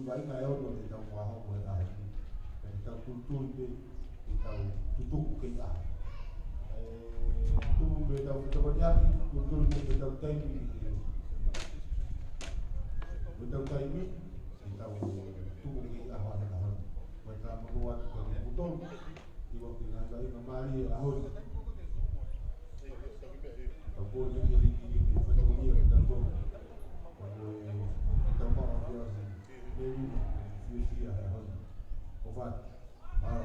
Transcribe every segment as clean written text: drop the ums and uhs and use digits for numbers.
vai na eu no te tau wha ho e ai. E tau tutu te tau tutu ke ai. Tu me tau tau nyaki, tutu me tau taimi. Me tau taimi, e tau tutu ke ai ho na ho. Me tau mua te muton. I wa ke ngai vai mari a ho. Tau ko ni ke ni fa ko ni e tau ko. Tau ma o yo si fi a ho. O fa. Ah.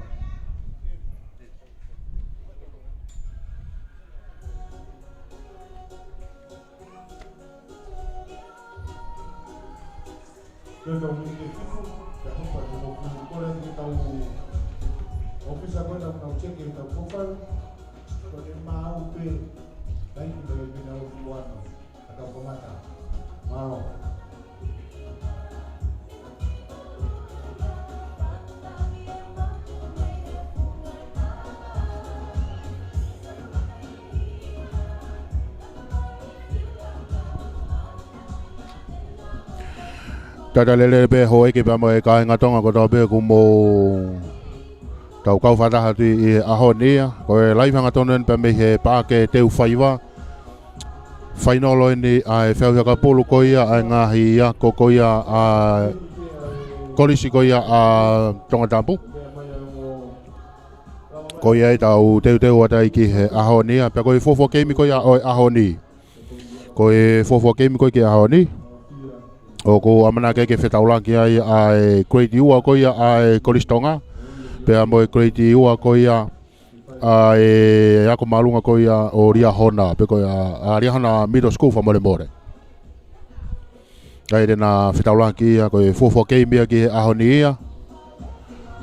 Então, me fico, da roupa do meu colega que está o ofício agora não cheque então por favor, quando é mal o pelo, daí que vai vir ao voado, até o matar, mal. Tata lele be hoi ke pa mo e ka nga tonga ko to be ku mo tau kau fata hatu I ahonia ko e live nga tonen pe me he pa ke te ufaiwa final ni ai feu ka polo ko ia ai nga hi ya ko ia a kolisi ko ia a tonga tampu ko ia tau te wata ki he ahonia pe ko e fofo ke mi ko ia o ahoni ko e fofo ke mi ko ki ahoni o ko amana ke whetaulang ki ai Great Iua ko ia ai Kolistonga pe amo Great Iua ko ia ai ako malunga ko ia o Ria Hona pe ko ia a Ria Hona Middle School fa more more ai na whetaulang ki ia ko e fofo ke mi ki ahoni ia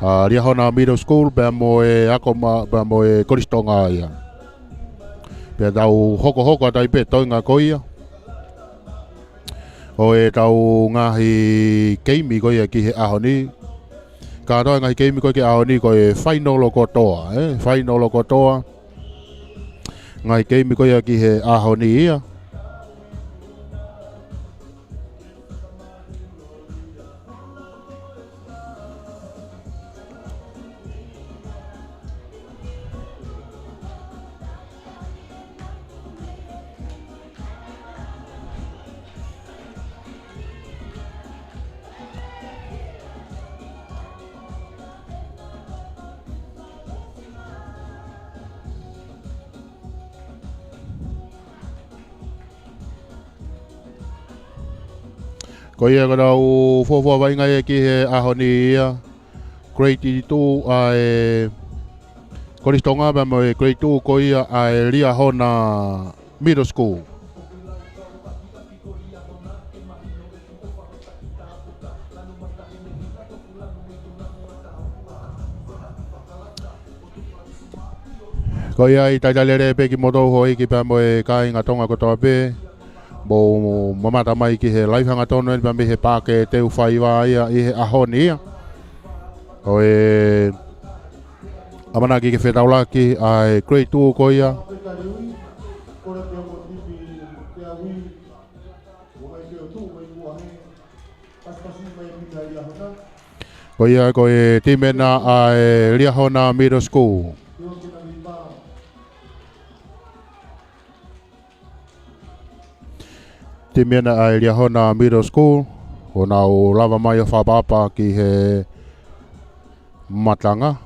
a Ria Hona Middle School pe amo ako amo Kolistonga ia pe dau hoko tai pe toinga ko ia o e tau ngahi keimi ko ia ki he ahoni ka toa ngahi keimi ko ki ahoni ko e final ko toa final ko toa ngahi keimi ko ia ki he ahoni ia ko ia ko dau fofo vai ngai ki he ahoni ia Great 2 ai Kolistonga ba mo Great 2 ko ia ai Ria Hona Middle School ko ia I taitalere pe ki moto hoi ki pa mo kai nga tonga ko to pe bo mamata mai ki he live hanga tono pa me he pa ke te ufaiwa ia I he ahoni ia o e amana ki ke whetaula ki ai Great 2 ko ia ko ia ko e timena ai Ria Hona Middle School timena ai Ria Hona Middle School ona o lava mai o whapapa ki he matanga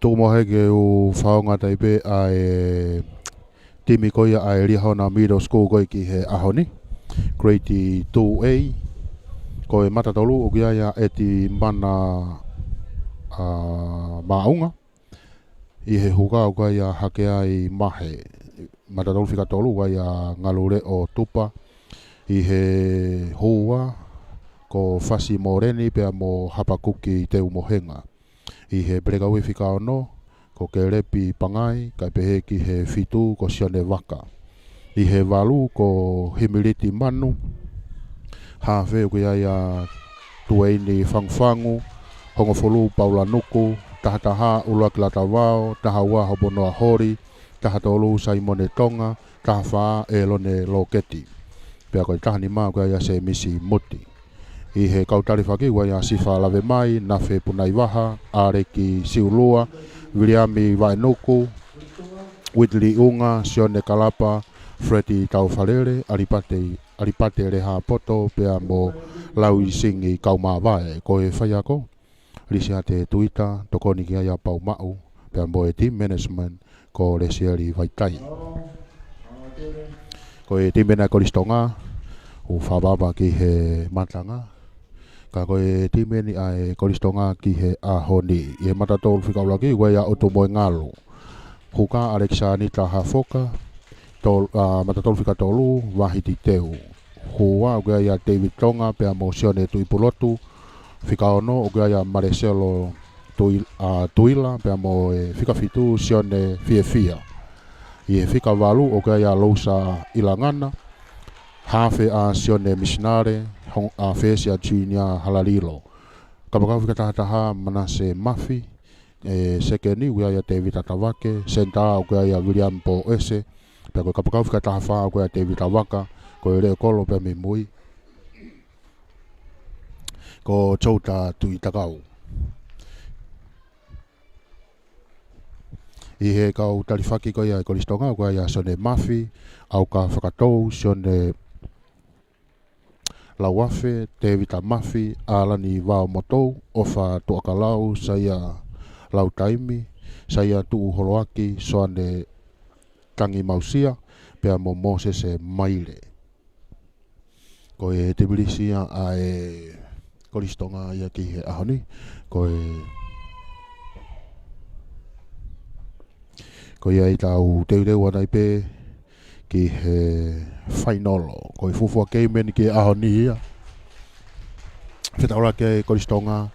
tō mohe ke o whaonga taipe ai timi ko ia ai Ria Hona Middle School ko ki he ahoni Grade 2A ko e matatolu o kia ia e ti mana maunga I he huka o ka ia hake ai mahe matatolu whika tolu ka ia ngalure o tupa I he hoa ko Fasi Moreni pea mo Hapakuki te umohenga I he brega ui whika ono, ko ke repi pangai, kai pehe ki he fitu ko sione waka. I he walu ko himiliti manu, hawhe ko ia tueini whangwhangu, hongofolu paula nuku, tahataha ulua ki lata wao, taha ua hobonoa hori, taha tolu saimone tonga, taha wha e lone loketi. Pea koe taha ni maa koe ia se misi muti. I he kautari whaki ua ia sifa lawe mai, na whe punai waha, are ki siulua, Wiliami Wainuku, Whitley Unga, Sione Kalapa, Freddy Tauwharere, Aripate Reha Poto, pea mo lau singi kauma wae, ko e whai ako. Risia te tuita, tokoni ki aia pau mau, pea mo e team management, ko le sieri vaitai. Ko e team mena koristonga, u whababa ki he matanga, ka koe timeni ai koristonga ki he ahoni. I he matatolu whikaulaki, ua ia oto moe ngalu. Huka Alexa Nita Hafoka, matatolu whikatolu, wahiti teu. Hua, ua ia David Tonga, pea mo Sione Tuipulotu, whikaono, ua ia Marcelo Tuila, pea mo whikafitu Sione Fiefia. I he whikawalu, ua ia Lousa Ilangana, Hafe a Sione Missionare, a Fesia Junior Halalilo. Kapakau whikatahataha Manase Mafi, sekeni ua ia David Atawake, senta ua ia William Po Ese, pea koe kapakau whikatahafa ua ia David Awaka, koe leo kolo pea me mui. Ko Chouta Tuitakau. I he kau talifaki koe ia koristonga ua ia Sione Mafi, au ka whakatou Sione Lauafe, David Mafi, Alani Wao Motou, Ofa Tuakalau, Saia Lautaimi, Saia Tuu Holoaki, Soane Tangi Mausia, pea mo Moses e Maile. Ko e te bilisia a e koristonga ia ki he ahoni, ko ia i tau teureu anai pe, ki he whainolo, ko i fufua keimeni ki ahoni ia. Whetaura ke koristonga,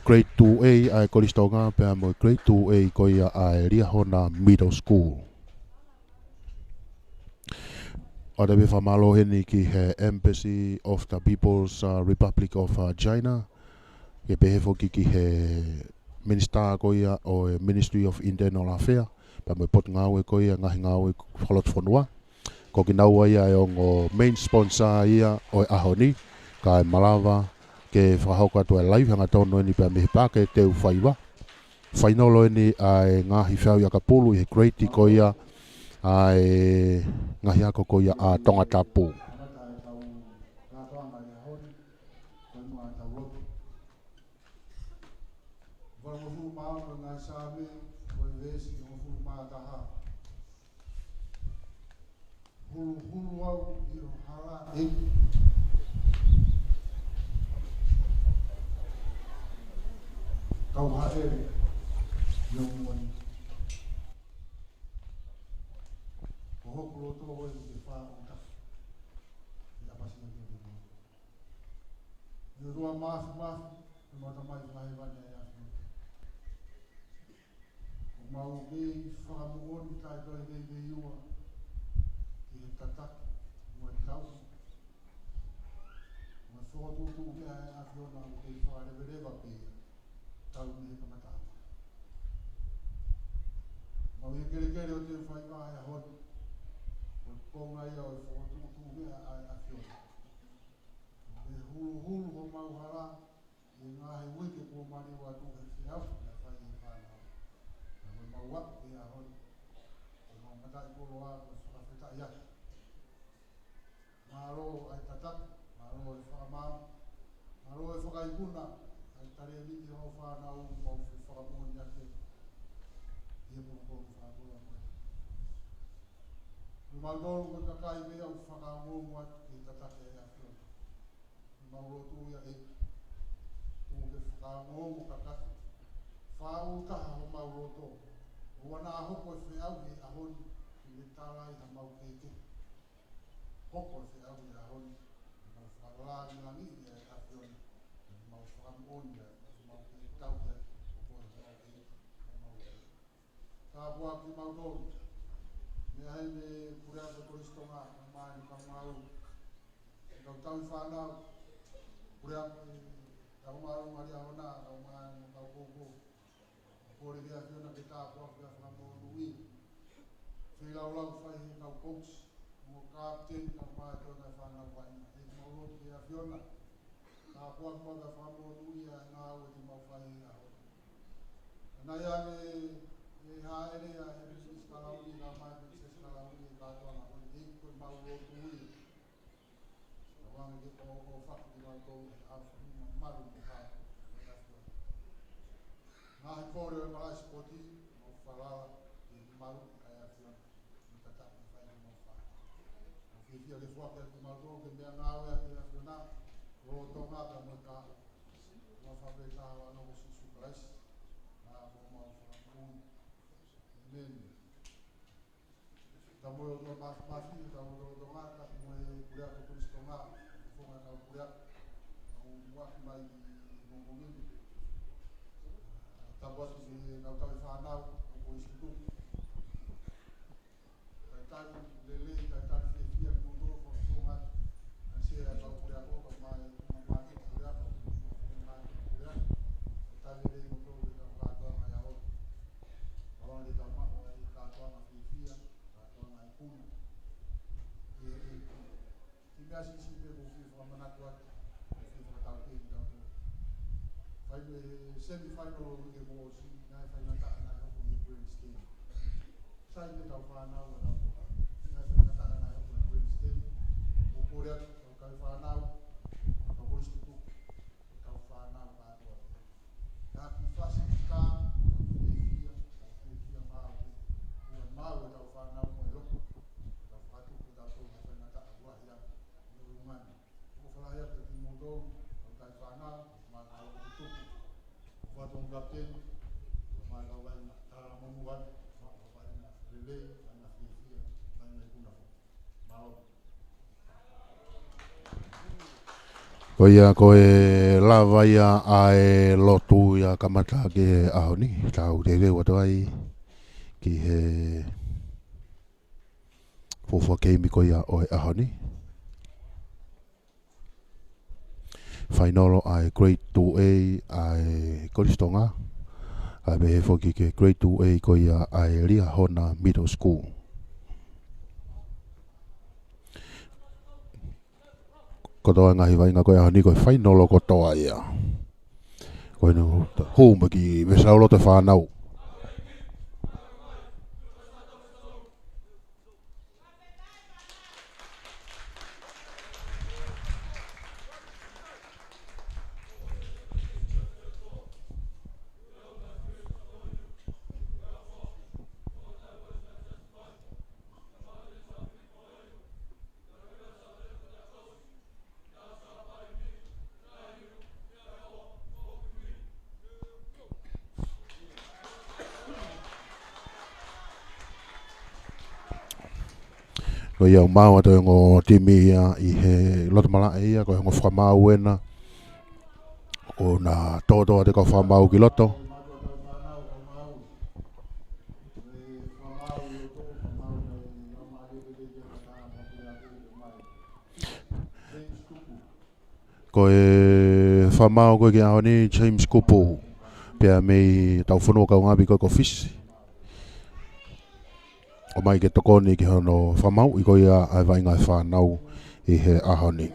Grade 2A ai koristonga, pea mo Grade 2A ko ia ai Riahona Middle School. O te whamalo heni ki he Embassy of the People's Republic of China, ke pehefo ki he Minister ko ia o Ministry of Internal Affairs, pea mo pot ngawe ko ia ngahi ngawe whalot whanua. Ko ki naua ia e ongo main sponsor ia o ahoni, ka e Malawa, ke whakahauka tu e live hanga tono ni pea mihi pake teu whaiwa. Whainolo ni ai ngahi whiau ia kapulu i he great ko ia ai ngahi ako ko ia a tonga tapu. Hulu au i o hala e kau haere i o mwani o hoku roto hoi i te wha o tafi i apasi na ki o mwani i o rua mafi i mata mai whahe vanya e afi o mau gei whakamuoni tai toi gei iua i he tataki mua tau ma whakatutu ke ai a whiona o kei whakarewerewa pēia tau ni he kamatata ma ui kere o te whaiwa ai a honi o konga ia o whakatutu ke ai a whiona e hulu ho mau hara i ngahe wike kua mani wa tu he whiau na whai e whanau na mai mau wapu ke a honi o mau matai kolo a o whakawhita i ake Maro ai tataki, maro e whakamau, maro e whakaipuna, ai tare ni i hau whanau mau whakamoni ake, i e moko whakakura koe. I mautoro koe kakai mea u whakamongu atu ki tataki e a whiona. I maurotu ia e, o ke whakamongu kakaki, whau taha ho mauroto, o wana ahoko e whiau e ahoni, i le tarai ha mau keke. Hoko se au ia honi, mau whakalani langi ia e awhioni, mau whakamuoni ia, mau ke tau ia, o kore whao ka bua ki mau me ai me pura ko Kristo nga mai ka mau ka tau whana pura ka mau mari ona ka mai ka ko ko le dia fiona ke ka bua ka na mo lui fi lau fai ka coach mo captain ka mai to na whana vai e mo lo dia fiona ka bua ka fa mo lui na o ti mau fai na ya e ha ele ya e skala uni na mai se skala uni ka to na ni ko mau lo lui na wang ke ko fa ki ma ko a ma lu ha na he ko le ma spoti mo fala e mau ka ya fiona ni ta ta fa mo fa fi fi le fo ke ma do ke me na wa ke ya fiona ro to na ka mo ka mo fa pe ta wa no si su price na mo mo fa mo men da mo do ma fi da mo do ma ka mo e pura ko Kristo nga fo nga ka pura o wa mai mo mo ni ta bo si na ta fa na ko instituto ta le ta fi fi mo do fo nga se la pa pura ko mai ma ki pura ko mai pura ta le mo do ka ka to ma ya o awang di tama ka to na fi fi ka to na ku ti ga si si pe ko fi fo ma na to fi fo ta ki da ko fai semi final de mo si na fai na ta na ko ni brain stem sai de ta fa na wa na ko na fai na ta na ko ni brain stem o ko ya ka fa na ka ko sti tu ka fa na ka to na ki fa si ka ma wa ta fa na mo lo ka fa tu ko ta to fai na ta wa ya ni man ko fa ya te mo do ka fa na ma ka tu Wat om dat in, maar dan wij daar aan moeten wat, maar wij naar relay, wij naar 4-4, wij naar Guna. Maar ook. Koia koe lava ia ai lotu ia kamata ke ahoni tau te re watu ai ki he fofo keimi koia oi ahoni Fainolo ai grade 2A ai Koristonga ai be foki ke grade 2A koia ai Lia Hona Middle School kotoa ngahi vai nga koia ni koe fainolo kotoa ia koe no houmaki vesaulo te whanau ko ia mau to ngo timi ia I he lot mala ia ko ngo whamau ena o na toto te ko whamau ki loto ko e whamau ko ki ahoni James Kupu pia mei tau whanua kau ngabi ko fisi o mai ke tokoni ki hono whamau I koia ai vai ngai whanau I he ahoni.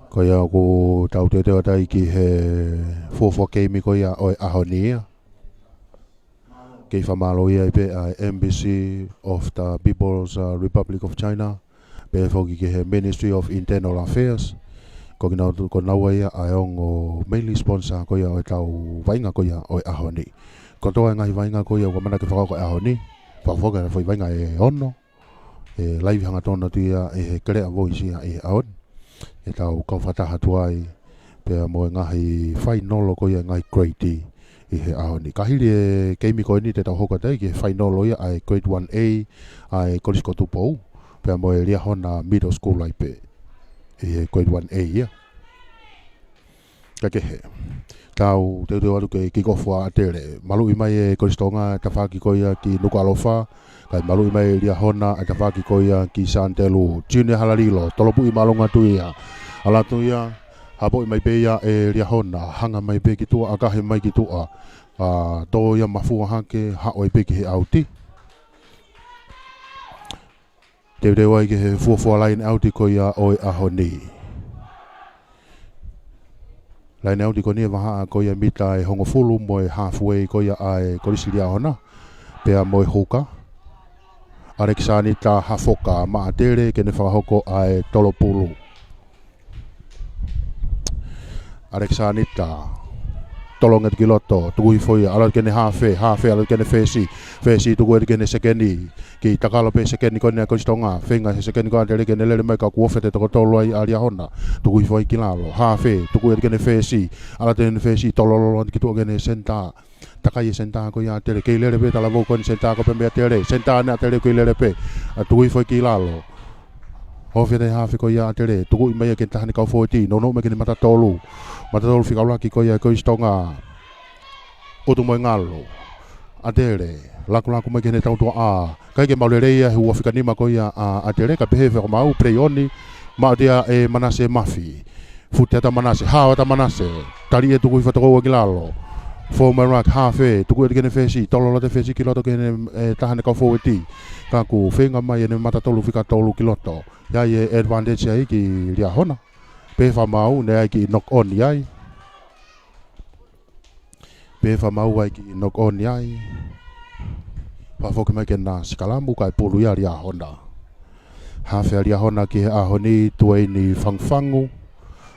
Koia ko tau te te watai ki he fofo keimi koia oi ahoni ia. Kei whamalo ia pe a Embassy of the People's Republic of China pe foki ke he Ministry of Internal Affairs ko naua ia a ongo mainly sponsor ko ia o tau vainga ko ia o ahoni ko toa ngai vainga ko ia ko mana ke whakako ahoni whafoka na foi vainga e ono e live hanga tona tia e he krea voice ia e ahon e tau kau whataha tuai pe mo ngahi whai nolo ko ia ngai grade I he ahoni. Kahili e keimi koe ni te tau hoka tei ki he whainolo ia ai grade 1A ai Kolisko Tupou. Pea mo e lia hona middle school ai pe. I he grade 1A ia. Ka ke he. Tau te atu ke ki kofua a tere. Malu i mai e Kolistonga ta whaki koia ki Nuka Alofa. Kai malu i mai lia hona a ta whaki koia ki Santelu. Junior Halalilo. Tolopu i malunga tu ia. Ala tu ia. Hapo i mai pe ia e lia hona. Hanga mai pe ki tua. Akahe mai ki tua. Tō ia mafua hake. Hao i pe ki he auti. Te rewa i ke he fuafua lain auti koia oi ahoni. Lain auti ko ni waha ko ia mita e hongo fulu mo e halfway ko ia ai Kolisilia hona. Pea mo e hoka. Areksani ta hafoka ma atere ke ne whakahoko ai Tolopulu. Areksani ta tolonga ki loto tuku i foi ala ke ne hafe ala ke ne fesi tuku e ke ne sekeni ki takalo pe sekeni ko ne Kolistonga fenga se sekeni ko atere ke ne lele mai ka kuofete to tolo ai alia hona tuku i foi ki lalo hafe tuku e ke ne fesi ala te ne fesi tololo ki tu ke ne senta takai senta ko ya atere ke lele pe tala vo ko senta ko pe me atere senta ne atere ko lele pe tuku i foi ki lalo Hofete hafi ko ia atere tuku i mai ke tahani kau foti no me ke ne matatolu fika laki ko ia Kolistonga otu mo ngalo atere laku mai ke ne tau a kai ke maulere ia hu fika ni ma ko ia atere ka behave ko mau preioni ma dia e manase mafi futeta manase hawa manase tari e tuku i fatoko ki lalo former rock hafe tuku e ke ne fesi tololo te fesi ki loto ke ne tahani kau foti ka ku fenga mai ne matatolu fika tolu ki loto ya ye advantage ai ki lia hona pe fa mau ne ai ki knock on ai pe fa mau ai ki knock on ai pa fo ke mai ke na skalamu kai pulu ya lia hona hafe lia hona ki ahoni tuai ni fangfangu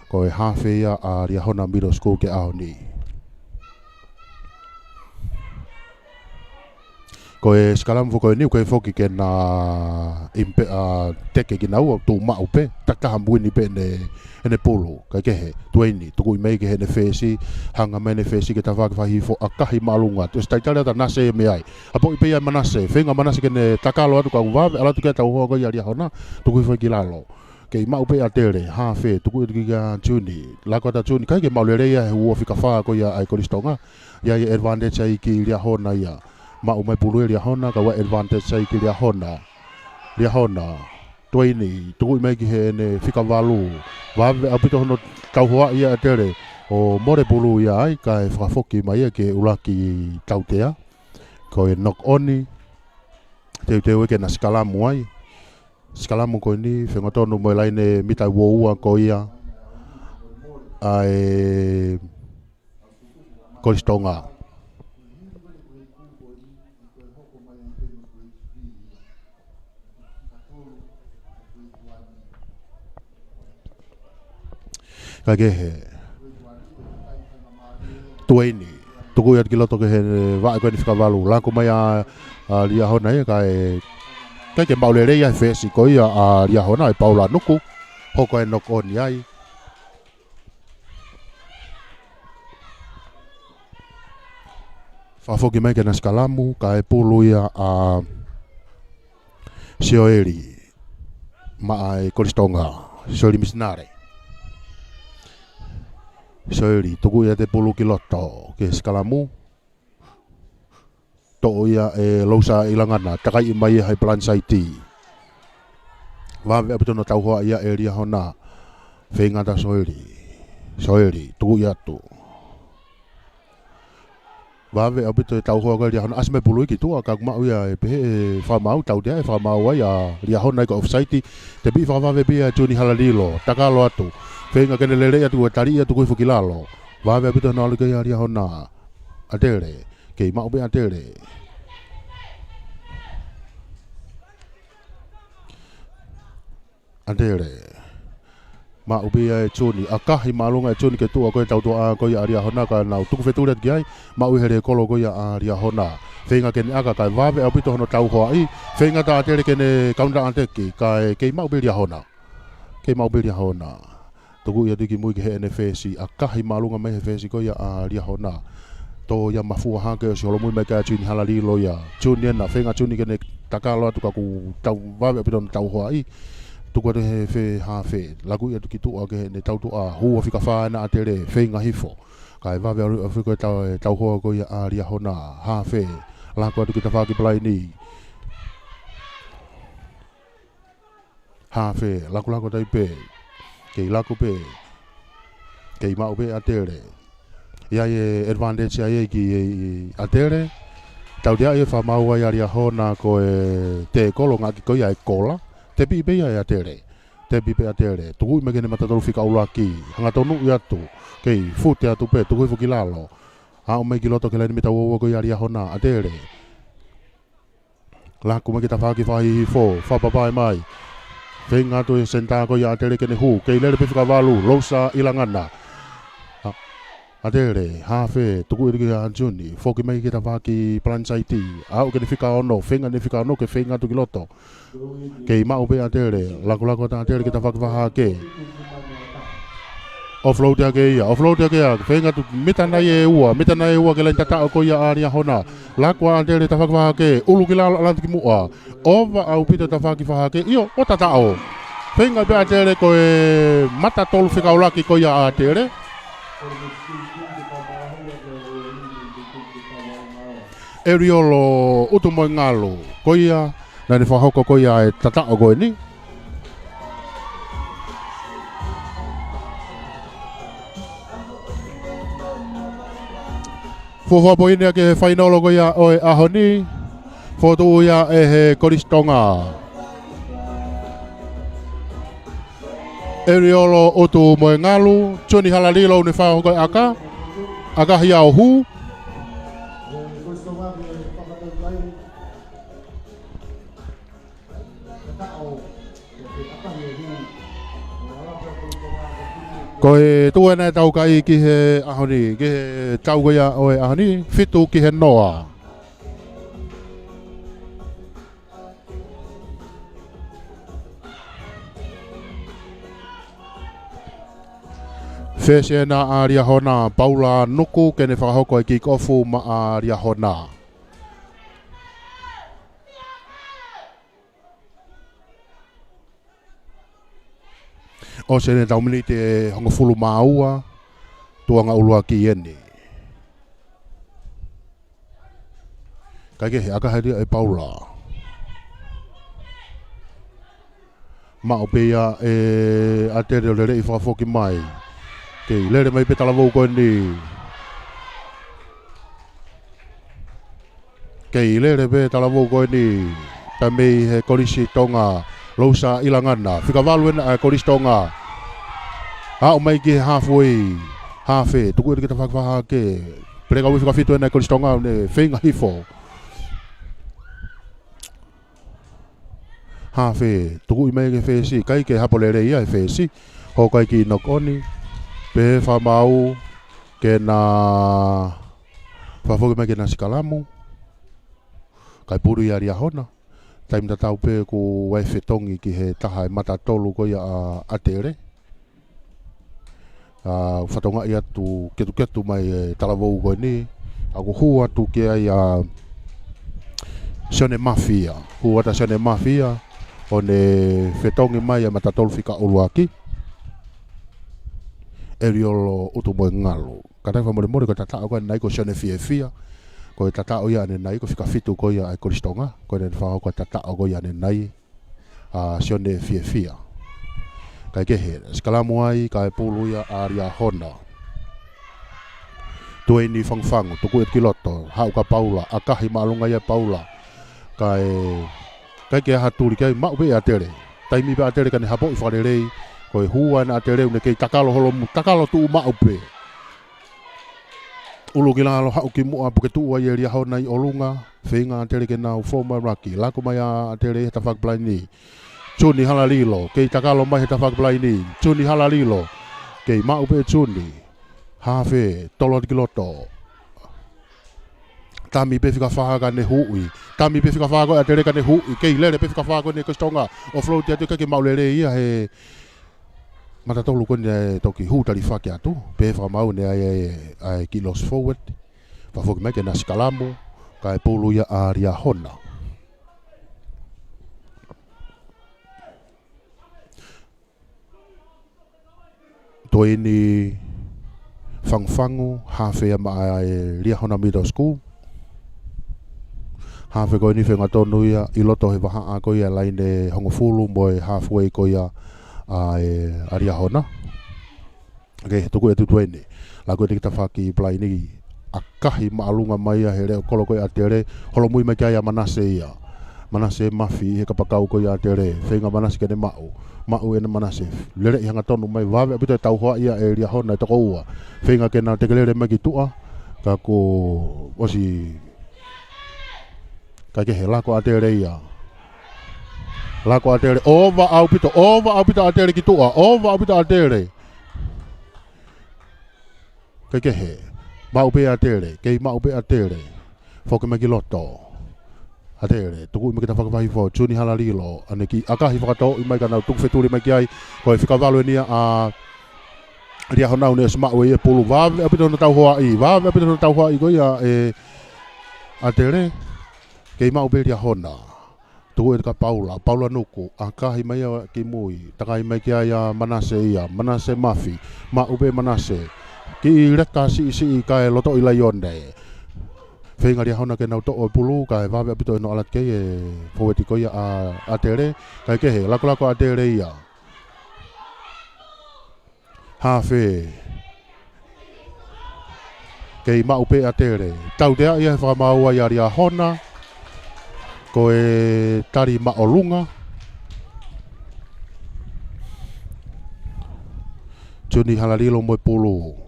ko e hafe ya a lia hona middle school ke ahoni ko e skalamu ko ni ko e foki ke na impe teke ki nau tu ma upe taka hambuini pe ne polo ka ke he tueni tuku mai ke he ne fesi hanga mai ne fesi ke ta va fa hi fo akahi malunga tu sta tala ta nase me ai apo ipe ya manase fenga manase ke ne takalo atu ka va ala tu ke ta ho ko ya ria hona tuku fo ki lalo ke ma upe atere ha fe tuku ki ga juni la ko ta juni ka ke maulere ya hu fika fa ko ya ai Kolistonga ya ye advantage ai ki ria hona ya ma umai pulu ria hona ka wa advantage sai ki ria hona tuini tuku mai ki he ne fika valu va apito hono tau hoa ia atere o more pulu ia ai ka e whakafoki mai ke ulaki tautea ko e knock oni te ke na skalamu ai skalamu ko ni whengotonu mo laine mitai woua ko ia ai Kolistonga kage he tueni tuku ia ki loto ke he va ko ni fika valu la ko mai a lia hona ia kai ke maulere ia fesi ko ia a lia hona e Paula nuku hoko e nok on ai fa foki mai ke na skalamu kai pulu ia a Sioeli ma ai Kolistonga Sioeli misnare Soiri, tuku ia te pulu ki loto ke skalamu to ia e lausa ilangana takai mai hai plan saiti wa ve apitono tau hoa ia area hona fenga ta Soiri tuku ia tu wa ve apito tau hoa ga hona asme pulu ki tu ka ma ia e pe fa mau tau dia fa mau ia ria hona ko offsite te bi fa ve bi Juni Halalilo takalo atu fenga kene lele atu tari atu ko fukilalo va ve apito no ke ria hona atere ke ma obe atere ma obe e Juni akahi malunga Juni ke tu ko tau to a ko ria hona ka na tu feturet gi ai ma u here kolo ko ya ria hona fenga kene aka ka va ve apito no tau ho ai fenga ta atere kene kaunda ante ki ka ke ma obe ria hona tuku ia diki mui ke he NFC akahi malunga mai he fesi ko ia ria hona to ya mafua hake o si holo mui mai ka tuni halali lo ya tuni na whenga tuni kene takalo atu ka ku tau wawe apito na tau hoa i tuku atu he whe ha whe lagu i atu ki tua ke ne tau tu a hua whika whaana a tere whenga hifo ka e wawe aru whiko tau hoa ko ia a ria hona ha whe lako atu ki ta whaki palai ni ha whe lako tai pe kei lako pe kei mau pe a tere ia e advantage ia ki a tere tau dia e whamau ai aria hona ko e te kolo ngaki ko ia e kola te pi pe ia e a tere te pi pe a tere tuku i megene matatoru whika ula ki hanga tonu i atu kei fute atu pe tuku i fuki lalo a o mei ki loto ke leni mita uoua ko i aria hona a tere laku meki ta whaki whahi fo whapapai mai whenga tu e senta ko i a tere kene hu kei lere pe whika walu lousa ilangana a tere, hawhe, tuku iri ki a Juni, whoki mai ki ta whaki planchaiti, au ke ne whika ono, whenga ne whika ono ke whenga tu ki loto. Kei mau pe a tere, lako ta a tere ki ta whaki whaha ke. Offload ya ke ia, whenga tu mita nai e ua ke lain tatao ko ia aria hona. Lako a tere ta whaki whaha ke, ulu ki lalo alanti ki mua. Ova au pito ta whaki whaha ke, io, o tatao. Whenga pe a tere ko e mata tolu whika ulaki ko ia a tere. Eriolo utu mo ngalo koia na ni whahoko koia e tatao koe ni Fuwhapo ini ke whainolo koia oe aho ni Fotu ia e he koristonga Eriolo utu mo ngalo Tuni halalilo ni whahoko aka hi au hu Koe tuena tau kai ki he ahoni, ki he tau koia oe ahoni, fitu ki he noa. Whese na aria hona, Paula nuku kene whakahoko e ki kofu ma aria hona. O se ne taumini te hongo fulu maua tuanga ulua ki eni. Kaike he aka haria e Paula. Mao pea e atere o lere i whafoki mai. Kei lere mai pe talavou koe ni. Kei lere pe talavou koe ni. Tamei he korisi tonga. Lousa ilangana, whika walu ena koristonga. O mai ki halfway, halfe, tuku eri ki ta whakwaha ke. Preka ui whika fitu ena koristonga ne whenga hifo. Halfe, tuku i mai ke whesi, kai ke hapolere ia e whesi. Ho kai ki nokoni, pe whamau, ke na whafoki mai ke na sikalamu. Kai puru i aria hona. Taim ta tau pe ku wai whetongi ki he taha e mata tolu ko ia a tere. Whatonga i atu ketu mai e talavou koe ni. Aku hu atu ki ai a Sione Mafia. Hu ata Sione Mafia. O ne whetongi mai e mata tolu whika uluaki. Eriolo utu moe ngalo. Katai whamore more ko tatao koe nai ko Sione Fia. Ko tatao ia ne nai ko whika fitu ko ia e koristonga ko ne whao ko tatao ko ia ne nai Sione Fia kai ke he skalamu ai kai pulu ia aria hona tueni fangfangu tuku e kiloto hau ka Paula akahi malunga ia Paula kai ke haturi kai mau be atere taimi be atere kan hapo i wharerei ko hua na atere ne kei takalo tu mau pe Ulu kila alo hau ki mua puke tua i eria hau nai olunga whenga tere ke nau former raki lako mai a tere he ta whakplai ni Tuni halalilo kei takalo mai he ta whakplai ni Tuni halalilo kei mau pe tuni hawhe tolo ki loto Tami pe whika whaha ka ne hui Tami pe whika whaha ko a tere ka ne hui kei lere pe whika whaha ko ne kustonga o float ya tuka ke maulere ia he Mata tolu ko ne toki hutari whake atu pe whamau ne ai kilos forward Pafoki mai ke na Sikalamu kai pulu ia aria hona. Toini fangfangu hafe ma lia hona middle school. Hafe ko ni fenga tonu ia iloto he baha ko ia laine hongofulu moi halfway ko ia aria hona. Okay, tuku e tutuene. Lago te kitafaki play ni akahi maalunga mai he reo kolo ko ia tere holo mui mai kia Manase ia. Manase mafi he kapakau ko ia tere fenga Manase kene mau ena Manase. Lere i hanga tonu mai wawe apito e tau hoa ia e ria hona e toko ua. Fenga kena tekelere mai ki tua ka ko osi kai ke he lako atere ia. Lako atere ova au pito atere ki tua ova au pito atere. Kai ke he mau pe atere kei mau pe atere foke mai ki loto atere tuku i mai kita whakawhahi fo tuni halalilo ane ki akahi whakato i mai kana tuku wheturi mai ki ai ko e whikawalo e nia a ria honau ne smau e pulu vave apito na tau hoa i ko ia e atere kei mau pe ria hona tuku e ka Paula nuku akahi mai ki mui takai mai ki ai a Manase mafi mau pe Manase ki reka si kai loto ila yonde fenga ria hona ke na to pulu kai va apito no alat ke e poeti ko ia a tere kai ke he lako atere ia hafe ke ma upe atere tau dea ia fa mau ia ria hona ko e tari ma olunga Juni halalilo mo pulu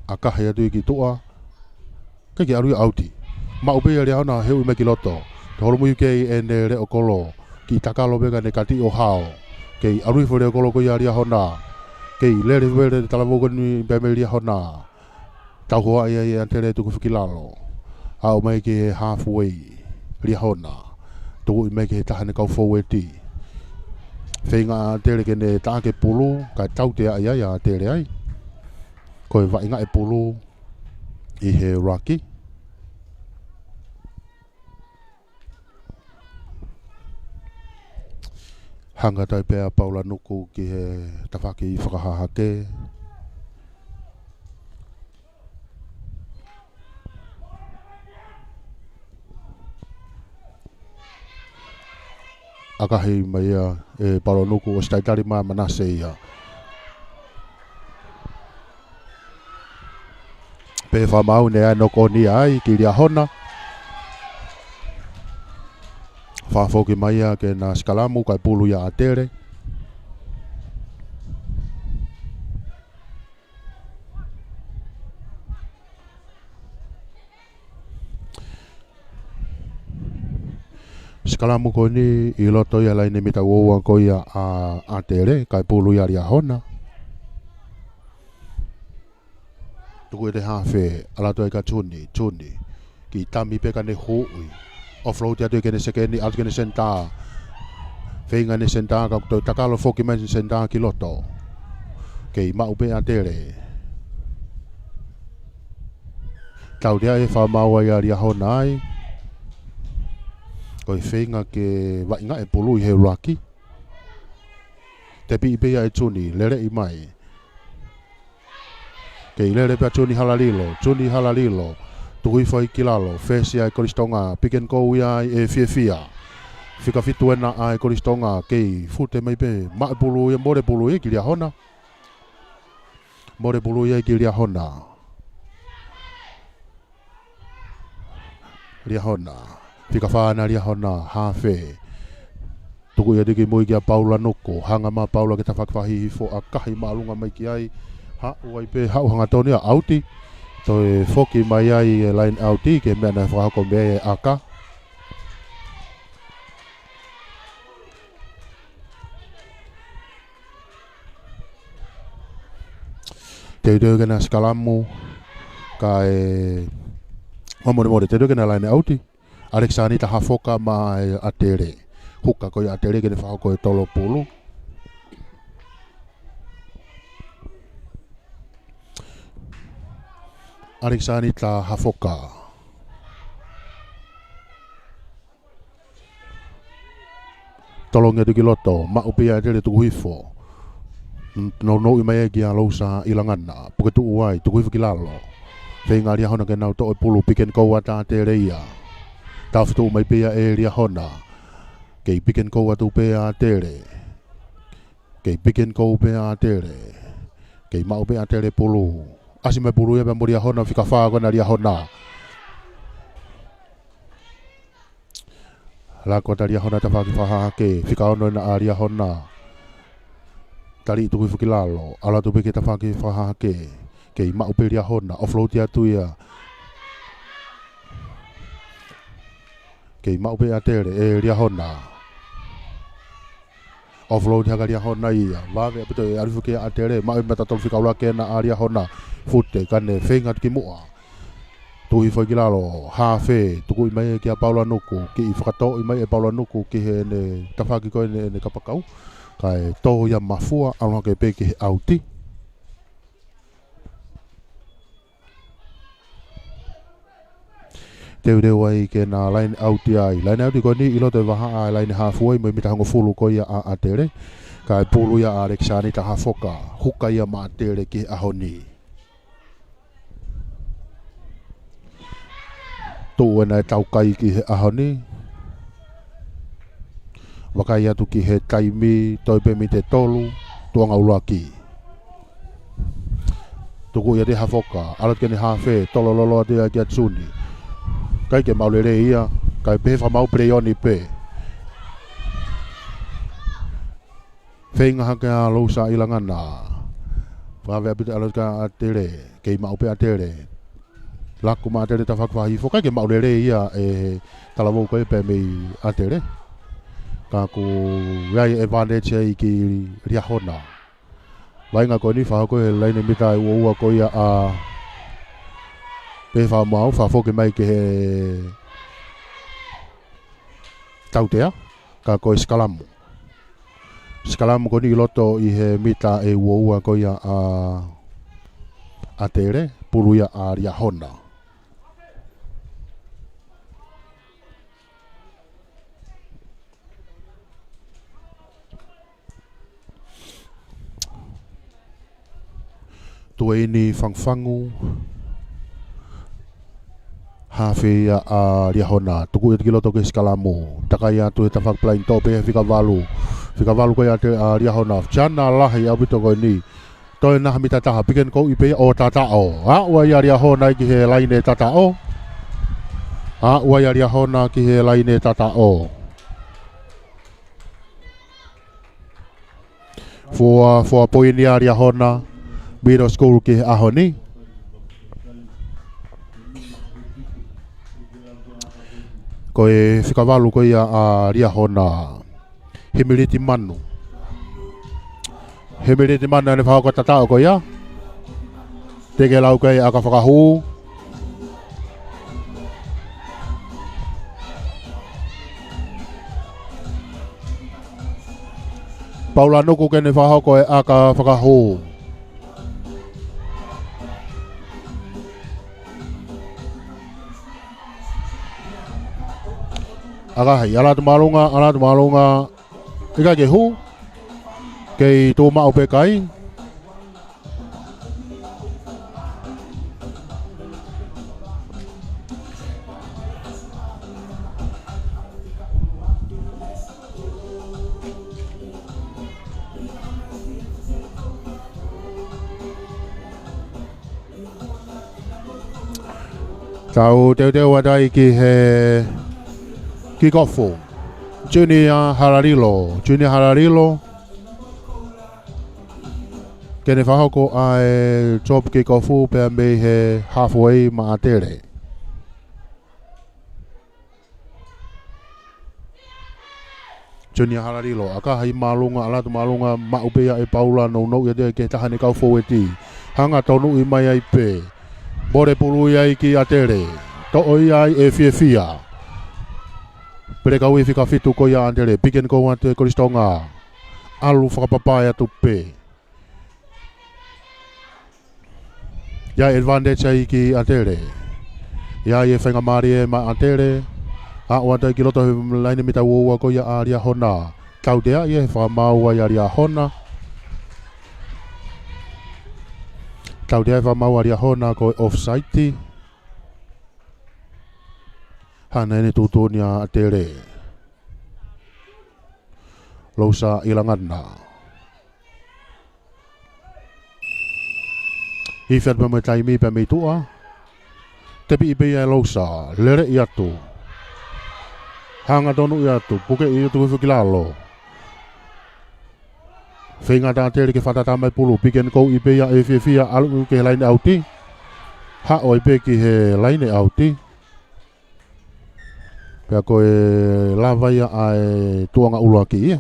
akahe atu ki tua ke aru auti ma upe ria hona heu me ki loto to holo mu ke ene re okolo ki takalo bega ne kati o hao ke aru fo re okolo ko ria hona ke lere vere talavo ko ni be me ria hona tau hoa ia tere tu ku fikilalo au mai ke halfway ria hona tu mai ke tahane kau forwardi fenga tere ke ne ta ke pulu ka tau te ia tere ai ko va inga e pulu i he Rocky hanga tai pe Paula nuku ki he tawhaki whakahahake akahi mai e Paula nuku o staitari ma Manase ia pe whamau ne no ko ni ai ki ria hona whafoki mai ke na Sikalamu kai pulu ia atere Sikalamu ko ni i loto ia laine mita woua ko ia atere kai pulu ia ria hona tuku te hafe alato e ka tuni ki tami peka ne hui offroad ya ke ne sekeni al ke ne senta feinga ne senta ka to takalo foki mai senta ki loto ke ma upe atere tau dia e fa maua ya ria honai ko feinga ke va inga e pulu he Rocky te pi pe ya e tuni lere i mai ke ilere pe tuni halalilo tui foi kilalo fesia e koristonga pick and go ia e fia fika fituena ai koristonga ke fute mai pe ma bulu e more bulu e kilia hona ria hona fika fana ria hona hafe tuku ia diki moi kia Paula nuku hanga ma Paula ke tawhakwahi fo akahi maalunga mai ki ai ha uai pe hau hanga toni a auti to e foki mai ai e line auti ke mea na whakako mea e aka te deo kena Sikalamu ka e mamone te deo kena line auti Alexani ta hafoka ma e atere huka ko atere kene whakako e tolo pulu Alexani ta hafoka tolonge tu kiloto ma upia tele tu huifo no imaya kia lausa ilangana porque tu uai tu huifo kilalo venga ria hona ke nau to pulu piken ko wata te reia ta fitu mai pia e ria hona ke piken ko watu pia tere ke piken ko pia tere ke mau pia tere pulu asi me pulu ya memoria hona fika fa ko na ria hona la ko taria hona ta fa ke fika ono na ria hona tali tu huifo kilalo ala tu pike ta fa ke mau pia hona offload ya tu ya ke mau pia tere e ria hona offload haga ria hona ia va ve pito arifu ke atere mau meta tol fika ula ke na ria hona futte kane fenga ki mua tu i foi kilalo ha fe tu ku mai ki Paula nuku ki fakato i mai Paula nuku ki he ne tafaki ko ne kapakau kai to ya mafua ala ke pe ki auti te wai ke na line auti ai line auti ko ni ilo te vaha line ha foi mai mita ngo fulu ko ya a tere kai pulu ya Alexani ta ha foka huka ya ma tere ki ahoni tu na tau kai ki he ahoni wakai atu ki he taimi toi pe mite tolu tuanga ulaki tuku ya de hafoka alat ke ni hafe tolololo de ya tsuni kai ke maulere ia kai pe fa mau preoni pe fenga haka losa ilangana va ve abit alat ka atere ke mau pe atere laku ma tere ta fakwa hi fokai ke maulere ia e talavo ko pe me atere ka ku rai advantage ai ki ria hona vai nga ko ni fa ko e line mita wo ko ia a pe fa mau fa fo ke mai ke tautea ka ko skalamu ko ni loto i he mita e wo ko ia a tere pulu ia a ria hona tu ini fangfangu hafe ya a ria hona tuku e kilo to ke skalamu takaya tu ta fak plain to pe fika valu ko ya te a ria hona jana lah ya bito ko ni to na hamita ta piken ko ipe o tata o ha wa ya ria hona ki he laine tata o ha wa ya ria hona ki he laine tata o for point ya ria hona Biro school ki ahoni ko e fikavalu ko ia a ria hona humility manu ne fa ko tata ko ia tege lau ko aka fakahu Paula nuku ke ne fa ko aka fakahu aga hai ala tu malunga ika ke hu ke tu ma ope kai tau te wadai ki he Kikofo, Junior Hararilo, kene whahoko ai job kikofo pe me he halfway ma atere. Junior Hararilo, aka hai malunga, alatu malunga, ma upea e Paula no ya de ke tahane kau foweti. Hanga tonu i mai ai pe. Bore pulu ai ki atere. To oi ai e fia. Pere kau e fika fitu ko ia antere, piken ko ante koristonga. Alu whakapapaya tupe. Ya advantage ai ki atere. Ya e whainga mari e ma atere. A wata ki loto laine mita woua ko ia aria hona. tau dea ia e whamau ai ari a hona. Tau dea e whamau ari a hona ko off-site. Hana ene tūtoni a te re. Lausa ilangana. I whet me taimi pe me tua. Tepi i beia e lausa, lere i atu. Hanga tonu i atu, puke i atu whukilalo. Whenga tā tere ke whatata mai pulu, piken kou i beia e whiawhia alu ke he laine auti. Ha o i be ki he laine auti. Pea koe lawaia ai tuanga ulua ki ia.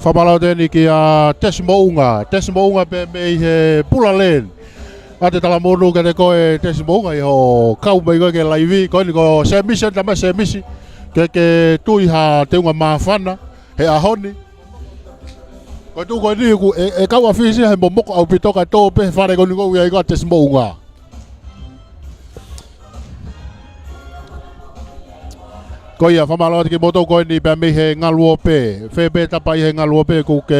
Whamalau tēni ki a Tesimo unga pe mei he pula len. A te tala monu ka te koe Tesimo unga i ho kau mei koe ke laivi, koe ni ko se misi, tama se misi, ke tui ha te unga mawhana, he ahoni. Koe tu koe ni ku e kau a whisi he momoko au pitoka tō pe whare koe ni koe ia i koe Tesimo unga. Ko ia whamalo ki moto koe ni pia mei he ngalua pe. Whebe tapa i he ngalua pe ku ke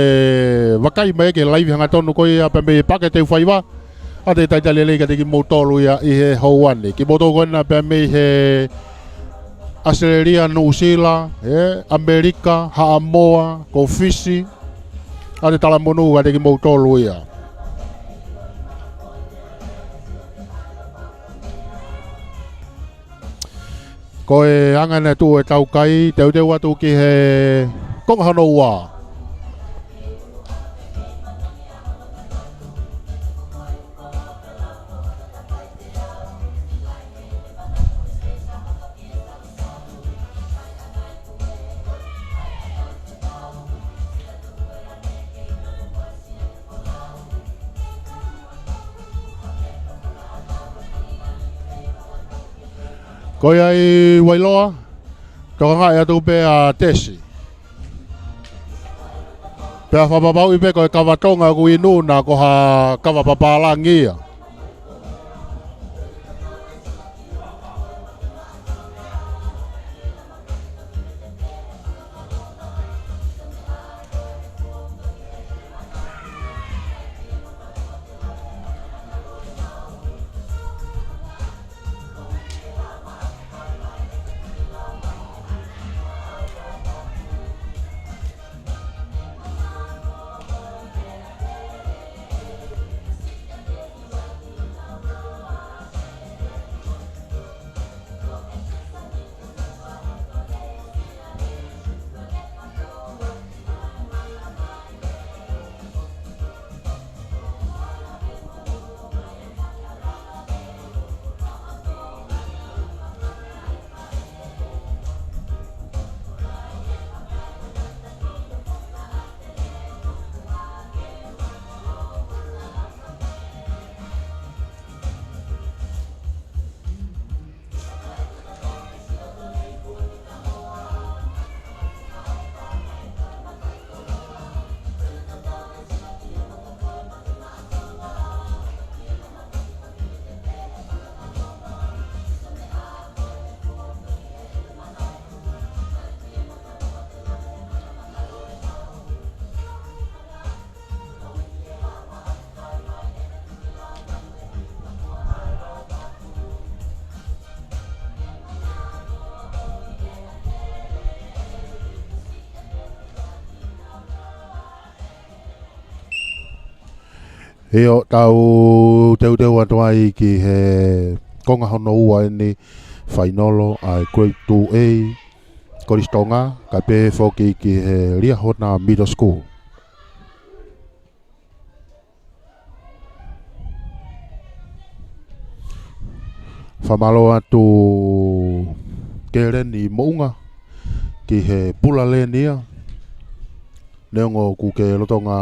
wakai mai ke laivi hanga tonu koe ia pia mei pake te whaiwa. A te taitale leika te ki motolu ia i he hauane. Ki moto koe na pia mei he Australia, New Zealand, Amerika, Haamoa, ko Fiji. A te tala monu ka te ki motolu ia. Ko e angana tu e tau kai, teu teu atu ki he konghano ua. Ko ia i Wailoa, toka ngai atu pe a tesi. Pe a whapapau i pe ko e kawatonga ku inu na ko ha kawapapalangia. E o tau teu atua I ki he konga hono ua ni whainolo ai grade 2A Koristonga ka pe whoki ki he ria hona middle school. Whamalo atu kere ni mounga ki he pula le nia neongo ku ke lotonga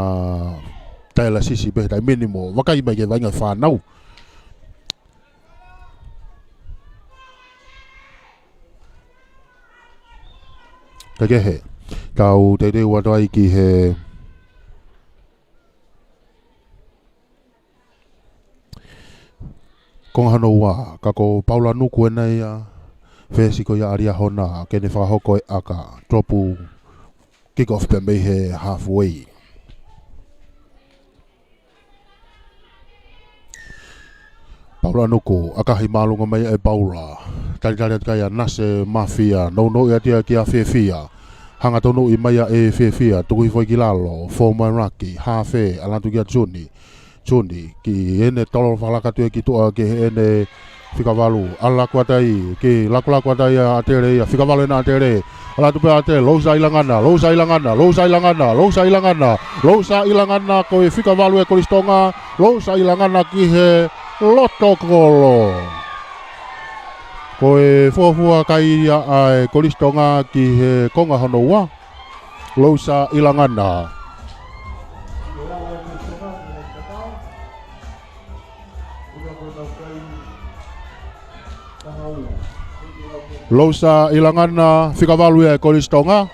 taila sisi pe tai minimo wakai mai ke vainga whanau kake he tau te watai ki he kong hano wa kako Paula nuku ena ia fesi ko ya aria hona kene whahoko e aka tropu kick off pe mei he halfway. Paula nuku akahi malunga mai e Paula tari kaya nase mafia no ia tia kia fefia hanga tonu I mai e fefia tukui foi kilalo former raki hafe alantu kia Juni ki ene tolo falaka tu ki tua ke ene fikavalu ala kwatai ki laku kwatai atere ya fikavalu na atere ala tu pe atere lousa ilangana ko fikavalu e Koristonga lousa ilangana ki he lotokolo ko e fuafua kai ya ai Koristonga ki he konga hono wa lousa ilangana Lousa ilangana fikavalu e Koristonga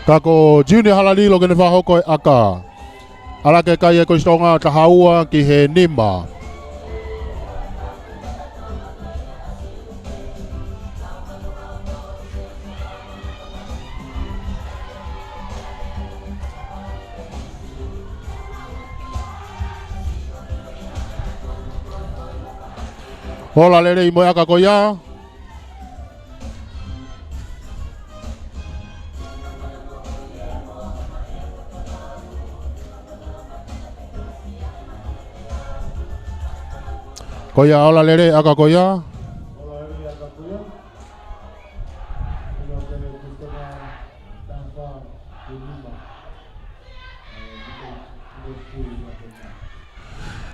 kako juni halalilo kene whahoko e aka alake kai e Koristonga tahaua ki he nima hola lere I moe aka koia koia hola lere aka koia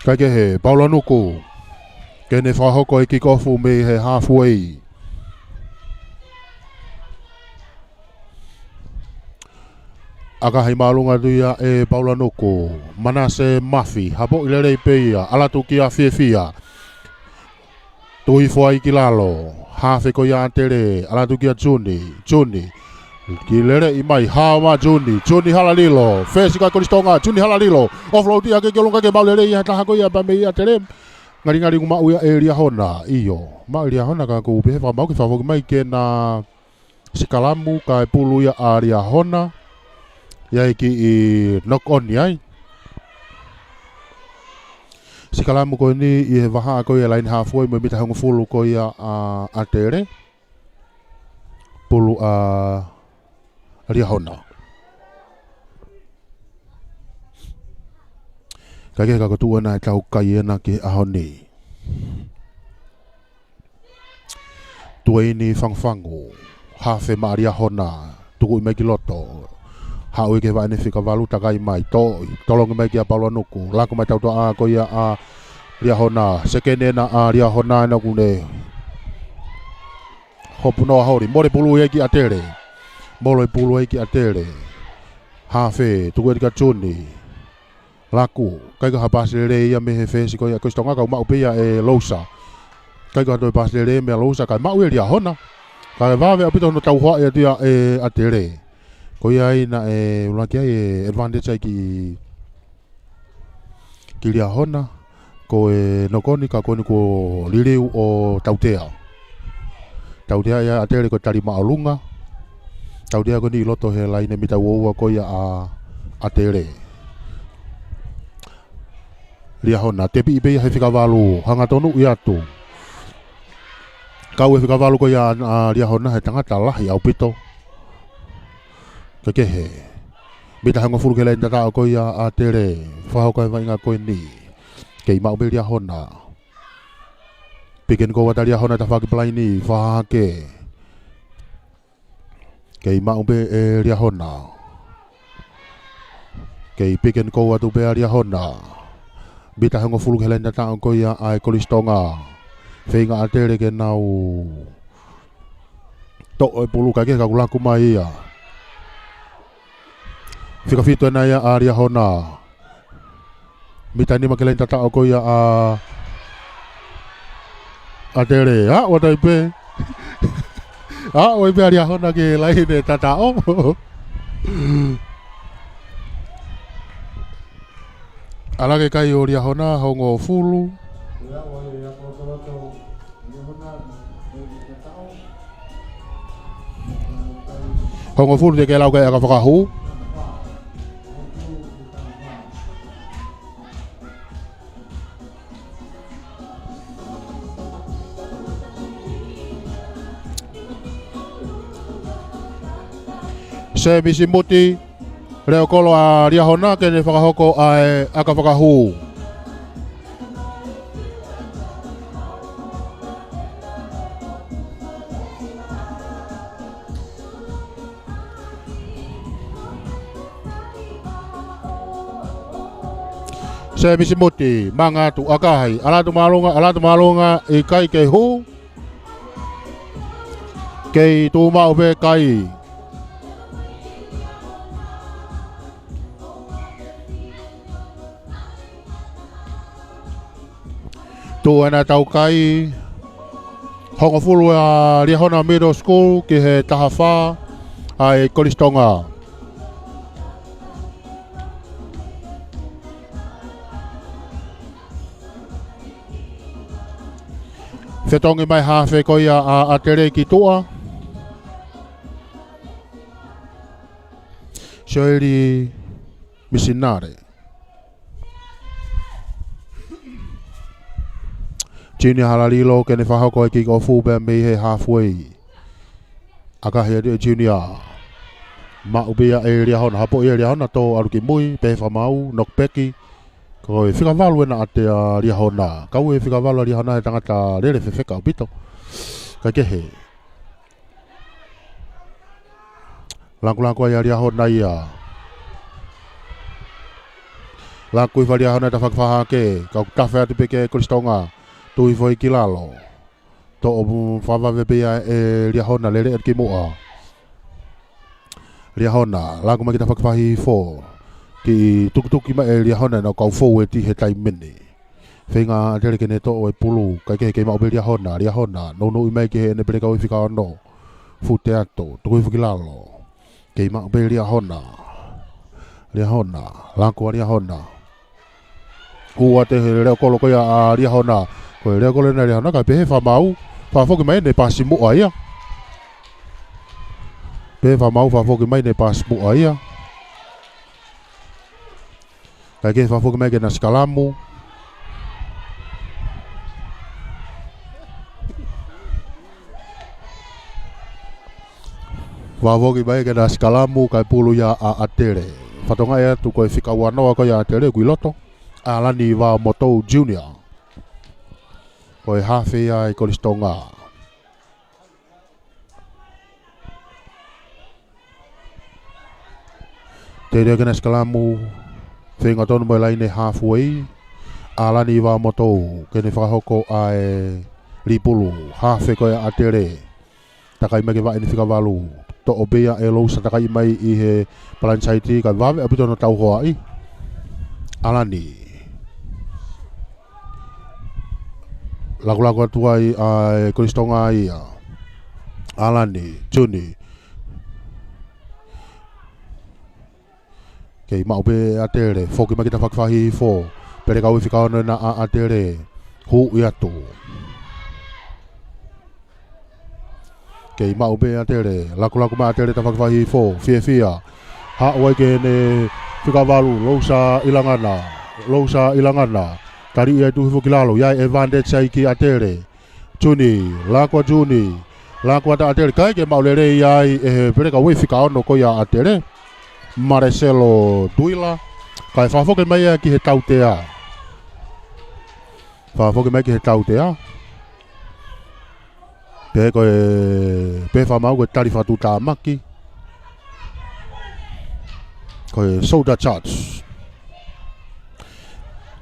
kake he Paula nuku kene whahoko I kikofu me he halfway aka hei malunga tuia e Paula nuku manase mafi hapo ilere peia alatu kia fia tui foi kilalo hafe ko ya tere alatu kia Juni ki lere I mai hawa Juni halalilo fesi ka Koristonga Juni halalilo offload ia ke longa ke baulere ia taha ko ia pame ia tere ngari nguma uia area hona iyo ma area hona ka ku be fa mau ki fa mai ke na sikalamu ka pulu ya area hona ya ki I knock on ai sikalamu ko ni I vaha ko ia line halfway me mita hangu fulu ko ia atere pulu area hona kage ka tu na tau kai na ki ahoni tueni fangfangu hafe maria hona tu me ki loto ha o ke va ne fika valu takai mai tolong me ki Paula nuku la ko mai tau to a ko ia a ria hona sekene na ria hona na kune hopuno hori more pulu e ki atere molo e pulu e ki atere hafe tu ka Juni laku kai ka pasere ia me he fesi ko ia Koristonga ka ma upea e lousa kai ka to pasere me lousa ka ma ueria hona ka va ve apito no tau hoa ia dia e atere ko ia ina e ulakia e advantage ki ria hona ko e nokoni ka koni ko liliu o tautea ia atere ko tari maalunga tautea ko ni loto he laine mita wo ko ia atere ria hona tepi ibe he fikavalu hanga tonu ia tu kau e fikavalu ko ia ria hona he tangata lah ia upito kake he Bita hanga fulu kele tata o koia a tere. Whahau koe vainga koe ni. Kei mau be lia hona. Piken ko wata lia hona ta whaki plai ni. Whahake. Kei mau be e lia hona. Kei piken ko watu be a lia hona. Bita hanga fulu kele tata o koia a kolistonga. Whainga a tere ke nau. To e pulu ka ke kakulaku mai ia. Fika fito na ia a lia hona. Mita ni makelain tata o koia a tere. Ha, wata ipe. Ha, o ipe a lia hona ke lahi ne tata o. Ala ke kai o lia hona hongo fulu. Hongo fulu te ke lau kai aka whakahu. Se misi muti reo kolo a ria hona ke ne whakahoko a aka whakahu. Se misi muti manga tu akahai ala tu malunga I kai ke hu ke tu mau be kai. Tu ana tau kai hongo fulu a ria hona middle school ki he tahawha ai kolistonga. Whetongi mai hawhe koia a tere ki tua. Soeri misinare. Chini halalilo ke ne whahako e ki o fullback me he halfway. Aka hea de junior. Ma ubea e ria hona. Hapo e ria hona to aruki mui. Pe whamau. Nokpeki. Ko e whikavalu ena ate a ria hona. Kau e whikavalu a ria hona e tangata rere whewheka o pito. Ka kehe. Lanku e a ria hona ia. Lanku I ria hona e ta whakawhahake. Kau tawhi atu peke kolistonga. Tui foi ki lalo. To o whawawepea e ria hona lere at ki mua. Ria hona, lagu makita whakawhahi fo. Ki tukutuki ma e ria hona na kau fo e ti he tai mini. Whenga tere kene to o e pulu. Kai kehe kei mau be ria hona. Ria hona, no no I mai kehe ene pere kau I whika ono. Fute ato, tukui fuki lalo. Kei mau be ria hona. Ria hona, lagu a ria hona. Kua te he reo kolo koia a ria hona. Ko reo kolo na ria hona kai pehe whamau. Whafoki mai ne pasi mua ia. Pehe whamau whafoki mai ne pasi mua ia. Kai kehe whafoki mai ke na skalamu. Whafoki mai ke na skalamu kai pulu ia a atere. Whatonga ea tu koe whika wanoa koe a atere kui loto. Alani wa motou junior. Koe hawhi ai kolistonga. Te reo kena skalamu. Whenga tonu mai laine halfway. Alani wa motou. Kene whakahoko ai ripulu. Hawhi koe a tere. Takai mai ke wa ini whikawalu. To obea e lousa takai mai I he palansaiti. Kai wawe apito na tau hoa I. Alani. Lagu-lagu atuai ai kolistonga ia. Alani, Juni. Kei mau be atere, foki makita whakawhahi fo. Pere kau whika ono na a atere. Hu I atu. Kei mau be atere, lagu-lagu ma atere ta whakawhahi fo. Fia. Ha wai ke ne whikawalu, lousa ilangana. Tari ia tu hifu kilalo, iai advantage ai ki atere. Juni, lakwa Juni. Lakwa ta atere, kai ke maulere iai pere ka wifika ono ko ia atere. Marcelo Duila kai whafoke mai ki he tautea. Whafoke mai ki he tautea. Pe koe pe whamau koe tari whatu tā maki. Koe Soda Church.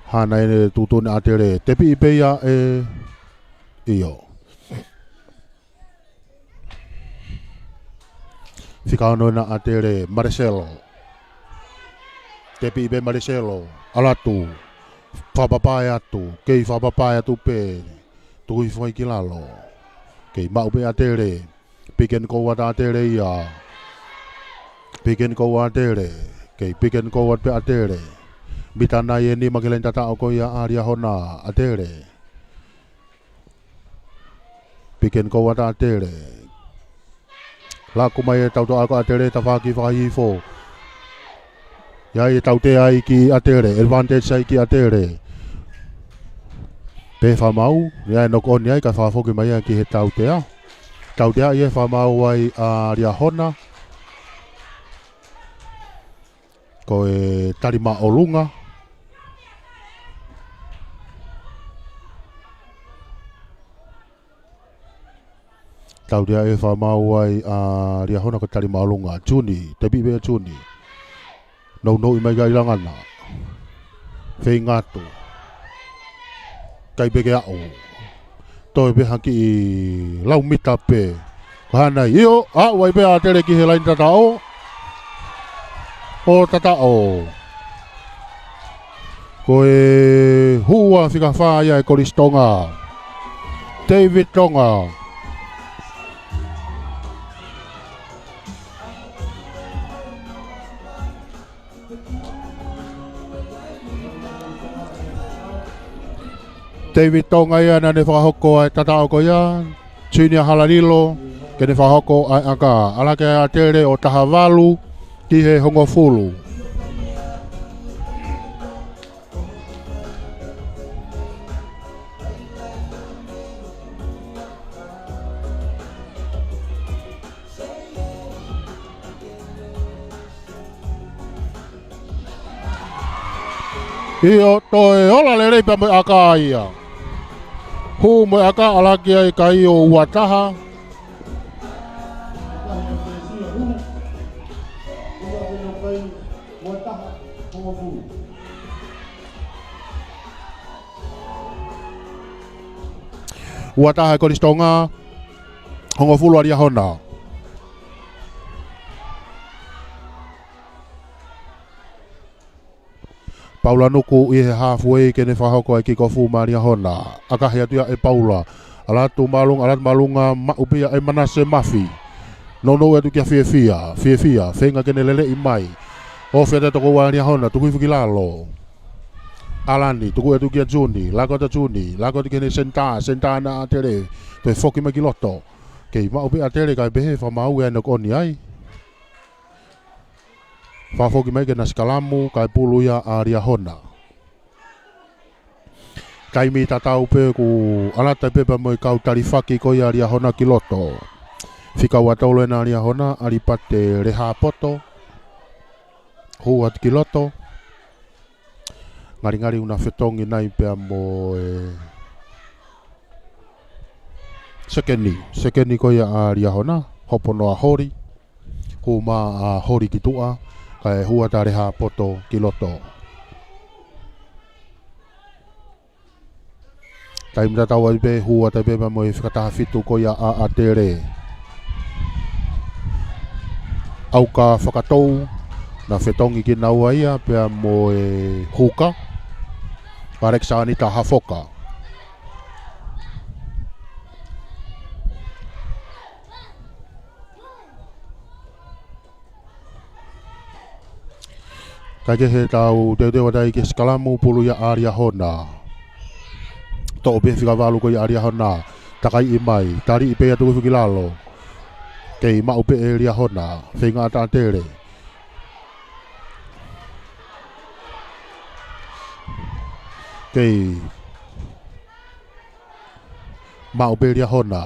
Hana ene tūtone a tere tepi i peia iyo. Whikaano na a tere Marcelo. Tepi i pe Marcelo. Alatu. Whapapai atu. Kei whapapai atu pe. Tui whai ki lalo. Kei mau pe a tere. Piken koua ta tere ia. Piken koua a tere. Kei piken koua pe a tere. Mitana ye ni makelen tata o ko ia aria hona a tere. Piken koua ta tere. La kuma e tau to ako a tere ta whaki whahi fo. Ia e tau te ai ki a tere. Advantage ai ki a tere. Pe whamau. Ia e noko oni ai ka whafoki mai ai ki he tau tea. Tau tea i e whamau ai a ria hona. Ko e tarima o lunga. Tau tea e whamau ai a ria hona ko tarima o lunga. Juni, te bibe Juni. Nau i mai gai langana. Whei ngātu. Kai beke au. Toi be haki i lau mita pe. Ko hana iyo, wai be a tere ki he lain tatao. O tatao. Ko e hua whika whaia e Koris Tonga. David Tonga. David Tonga ia na ne whakahoko ai tatao ko ia. Junior Halalilo. Ke ne whakahoko ai aka. Alake a tere o Tahavalu. Ki he Hongofulu. Iyo toi ola le reipa mo aka ia. Hu mo aka alaki ai kai o wataha. Wataha Koris Tonga. Hongofulu aria hona. Paula nuku i he halfway ke ne whahoko ai ki kofu maria hona. Aka hea tuia e Paula. Alatu malunga maupia e Manase Mafi. Nono e tu kia fia. Whenga ke ne lele i mai. O whea te toko maria hona, tuku i whuki lalo. Alani, tuku e tu kia Juni. Lako ta Juni. Lako te kene senta na a tere. Toi whoki maki loto. Kei maupia a tere kai behe whamau e nok oni ai. Whafoki mai ke na skalamu kai pulu ia a ria hona. Kai mi tatau pe ku alata pepa mo i kau tarifaki ko ia ria hona ki loto. Whika wataulo e na ria hona aripate reha poto. Huat ki loto. Ngari una whetongi nai pea mo Sekeni ko ia a ria hona. Hopono a hori. Huma a hori ki tua. Kai hua tare ha poto ki loto. Taim ta tau ai pe hua tai pe mo i whakataha fitu ko ia a tere. Au ka whakatou na whetongi ki nau aia pea mo e huka. Parek sa anita hafoka. Kake he tau te wadai ke skalamu pulu ia aria hona. To obe whika walu ko ia aria hona. Takai i mai, tari i pea tuku whiki lalo. Kei mau pe e ria hona, whenga ata tere. Kei mau pe ria hona.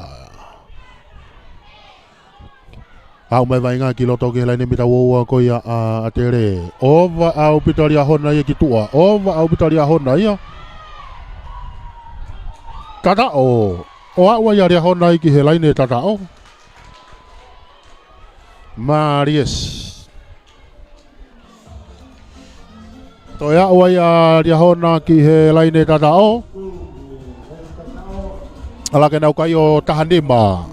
Au mai vai ngā ki loto ki helai ne mita woua ko ia a te re. Ova au pitaria hona ia ki tua. Ova au pitaria hona ia. Tata o. O aua ia ria hona i ki helai ne tata o. Marius. Toi aua ia ria hona ki helai ne tata o. Ala ke nau kai o tahanima.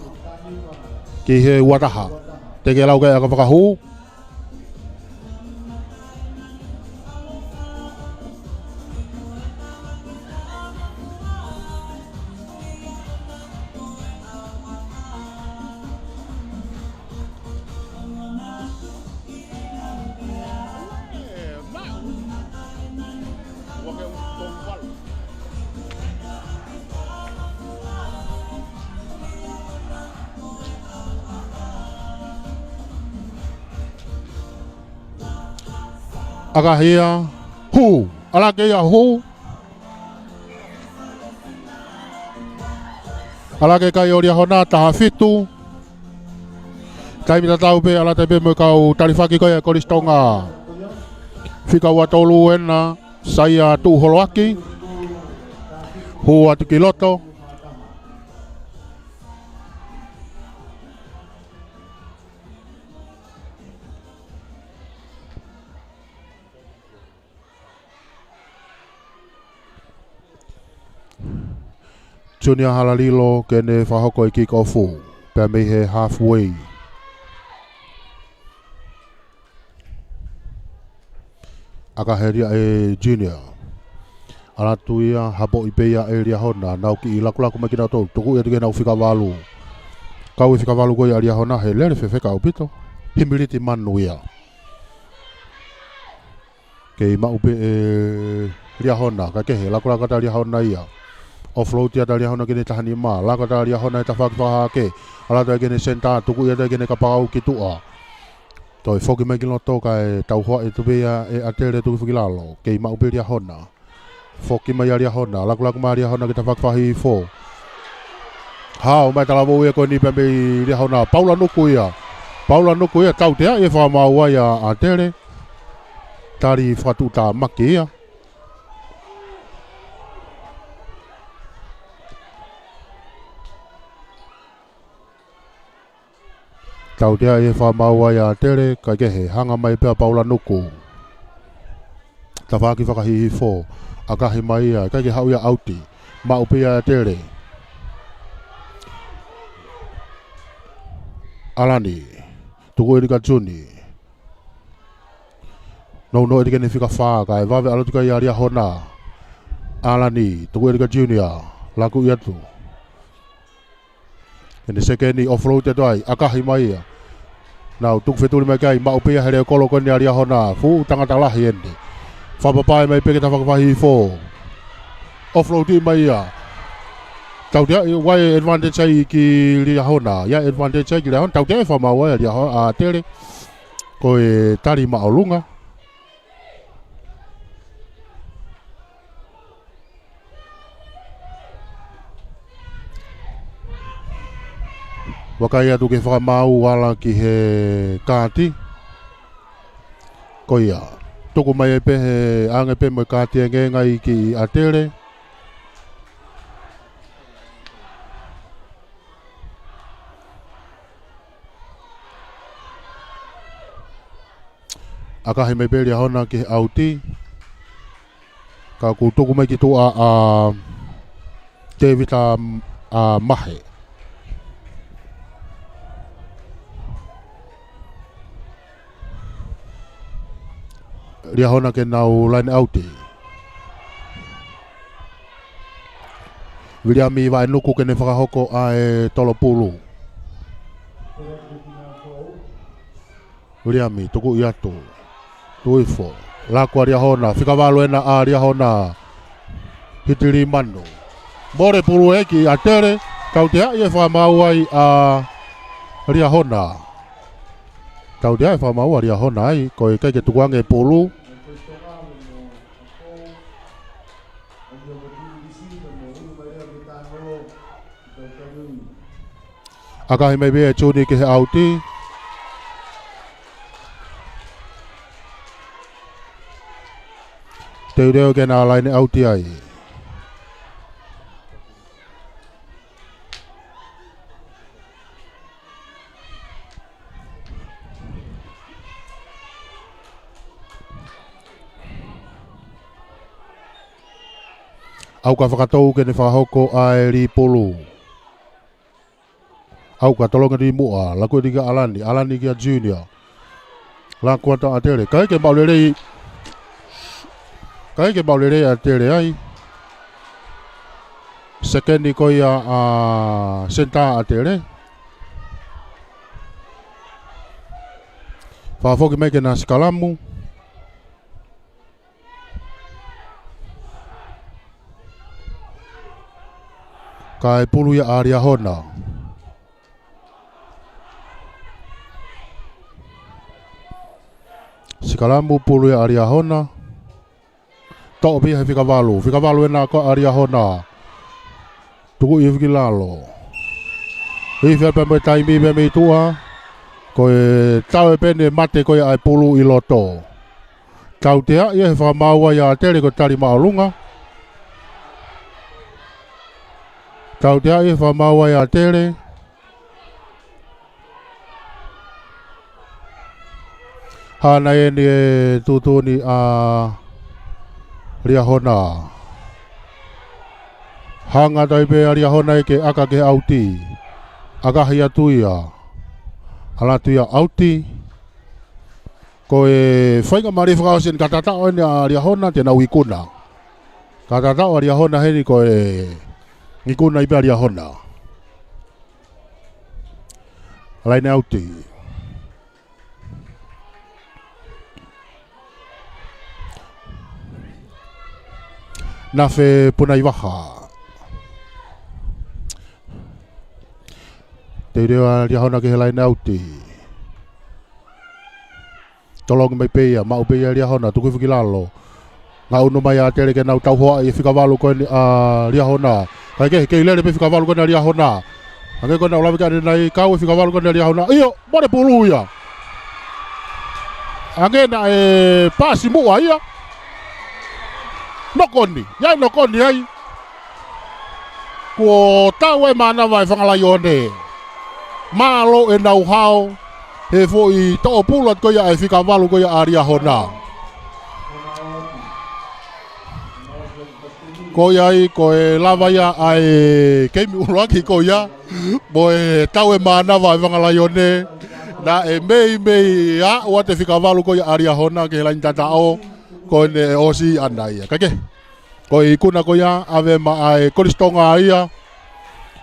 Ki he wataha. Te ke lau kai aka whakahu. Aga hea, hu, ala ke ia hu. Ala ke kai oria hona taha fitu. Tai mita tau pe ala te pe mo kau tarifaki koe koristonga. Fika watolu ena, saia tu holoaki. Hu atu ki loto. Junior halalilo kene whahoko i kick offu. Pea mei he halfway. Aka heria e junior. Ala tuia hapo i peia e ria hona. Nau ki i lakulaku mai kina tau. Tuku ia tuke nau whika walu. Kau i whika walu koi a ria hona he lere whewheka au pito. Himiliti manu ia. Kei mau pe e ria hona. Ka kehe lakulaka ta ria hona ia. Offload ia ta ria hona kene tahani maa. Laka ta ria hona e ta whakitaha ke. Ala ta kene senta. Tuku ia ta kene kapakau ki tua. Toi foki mai ki loto ka e tau hoa e tupea e atere tuku whakilalo. Kei mau pe ria hona. Foki mai a ria hona. Lakulaku maa ria hona ki ta whakitahi fo. Hao mai tala wau e koe ni pembe ria hona. Paula nuku ia. Paula nuku ia tau tea e whamaua ia atere. Tari whatuta maki ia. Tau tea e whamaua ia tere, kai kehe hanga mai pia Paula nuku. Ta whaki whakahihi fo, a kahi mai ia, kai ke hau ia auti, ma upi ia tere. Alani, tuku erika Juni. No erika ne whika whaa, kai wawe alotika ia ria hona. Alani, tuku erika Junior, laku ia tu. Ene sekeni offroad e toai, akahi mai ia. Nau, tuk wheturi mai kai, ma upea here kolo kone a ria hona, fu tangata lahi ende. Whapapai mai peke ta whakawahi fo. Offroad i mai ia. Tau tea, wai advantage ai ki ria hona, ia advantage ai ki ria hona. Tau tea e whamau ai ria hona, a tere. Koe tari maolunga. Wakai atu ke whakamau wala ki he kāti. Ko ia. Toko mai e pehe ange pe mo kāti e ngai ki atere. Akahi mai peri a hona ki he auti. Ka ku toko mai ki tua a David a mahe. Ria hona ke nau line auti. Williami vai nuku ke ne whakahoko a e Tolopulu. Williami, tuku i atu. Tuifo. Lakua ria hona. Whikawalo ena a ria hona. Hitiri manu. More pulu eki a tere. Kau te hai e whamau ai a ria hona. Kau te hai e whamau a ria hona ai. Koe kai ke tukuange pulu. Akahi mai bea Juni ke he auti. Te reo ke nā laine auti ai. Au ka whakatou ke ne whahoko ai ri polu. Au ka tolonga di mua, la koe di ka Alani kia junior. La kuata a tere, kai ke maulere a tere ai. Sekendi koia a senta a tere. Whafoki meke na skalamu. Kai pulu ya aria hona. Sikalamu pulu ya aria hona. Tau pia fika valu ena ko aria hona. Tuku i fiki lalo. Ife pe taimi be me tua. Ko tau pene mate ko ai pulu i loto. Tau te a ia fa maua ya tere ko tari maulunga. Tau te ai fa maua ya tere. Hana e ni tutuni a ria hona. Hanga tai pe ria hona ke aka ke auti. Aka hia tuia. Ala tuia auti. Ko e whainga mari whakaosin katata o ni a ria hona te na wikuna. Katata o ria hona heni ko e Nikuna ipa ria hona. Alaine auti. Nafe puna iwaha. Te rewa ria hona ke alaine auti. Tolong mai peia, mau peia ria hona, tuku whiki lalo. Nga unu mai a tere ke nau tau hoa i whikawalu koe ria hona. Kai ke lere pe fika valu kona ria hona. Ange kona ulawi ka nei kau fika valu kona ria hona. Iyo, mare pulu ia. Ange na pasi mua ia. Nokoni, yai nokoni ai. Ko tau e mana vai whangalai one. Malo e nau hao. He fo i to'o pulat ko ia e fika valu ko ia a ria hona. Ko iai, ko e lava ia ai keimi uruaki ko ia. Mo e tau e mana vai whangalai one. Na e mei a ua te whikawalu ko ia aria hona ke lain tatao. Ko ne osi ana ia. Kake. Ko i kuna ko ia ave ma ai koristonga ia.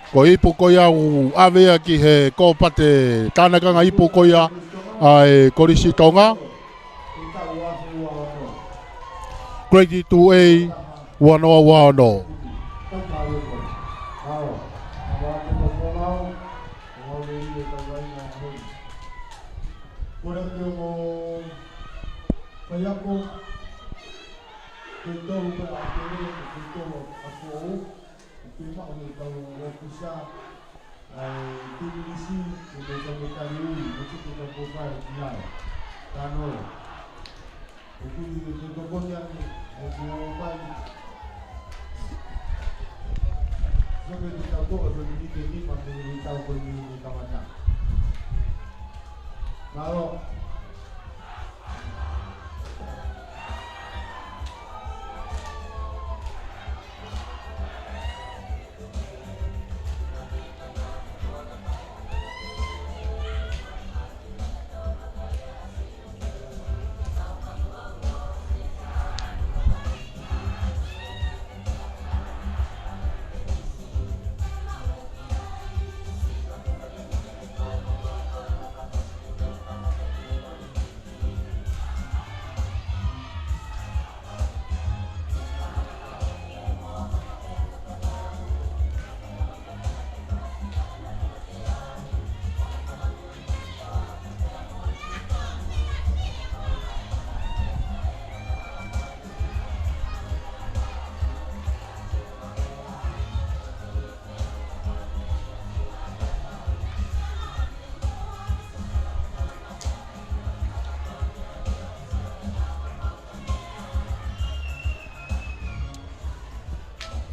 Ko ipu ko ia ave ia ki he ko pate tanakanga ipu ko ia ai koristonga. Grade 2A. Wano.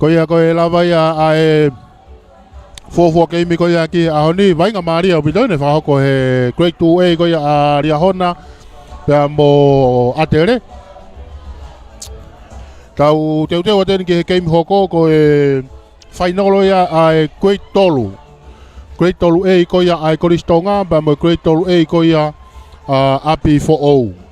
koe lava ia ai fofo ke mi koe ki ahoni vainga maria o bidone fa hoko he grade 2A koe a ria hona pe mo atere tau teu aten ke game hoko koe final ia ai grade tolu grade tolu A koe ai koristonga pe mo grade tolu A koe api 4O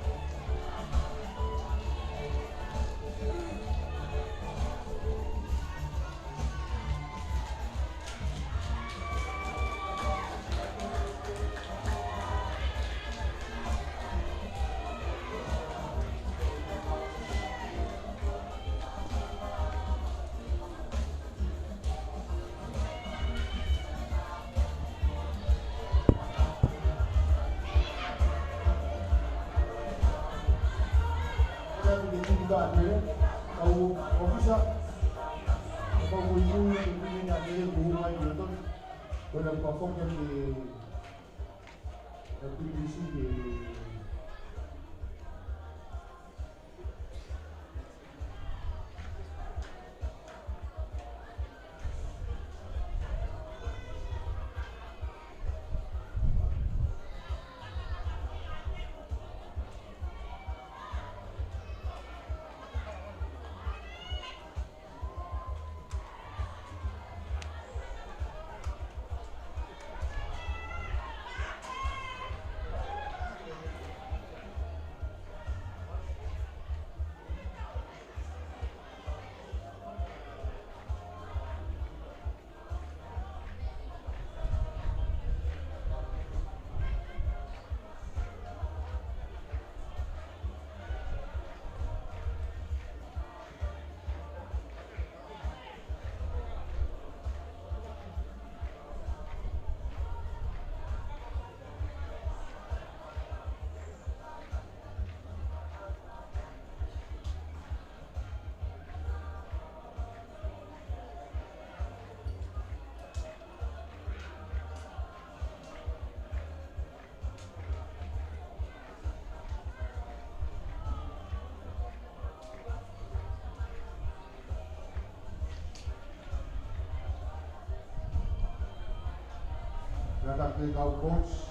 Nada que kau coach,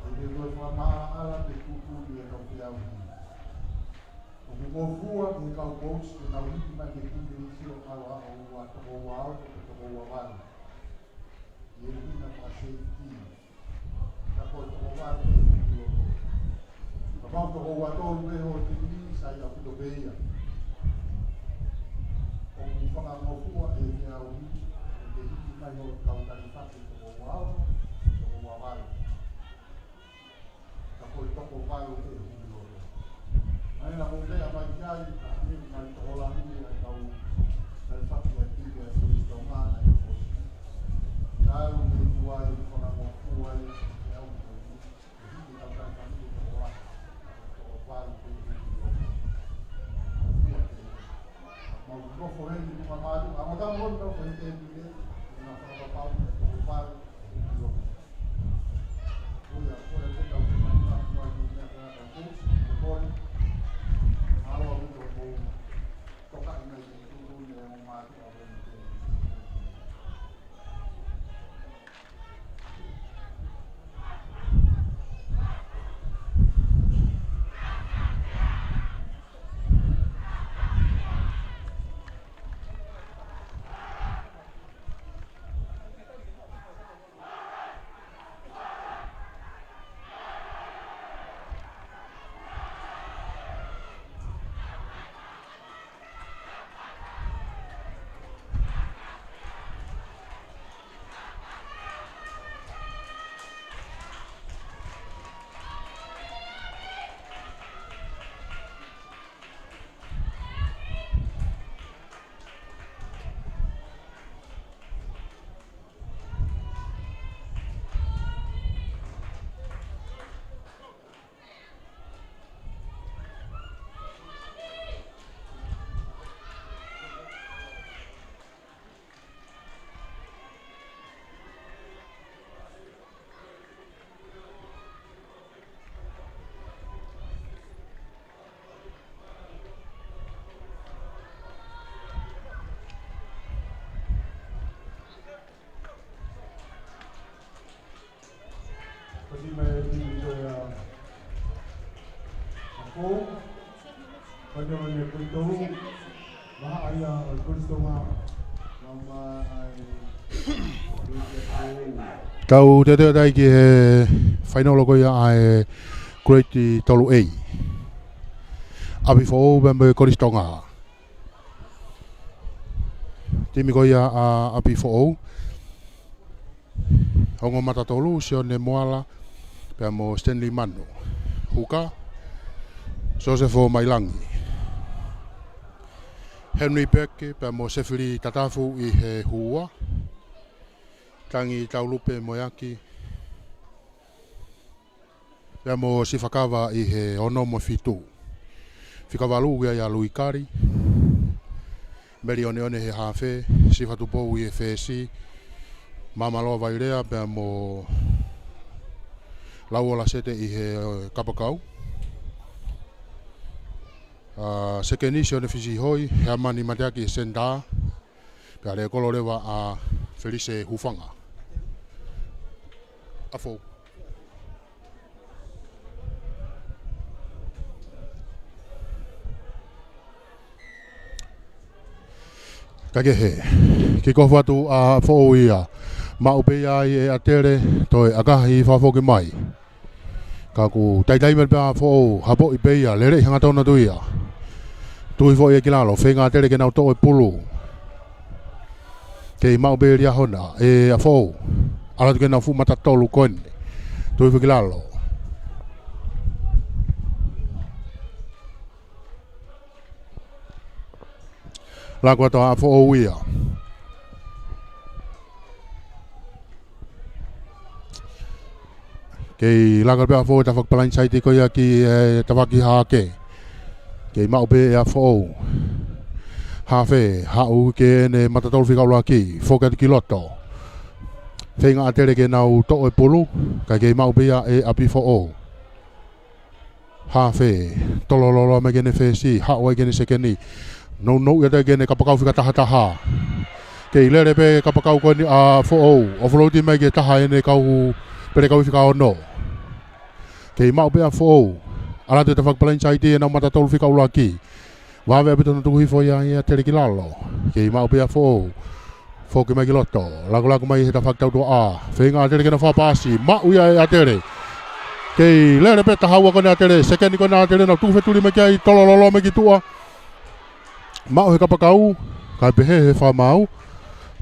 ele dois mama ala de kuku de no piau. O mofua de kau coach de na última que tu de sio ala o alto o aval. E ele vinha para safety. Da por o aval. A volta o ator de o de sai a do beia. O fala mofua e a o de vai no kau tarifate alto o aval. Tapos toco o valo que aí na montanha vai já e vai rolar ali então ele faz aqui que é solução lá aí depois já o que vai para a rua aí é o que está tratando lá o valo mas não foi ele uma mão a mão não foi ele na forma pau o valo ko pada mana pun bahaya Kristonga nama Kau te dai ki he final ko ia ai Great Tolu A. Abi fo bembe Kristonga. Timi ko ia abi fo Hongo mata tolu sio ne moala pe mo Stanley Mano. Huka Josefo Mailangi. Henry Beck pe mo Sefili Tatafu I he hua. Tangi Taulupe Moyaki. Pe mo Sifakawa I he Onomo Fitu. Fikavalu ya Luikari. Meri one he hafe Sifatupo I he fesi. Mama loa vairea pe mo Lauola sete I he kapakau. Sekenisi one fisi hoi, he amani mateaki senda, pe ale kolorewa a Felice Hufanga. Afo. Kakehe, ki kofatu a fo ia, ma upea I atere, toi akahi fafoke mai. Kaku tai mer pa fo hapo I peia, lere hanga tona tuia. Tui fo ia kilalo, whenga tere ke nau to e pulu. Kei mau beria hona, e a fo. Ala tu ke nau fu mata tolu koene. Tui fo kilalo. Lako ato a fo o uia. Kei lako pe a fo tafak palain saiti ko ia ki tafaki haake. Kei mau be a fo hafe hau ke ne matatol fika ula ki foka ki loto fenga atere ke nau to e pulu ka kei mau be a api fo hafe tolololo me gene fesi hau e gene sekeni no ya te gene kapakau fika taha kei lere pe kapakau ko ni a fo o floti me ke taha ene kau pere kau fika ono kei mau be a fo ala te tafak palain saiti e nau matatol fika ula ki Wawe abito na tuhi fo ia tere ki lalo kei mau pe a fo ke mai ki loto lagu mai heta faktau do a whenga tere ke na whapasi mau ia e a tere kei lere pe tahaua kone a tere sekeni kone a tere na tuhi tuli me kia I tolololo me ki tua mau he kapakau kai pehe he wha mau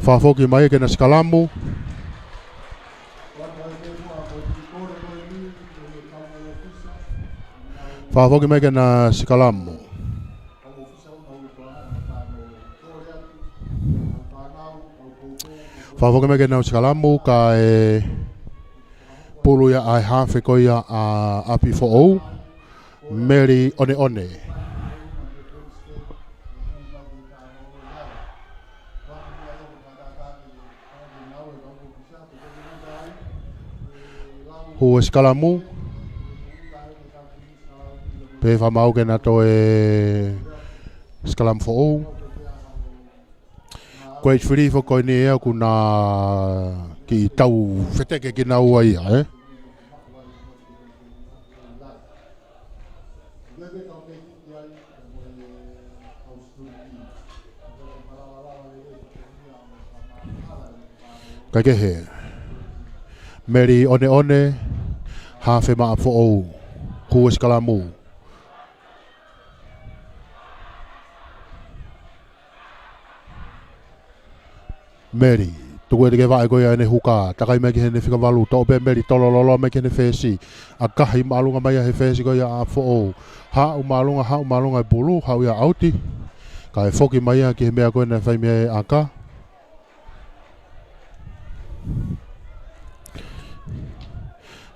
wha fo ki mai ke na skalamu wha fo ki mai ke na skalamu Whafoke me ke nau skalamu ka pulu ia ai hafe ko ia a api fo ou Mary one. Hu skalamu pe whamau ke na to skalam fo ou Koe whiri fo koe ni ea kuna ki tau wheteke ki na ua ia, Kai kehe. Meri one, hafe maa fo ou, ku eskalamu. Meri, tuku e te ke vae koe ane huka, takai me ke hene whika walu, tau pe Meri tolololo me ke hene whesi, a kahi maalunga mai a he whesi koe a fo ou, hau maalunga e pulu, hau ia auti, ka e whoki mai a ki he mea koe ne whai mea a ka.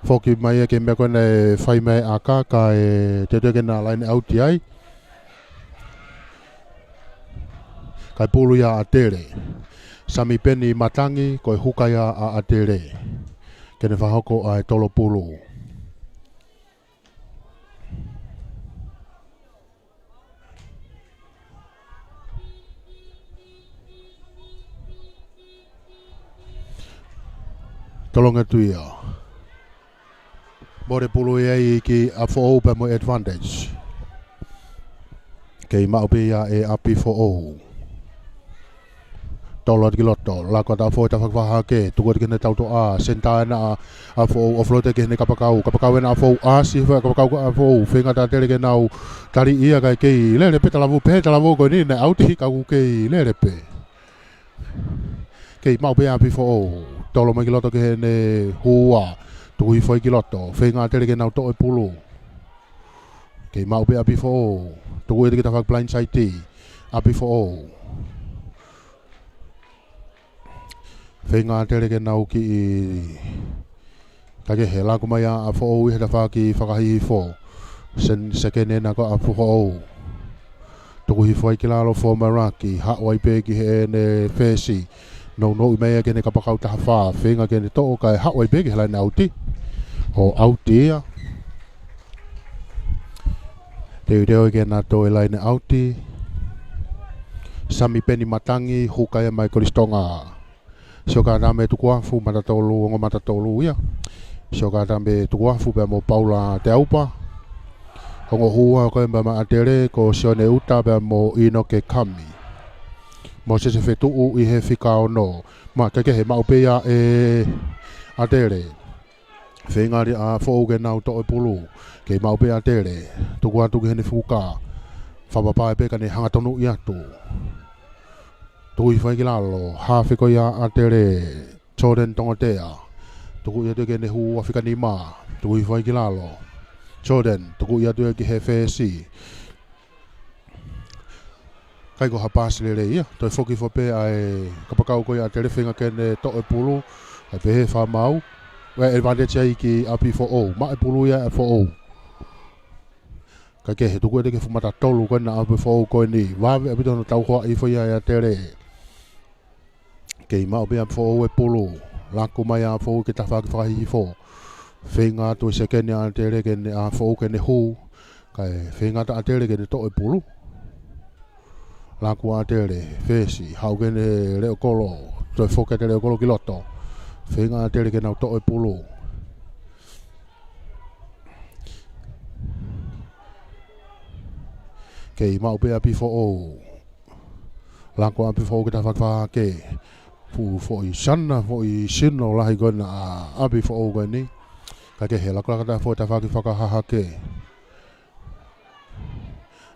Whoki mai a ki he mea koe ne whai mea a ka e te tue ke na laine auti ai, ka e pulu ia a tere. Sami peni matangi koe hukaya a atere. Kene whahoko a tolo pulu. Tolonga tuia. More pulu e ki a fo mo advantage. Kei maupea e api fo o. Tolo ki loto, la ko ta fo ta fa ke, tu ko ke tau to a sentana a fo o flote ke ne kapakau na fo a si fa kapakau a fo finga ta tele ke nau tari ia kai ke le le peta la vu peta la vu ko ni na auti ka ku ke le pe. Kei maupea api fo o. Tolo mai ki loto ke ne hua, tu i foi ki loto, finga tele ke nau to e pulu. Kei maupea api fo o. Tu ko ke ta fa blind side api fo o. Whenga tere ke nau ki i kake he laku mai a fo o i he ta whaki whakahi fo sen sekene na ko a fo o tuku hi fwai ki lalo fo maraki hawai pe ki he ne whesi no i mea ke ne kapakau taha wha whenga ke ne toko kai hawai pe ki he lai na auti o auti ia teo ke na to e lai na auti sami peni matangi hukai mai koristonga Soka dame tukua fu matatolu ngo matatolu ia. Soka dame tukua fu be mo Paula te aupa. Ngo hua ko mba atere ko sione uta be mo ino ke kami. Mo se fetu u I he fika ono. Ma ke he maupea e atere. Fengari a fo ge na to e pulu. Ke maupea atere. Tukua tu ge ne fuka. Fa papa pe ka ne hanga tonu ia tu. Tui whai ki lalo, hawhi ko ia a tere Jordan tongotea. Tuku ia tuke ne hu Afrika ni ma. Tui whai ki lalo. Jordan, tuku ia tuke he whesi. Kai ko hapasi le ia. Toi whoki whope ai kapakau ko ia a tere whinga kene to e pulu. Ai pehe whamau. Wai advantage ai ki api fo o. Ma e pulu ia e fo o. Kai ke he tuku ia tuke whamata tolu ko na api fo o ko ni. Wawe api tono tau hoa I fo ia a tere. Kei mau bea fo e polo laku mai a fo ke tafa ki whakahi fo whenga tu se kene a tere kene a fo kene hu kai whenga ta a tere kene to e polo laku a tere whesi hau kene leo kolo to e fo ke te leo kolo ki loto whenga a tere kene to e polo kei mau bea pi fo o laku a pi fo ke tafa ki whakake fu fo I sana fo I sino lahi gona a abi fo o gani ka ke hela kala kata fo ta faki faka haha ke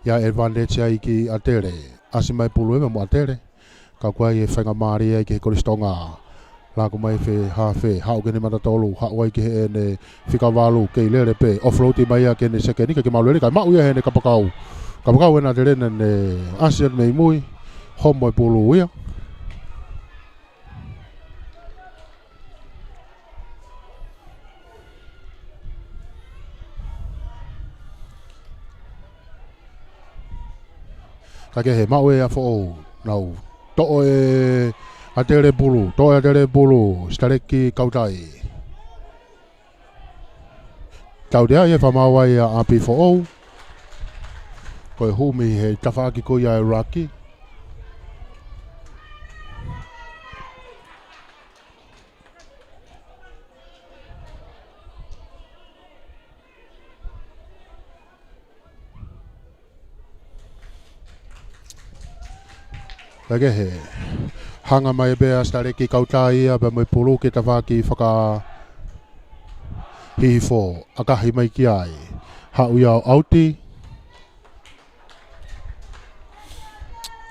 ya advantage ai ki atere asimai pulu e mo atere ka kwa e whanga maari ai ki koristonga la ko mai fe ha fe ha o gani mata tolu ha wai ki e ne fika walu ke lere pe offroad mai ke ne sekeni ka ke malu ka mau ia he ne kapakau e na tere ne asian mei mui homo pulu ia Kake he mau e a fo o nau to e atere bulu stareki kautai Taudea e whamau ai a api fo o koe humi he tawhaki ko ia Iraki Kake he hanga mai bea stareki kautai ia be mai pulu ke tawhaki whaka hifo akahi mai ki ai hau iau auti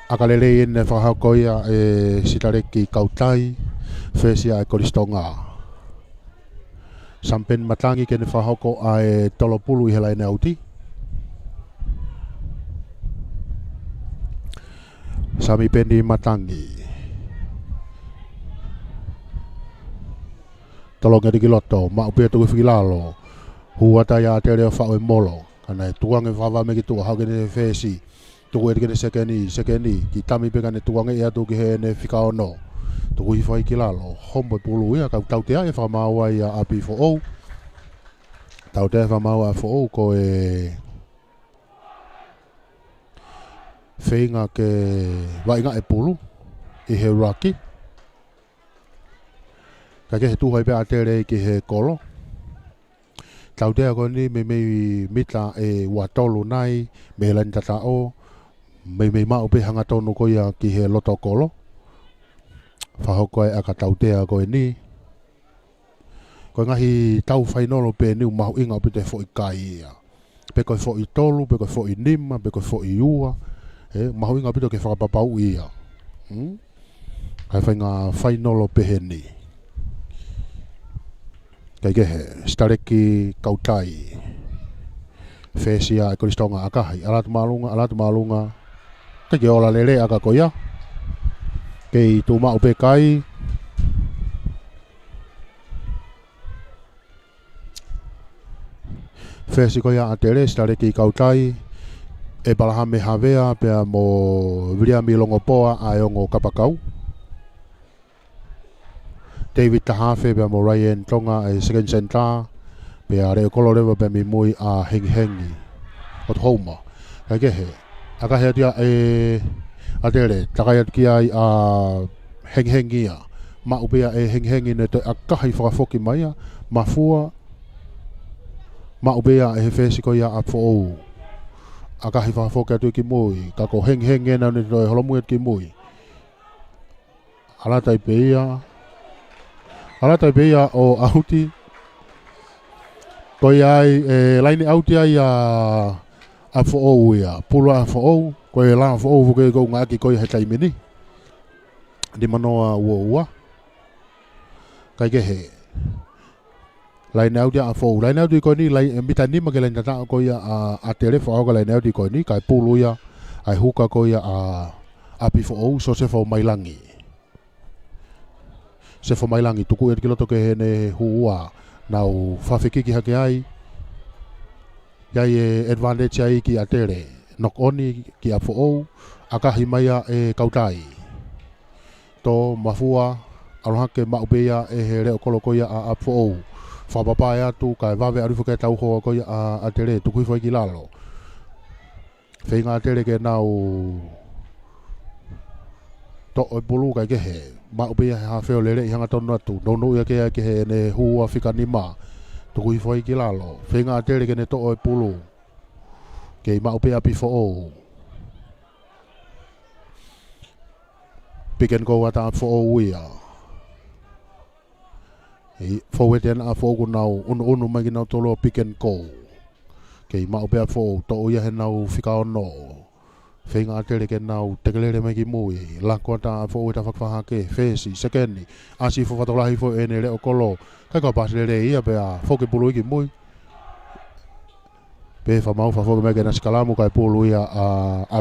akalele ene whakahakoia e sitareki kautai whesia e koristonga sampen matangi kene whahako a e tolopulu I hela ene auti Sami pendi matangi Tolonga di kiloto ma upia tu filalo huata ya tere fa o molo kana tuang e fava me ki tu ha gene fesi tu e gene sekeni ki tami pe kana tuang e atu ki he ne fika ono tu i fai kilalo hombo pulu ia ka tau te ai fa mau ai a api fo o tau te fa mau a fo o ko e Whenga ke wainga e pulu I he raki ka ke he tuhai pe atere ki he kolo tau te ako ni me mita e watolu nai me lan tata o Mei mau pe hanga tonu ko ia ki he loto kolo. Whahoko e aka tautea ko e ni. Ko ngahi tau whainolo pe niu mahu inga pe te fo i kai ia. Pe koe fo i tolu, pe koe fo i nima, pe koe fo i ua. Mahu inga pito ke whakapapau ia. Kai whainga whainolo pe he ni. Kai kehe, stareki kautai. Fesia e koristonga akahi. Alatu malunga. Kai ke ola lele aka ko ia. Kei tu mau pe kai. Fesi ko ia atere stareki kautai. E balahame havea pea mo viria milongo poa a ongo kapakau. David Tahafe pea mo Ryan Tonga e second center. Pea reo kolorewa pea mi mui a hengi. Ot homa. Kai kehe. Aka hea tia e atere. Takai at kia a hengi ia. Ma upea e hengi ne te akahi whakafoki maia. Mafua. Ma upea e he fesi ko ia a fo akahi whakafoki atu ki mui. Kako hengi na ne toi holomu et ki mui. Alatai peia o auti. Koi ai laini auti ai a fo ia. Pula a fo koi la fo vuke ko ngaki koi he taimini. Di manoa ua. Kai ke he. Laini auti a fo. Laini auti ko ni mita ni ma ke laini tata ko ia a telefo ko laini auti ko ni kai pulu ia ai huka ko ia a pi fo so se fo mailangi. Se fo mailangi tuku e kiloto ke hene huua nau whawhikiki hake ai iai e advantage ai ki atere nok oni ki a fo akahi maia e kautai to mafua alohake maupea e he reo kolo koia a fo whapapa e atu kai wawe arifu ke tau hoa koia a atere tuku hifo ki lalo whenga atere ke nau to o bulu kai ke he ma upea ha feo lere i hanga tonu atu nono ia ke he ne hua whika ni ma tuku i foi ki lalo whenga atere ke ne to o bulu ke ma upea pi fo o pick and go ata fo o ia e fo weten a fo ku nau unu mai ki nau tolo pick and go ke ma upea fo to ia he nau whika o no whenga atere ke nau tekelere mai ki mui lako ta fo ta whakwaha ke fesi sekeni asi fo fatolahi fo ene reo kolo kai ka pasi lere ia pe a fo ke pulu ki mui pe fa mau fa fo ke mege na skalamu kai pulu ia a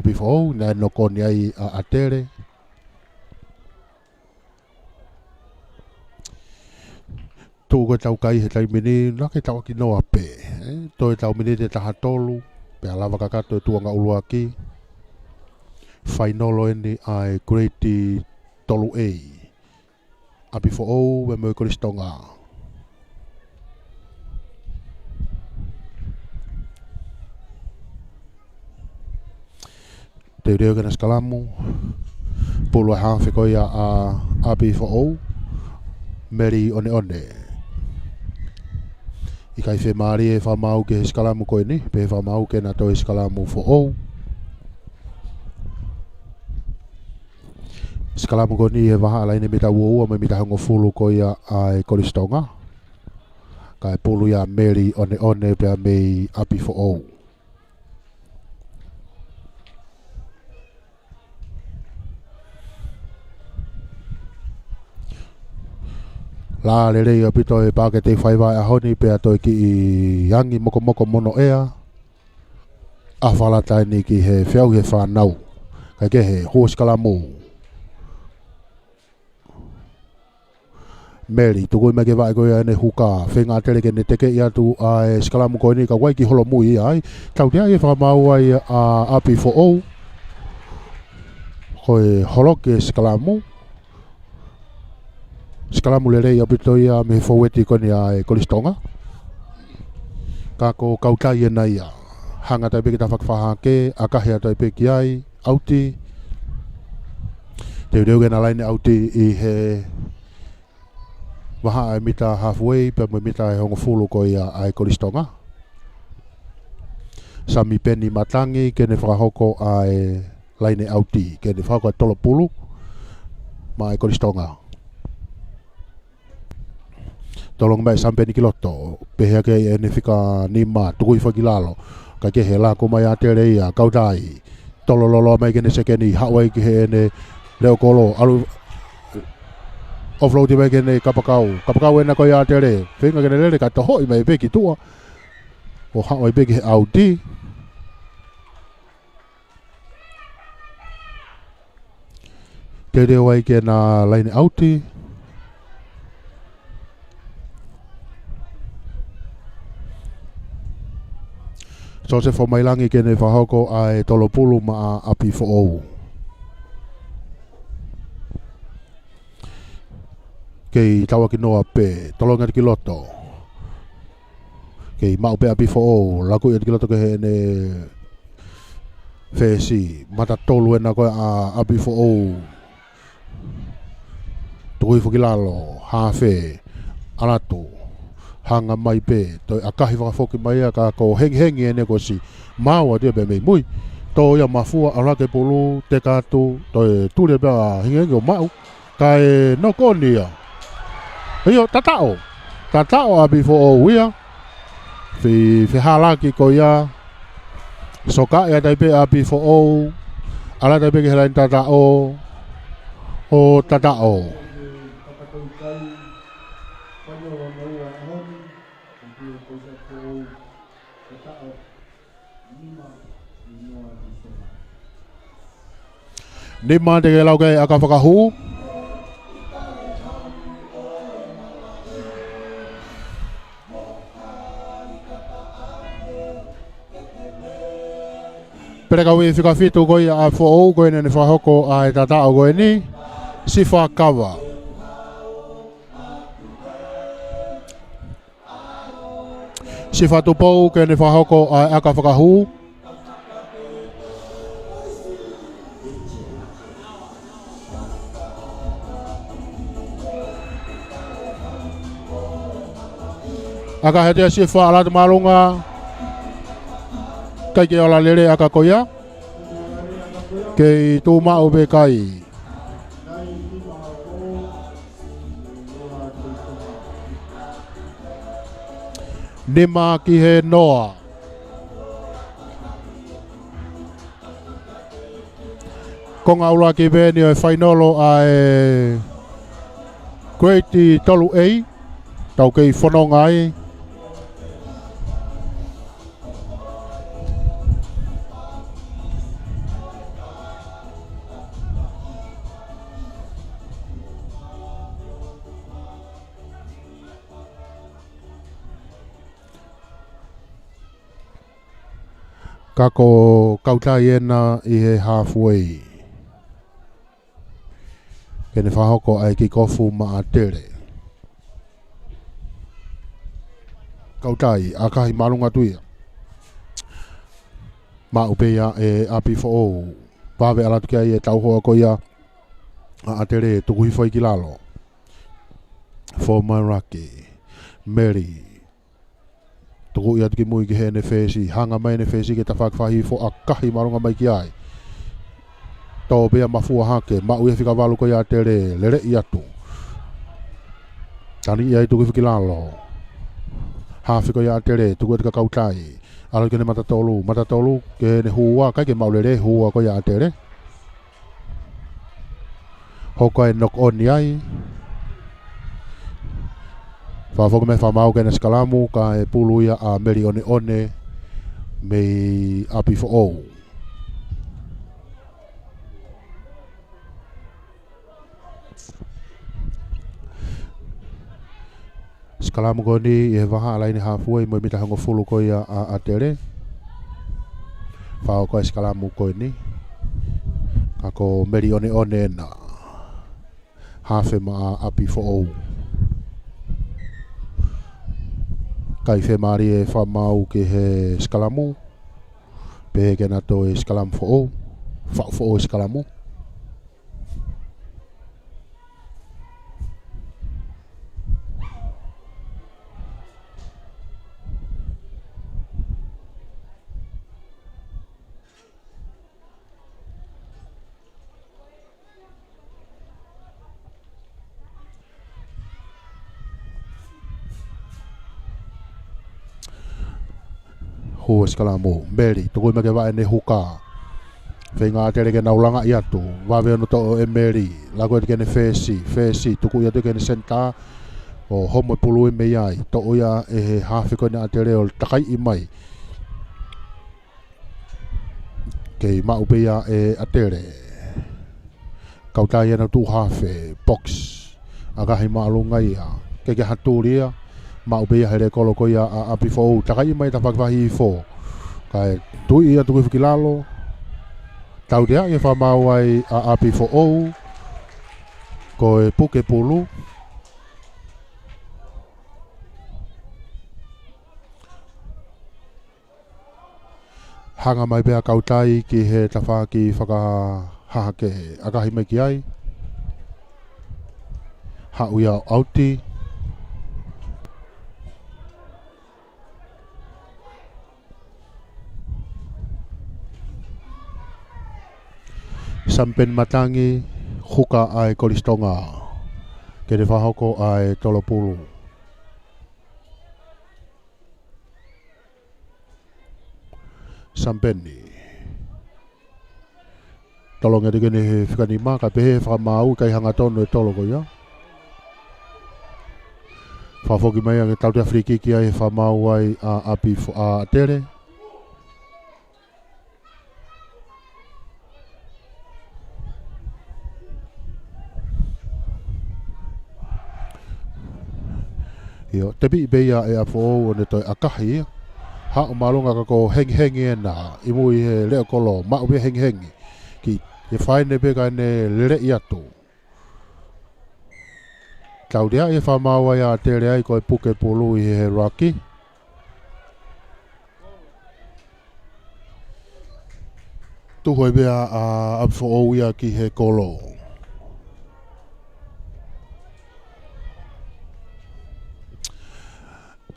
api fo na no koni ai a atere tu ko tau kai he tai mini na ke tau ki no ape to tau mini te tahatolu pe lava kakato tuanga ulua ki Whainolo eni ai grade tolu A. Api fo o we mo koristonga. Te reo kena skalamu. Pulu hafe ko ia a api fo o. Meri one. Ikai fe mari e fa mau ke skalamu ko ni, pe fa mau ke na to skalamu fo o. Skalamu ko ni e waha alaine mita uo me mita hango fulu ko ia ai koristonga. Kai pulu ia meri one pea mei api fo o. La lere ia pito e pake te whaiwai a honi pea toi ki i yangi moko mono ea. A whalatai ni ki he whiau he whanau. Kai ke he ho skalamu. Meri, tuku me ke vai ko ia ne huka whenga tere ke ne teke ia tu a skalamu ko ni ka wai ki holo mui ai. Tau te ai e whamau ai a api fo o. Koe holo ke skalamu. Skalamu lere ia pito ia me foweti ko ni a koristonga. Kako kautai e na ia. Hanga tai peki ta whakwhaha ke, akahea tai peki ai, auti. Te reo gena laine auti i he waha ai mita halfway, pe me mita e hongo fulu ko ia ai koristonga. Sami peni matangi, kene whakahoko ai laine auti ke ne whako tolo pulu mai koristonga tolong mai sampai ni kiloto pehea ke ene fika nima tukui whakilalo ka ke he la ko mai atere ia kaudai tolololo mai kene sekeni hawai ke he ene leo kolo alu offload mai kene kapakau ena ko ia atere whenga kene lele ka toho i mai peki tua o hawai peki he auti te reo ai ke na laine auti so se whamailangi kene whahoko ai tolopulu ma api fo'ou. Kei tawa ki noa pe tolonga ki loto. Kei mau pe api fo'ou laku i ki loto ke he ne whesi mata tolu ena koe a api fo'ou. Tukui whakilalo, hawhe, anatu. Hanga mai pe toi akahi whakafoki mai ka ko hengi ene ko si maua dia be mei mui to ia mafua ala ke pulu te katu toi ture be hengi o mau kai no konia io tatao abi fo o wia fi halaki ko ia soka ya dai pe abi fo o ala dai be helain tatao o tatao Nima te ke lau kai aka whakahu Pere kau i whika whitu koi a who'ou koe nene whahoko a e tatao koe ni si whakawa si whatupou koe nene whahoko a aka whakahu Aka hetea si wha alata marunga kai ke ola lere aka koia kei tū mao be kai Nima ki he noa Konga ula ki veni o e whainolo a e Greati tolu ei tau kei whanonga ai Kako kautai ena i he halfway. Kene whahoko ai ki kofu ma a tere. Kautai, a kahi marunga tuia. Ma upea e api fo'ou. Pawe alatu kia i e tauhoa ko ia a tere tukuhi whai ki lalo. For my raki, Mary. Tuku ia tuki mui ki he ne whesi, hanga mai ne whesi ke ta whakwhahi fo a kahi marunga mai ki ai. Tau bea mafua hake, ma ue whika walu ko ia tere, lere i atu. Tani ia i tuki whiki lalo. Hawhi ko ia tere, tuku e tika kautai. Ala ke ne matatolu ke ne hua, kai ke maulere hua ko ia tere. Hoko e nok on ai. Whawhoko me whamau kena skalamu ka e pulu ia a meri one mei api fo'ou. Skalamu ko ni i he waha alaini hawhua i moi mita hango fulu ko ia a tere. Whawhoko e skalamu ko ni. Kako meri one na. Hawhe ma api fo'ou. Kai whemari e whamau ke he skalamu. Pehe ke nato e skalamu fo'ou. Fo'ou e skalamu. ho skalamo meli to ko meke va ne huka Whenga tere ke naulanga i atu, wawe ono to e meri, lago e kene whesi, tuku i atu kene senta, o homo pulu e mei ai, to o ia e he hawhi koe na tere o takai i mai. Kei mau pe ia e atere, kautai ena tu hawhi, box, agahi maalunga ia, ke haturia, mau pe ia here kolo ko ia a api fo, takai i mai ta whakwahi i fo, kai tui ia tuku whikilalo, tau dea e whamau ai a api fo ou, ko e puke pulu. Hanga mai pea kautai ki he tawhaki whakahahake akahi mai ki ai. Hau ia auti. Sampen matangi huka ai kolistonga ke te whahoko ai tolopulu. Sampeni tolonga te kene he whikanima ka pehe whakamau kai hanga tonu e toloko ia. Whafoki mai ange tau te Afriki ki ai he whamau ai a api a tere. Io, te pi beia e a fo o ne toi akahi ia. Ha o malunga ka ko hengi e na i mui he leo kolo ma upe hengi ki e whaine pe ka ne lere i atu. Tau dea e whamau ai a tere ai ko e puke pulu i he raki. Tuho e bea a apfo o ia ki he kolo.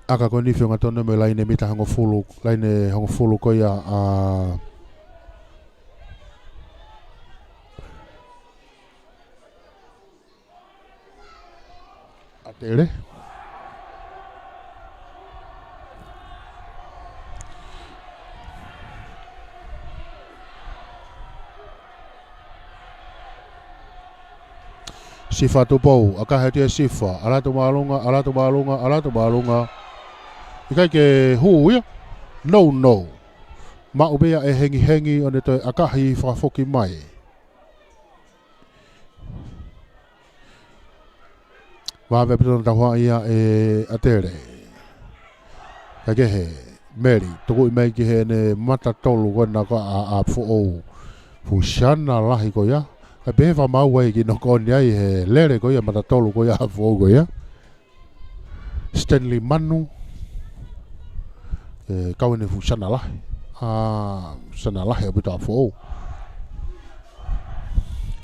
Aka ko ni whionga tonu me laine mita hango fulu, laine hango fulu ko ia a tere. Sifa tu pou, aka hetia sifa, alatu malunga. Ikai ke hu ia, no. Ma ubea e hengi o ne toi akahi whafoki mai. Wawe pitona tahua ia e atere. Kai he meri, tuku i mai ki he ne mata tolu kona ko a fu ou. Fushana lahi ko ia. Kai pehe whamau ai ki no koni ai he lere ko ia mata tolu ko ia a fu ou ko ia. Stanley Manu. Kau ni fu sana lah, sana lah ya betul afo.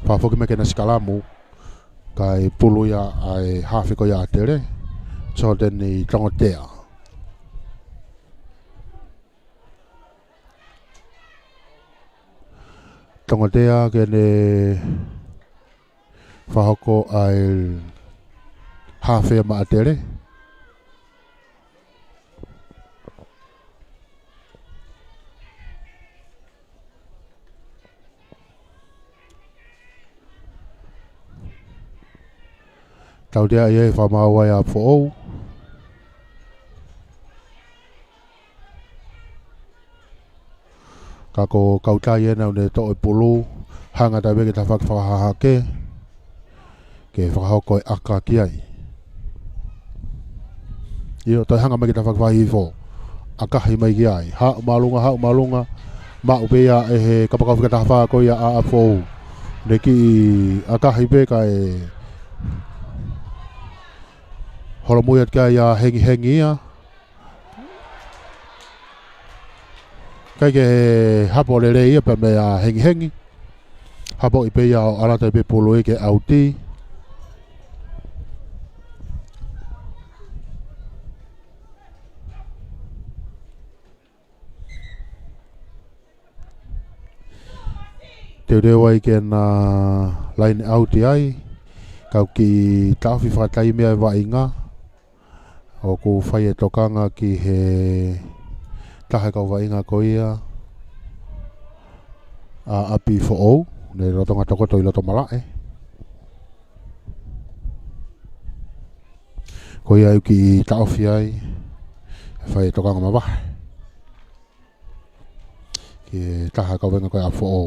Fafo kime kena skalamu, kai pulu ya ai hafi ko ya tere, so den ni tongotea. Tongotea kene fahoko ai hafi ma tere. Tau dea ia e whamau ai a fo ou. Ka ko kautai e nau ne to e pulu, hanga tai weke ta whakawhahake, ke whakahoko e aka ki ai. Io, toi hanga mai ki ta whakwahi fo, akahi mai ki ai. Ha umalunga, ma upea e he kapakau whika ta whako ia a fo ou. Ne ki akahi peka e holo muiat kai ia hengi ia. Kai ke hapo lere ia pe me a hengi. Hapo i pe ia o alata i pe polo e ke auti. Te rewa i ke na line auti ai. Kau ki tawhi whakatai mea wa inga. O ku whai e tokanga ki he taha kau vainga ko ia a api fo o ne roto nga toko toi loto mala ko ia uki ta ofi ai fai toka nga maba ki taha kau vainga ko a fo o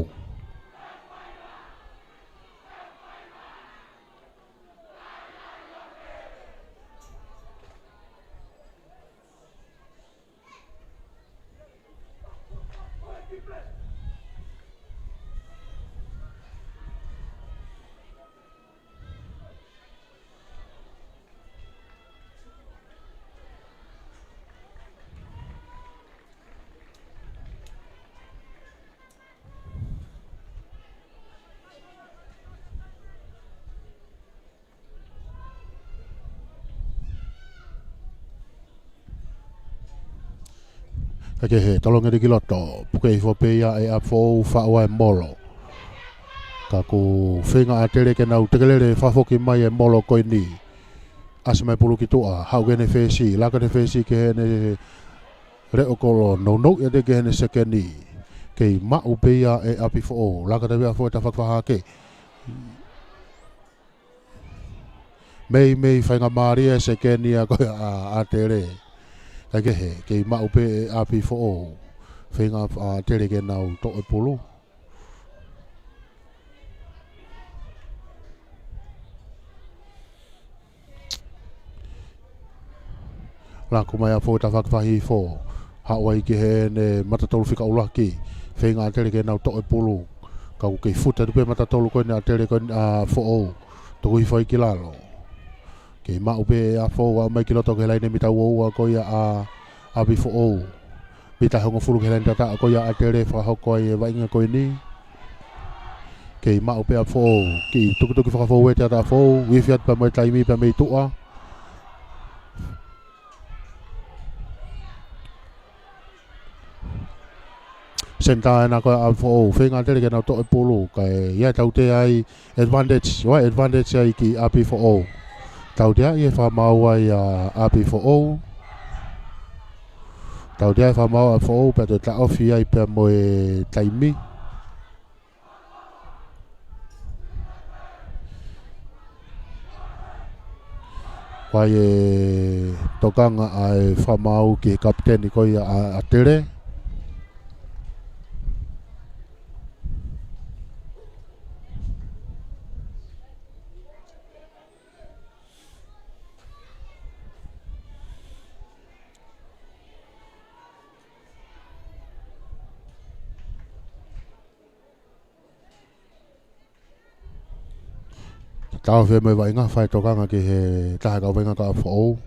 Kake he tolonga de kiloto puke I fo pe ia e a fo fa wa molo ka ku fenga atere ke nau tegelere fa foki mai e molo ko ni asme pulu ki toa hau gene fesi la gene fesi ke ne re okolo no no ya de gene sekeni ke ma u pe ia e api fo la ka de fo ta fa ha ke mei fa nga maria sekeni a ko atere Kake he, ke ma upe api fo o whenga tere ke nau to e polo. La ko mai a fo ta whakawhahi fo. Hawai ke he ne matatolu whika ulaki. Whenga tere ke nau to e polo. Ka ku ke futa dupe matatolu koe ne a tere koe fo o. Toko hi whai ki lalo. Ke ma upe a fo a mai ki loto ke laine mita ua koe a api fo o. Pita hongo fulu ke lain tata ko ya atere fa hoko e vainga ko ni ke ma upe a fo ki tuku fa fo we tata fo wi fiat pa mai taimi pa mai tua senta na ko a fo fenga tere ke na to e polo ka ya tau te ai advantage ai ki api fo o tau te ai fa mau ai api fo o Tau dia fa mau fo pe ta ofi ai pe mo taimi. Wai tokanga ai fa mau ki kapten ko ia a tere. Tau fe me vai nga fai tokanga ki he ta ka venga ka fo.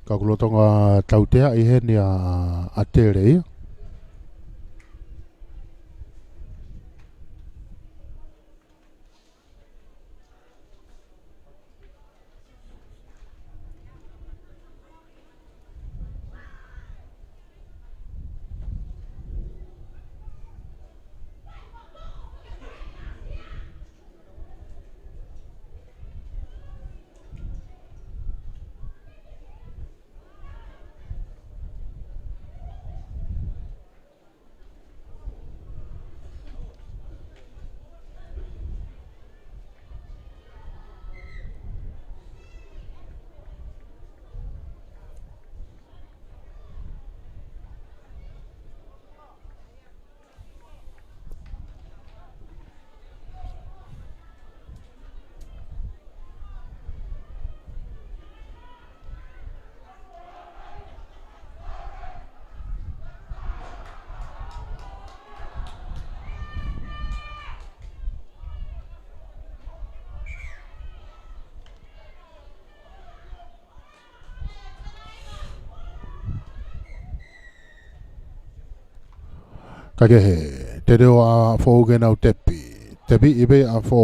Ka kulotonga tautea I he ni a tere ia. Kake he, te reo a fōge nau tepi. Tepi ibe a fō.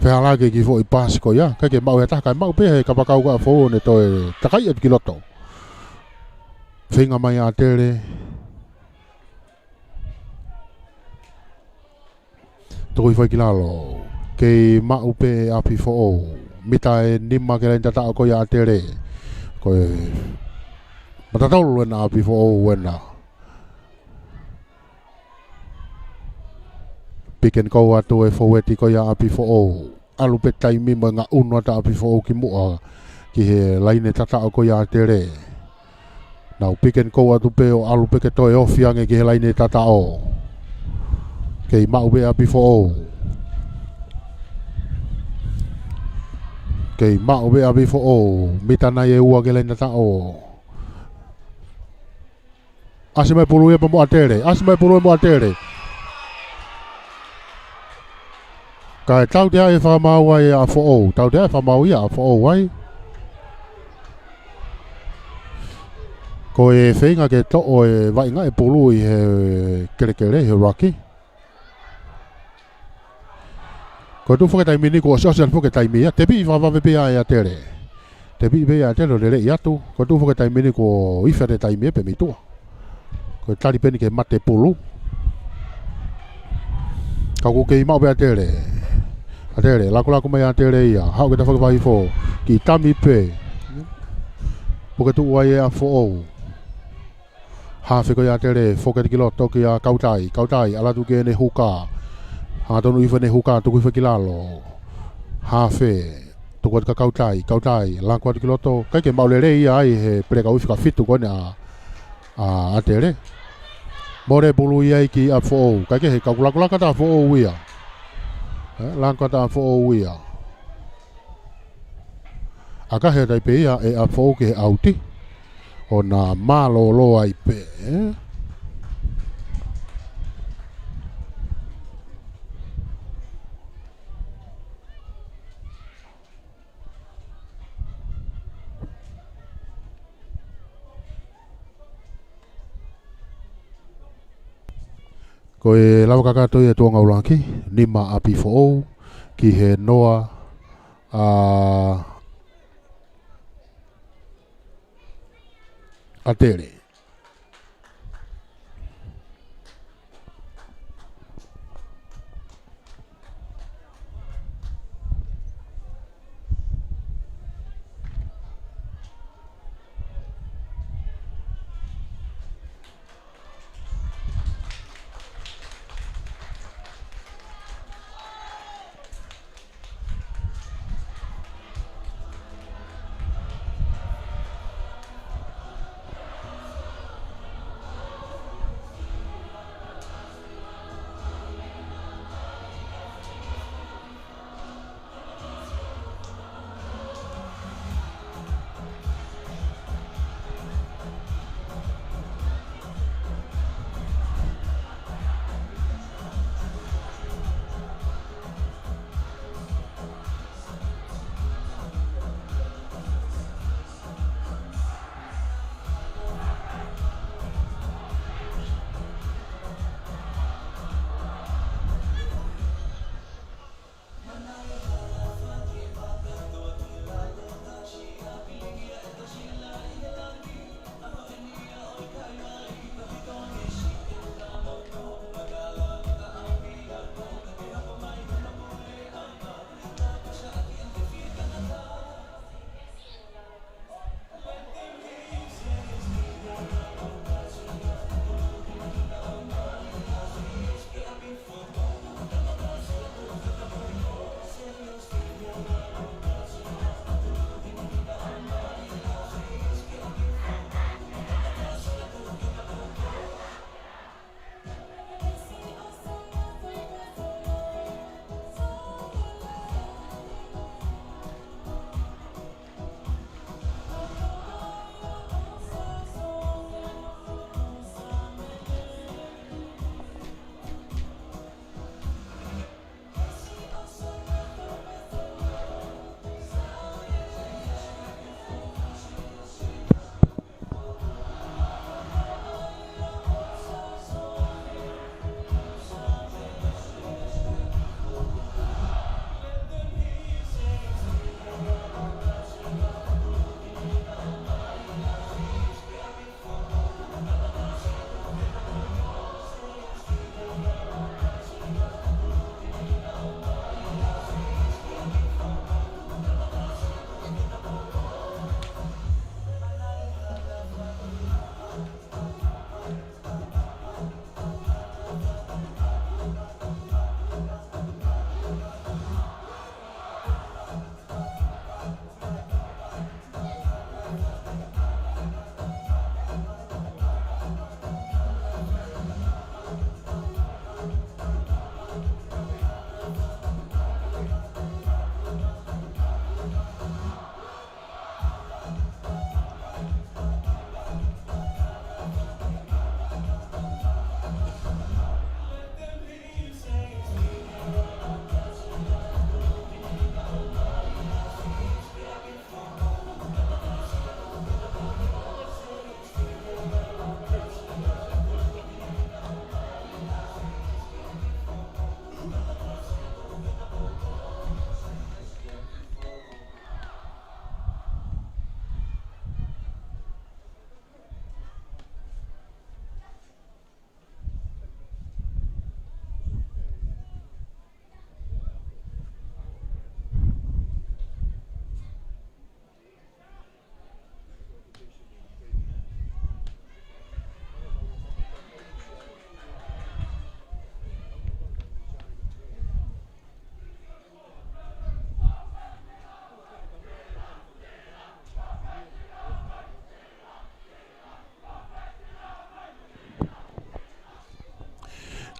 Whialage ki fō i pāsi ko ia. Kake mau he taka, mau pe he kapakau ka fō ne toi takai at ki loto. Whinga mai a tere. Tui whai ki lalo. Kei mau pe api fō. Mita e nima ke rein tata ko ia a tere. Koe matatolu wena api fō wena. Piken kau atu e foweti ko ia api fo alu pe taimi ma nga unwa ta api fo ki mua ki he laine tata ko ia tere na piken kau atu pe o alu pe ke to e ofiange ki he laine tata o ke mau be api fo ke mau be api fo mitana ye ua ke laine tata o asime pulu e mo atere asime pulu mo atere Kai tau te ai whamau ai a fo tau te ai whamau ia a fo ai. Ko e whenga ke to o e wainga e pulu i he kere he raki. Ko tu whake taimi ni ko sosian whake taimi ia, te pi whawawe pe ai a tere. Te pi pe ai a tere re i atu, ko tu whake taimi ni ko iwhere taimi e pe mitua. Ko tari peni ke mate pulu. Ka ko ke imau pe a tere. Atere, lako mai atere ia, hau ke ta whakawai fo, ki tami pe. Puke tu uai e a fo Hawhi ko ia tere, whoke ki loto ki a kautai, alatu ke ne huka. Ha tonu iwa ne huka, tuku iwa ki lalo. Hawhi, tuku at ka kautai, lako at ki loto, kai ke maulere ia ai he preka uifi ka fitu kone a atere. More bulu ia ki a fo kai ke he kakulaka ta fo ia. Langka ta fo ia. Aka he dai pe ia e a fo ke auti. Ona malo lo ai pe. Ko e lawa kakato e tuanga ulanki, nima api fo ki he noa a tere.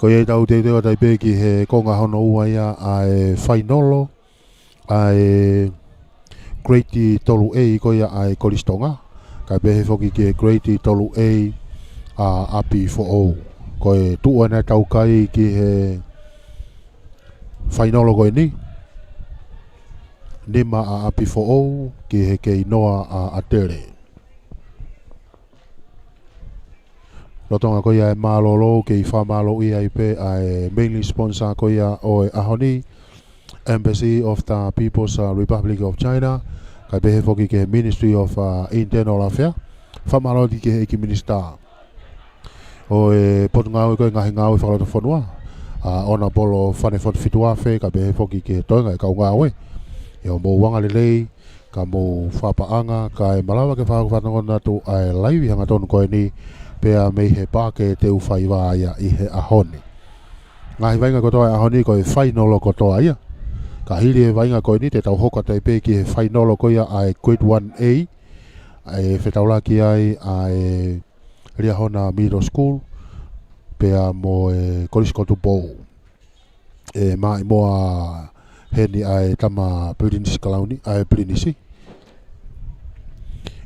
Ko e tau te o tai pe ki he konga hono ua ia ai whainolo ai grade tolu A ko ia ai kolistonga. Ka pe he foki ki he grade tolu A a api fo o. Ko e tua na tau kai ki he whainolo ko e ni. Nima a api fo o ki he kei noa a atere. Lotonga ko ia e malolo ke i whamalo ia i pe ai mainly sponsor ko ia o e ahoni Embassy of the People's Republic of China ka pehe foki ke Ministry of Internal Affairs whamalo di ke he ki minister o e potu ngau ko ngahi ngau i whakaloto whanua ona polo whane whatu whituafe ka pehe foki ke toinga e kau ngau e o mō wanga lelei ka mō whapaanga ka e malawa ke whakawhanangona tu ai laiwi hanga tonu koe ni pea mei he pāke te uwhai wāia i he ahoni. Ngahi wainga kotoa e ahoni ko e whainolo kotoa ia. Ka hiri e wainga koe ni te tau hoka tai pē ki he whainolo ko ia ai grade 1A ai whetaulaki ai ai ria hona middle school pea mo e koliskotu pou. E mai moa heni ai tama Prinisi Kalauni ai Prinisi.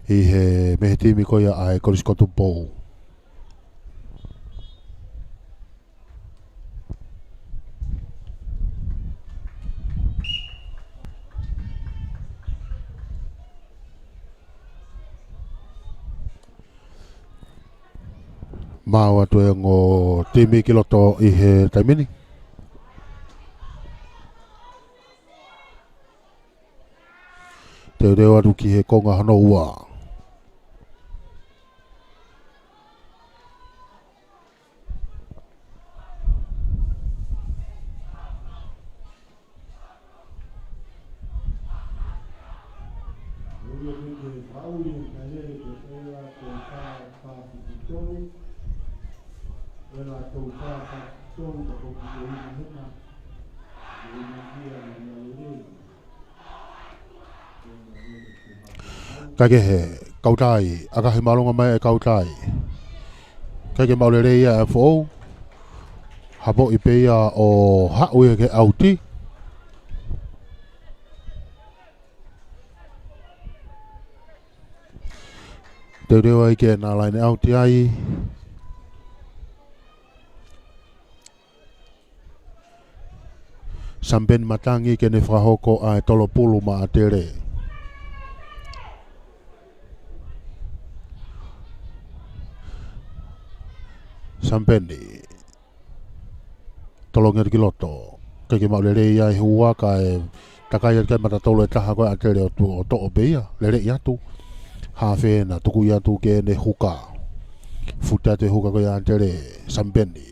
I he mehe timi ko ia ai koliskotu pou. Mau atu e ngō timi ki loto i he taimini. Te reo atu ki he konga hano ua. Kake he kautai, aka he malonga mai e kautai. Kake maulere ia e fōu, hapo i peia o haue ke auti. Te reo ai ke nā laine auti ai. Samben matangi ke ne whahoko ai tolopulu ma atere. Sampendi tolonga ki loto ke maulere ia i hua ka e takai ke mata tolo e taha ko atere o tu o to obeia lere ia tu ha fe na tuku ia tu ke ne huka futa te huka ko ia atere sampendi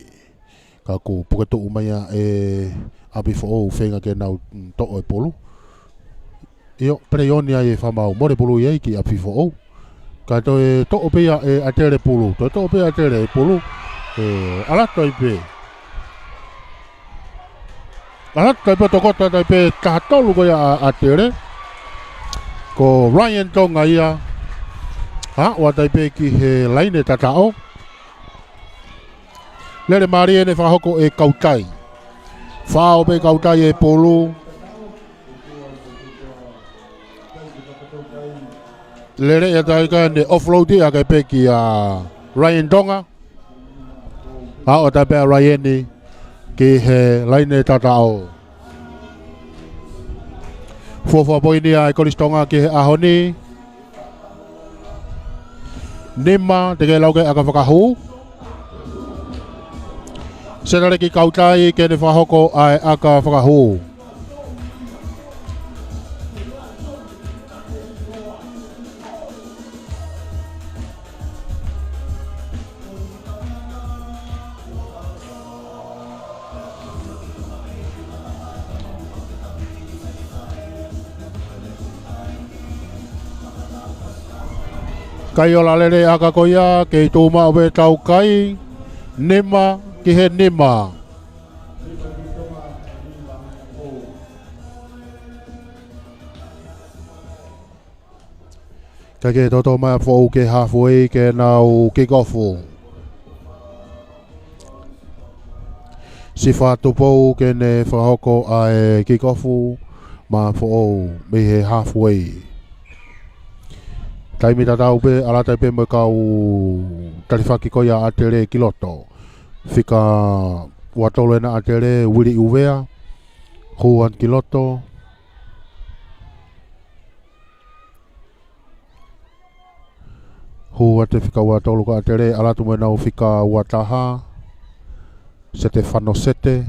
ka ku puketo umaya e abi fo o fenga ke na to o polo io preoni ai fa mau more polo ia ki abi fo o ka to e to obeia e atere polo to obeia atere polo ala toi pe tokota tai pe tatolu ko ia atere ko Ryan Tonga ia wa tai pe ki he laine tatao lere marie ne whahoko e kautai whao pe kautai e polu lere ia tai ka ne offroad ia kai pe ki a Ryan Tonga o tai pe Ryan ni ki he laine tatao Fofo poini ai kolistonga ki he ahoni Nima te ke lauke aka whakahu Senare ki kautai ke ne whahoko ai aka whakahu Kai o lalere aka koia ke i tūma obe tau kai Nima ki he nima Ka ke toto mai fōu ke halfway ke nau kick-offu Si whātupou kene whahoko ai kikofu ma fo me he halfway. Taimi tatau pe alata pe mo kau talifaki ko ya atere kiloto. Fika watolo na atere wiri uvea huan kiloto. Hua te fika watolo ka atere alatu mo na fika wataha sete fano sete.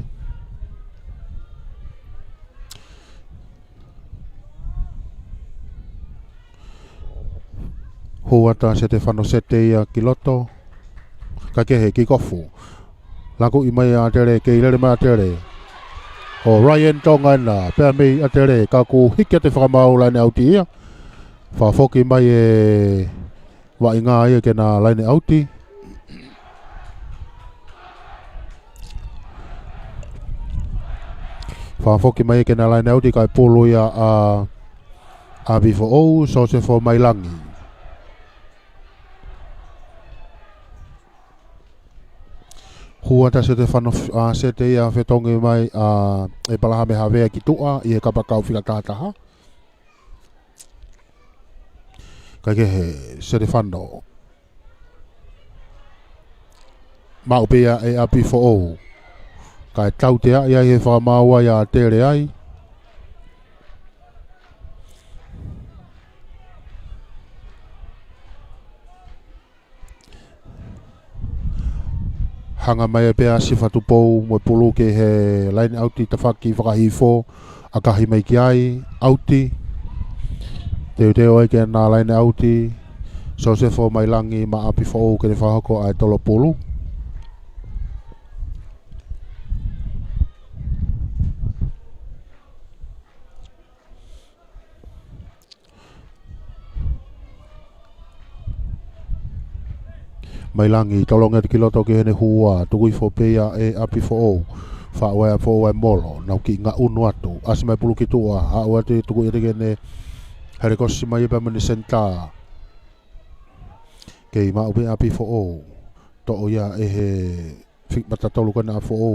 Huata se te whano sete ia kiloto. Ka kehe ki kofu. Laku i mai a tere ke i lere mai a tere. O Ryan Tonga na pēr mei a tere ka ku hiki te whakamau laine auti ia. Whafoki mai e wa inga ia ke na laine auti. Whafoki mai ke na laine auti kai polo ia a bifo o so se fo mai langi. Huata se te whano se te ia whetongi mai e palahame hawea ki tua i e kapakau whika tātaha. Kai kehe se te whano. Maupea e api fo o. Kai tautea ia he whamaua ia tere ai. Hanga mai e pēa si whatupou mo pulu ke he line auti tawhaki whakahifo a kahi mai ki ai auti. Teo e ke nā line auti so se fo mai langi ma api fo ke ne whahoko ai tolo pulu. Mai langi tolonga te kiloto ke hene hua tukui fo pea e api fo o whaoe a fo e molo nau ki ngā unu atu asi mai pulu ki tua hao atu tukui ate kene here kosi mai epa mani senta ke i mau pe api fo o to o ia e he whikmata tolu kana fo o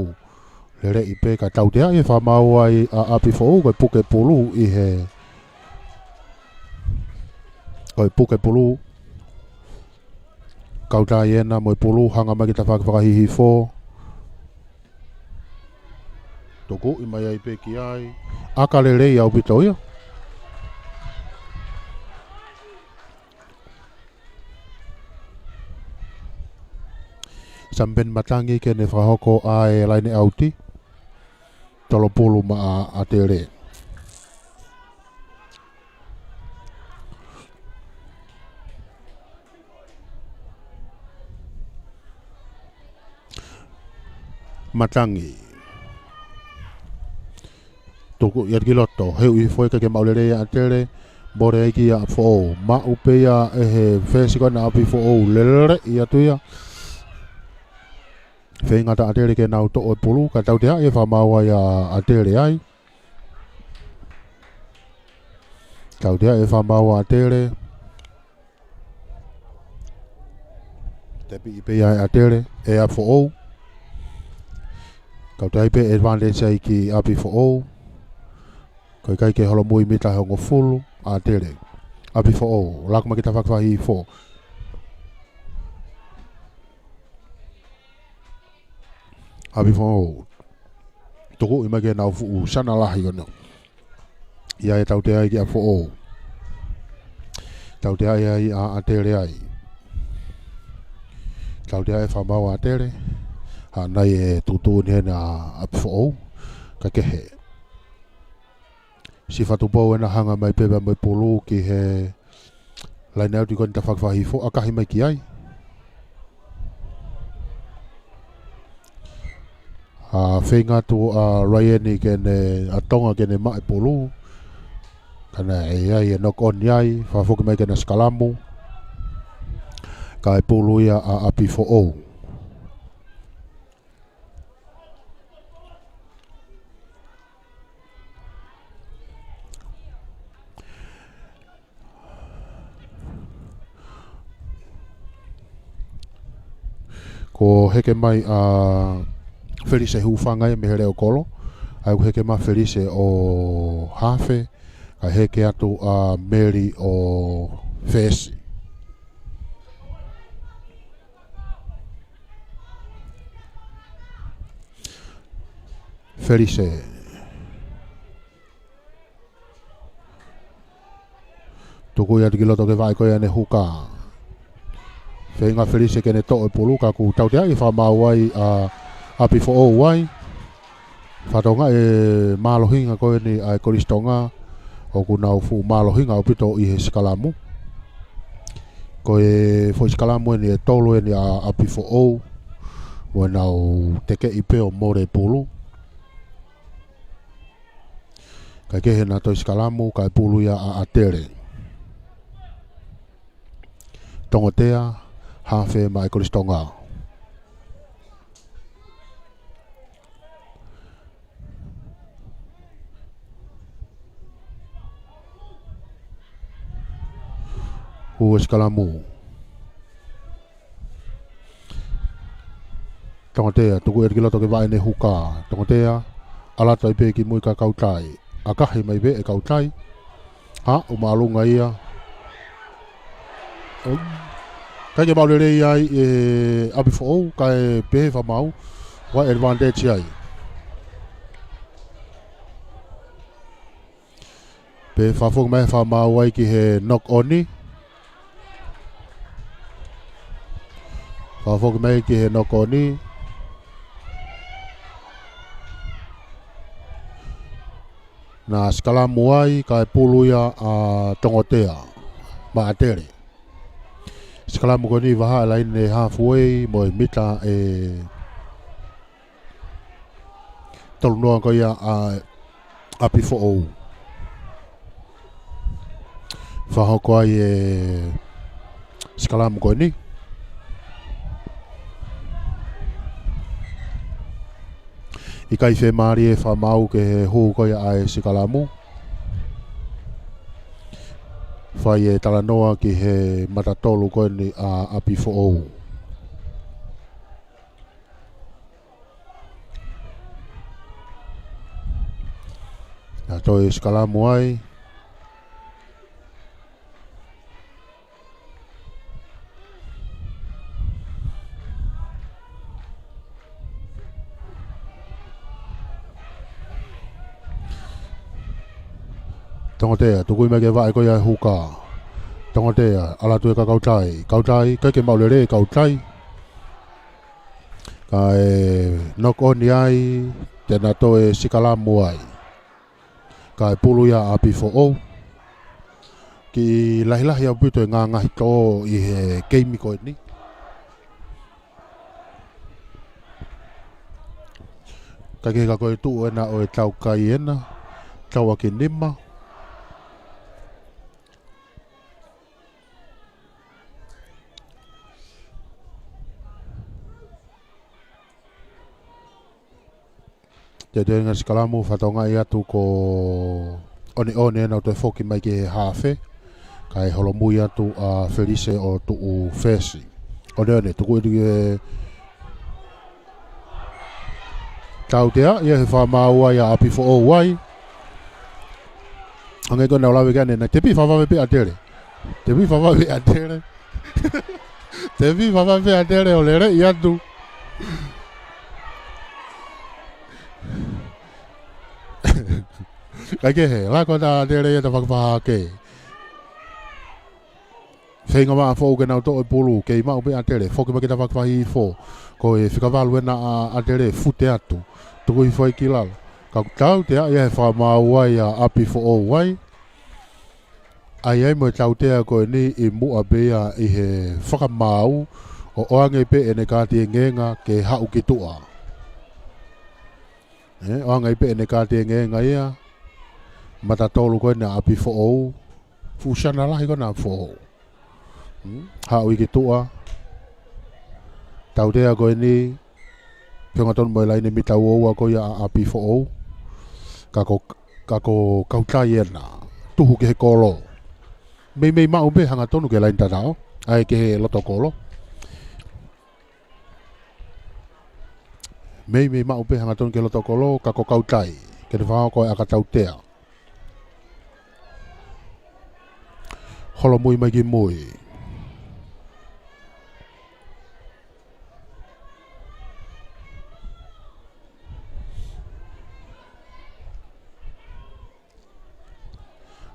le re i pe ka tautea e wha mau ai a api fo o koe puke pulu i he koe puke pulu Kauta iena mo pulu hanga mai ki ta whakahihi fo. Toko i mai ai pe ki ai. Aka le rei au pito ia. Samben matangi ke ne whahoko ai laine auti. Tolo pulu ma a te rei. Matangi toko ia kiloto heu i foi ke maulere ia tere bore ki ia fo ma upe ia e fesi kona api fo lere ia tu ia feinga ta atere ke nau to o pulu ka tau te ia fa maua ia atere ai tau te ia fa maua atere tepi ipe ia atere e a fo Kau tai pe advantage ai ki api fo o. Kau kai ke holo mui mita hongo fulu a tere. Api fo o. Lako ma kita whakwahi fo. Api fo o. Toko ima ke nau fu sana lahi ono. Ia e tau te ai ki a fo o. Tau te ai a tere ai. Tau te ai whamau a tere. Ha nai e tutu ni hena api fo o. Ka kehe. Si whatupou e na hanga mai pepa mai pulu ki he laine au ti koni ta whakwahi fo. A kahi mai ki ai. A whenga tu a Ryan kene a tonga kene mai pulu. Kana e ai e nok on iai. Whafoki mai kene skalamu. Ka e pulu ia a api fo o. Ko heke mai a Felise hufanga e mehere o kolo. Ai heke ma Felise o hafe. Kai heke atu a Mary o Fesi. Felise. Tuku ia tiki loto ke vai koe ane huka. Whenga Felise kene to e pulu ka ku tau te ai whamauai a api fo o wai. Whatonga e malohinga koe ni ai koristonga o ku nau fu malohinga o pito i he sikalamu. Koe fo sikalamu ni e tolu ni a api fo o. Mo nau teke i peo more pulu. Kai kehe na toi sikalamu kai pulu ia a atere. Tongotea hafe mai koristonga. Hu eskalamu. Tongotea tuku e kiloto ke vai ne huka. Tongotea ala tai pe ki mui ka kautai. Akahi mai be e kautai. Ha o malunga ia. Kai ke maulere ai e api fo o kai pe fa mau. Wa advantage ai. Pe fa fo mai fa mau ai ki he knock on ni. Fa fo mai ki he knock on ni. Na skala muai kai puluia a tongotea. Ma atere. Skala mo ni vaha la ine halfway mo mita e tolu noa ko ia a api fo o. Faho ko ai e skala mo ni. I kai fe mari e fa mau ke hu ko ia ai skala mo. Fai e talanoa ki he matatolu koe ni a api fo ou. Nā toi skalamu ai. Tongotea, tukui me ke vai koe ai huka. Tongotea, ala tue ka kautai. Kautai, kai ke maulere kautai. Kai knock on ni ai, tena toe sikalamu ai. Kai pulu ia api fo o. Ki lahilahi au pito e ngā ngahi tō i he keimi koe ni. Kai ke ka koe tuu ena o e tau kai ena. Tau ake nima. Te ngā sikalamu whatonga i atu ko one ena o te whoki mai ki he hafe. Kai holomui atu a Felise o tuu Fesi. One tuku i e tau tea, ia he whamau ai a api fo o wai. Angai kona olawe kane, na te pi whawawe pe atere. Te pi whawawe pe atere. Te pi whawawe pe atere o lere i atu. Kai ke he, la kona atere ia ta whakawha ke. Whenga maa fōu ke nau tō e pulu, ke i mau pe atere, whoki ma ke ta whakawha i fō. Ko e whikawalu ena a atere fute atu. Tuku i whai ki lala. Ka tau te a ia he whamau ai a api fo o wai. Ai ai mo tau te a koe ni i mua bea i he whakamau o oange pe ene kāti e ngenga ke hau ki tua. Oange pe ene kāti e ngenga ia. Mata tolu koe na api fo o. Fusana lahi koe na fo o. Hau i ki tua. Tau te a koe ni. Pionga tonu mo lai ne mitau o a koe a api fo o. Kako kautai ena. Tuhu ke he kolo. Mei mau be hanga tonu ke lain tatao. Ai ke he loto kolo. Mei mau pe hanga ton ke loto kolo ka ko kautai. Ke te whao koe aka tautea. Holo mui mai ki mui.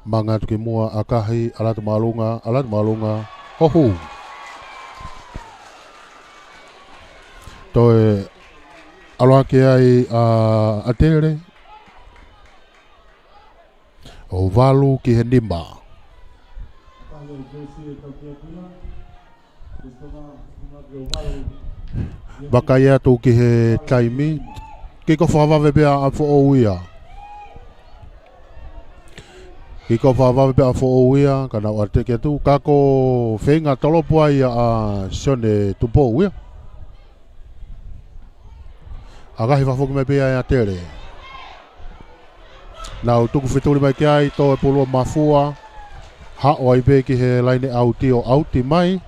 Manga tuki mua akahi alatu malunga. Hohu. Toi aloha ke ai a tere. O valu ki he nima. Baka ia tu ki he taimi. Ki ko whawawe pia a fo o ia. Ki ko whawawe pia a fo o ia. Kana o te ke tu. Kako whenga tolopua ia a sione tupo ia. Agahi whafoki mai pia ia tere. Nau tuku whituri mai ki ai tō e pulua mafua. Ha o ai pe ki he laine auti o auti mai.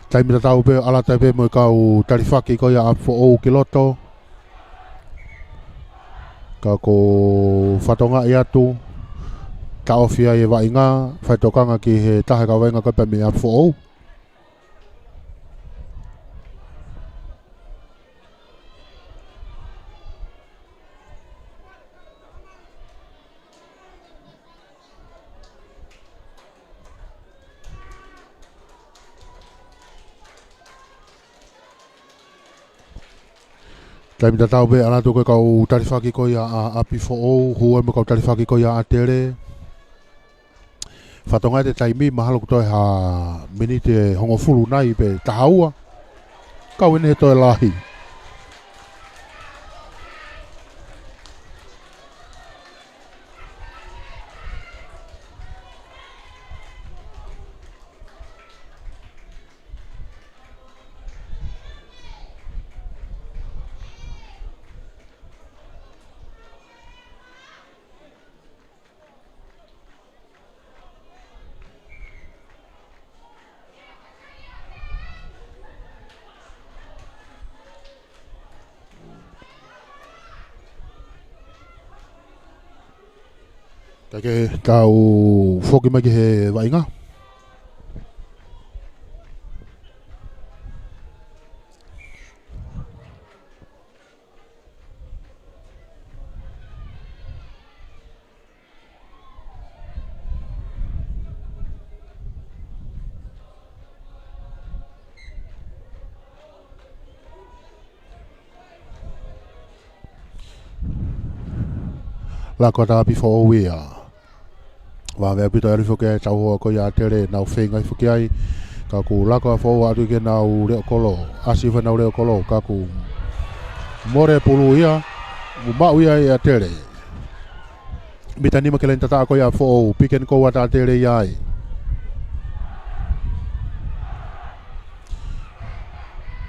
Taimita tau pe ala tai pe mo kau tarifaki ko ia fo o kiloto. Ka ko fatonga ia tu. Ta ofia e wa inga fai tokanga ki he tahe ka wenga ko pe me a fo o. Tai mita tau be ala tu ko kau tarifaki ko ia a api fo o hua mo kau tarifaki ko ia a tere. Fatonga te taimi mahalo ko ha minite hongo fulu nai pe tahaua. Kau ene to lahi. Take tau foki mai ki he wainga. La kota before we are. Wa me pito ari foke tau ho ko ya tere na whenga foke ai ka ku la ko fo atu ke na u le kolo asi fa na le kolo ka ku more pulu ia mu ba ia ya tere bitani ma kelen tata ko ya fo piken ko wa ta tere ya ai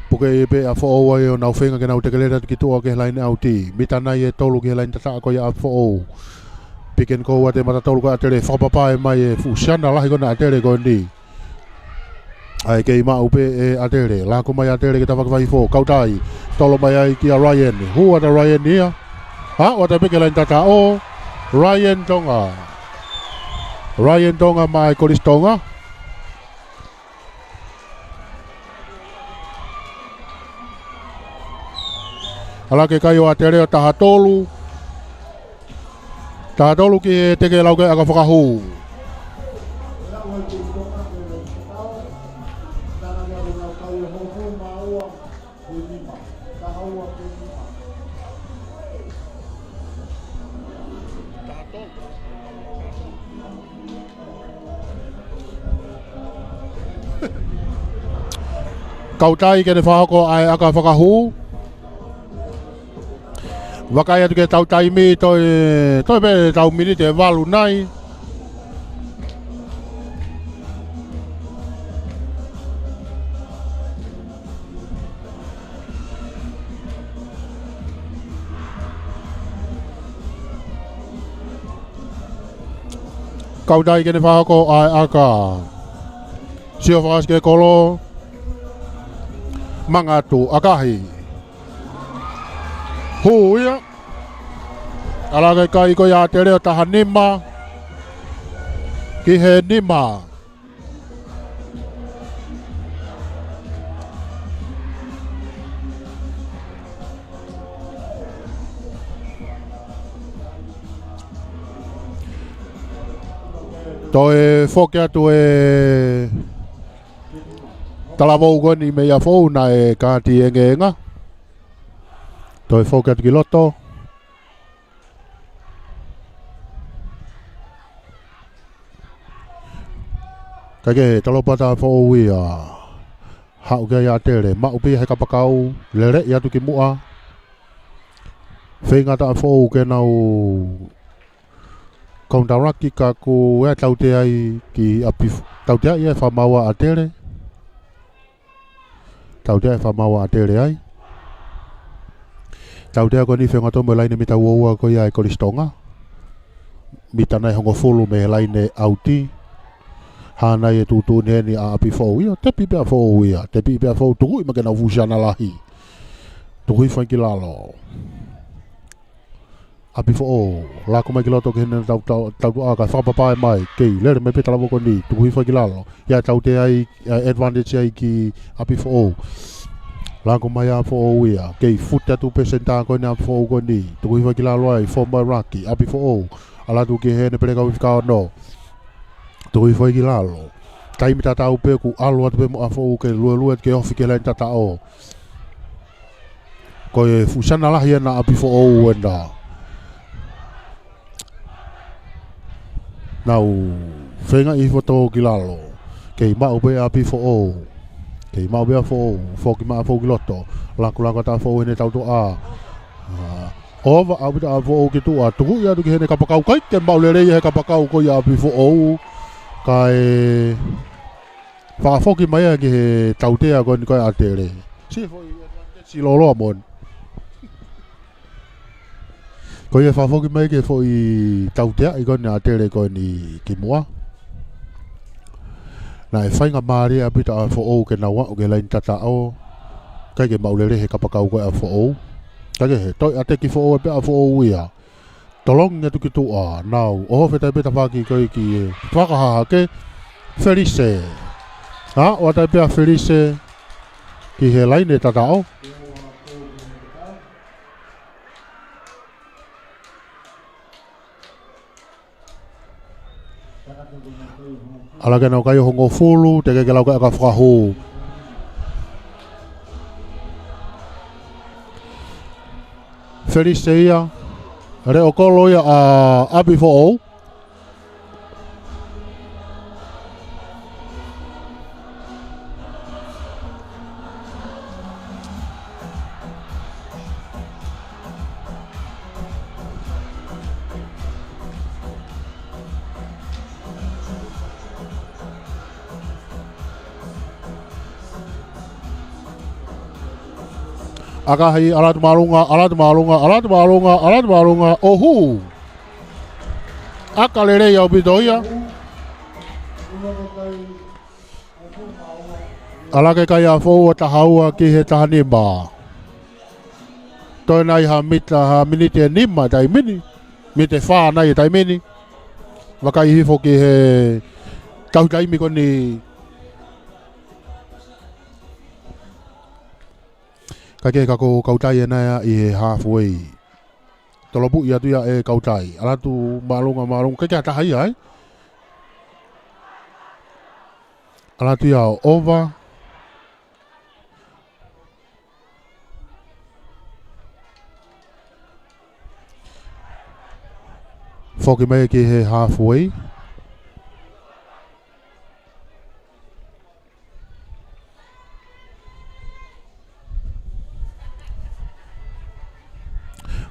poke pe a fo wa yo na whenga ke na u te kelera ki tu o ke line auti bitana ye tolu ke line tata ko ya fo piken ko wa te mata tolu ka tere fa papa e mai e fu shana la ko na tere ko ni ai ke ma upe e atere la ko mai atere ke ta vai fo kautai tolo mai ai ki a Ryan hu wa Ryan ia ha wa ta peke lain tata o Ryan Tonga mai Koristonga ala ke kai o atere o tahatolu ki teke lauke aga whakahu. Kautai ke ne whahako ai aga whakahu. Wakai atu ke tau taimi toi pe tau minite walu nai. kau dai kene whahako ai aka. Sio whakas ke kolo. Mangatu akahi. Huia. Alake kai ko ia te reo taha nima. Ki he nima. Toi foke atu talavou goni me ia fou na kāti engenga. Toi foke atu ki loto. Kage talopata fou ia. Hau ke ia tere maupi he kapakau lere ia tu ki mua. Whenga ta fou ke nau kong tauraki ka ko e taute ai ki api taute ai e whamaua a tere. Taute ai whamaua a tere ai. Taute ai ko ni whenga tomo laine mita uaua ko ia e koristonga. Mita nai hongo fulu me laine auti. Hana e tutu ne ni a api fou ia. Te pipi a fou ia. Te pipi a fou tuku ima kena vusana lahi. Tuku i whanki lalo. Api fo la ko mai kiloto ke ne tau ka whapapae mai kei lere me petala woko ni tuku hi whakilalo ia tau te ai advantage ai ki api fo la ko mai a fo ia kei futa tu pesenta ko ni fo ko ni tuku hi whakilalo ai fo mai raki api fo ala tu ke he ne pere ka wifka no tuku hi whakilalo tai mita tau pe ku alo atu pe mo a fo ke lua ke ofi ke la tata o ko e fusana la hiena api fo wenda. Nau whenga I foto ki lalo. Kei mau pe api fo o. Kei mau pe a fo o. Fo ki maa fo ki loto. Laku ta fo hene tau to a. Ova au pita a fo o ki tu a. Tuku ia tu ki hene kapakau. Kai ke mau le rei he kapakau ko ia api fo o. Kai wha ki mai a ki he tau tea ko ni koe a te re. Si lolo amon. Ko ia whafoki mai ke fo I tautea I kone a tere koe ni ki mua. Na e whainga maari a pita a fo ou ke naua o ke lain tata o. Kai ke maulere he kapakau koe a fo ou. Kai ke he toi a te ki fo ou e pe a fo ou ia. Tolong nga tuki tu a nau. Oho whetai pita whaki koe ki whakahaha ke Felice. Ha? O atai pe a Felice ki he lain e tata o. Ala ke nau kai hongo fulu, te ke lau kai ka whakahu. Felice ia, re o kolo ia a api fo ou. Akahi alat malunga, ohu. Akalere ya ubitoia. Alake kaya fo tahaua ki he tahanima. Toi nai ha minite nima tai mini. Mite fa nai tai mini. Wakai hifo ki he tau taimi koni. Kake kako kautai na I halfway. Tolobu ia tu ia e kautai. Ala tu malunga kake atahai ai. Ala tu ia over. Foki mai ki he halfway.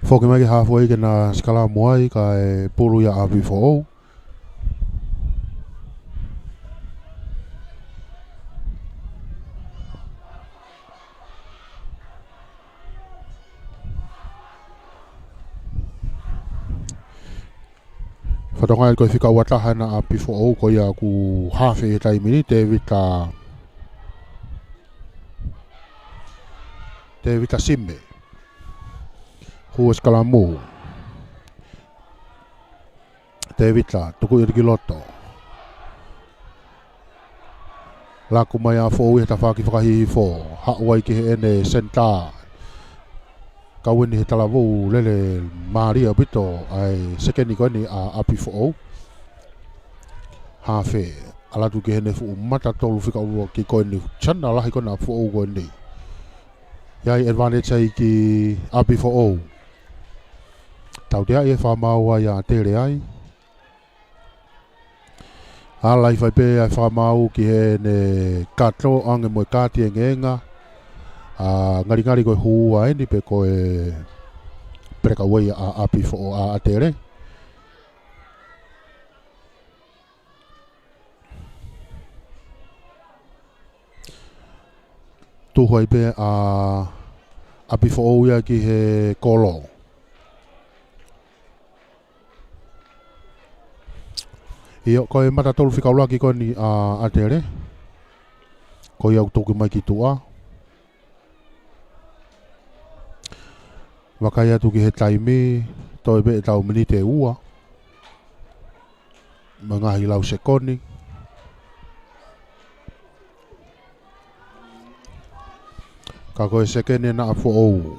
Foki mai halfway ke na skala moai ka e pulu ya api fo ou. Whatonga koe whika wataha na a pifo o ko ia ku hawhi e taimini te vita simme. Huas kalamu. Te vita tuku iriki loto. Laku mai a fo e ta whaki whakahihi fo. Hawai ki he ene senta. Kaweni he talavu lele Maria bito ai sekeni koe ni a pifo o. Hawhi. Alatu ki hene fu mata tolu whika ua ki koe ni. Chana lahi koe na fu o koe ni. Iai advantage ai ki a pifo o. Tau dea e whamaua ia tere ai. Alai whai pe ai whamau ki he ne kato ange moe kāti e ngenga. Ngari koe hua e ni pe koe preka wei a pifo o a tere. Tuhu ai pe a pifo o ia ki he kolo. Io koe mata tolu whikaula ki koe ni a tere. Koe au toki mai ki tua. Wakai atu ki he taimi, toi be e tau mini te ua. Mangahi lau sekoni. Ka koe sekene na afu ou.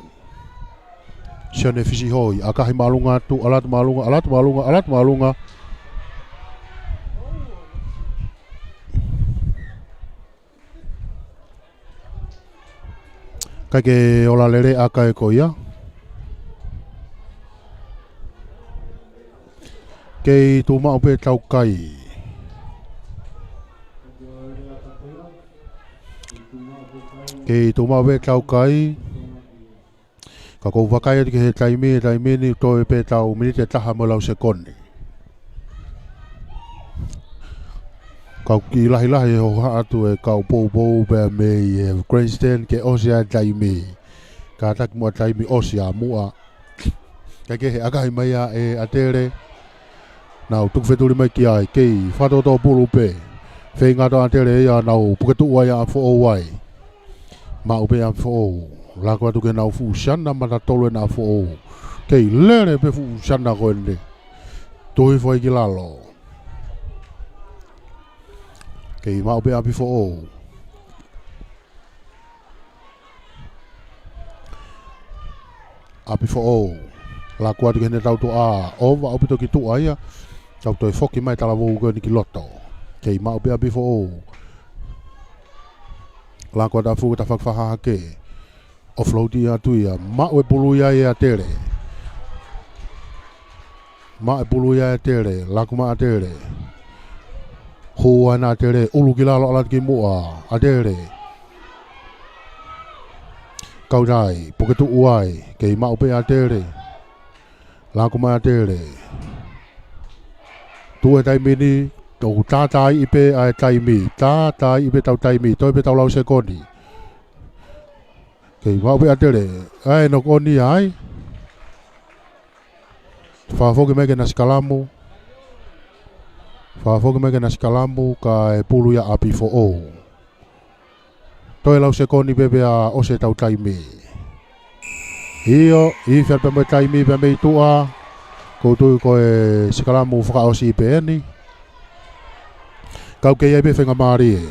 Sione fisi hoi, akahi malunga tu, alatu malunga. Kai ke ola lere aka e koia. Kei tu mau pe tau kai. Kei tu mau pe tau kai. Ka kou wakai ati ke he taimi ni toi pe tau minite taha mo lau sekoni. Kau ki lahi ho atu e kau pou pe mei e grandstand ke osia taimi. Ka tak mua taimi osia mua. Ka ke he akahi mai e atere. Nau tuk wheturi mai ki ai kei whatoto pulu pe. Whei ngata atere ia nau puketu wai a fo o wai. Mau pe a fo o. Lako atu ke nau fu shana mata tolu e na fo o. Kei lere pe fu shana koe ne. Toi fwai ki lalo. Kei mau pe api fo o. Api fo o. La kua tike ne tau to a. Ova opi toki tu aia. Tau toi foki mai tala vou koe ni ki loto. Kei mau pe api fo o. La kua ta fuku ta whakwhaha ke. Offloadi atu ia. Mau e pulu ia e a tere. Mau e pulu ia e tere. La kuma a tere. Hoa na tere, ulu ki lalo alat ki mua, a tere. Kau nai, poketu uai, kei mau pe a tere. Lako mai a tere. Tu e taimi ni, tau tātai ipe a taimi, tātai ipe tau taimi, toi pe tau lau sekoni. Kei mau pe a tere, ai no koni ai. Whafoki mege na skalamu. Whafoki mege na skalamu ka e pulu ia api fo o. Toi lau sekoni bebe a ose tau taimi. Iyo, i whiar pe mo taimi pe mei tua. Koutu ko e skalamu whaka osi i pe eni. Kau kei ai pe whenga maari e.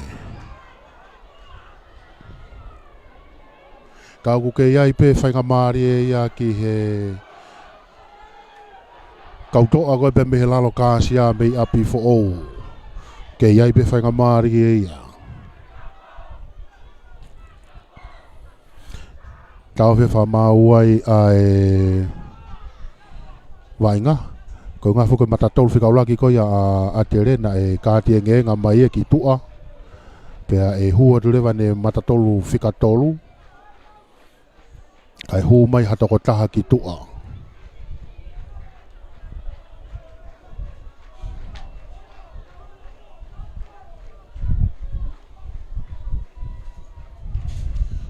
Kau kei ai pe whenga maari e ia ki he... Kau toa koe pe mehe lalo kāsia mei api fo o. Kei ai pe whainga maari e ia. Tau whi whamau ai ai... Wainga. Ko ngā whukai matatolu whikau laki koe a tere na e kāti e ngenga mai e ki tua. Pea e hua turewa ne matatolu whikatolu. Ai hu mai hatoko taha ki tua.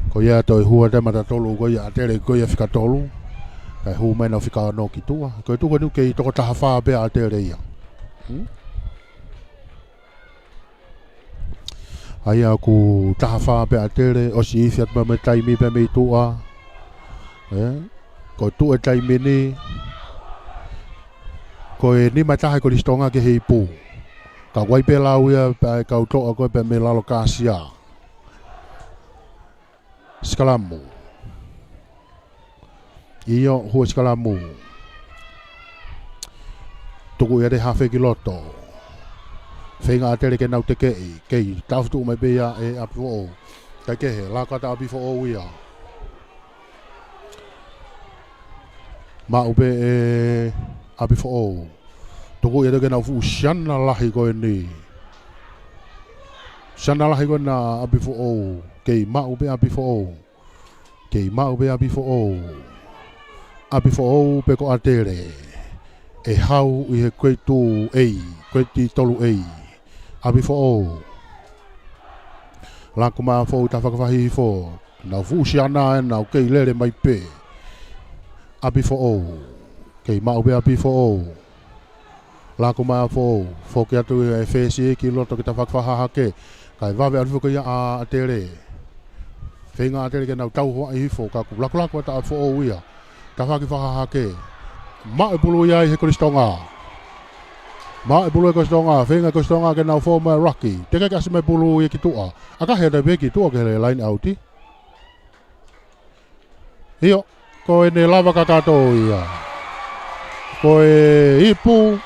Ko ia toi hua te matatolu ko ia tere ko ia whikatolu. Kai hu mai na whika no ki tua. Ko i tuka nuke i toko taha whaa bea a tere ia. Ai aku tafa pe atere o si fiat ma taimi pe me tua. Ko tu e taimi ni ko e ni mataha ko listonga ke heipu. Ka wai pe lauia pe ka to ko pe me lalo kasia. Skalamu. Iyo ho skalamu. Tuku ia de hafe ki loto. Whenga atere ke nau te kei tautu mai bea e api o. Kai kehe, la kata api fo o ia. Ma upe e api fo o. Tuku ia de ke nau fu shana lahi koe ni. Shana lahi koe na api fo o. Kei ma upe api fo o. Kei ma upe api fo o. Api fo o pe ko atere. E hau i he koe tu ei. Koe ti tolu ei. Abi fo o. Lanku maa fo ta whakawhahi fo. Nau fuusi ana e nau kei lere mai pe. Abi fo o. Kei mau be abi fo o. Lanku maa fo. Fo ke atu e whesi e ki loto ki ta whakawhaha ke. Kai wawe anu fo ia a tere. Whenga a tere ke nau tau hoa i fo. Ka ku laku ta fo o ia. Ta whakawhaha ke. Ma e pulu ia i he koristonga. Ma e bulu e kostonga, whenga kostonga ke nau fōma Rocky. Teka kasi mai bulu e ki tua. Aka hea da ki tua ke le line outi. Iyo, ko e ne lava kakato ia. Ko e ipu,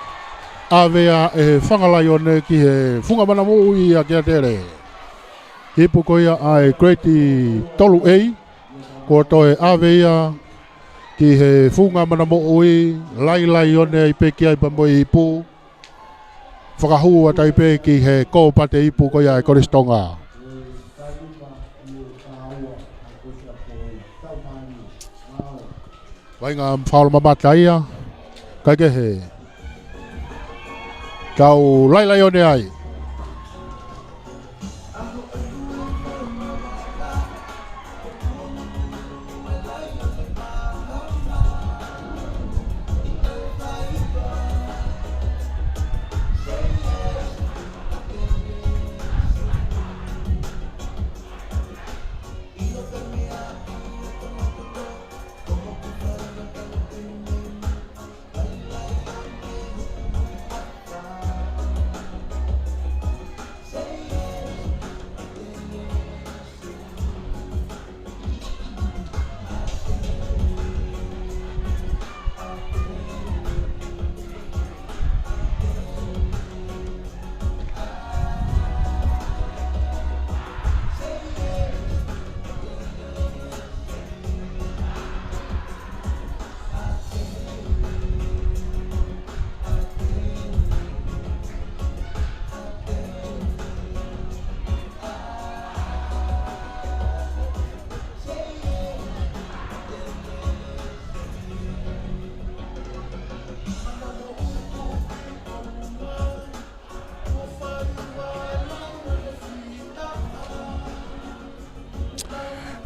avea e whangalai o ne ki he funga mana mo ia ki a tere. Ipu ko ia ai Greti tolu ei. Ko to e avea ki he funga mana mo ui. Lai o ne i peki ai pambo ipu. Whakahua taipe ki he kōpate ipu ko ia e koristonga. Wainga whaolama mata ia. Kai ke he. Kau lai o ne ai.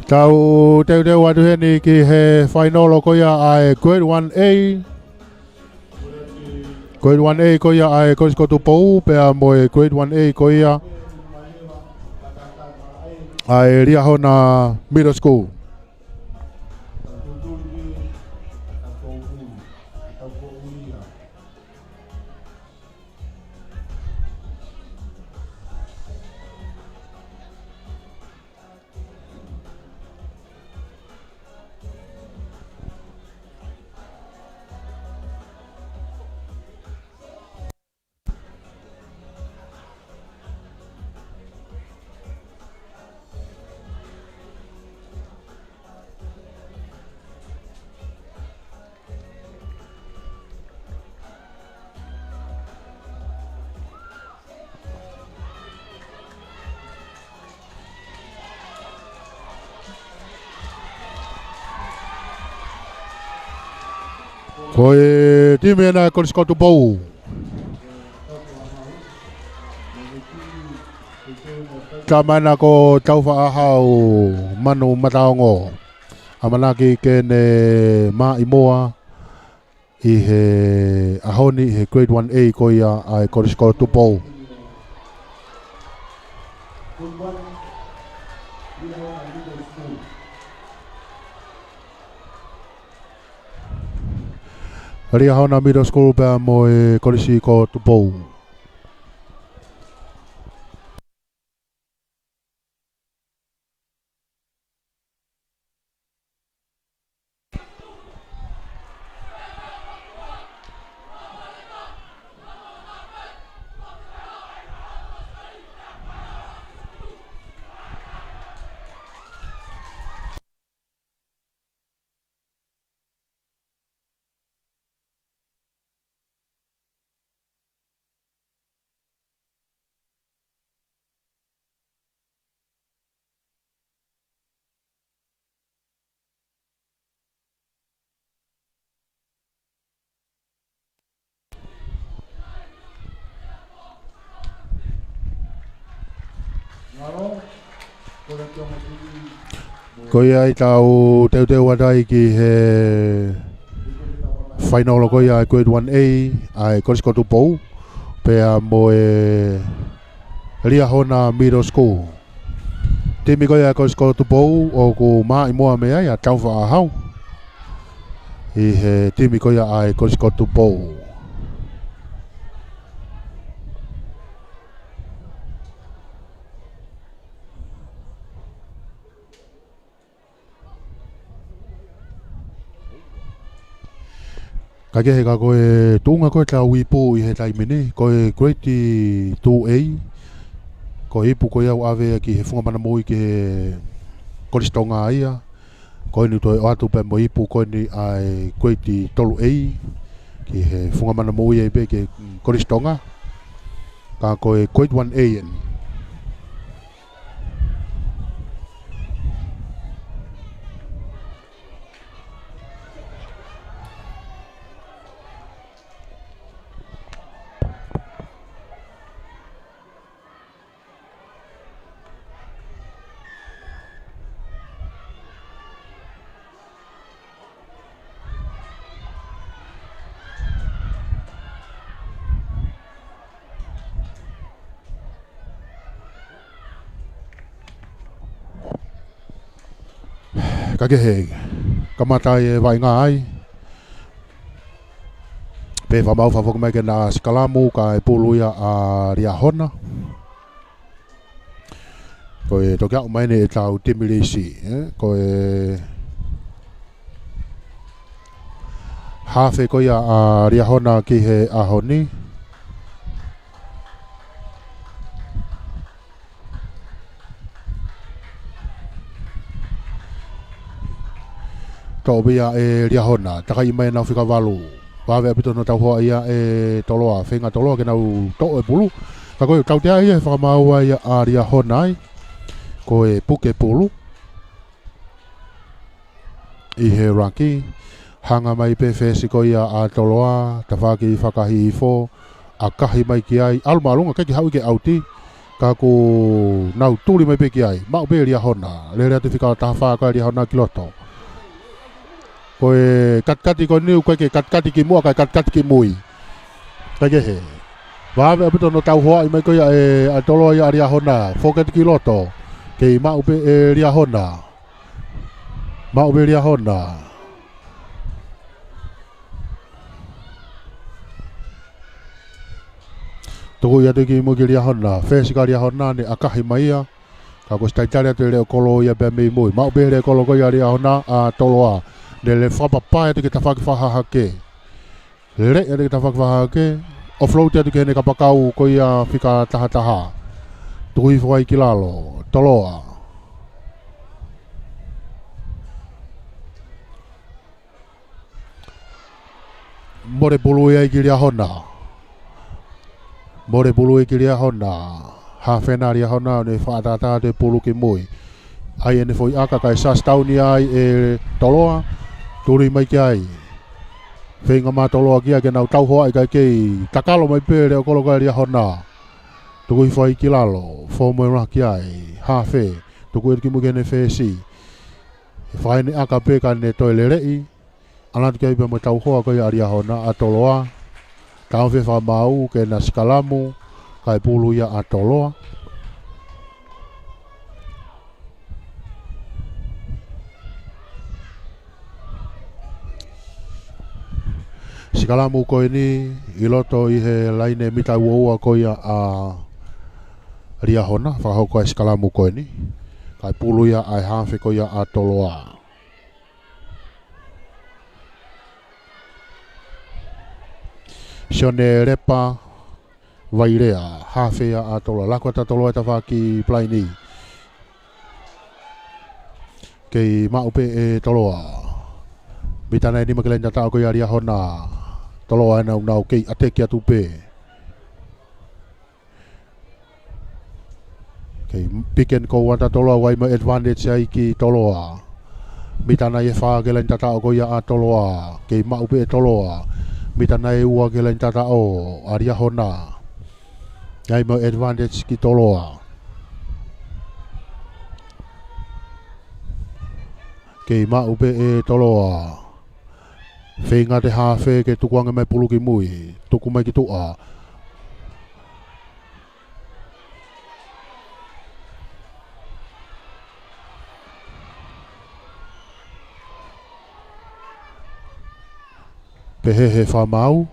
Tau teu atu he ni ki he final o ko ia ai grade 1A. Grade 1A ko ia ai koskotu pou pe a moe grade 1A ko ia ai ria hona middle school. Ko e time na koskotu pou. Kamana ko tauwha ahau manu mataongo. Amanaki ke ne ma imoa. I he ahoni he grade 1A ko ia ai Korisko Tupou. Good one. You know, I did those two. Ria Hona Middle School pea mo e Korisko Tupou. Ko ia I tau teu watai ki he final ko ia grade 1A ai Korisko Tupou pea mo e Ria Hona Middle School. Timi ko ia Korisko Tupou o ku mai moa mea ia tau wha ahau. I he timi ko ia ai Korisko Tupou. Ka ke he ka koe tunga koe tau ipu I he taimene, koe grade 2A, koe ipu koe au ave ki he funga mana mui ki he Koristonga ia, koe ni toi o atu pe mo ipu koe ni ai grade 3A, ki he funga mana mui e pe ki Koristonga, ka koe grade 1A en. Ka ke he, kamata e vai ngā ai. Pe whamau whawhaka mai ke nā Sikalamu ka e puluia a Ria Hona. Ko e toki au mai ne e tau Timirisi. Ko e hawhe ko ia a Ria Hona ki he ahoni. Tau bia e Ria Hona, taka I mai nau whika walu. Wawe apito no tau hoa ia e toloa, whenga toloa ke nau tau e pulu. Ka koe tau tea ia e whakamaua ia a Ria Hona ai. Ko e puke pulu. I he ranki. Hanga mai pe whesi ko ia a toloa, ta whaki I whakahi I fo. A kahi mai ki ai, alumalunga keki hau ke auti. Ka ku nau tuli mai pe ki ai. Mau pe Ria Hona, le rea te whika taha whaka Ria Hona ki loto. Ko e katkati ko niu koe ke katkati ki mua kai katkati ki mui. Ka ke he. Wawe apito no tau hoa I mai ko ia e a toloa ia Ria Hona. Whokati ki loto. Kei mau pe e Ria Hona. Mau pe Ria Hona. Tuku ia tuki mu ki Ria Hona. Whesi ka Ria Hona ne akahi mai ia. Ka ko staitari atu leo kolo ia pe mei mui. Mau pe leo kolo ko ia Ria Hona a toloa. Ne le whapapai atu ki ta whakawhaha ke. Le atu ki ta whakawhaha ke. O floati atu ki hene ka pakau ko ia whika taha taha. Tuku I whai ki lalo. Toloa. More pulu ia ki Ria Hona. More pulu ia ki Ria Hona. Ha whena Ria Hona ne whaatata te pulu ki mui. Ai ene foi aka kai sastauni ai e toloa. Turi mai ki ai. Whenga mā toloa kia ke nau tau hoa I kai kei. Takalo mai pere o kolo kai Ria Hona. Tuku I whai ki lalo. Whau mai rā ki ai. Ha whe. Tuku e ki mu kene whe si. Whai ne aka pe ka ne toi le rei. Ala te kei pe mo tau hoa koe aria hona a toloa. Tau fe wha mau ke na skalamu kai pulu ia a toloa. Skalamu koe ni i loto i he laine mita uoua koe a ria hona. Whakahoko e skalamu koe ni. Kai pulu ia ai hawhi koe a toloa. Sione repa vairea hawhea a toloa. Lako ta toloa ta whaki plaini. Kei maupe e toloa. Mitana ni makelen ta tau koe aria hona. Toloa e nau kei ate ki atu pe. Kei piken ko wanta toloa wai ma advantage ai ki toloa. Mitana e whakelen ta tau koe a toloa. Kei maupe e toloa. Mitana e ua ke lain tata o aria hona. Ngai mo advantage ki toloa. Kei maupe e toloa. Whenga te hawhe ke tukuanga mai pulu ki mui. Tuku mai ki tua. Pehehe whamau,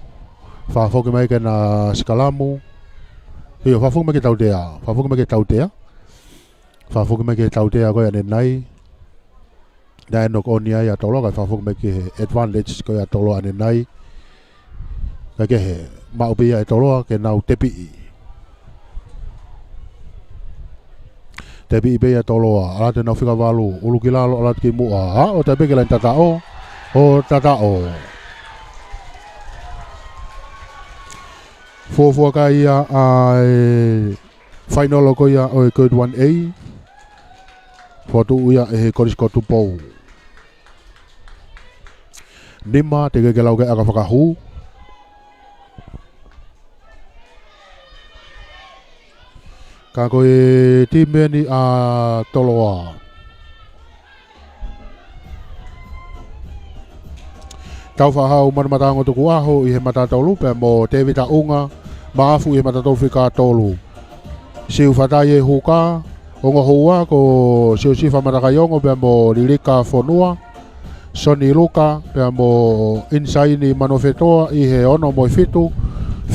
whafoke mai ke na skalamu. Hio, whafoke mai ke tautea, whafoke mai ke tautea. Whafoke mai ke tautea koe ane nai. Nai nok oni ai a tolo, kai whafoke mai ke advantage koe a tolo ane nai. Kai ke he, maupi ia e tolo ke nau tepi i. Tepi i pe a tolo a, alate nau whika walu, ulu ki lalo alate ki mua. Ha, o tepi ke lain tata o tata o. Fua ka ia ai final ko ia o code 1A. Foto ia e korisko tu pou. Nima te ke lau ke aka whakahu. Ka koe timeni a toloa. Tau whahau manamatango tuku aho i he matatau lupe mo te vita unga maafu i he matatau whika tolu. Siu whatai e huka, ongo hua ko siu sifa matakayongo pe mo lirika whonua, soni luka pe mo insaini manofetoa i he ono moi fitu,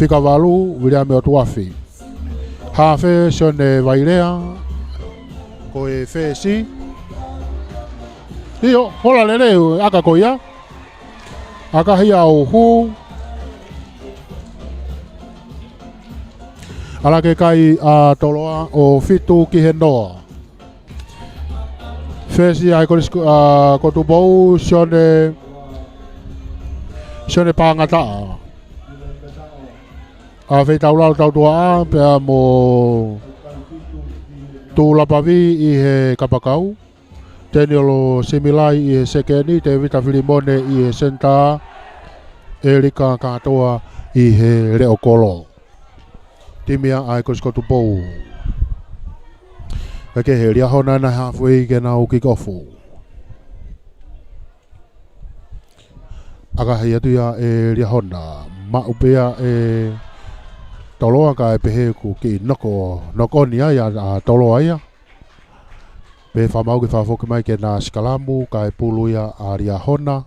whika walu wirea meo tuafi. Hawhe sione vairea, ko e whesi. Hio, hola lere aka koia. Akahi au hu. Ala ke kai a toloa o fitu ki he noa. Fesi ai kotu bou sione pangata. A fei taulau tau tua a pea mo tu lapavi i he kapakau. Teni olo similai i he sekeni, te vita filimone i he senta, e rika katoa i he reo kolo. Timia ai koskotu pou. Eke he ria hona na halfway ke na uki kofu. Aka hei atu ia e ria hona, ma upea e toloa ka e pehe ku ki noko ni ai a toloa ia. Pe whamau ke whafoke mai ke na skalamu ka e pulu ia a ria hona.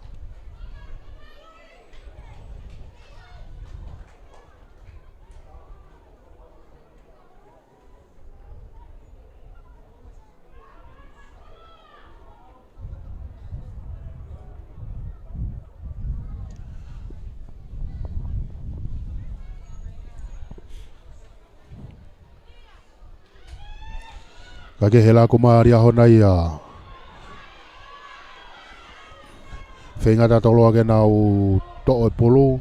Ka ke hela kuma ria hona ia. Whenga ta toloa ke nau to e pulu.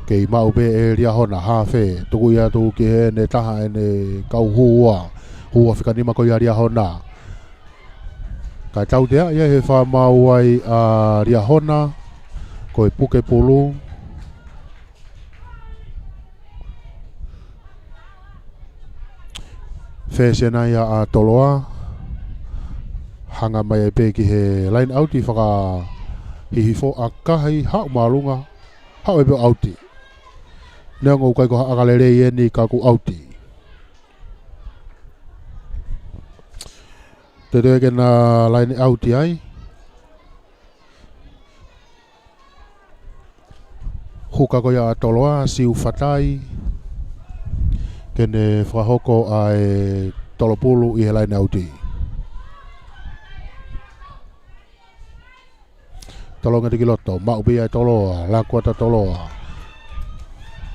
Ke i mau pe e ria hona hawhe. Tuku ia tu ki he ne taha e ne kau hua. Hua whikanima ko ia ria hona. Ka tau tea ia he wha mau ai a ria hona. Ko e puke pulu. Whesena ia a toloa. Hanga mai e pe ki he line out i Hihi fo a kahi hao marunga. Hao ebe auti. Nea ngau kai ko akalere i eni ka ku auti. Te reo ke na laini auti ai. Huka ko ia toloa siu fatai. Kene whahoko ai tolopulu i he laini auti. Tolonga tiki loto, maupi ai toloa, lakuata toloa.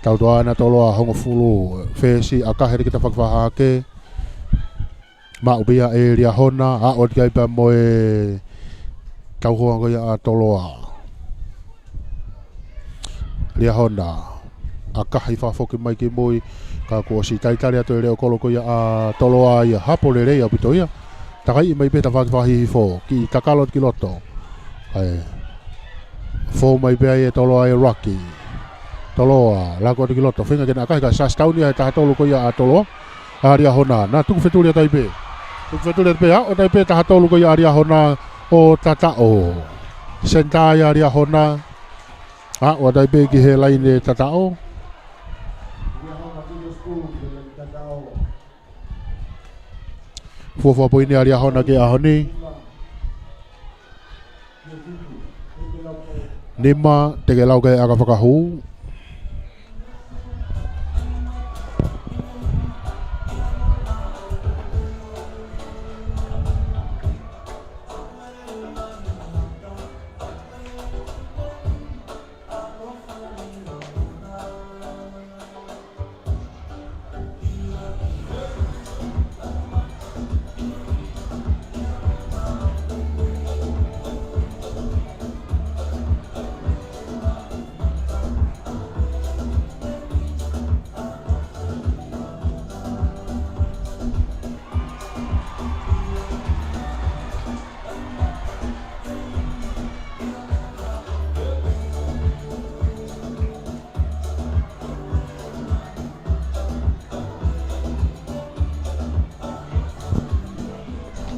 Tautoa na toloa hongo fulu, fesi akahere kita whakawahake. Maupi ai ria hona, a oti kai pa moe tauhoanga ia toloa. Ria hona, akahi whafoki mai ki moi, ka kua si taitari ato reo koloko ia toloa ia hapole rei au pito ia. Takai i mai peta whakiwahi fo, ki takalot ki loto. Fo mai pea e toloa e Rocky. Toloa, lako te kiloto. Whinga kena akahi ka sastauni ai taha tolu ko ia a toloa. Aria hona. Nā tuku wheturia taipe. Tuku wheturia taipe o taipe taha tolu ko ia aria hona o tatao. Sentai aria hona. O taipe ki he laine tatao. Fua poini aria hona ke ahoni. Nima tege lau kai aga whakahu.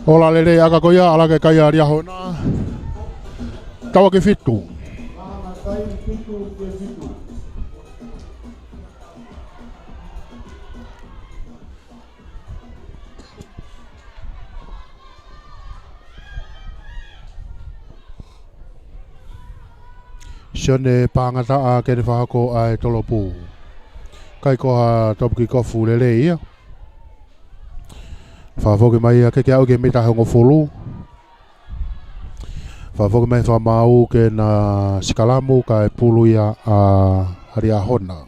Ola lere aga koia ala ke kai aria hona. Tawa ke fitu. Sione pangata a kene whahako ai tolopu. Kai koha topki kofu lele ia. Whafoki mai a keke au ke mita hongo fulu. Whafoki mai whamau ke na sikalamu ka e pulu ia a haria hona.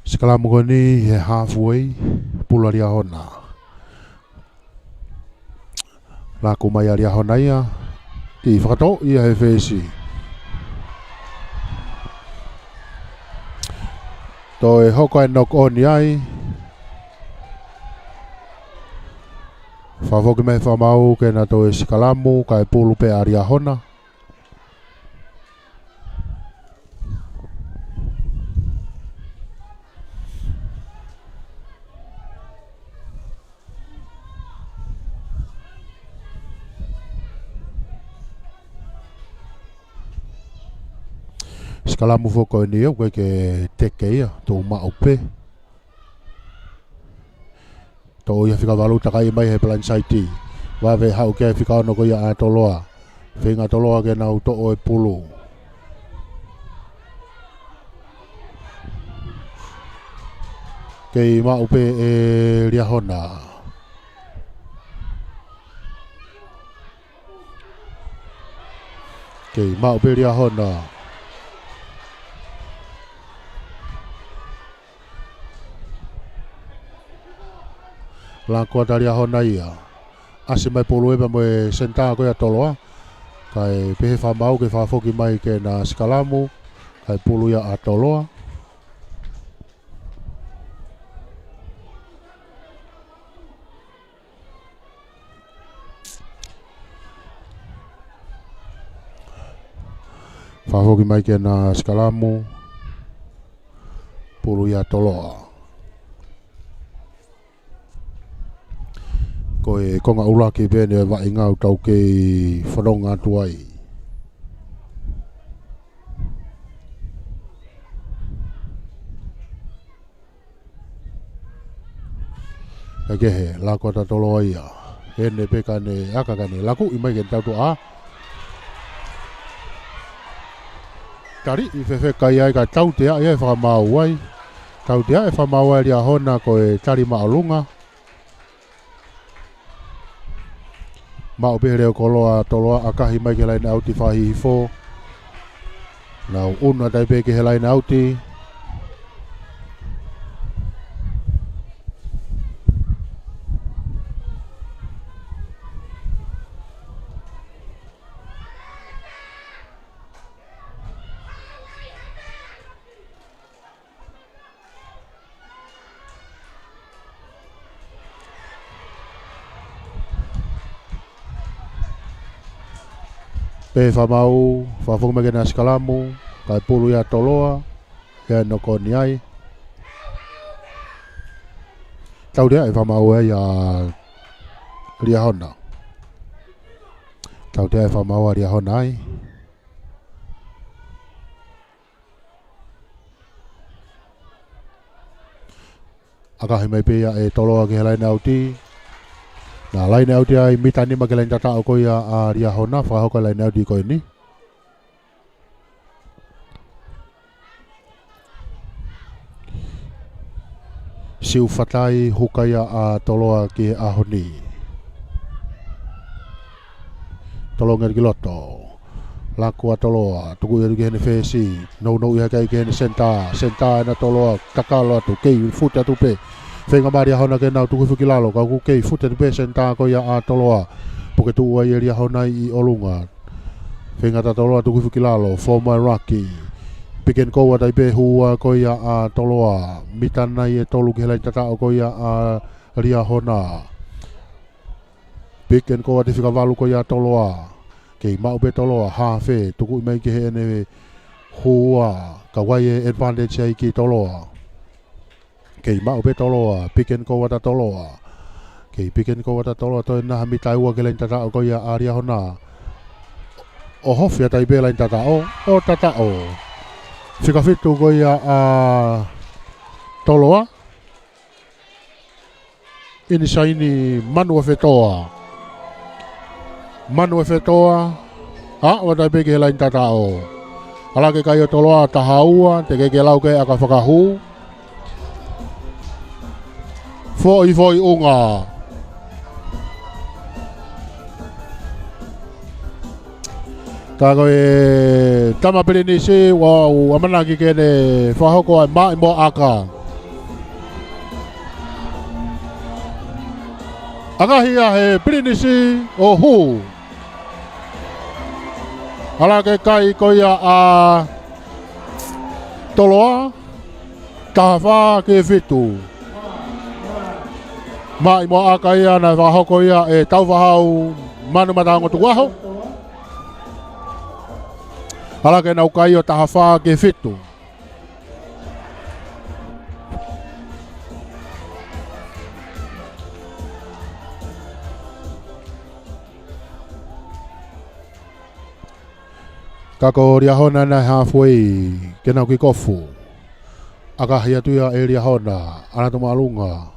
Sikalamu koni he halfway pulu haria hona. Laku mai aria hona ia. Ti whakato ia he whesi. Toi hoko e knock on iai. Whafoki mai whamau ke na toi sikalamu ka e pulu pe aria hona. Sikalamu foko ni au ke teke ia tō maupe. Tō ia whika walu takai mai he plan saiti. Wawe hau ke whika ono ko ia a toloa. Whinga toloa ke nau to o e pulu. Kei maupe e ria hona. Kei maupe ria hona. Langko taria hona ia. Ase mai pulu eba moe senta ko ia toloa. Kai pehe whamau ke whafoki mai ke na sikalamu. Kai pulu ia a toloa. Whahoki mai ke na skalamu. Pulu ia toloa. Ko e konga ula ki bene wa inga utau ke whanonga tuai. Ake he, lako ta toloa ia. Hene peka ne akakane laku imai ke tau a. Tari i fefe kai ai ka tau tea e whakamau ai. Tau tea e whamau ai ria hona ko e tari maalunga. Mao behereo koloa toloa akahi mai ke laina auti whahi hifo. Nau una taipe ke he laina auti. Pe whamau, whawhunga mai ke na skalamu, kai pulu ia toloa, ke no koni ai. Tau rea e whamau ai a ria hona. Tau rea e whamau a ria hona ai. Akahi mai pia e toloa ke he laina auti. Na laina auti ai mitani ma ke laina tata o koia a ria hona, whahoka laina auti koi ni. Siu whatai hukaya a toloa ki a honi. Tolonga ki loto. Lakua toloa, tuku ia ki hene whesi. No ia kai ki hene senta ena toloa, kakalo atu, kei futa tupe. Whenga maria hona ke nau tuku whiki lalo, ka ku kei futa tupe senta ko ia a toloa. Poke tu ua ia ria hona i olunga. Whenga ta toloa tuku whiki lalo, former Rocky. Piken koua tai pe hua ko ia a toloa. Mitana i e tolu ki helai tatao ko ia a ria hona. Piken koua te whika walu ko ia toloa. Kei mau pe toloa, hawhe, tuku mai ki he ene hua. Ka wai e advantage ai ki toloa. Kei mau pe toloa, piken koua ta toloa. Kei piken koua ta toloa, toi naha mitai ua ke lain tatao ko ia a ria hona. O hofia tai pe lain tatao, o tatao. Whika whitu ko ia a toloa. Ini saini manu e whetoa. Manu e whetoa. Watai pe ke lain tatao. Ala ke kai o toloa tahaua, te ke lau ke aka whakahu. Foi unga. Tako e tama pere ni se wa amana ki kene whahoko ai mai mo aka. Aka hia he pere ni se o hu. Ala ke kai koia a toloa tawa ke fitu. Mai mo aka ia na whahoko ia e tau wahau manu matango tu waho. Ala ke nau kai o tahafa ke fitu. Kako ria hona na halfway ke nau ki kofu. Aka hia tuia e ria hona ana to malunga.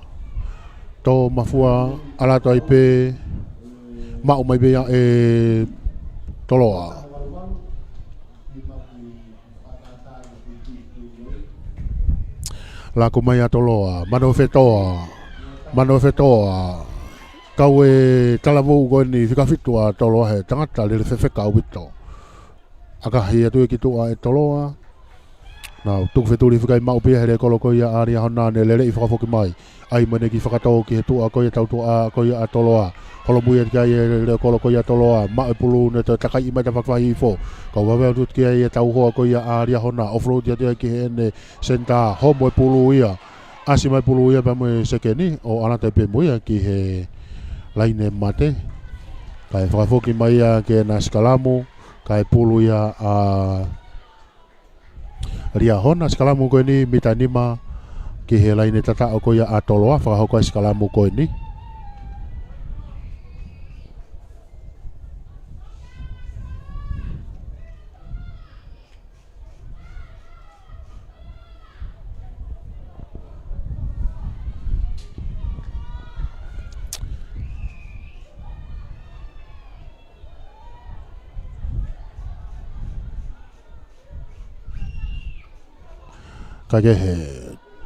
To mafua ala to ipe mau mai be e toloa. La kumaya toloa, mano fetoa, kau e talamu ko ni fika fitua toloa he tangata le fefeka wito. Aka hia tu e kitua e toloa. Na tu feturi fika mau pia hele koloko ia aria hona ne lele i whakafoki mai. Ai mane ki whakatau ki he tua ko ia tautua ko ia toloa. Holo muia ki ai le koloko ia toloa, ma e pulu ne te takai ima te whakwahi fo. Kau wawea tut ki ai e tau hoa ko ia aria hona, offroad ia te ki he ene senta homo e pulu ia. Asi mai pulu ia pa mui sekeni, o anata pe muia ki he laine mate. Kai whakafoki mai ia ki e na skalamu, kai pulu ia a ria hona skalamu ko ni mitanima ki he laine tata o ko ia atoloa whakahoko skalamu ko ni. Kage he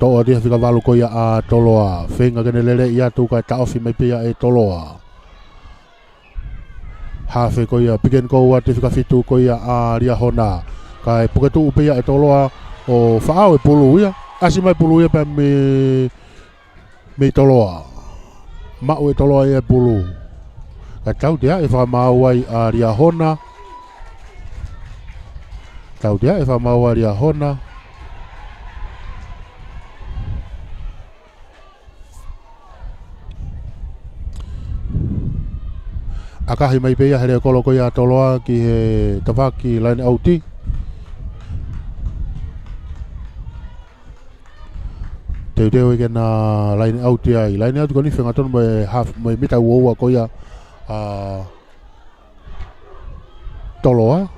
to dia fika valu ko ia a toloa fenga gene lele ia tu ka ta ofi mai pia e toloa ha fe ko ia pigen ko wa te fika fitu ko ia a ria hona kai puketu pia e toloa o faao e pulu ia asi mai pulu ia pa me toloa ma o e toloa e pulu ka tau dia e fa mau ai a ria hona tau dia e fa mau a ria hona akahi mai peia hele kolo ko ia toloa ki he tawaki line auti te deo ke na line auti ai line auti ko ni fenga ton mai half mai mita wo ko ia toloa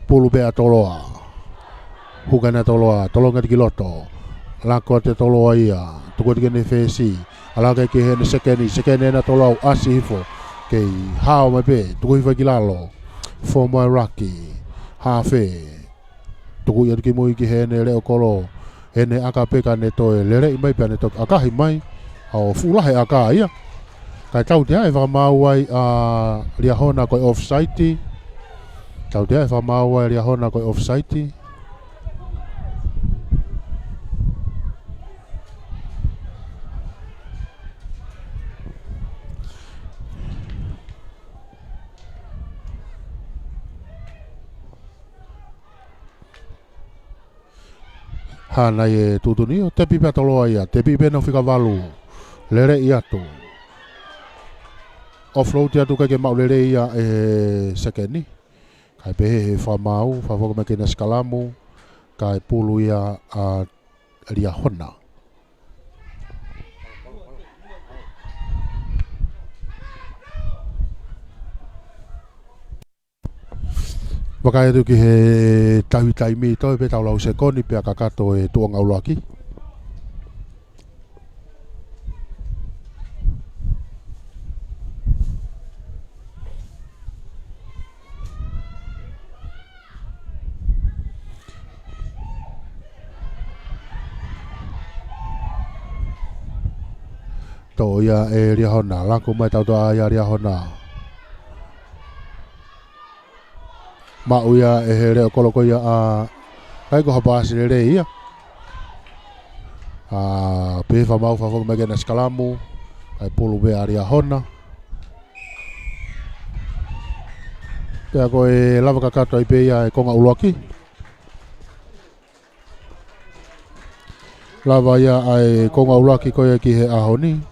pulu be toloa hugana toloa tolonga ki loto la ko te toloa ia tu ko ni fesi ala ke he ne sekeni na toloa asi fo kei hao mai pe tuku hiwa ki lalo for my rocky hafe tuku ia ki mui ki hene leo kolo hene aka peka ne toe lere i mai pe ne tok akahi mai au fulahe aka ia kai tau tia e whamau ai ria hona koi off-site tau tia e whamau ai ria hona koi off-site hana e tutuni o te pipe toloa ia, te pipe no fika valu, lere ia tu. Offroad ia tu kai ke mau lere ia e sekeni. Kai pehe he whamau, whawaka me kena skalamu, kai pulu ia a ria hona. Wakai tu ki he tahi taimi toi pe tau lau sekoni pe kakato e tuanga uloaki. To ia e ria hona, lako mai tau toa ia ria hona. Mau ia e he reo koloko ia a kai ko hapasi le rei ia pe whamau whawhaka mai kena skalamu kai pulu be a ria hona pea ko e lava kakato i pe ia e konga uloaki lava ia ai konga uloaki ko ia ki he ahoni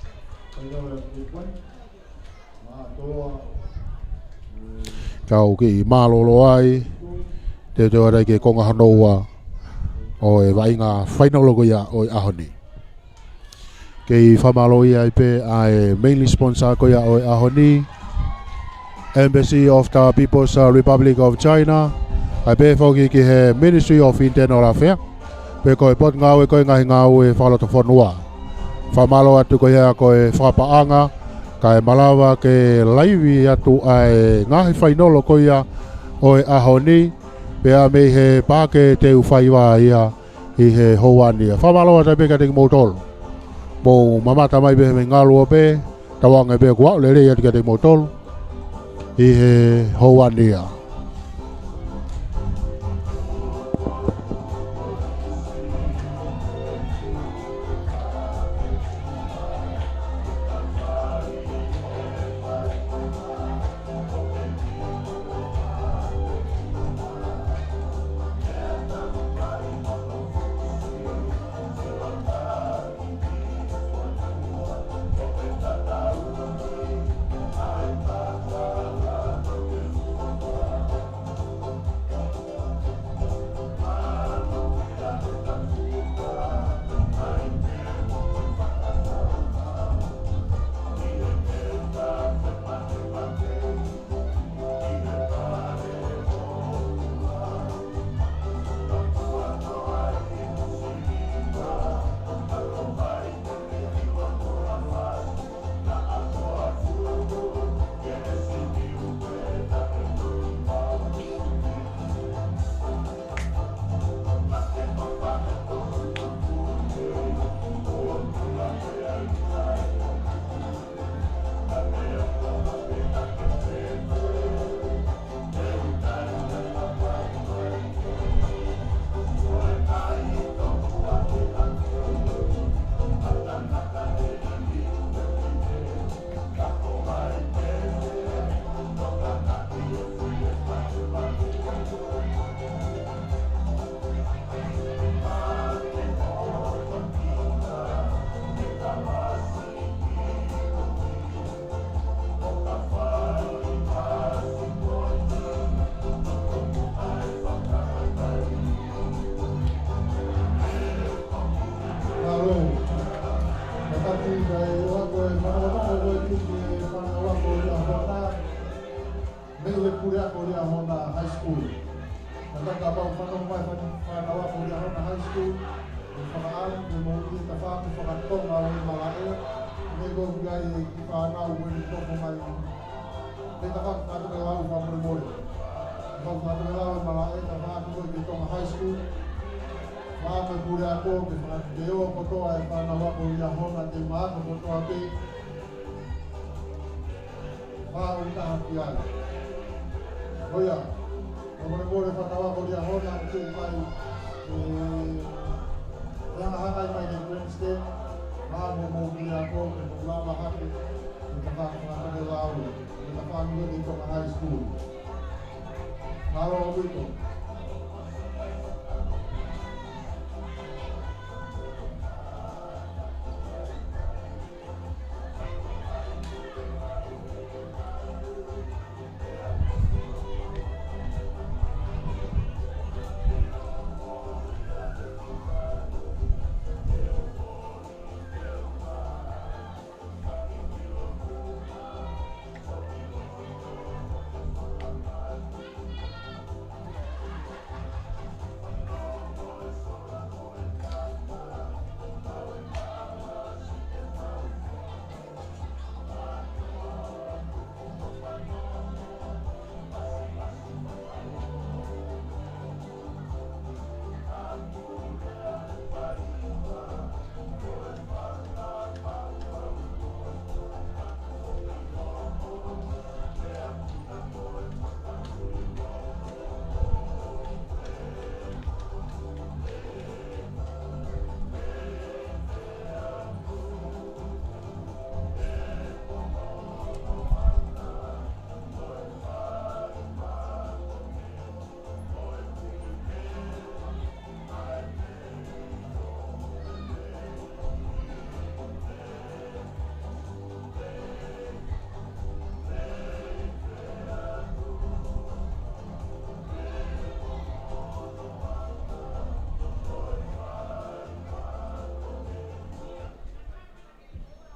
kau ki malolo ai te te ora ke konga hanoa o e vainga final ko ia o ahoni ke famalo ia pe ai mainly sponsor ko ia o ahoni Embassy of the People's Republic of China ai pe foki ki he Ministry of Internal Affairs pe ko e pot ngau e ko ngau e falo to fonua famalo atu ko ia ko e fapaanga kai malawa ke laivi atu ai ngahi whainolo ko ia o e ahoni pea me he pake te uwhaiwa ia i he houania. Whamaloa tai peka te ki motolo. Mo mamata mai behe me ngalua pe, tawanga behe kuau le rei ati ka te motolo i he houania. pure ako ria hona high school. Nataka ba ufano mai fana wako ria hona high school. Ufaan ni mo ni tafamu fakatonga wa malae. Nego gai fana wini toko mai. Nataka nato ke wa ufamu mole. Nato ke wa malae tafamu wini toko high school. Mama pure ako ke fana deo kotoa e fana wako ria hona te mama kotoa te. Mau tahan piala. Oh ya, kalau boleh fatwa boleh hona tu mai. Yang hangai mai di Wednesday, mau dia aku lama hati. Kita akan ke laut. Kita akan pergi ke high school. Kalau begitu.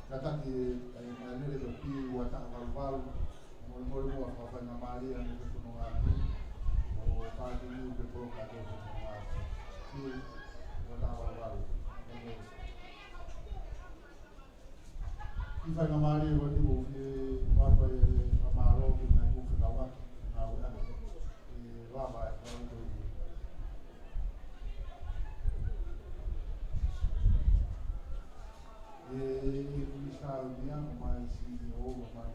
Kata di ini itu di watak wal-wal mul-mul mu apa namanya yang itu semua oh tadi ini betul kata semua di watak wal-wal ini apa namanya waktu itu apa namanya di mana itu kawat awal di lama itu Misalnya mai CEO mai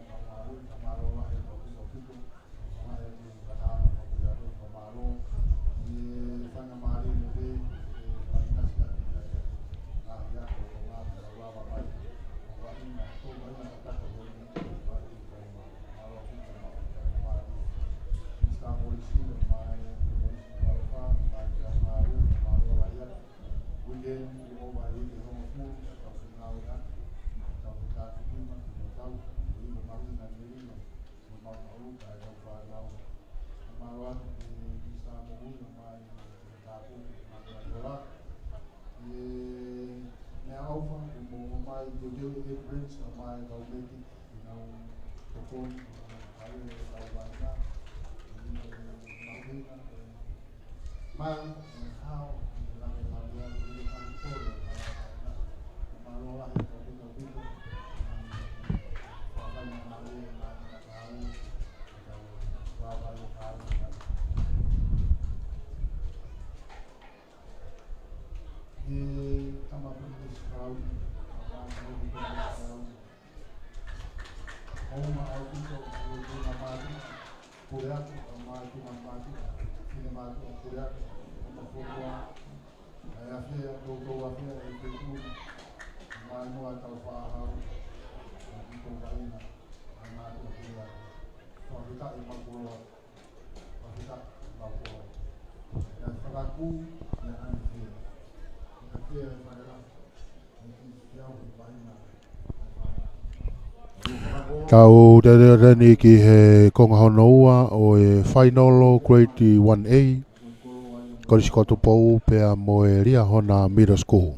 Kamaro lah yang itu mai di Batam dia tu Kamaro di sana mari ni panas dan ya apa mai ini tu banyak kata boleh mari Kamaro kita mari Mister polisi mai Kamaro rakyat weekend di mobile di home Kau te ni ki he konga honoua o e final grade 1A Korisi koto pou pea mo e ria hona middle school.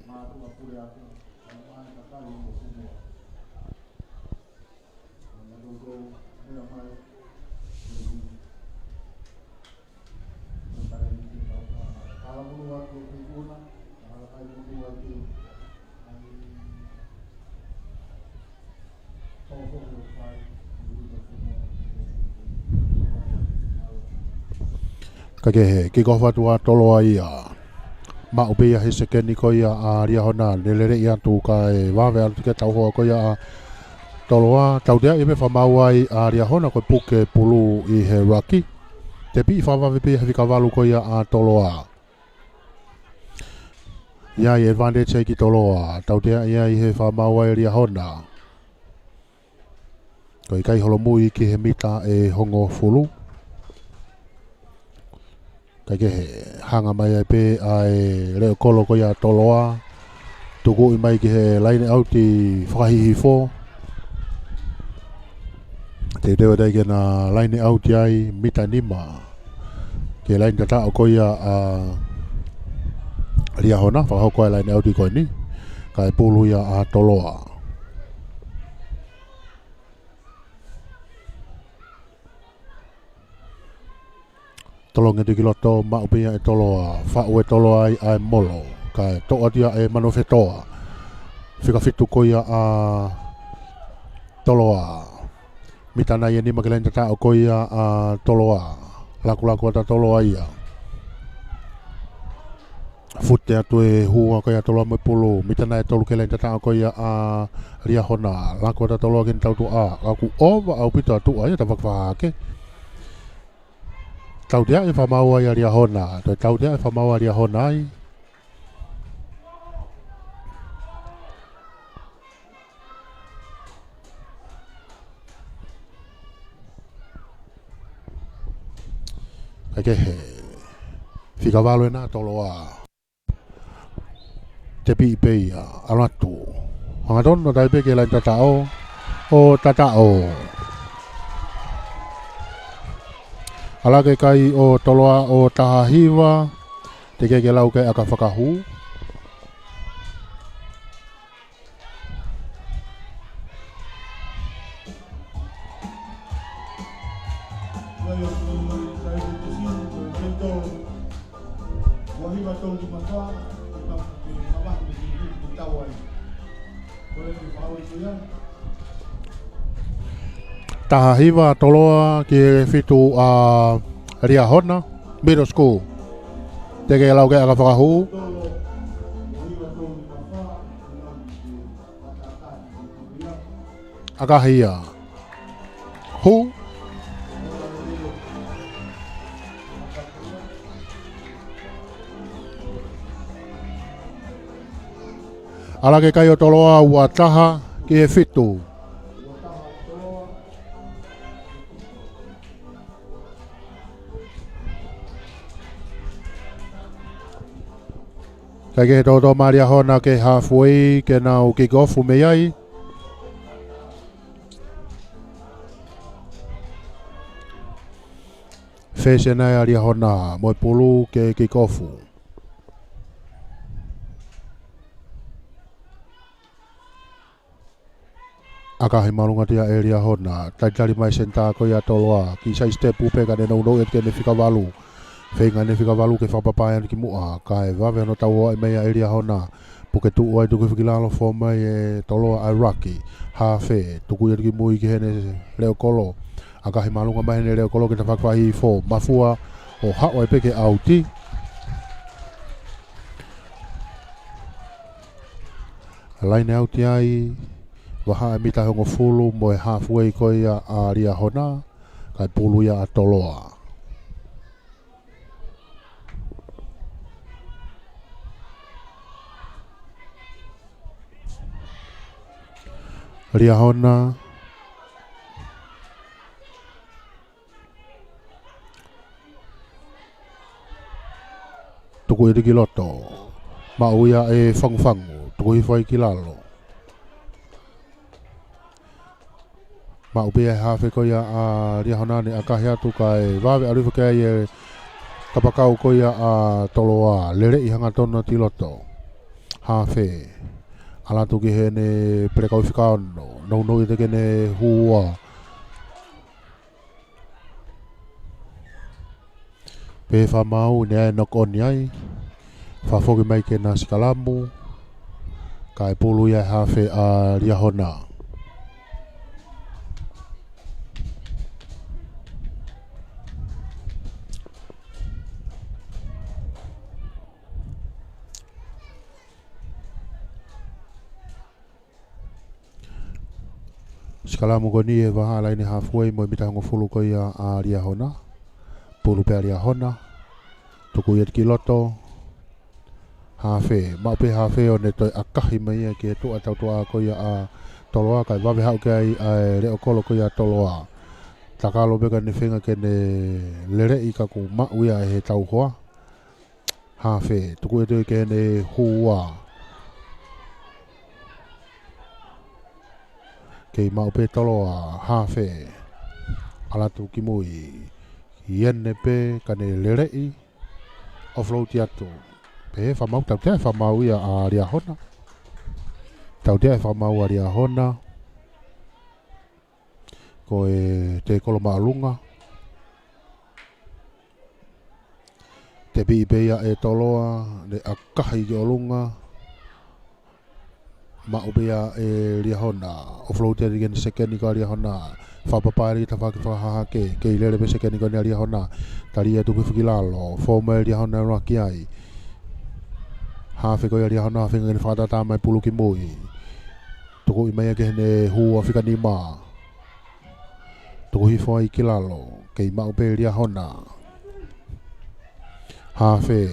Kake ke ko fatua tolo ia ma upe ia hese keni ko ia a ria hona lelere ia tu kai wa ve atu ke tau ho ko ia toloa tau dia i me fa mawai a ria hona ko puke pulu i he raki te pi fa va pe he kavalu ko ia a toloa ia i advantage ki toloa tau dia ia i he fa mawai ria hona ko i kai holo mui ki he mita e hongo fulu kake hanga mai ai pe ai leo kolo ko ia toloa tuku i mai ki he line out i whakahihi fo te reo dai ke na line out ai mita nima ke line tata o ko ia a ria hona whakahoko ai line out i ko ni kai pulu ia a toloa tolonge di kiloto ma upia e toloa fa ue toloa ai molo kai to adia e manofetoa fika fitu ko ia a toloa mitana ia ni magalen tata o ko ia a toloa laku ta toloa ia futte atu e hua ko ia toloa me pulu mitana e tolu kelen tata o ko ia a ria hona laku ta toloa ken tau tu a aku ova au pita tu ai ta fakfake tau dia e whamaua i aria hona. Tau dia e whamaua aria hona ai. Kake he. Whika walo e nā toloa. Te pi pei a alatu. Hanga tono tai peke lai tatao. O tatao. Alake kai o toloa o tahahiwa te keke lau kai aka whakahu. Tahahiwa toloa ki fitu a ria hona middle school te ke lau ke aka whakahu aka hia hu ala ke kai o toloa ua taha ki e fitu kai ke toto maria hona ke halfway ke nau kick off me ai fese nai aria hona mo pulu ke kick off aka he marunga tia area hona tai tari mai senta ko ia toloa ki sai step upe ka ne no no ke ne fika valu Fenga ne fika walu ke whapapaia ki mua kai wawe no tau ai mai area hona puke tu ai tuku whikilalo fo mai e toloa Iraqi hafe tuku ia ki mui ki hene leo kolo aka he malunga mai hene leo kolo ke ta whakwahi fo mafua o hao ai peke auti laine auti ai waha e mita hongo fulu mo e halfway ko ia a ria hona kai pulu ia a toloa ria hona tuku i loto ma uia e fangu tuku i fai ki lalo ma upe e hafe ko ia a ria hona ne akahi atu kai wawe arifu kai e kapakau ko ia a toloa lere i hanga tona ti loto hafe ala tu ki hene prekau fikano no i te kene hua pe fa mau ne no kon ai fa foki mai ke na sikalamu kai pulu ia hafe a ria hona Skalamu ko ni e waha laini halfway mo mita ngofulu ko ia a ria hona. Pulu pe ria hona. Tuku iet kiloto. Hafe, ma pe hafe o ne toi akahi mai e ke tu atau tua ko ia a toloa kai wawe hau ke ai reo kolo ko ia toloa. Takalo beka ni whenga ke ne lere i ka ku ma uia e he tau hoa. Hafe, tuku e tui ke ne hua. Kei mau pe toloa, hafe. Alatu ki mui. Iene pe ka ne lere i. Offload atu. Pe whamau, tau tea whamau ia a ria hona. Tau tea whamau a ria hona. Ko e te kolo maalunga. Te pi peia e toloa, le akahi ki olunga. Ma ubea e ria hona. Offload tea digeni sekeni ka ria hona. Whapapari ta whaki whahaha ke. Ke ilere pe sekeni ka ria hona. Tari e tuki whakilalo. Fōma e ria hona raki ai. Hafe ko ia ria hona whinga ni whakatata mai pulu ki mui. Tuku i mai ke hene hua whika ni maa. Tuku hifo ai ki lalo. Kei mau pe ria hona. Hafe.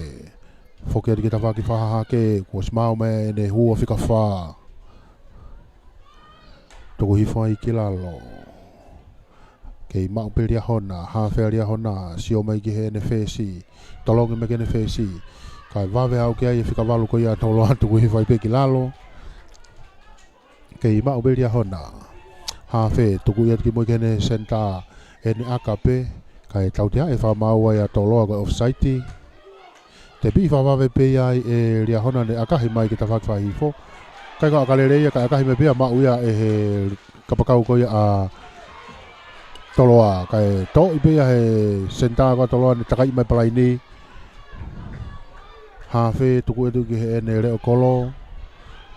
Whokia di ki ta whaki whahaha ke. Kua smau mai ne hua whika whaa. Tuku hifo ai ki lalo. Kei mau pe ria hona. Hafe ria hona. Sio mai ki he ne whesi. Tolongi me ke ne whesi. Kai wawe au ke ai e whikawalu ko ia tolo atu ko hifai pe ki lalo. Kei mau beria hona. Hafe, tuku iat ki mo kene senta e ni akape. Kai tautea e whamau ai a toloa ko off-site. Te pi whawawe pe ai e ria hona ne akahi mai ki ta whakwhahifo. Kai ka akalereia kai akahi me pia mau ia e he kapakau ko ia a toloa. Kai to i pe ia he senta ko toloa ne takai mai palaini. Hafe tuku edu ki he ne reo kolo.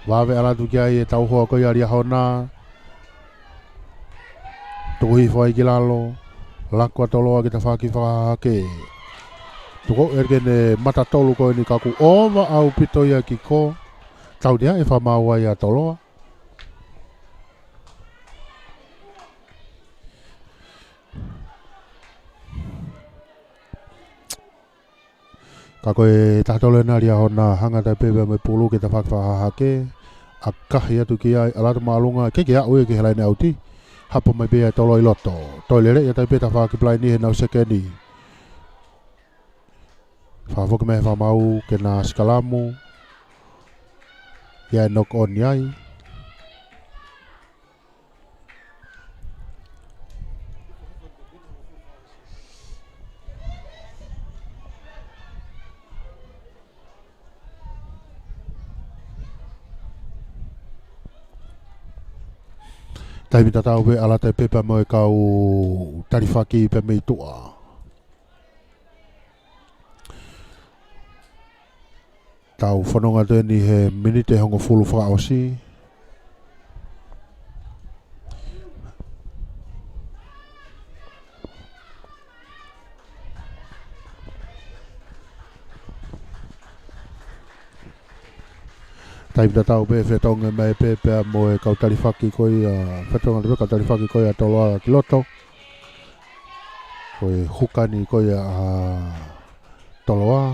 Wawe alatu ki ai e tau hoa ko ia ria hona. Tuku hifo ai ki lalo. Lakua toloa ki ta whaki whakake. Tuku erke ne matatolu ko ni kaku ova au pito ia ki ko. Tau dia e whamau ai a toloa. Ka koe tatolo e ria hona hanga tai pepe me pulu ke ta whakawhahaha ke. A kahi atu ki ai alatu maalunga ke ke au e ke helai ne auti. Hapo mai bea tolo i loto. Toi lere ia tai pe ta whakaplai ni he nau sekeni. Whafoke me whamau ke na skalamu. Ia nok on iai. Tai mita tau pe ala tai pepa mo e kau tarifaki pe mei tua. Tau whanonga tēni he minite hongo fulu whakaosi. Tai mita tau pe whetonga mai pepa mo e kau tarifaki koi whetonga te kau tarifaki koi a toloa ki loto. Koi hukani koi a toloa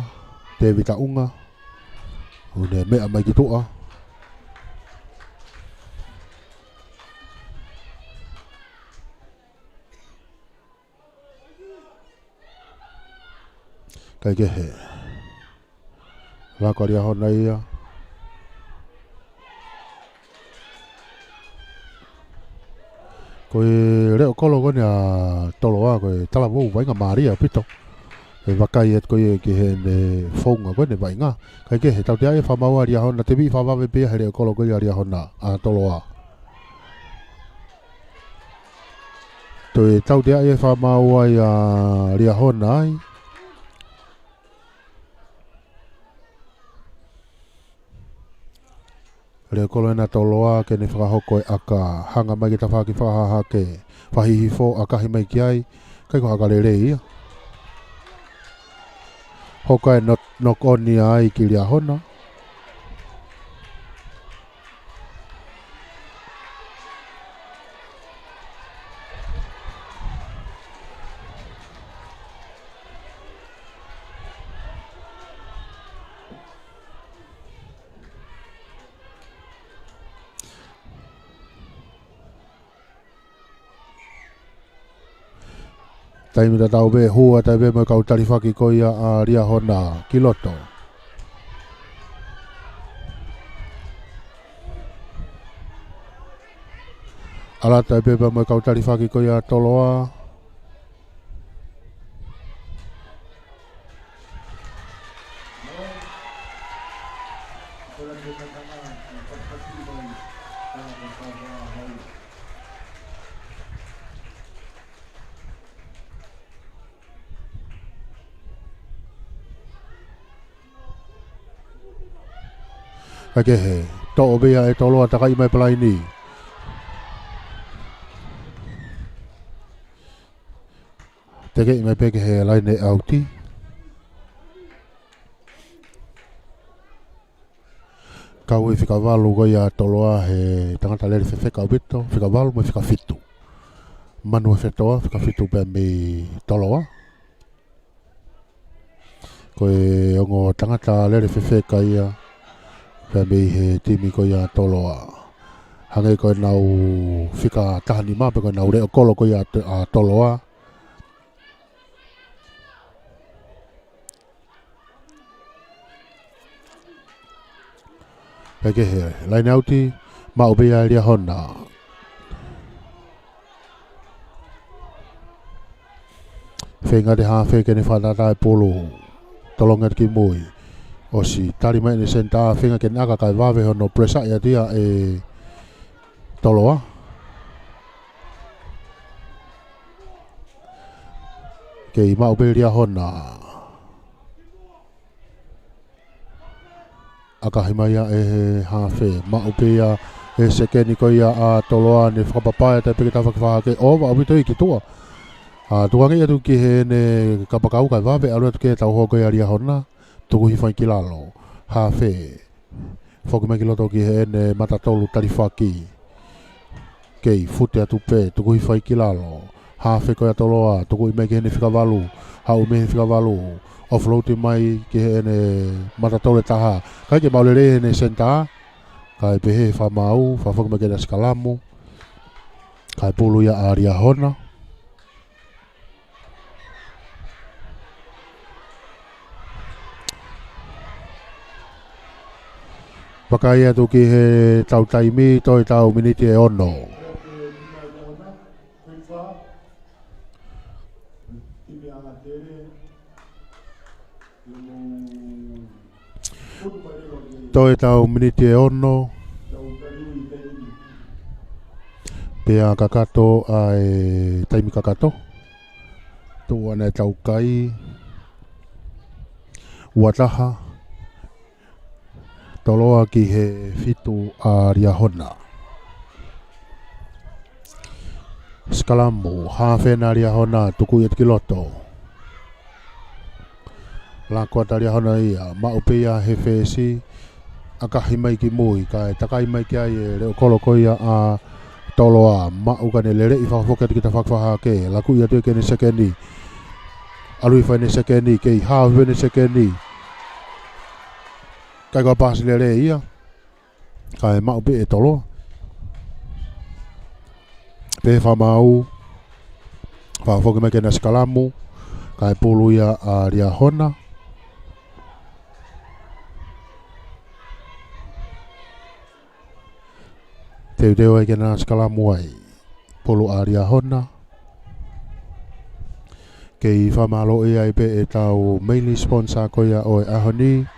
te vita unga. Une mea mai ki tua. Kai ke he. Lako ria hona ia. Koe reo kolo kone a toloa koe tala wou wainga Maria pito. E wakai et koe ki he ne whaunga koe ne wainga. Kai ke he tau te ae whamau a ria hona te vi whawawe pia he reo kolo koe a ria hona a toloa. Toi tau te ae whamau ai a ria hona ai. Reo kolo ena toloa ke ne whakahoko e aka hanga mai ki ta whaki whahaha ke whahihifo akahi mai ki ai. Kai ko haka re ia. Hoka e nok oni ai ki ria hona. Tai mita tau be hua tai be mo kau tarifaki ko ia a ria hona kiloto. Ala tai be mo kau tarifaki ko ia toloa. Kakehe, to'o bea e toloa takai mai palai ni. Teke i mai peke he lai ne auti. Kau e whika walu goi a toloa he tangata leri whewheka ubito, whika walu mo whika fitu. Manu e whetoa, whika fitu pe mi toloa. Koe ongo tangata leri whewheka ia. Pea mei he timi ko ia toloa. Hange koe nau whika tahani mape koe nau reo kolo ko ia toloa. Peke he, laine auti, mau bea lia hona. Whenga te hawhe kene whatatai polo. Tolonga ki mui. O si tari mai ni senta whenga ke naka kai wawe hono presa ia dia e toloa. Kei mau beria hona. Aka himaia e hawhe. Mau bea e sekeni ko ia a toloa ni whakapapai te peke tawhaki whake. O wa awito i ki tua. Tuangi atu ki he ne kapakau kai wawe alu atu ke tau hoko ia ria hona. Tuku hifai ki lalo, hawhe. Whoki mai ki loto ki he ne matatolu tarifaki. Kei, fute atu pe, tuku hifai ki lalo. Hawhe koe atoloa, tuku i mai ki he ne whikawalu. Hau me he whikawalu. Offloadi mai ki he ne matatolu taha. Kai ke maulere he ne senta. Kai pehe whamau, whoki mai ki ne skalamu. Kai pulu ia a ria hona. Pakai atu ki he tau taimi toi tau miniti e ono. Toi tau miniti e ono. Pea kakato ai taimi kakato. Tuana tau kai. Wataha. Toloa ki he fitu a ria hona. Skalamu, hawhena ria hona, tuku iat ki loto. Lako ata ria hona ia, maupea he whesi, akahi mai ki mui, kai takai mai ki ai e reo kolo koia a toloa, mauka ne lere i whakafoket ki ta whakwaha ke, laku iat ke ne sekeni. Alui whai ne sekeni, kei hawhe ne sekeni. Kai kua pasi le ia. Kai mau pe e tolo. Pe whamau. Whafoki mai kena skalamu. Kai pulu ia a ria hona. Teo ai kena skalamu ai. Pulu a ria hona. Kei whamalo ia i pe e tau mainly sponsor ko ia o ahoni.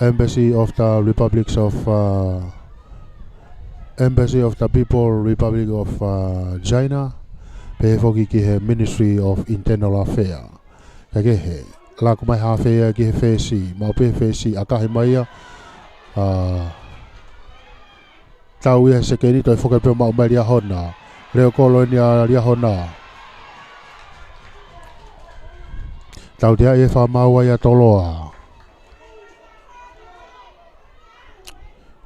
Embassy of the Republics of Embassy of the People Republic of China. Pe foki ki he Ministry of Internal Affairs. Kage he la ko mai hawhe ki he fesi, mau pe fesi akahi mai tau ia sekeni toi foki pe mau mai ria hona. Reo kolonia ria hona. Tau dia e whamau ai a toloa.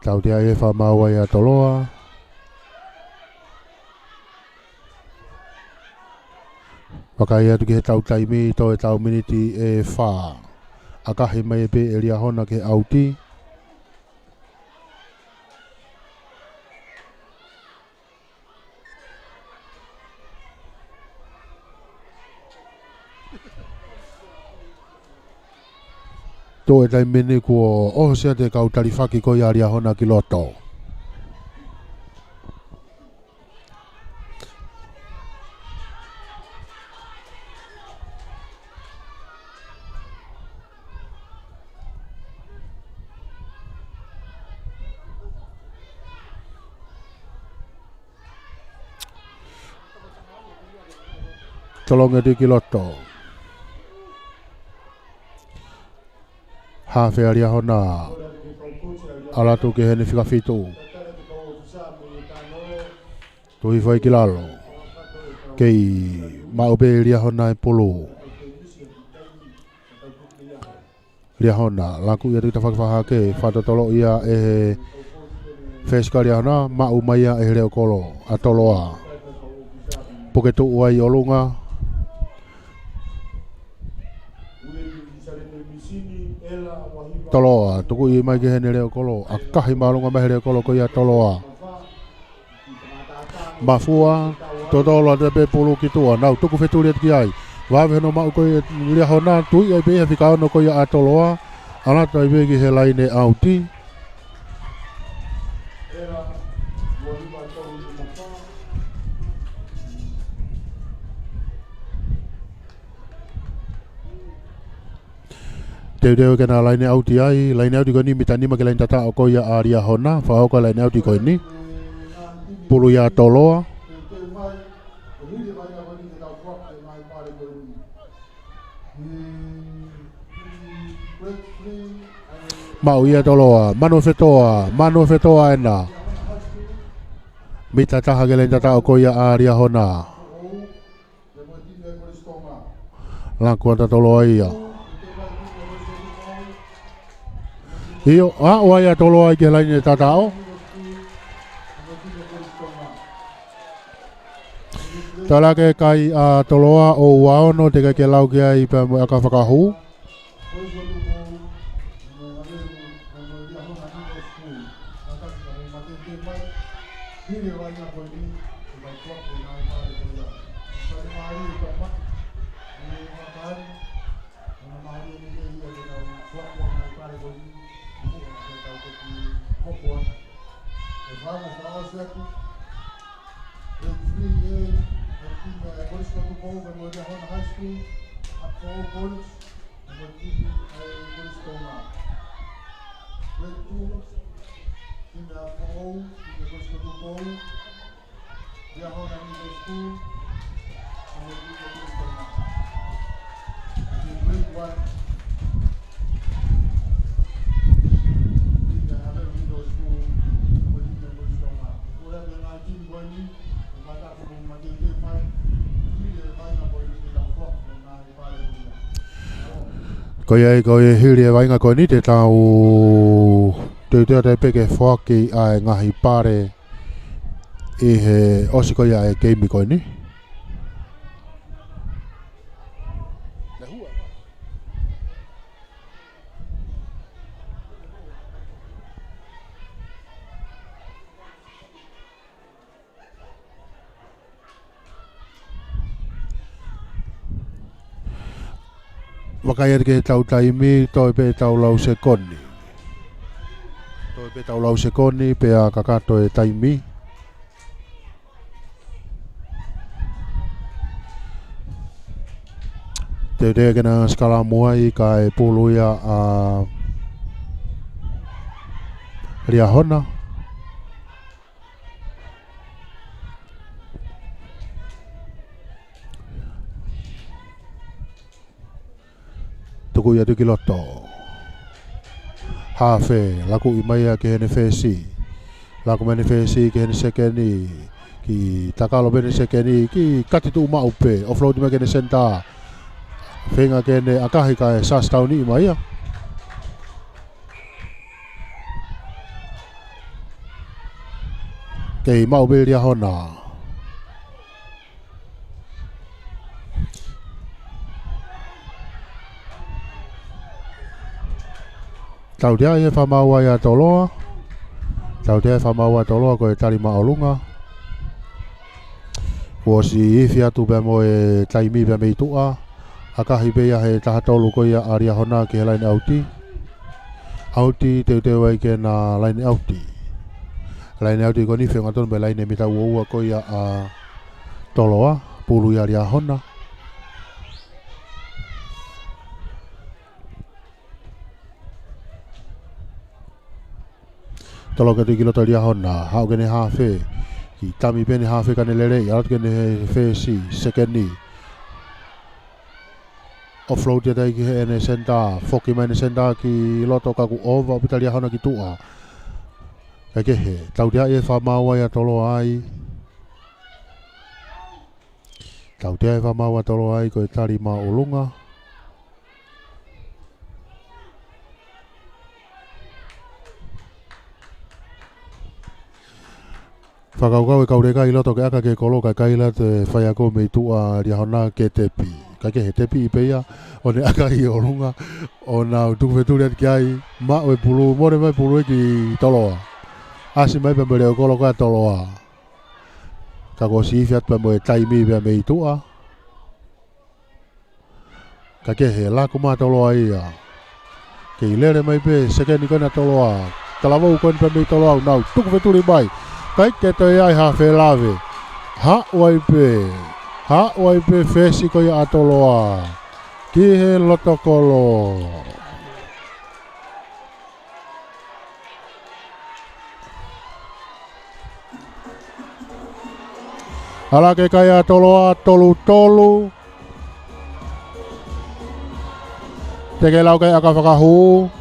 Tau dia e whamau ai a toloa. Wakai atu ki he tau taimi to e tau miniti e wha. Akahi mai pe e ria hona ke auti. To e tai mene ko o se te kau tarifaki ko ia ria hona ki loto. Tolonga di ki loto. Hawhi aria hona ala tu ke hene whikawhitu tui whai ki lalo kei maupe ria hona e polo ria hona laku ia rita whakawhaha ke whatotolo ia e wheska ria hona mau maia e reo kolo atoloa poketu uai olunga toloa tuku i mai ke hene reo kolo a kahi marunga mai reo kolo ko ia toloa mafua totolo te pe pulu ki tua nau tuku wheturi at ki ai wawe no mau ko ia lia hona tui ai beha whika ono ko ia a toloa anata i begi he laine auti Teu kena laine auti ai, laine auti ko ni mitani ma ke lain tata o ko ia aria hona, fa o ko laine auti ko ni. Pulu ia toloa. Mau ia toloa, manu fetoa ena. Mita taha ke lain tata o ko ia aria hona. Langku anta toloa ia. Iyo, waya tolo ai ke laine tatao. Tala ke kai a toloa o waono te ke lau ke ai pa aka whakahu. Ko ia ko hiri e wainga ko ni te tau te te peke whaki ai ngahi pare i he osi ko ia e keimi ko ni. Wakai ke tau taimi toi pe tau lau se koni. Toi pe tau lau se koni pe a kakato e taimi. Te te kena skala muai ka e puluia a ria hona. Tuku ia tuki loto. Hafe, laku imaya ke hene fesi. Laku mene fesi ke hene sekeni. Ki takalo bene sekeni. Ki katitu uma upe. Offload me kene senta. Fenga kene akahi ka e sas tau ni imaya. Kei mau be ria hona. Tau dia e whamaua ia toloa. Tau dia e whamaua toloa ko e tari maolunga. Kua si iwhi atu bea mo e taimi bea mei tua. Akahi beia he tahatolu ko ia aria hona ke he laini auti. Auti teu ai ke na laini auti. Laini auti ko ni whenga tonu me laini mita ua ko ia a toloa. Pulu ia aria hona. Tolo ke tu kiloto aria hona. Hau kene hafe. Ki tami pene hafe kane lere. Arat kene fe si. Sekeni. Offroad ya dai ki ene senda foki mai senda ki loto ka ku ova pitalia hona ki tua ka ke he tau dia e fa mawa ya tolo ai tau dia e fa mawa tolo ai ko tari ma olunga Whakaukau e kaureka i loto ke aka ke kolo ka kaila te whaiako me tua ria hona ke tepi. Ka ke he tepi i peia, o ne aka i orunga, o na tukuwheturi ati ki ai, ma oe pulu, more mai pulu e ki toloa. Asi mai pembere o kolo ka toloa. Ka ko si fiat pa mo e taimi pia me tua. Ka ke he lako ma toloa ia. Ke i lere mai pe, sekeni kona toloa. Talavau koni pa me toloa, nau tukuwheturi mai. Kai ke toi ai ha fe lave. Ha wai pe fesi ko ia atoloa. Ki he loto kolo. Ala ke kai atoloa tolu. Teke lau kai aka whakahu.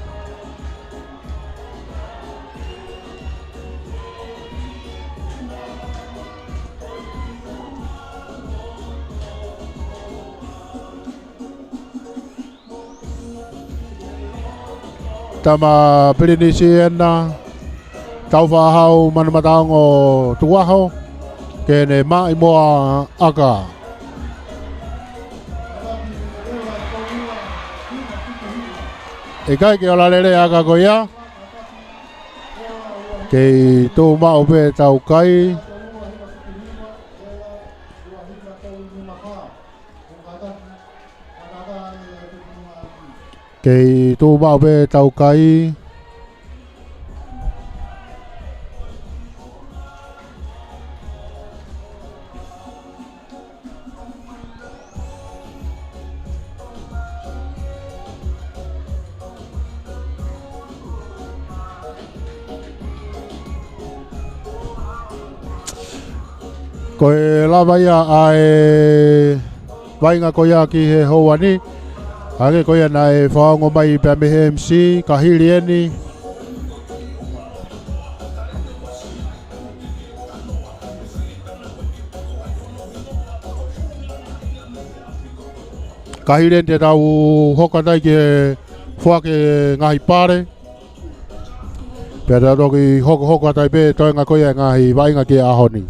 Tama pirinisi ena tau whahau manamataong o tuaho kene mai moa aka. E kai ke ola lere aka koia kei tō mao pe tau kai kei tō mao pe tau kai ko e lava ia ai vainga ko ia ki he hoani ake ko ia na e whaongo mai pe me MC ka hiri eni ka hiri eni te tau hoka tai ki he whake ngahi pare pe te toki hoka tai pe toenga ko ia ngahi vainga ki ahoni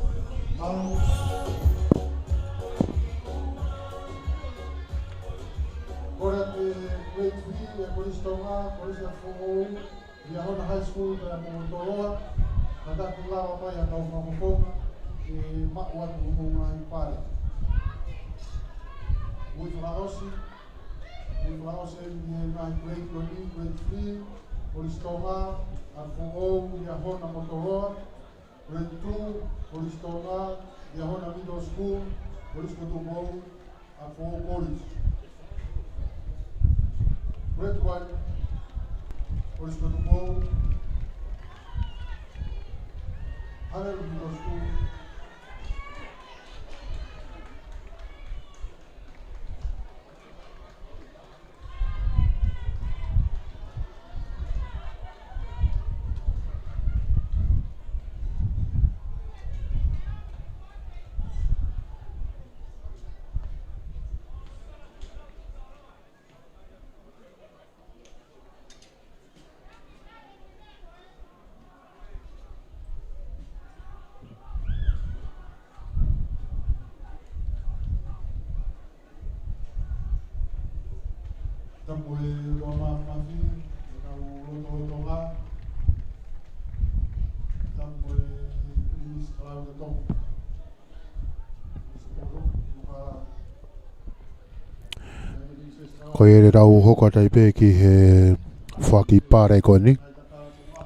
Polistonga, Alfongou, Diahona Motoroa, Grade 2, Polistonga, Diahona Middle School, Poliskotumou, Alfongou College. Grade 1, Poliskotumou, Haneru Middle School, Tampo e Roma Mafi, Lotonga, Tampo e Primis Claudio Tom. Ko e re rau hoko tai pe ki he whaki pāre koe ni.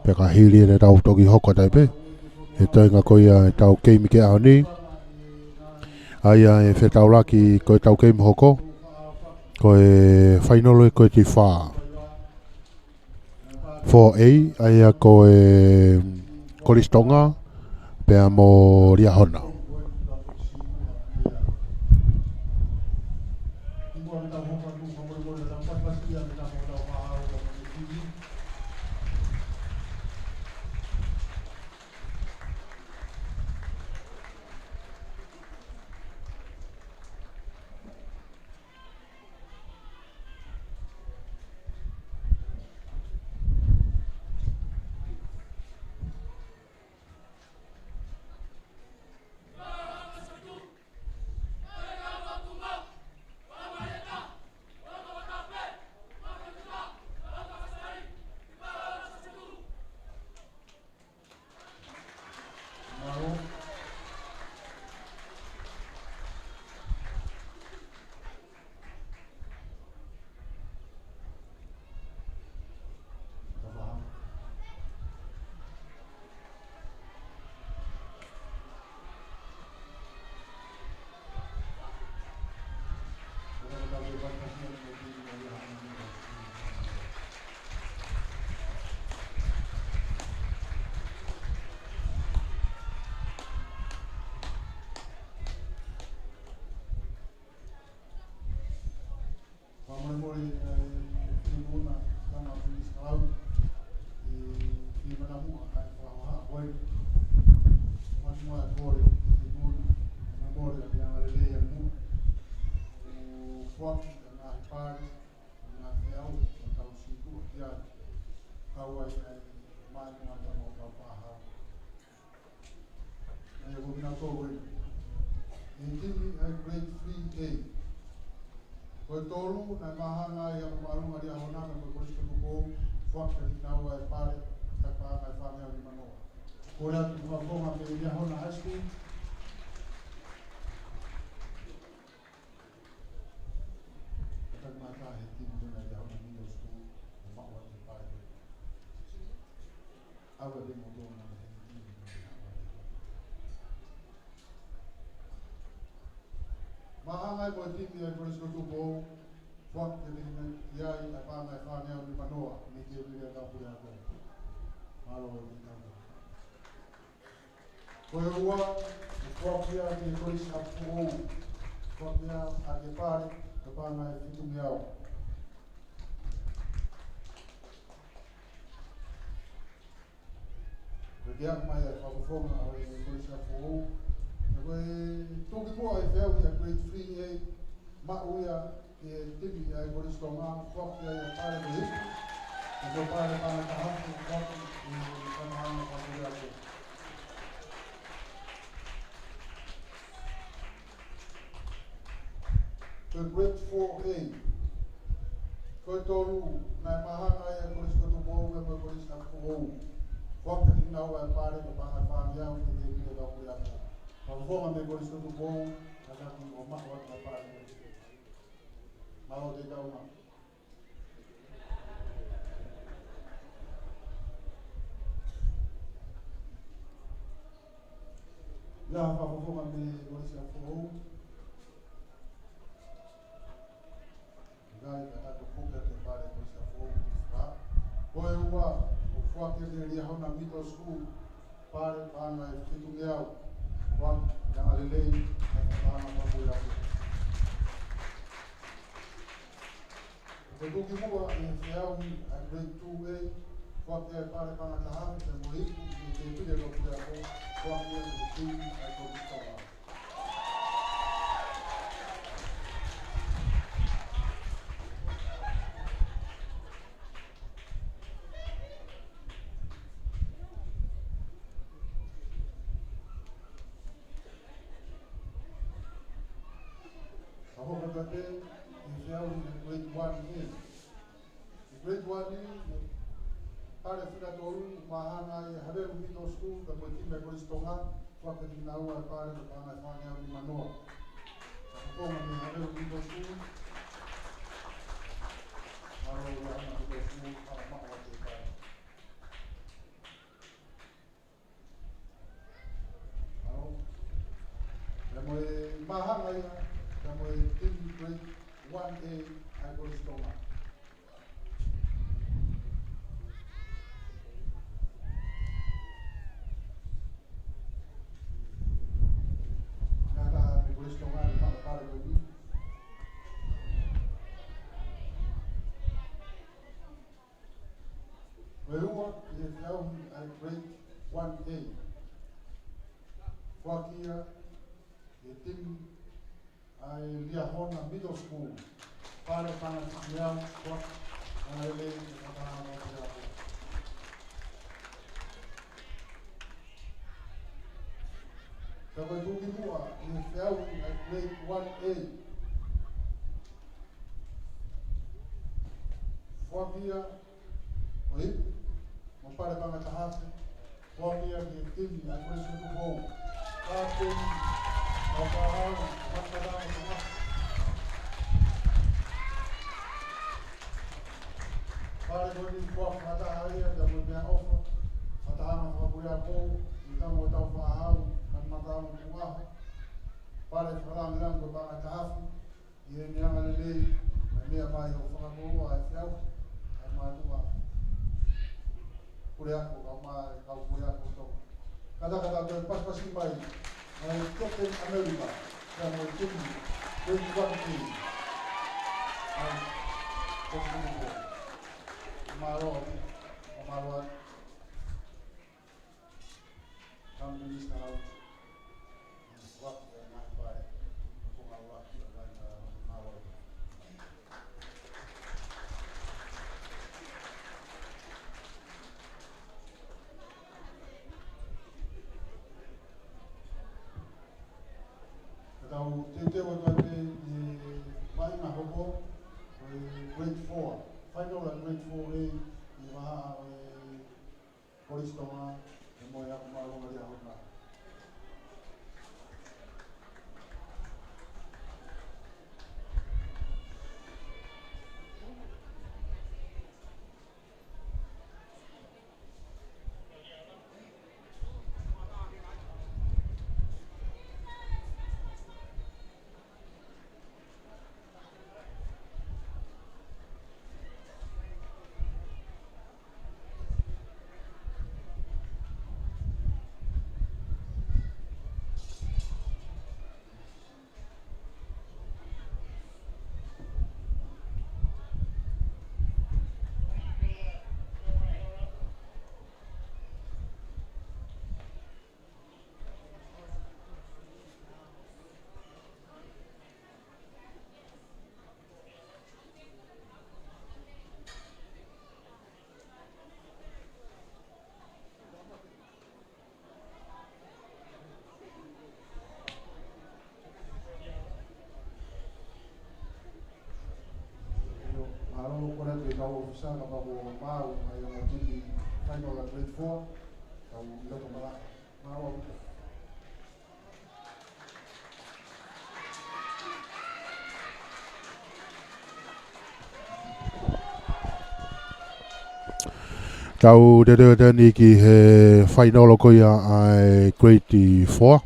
Peka hili e re rau toki hoko tai pe. E toinga ko ia e tau keimi ke aho ni. Aia e whetau laki ko e tau keimi hoko. Ko e whainolo e ko e ti wha. 4A aia ko e koristonga. Pea mo ria hona. Mahanga ko timi ai polis ko tubo fort de ya i pa mai fa ne ni manoa ni ke bi da pu ya ko malo ni na ko rua fort ya ni polis a pu fort ya a ke pare to pa mai fitu miao ko dia mai fa ko fo na ni polis a pu toki po ai veo ia grade 3 e ma uia e tibi ai polis tonga fok ia pare de hip e do pare para ta hafu fok e kana hana pa uia ko to grade 4A ko tolu na mahanga ia polis ko to bo e polis na ko fok ni na uia pare para pa ia e de bi da uia ko Vamos a ver por isso do bom, a gente não vai mais para mal de dar uma. Já vamos a ver por isso do bom. Já está com pouca de para por isso do bom, tá? Foi o forte de ir na middle school para na fitu yang ada lei yang apa boleh. Betul juga yang saya agree to way waktu para tahap dan murid itu dia boleh aku waktu itu aku sekolah. Grade 1 ni. Grade 1 ni para fila tolu mahana ya habe middle school da moti me polis tonga waktu di nawa para da pana fanya di manoa. Ko me habe middle school 1A ai Koristonga. Nada ai Koristonga ai Palapare Kogi. Weua i fiau ai grade 1A. Wakia i timi ai Liahona Middle School. Pare pana tiau kwa ai le matana no tiau. Tapai kuki mua i fiau ai grade 1A. Wakia oi mo pare pana tahasi. Wakia i timi ai Koristonga Tukou. Kapten Kapahau Matadang Tengah. Pare koni kuah mata hari ada berbeza offer. Matahang Fabuya Kou kita mau tahu fahau dan matahang kuah. Pare falang lang berbangga tahafi. Ia ni yang ada lei. Ini apa yang fahamu ai fiau. Ai matua. Kuliah kau kuliah kau. Kata-kata berpas-pas kembali. Captain America yang mungkin berjuang di Maruan kami sekarang waktu yang baik untuk awak dan Maruan. Tahu tete waktu di mana hoko grade 4 final and grade 4 di mana Koristonga mau yang malu dia hoko. Kau bisa kalau mau yang mau di final grade 4 kau bisa malah mau. Tau dede ni ki he final ko ia ai grade 4.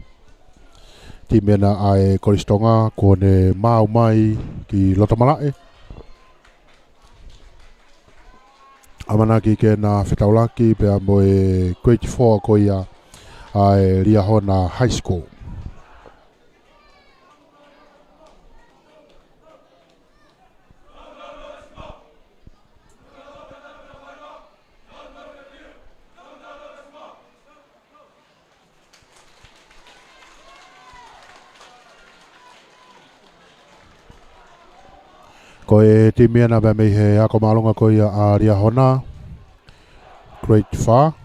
Ti mena ai Koristonga ko ne mau mai ki Lotomalae. Amana ki ke na whetaulaki pe a moe grade 4 ko ia ai Liahona High School. Ko e timia na me he ako malonga ko ia a Liahona grade 4.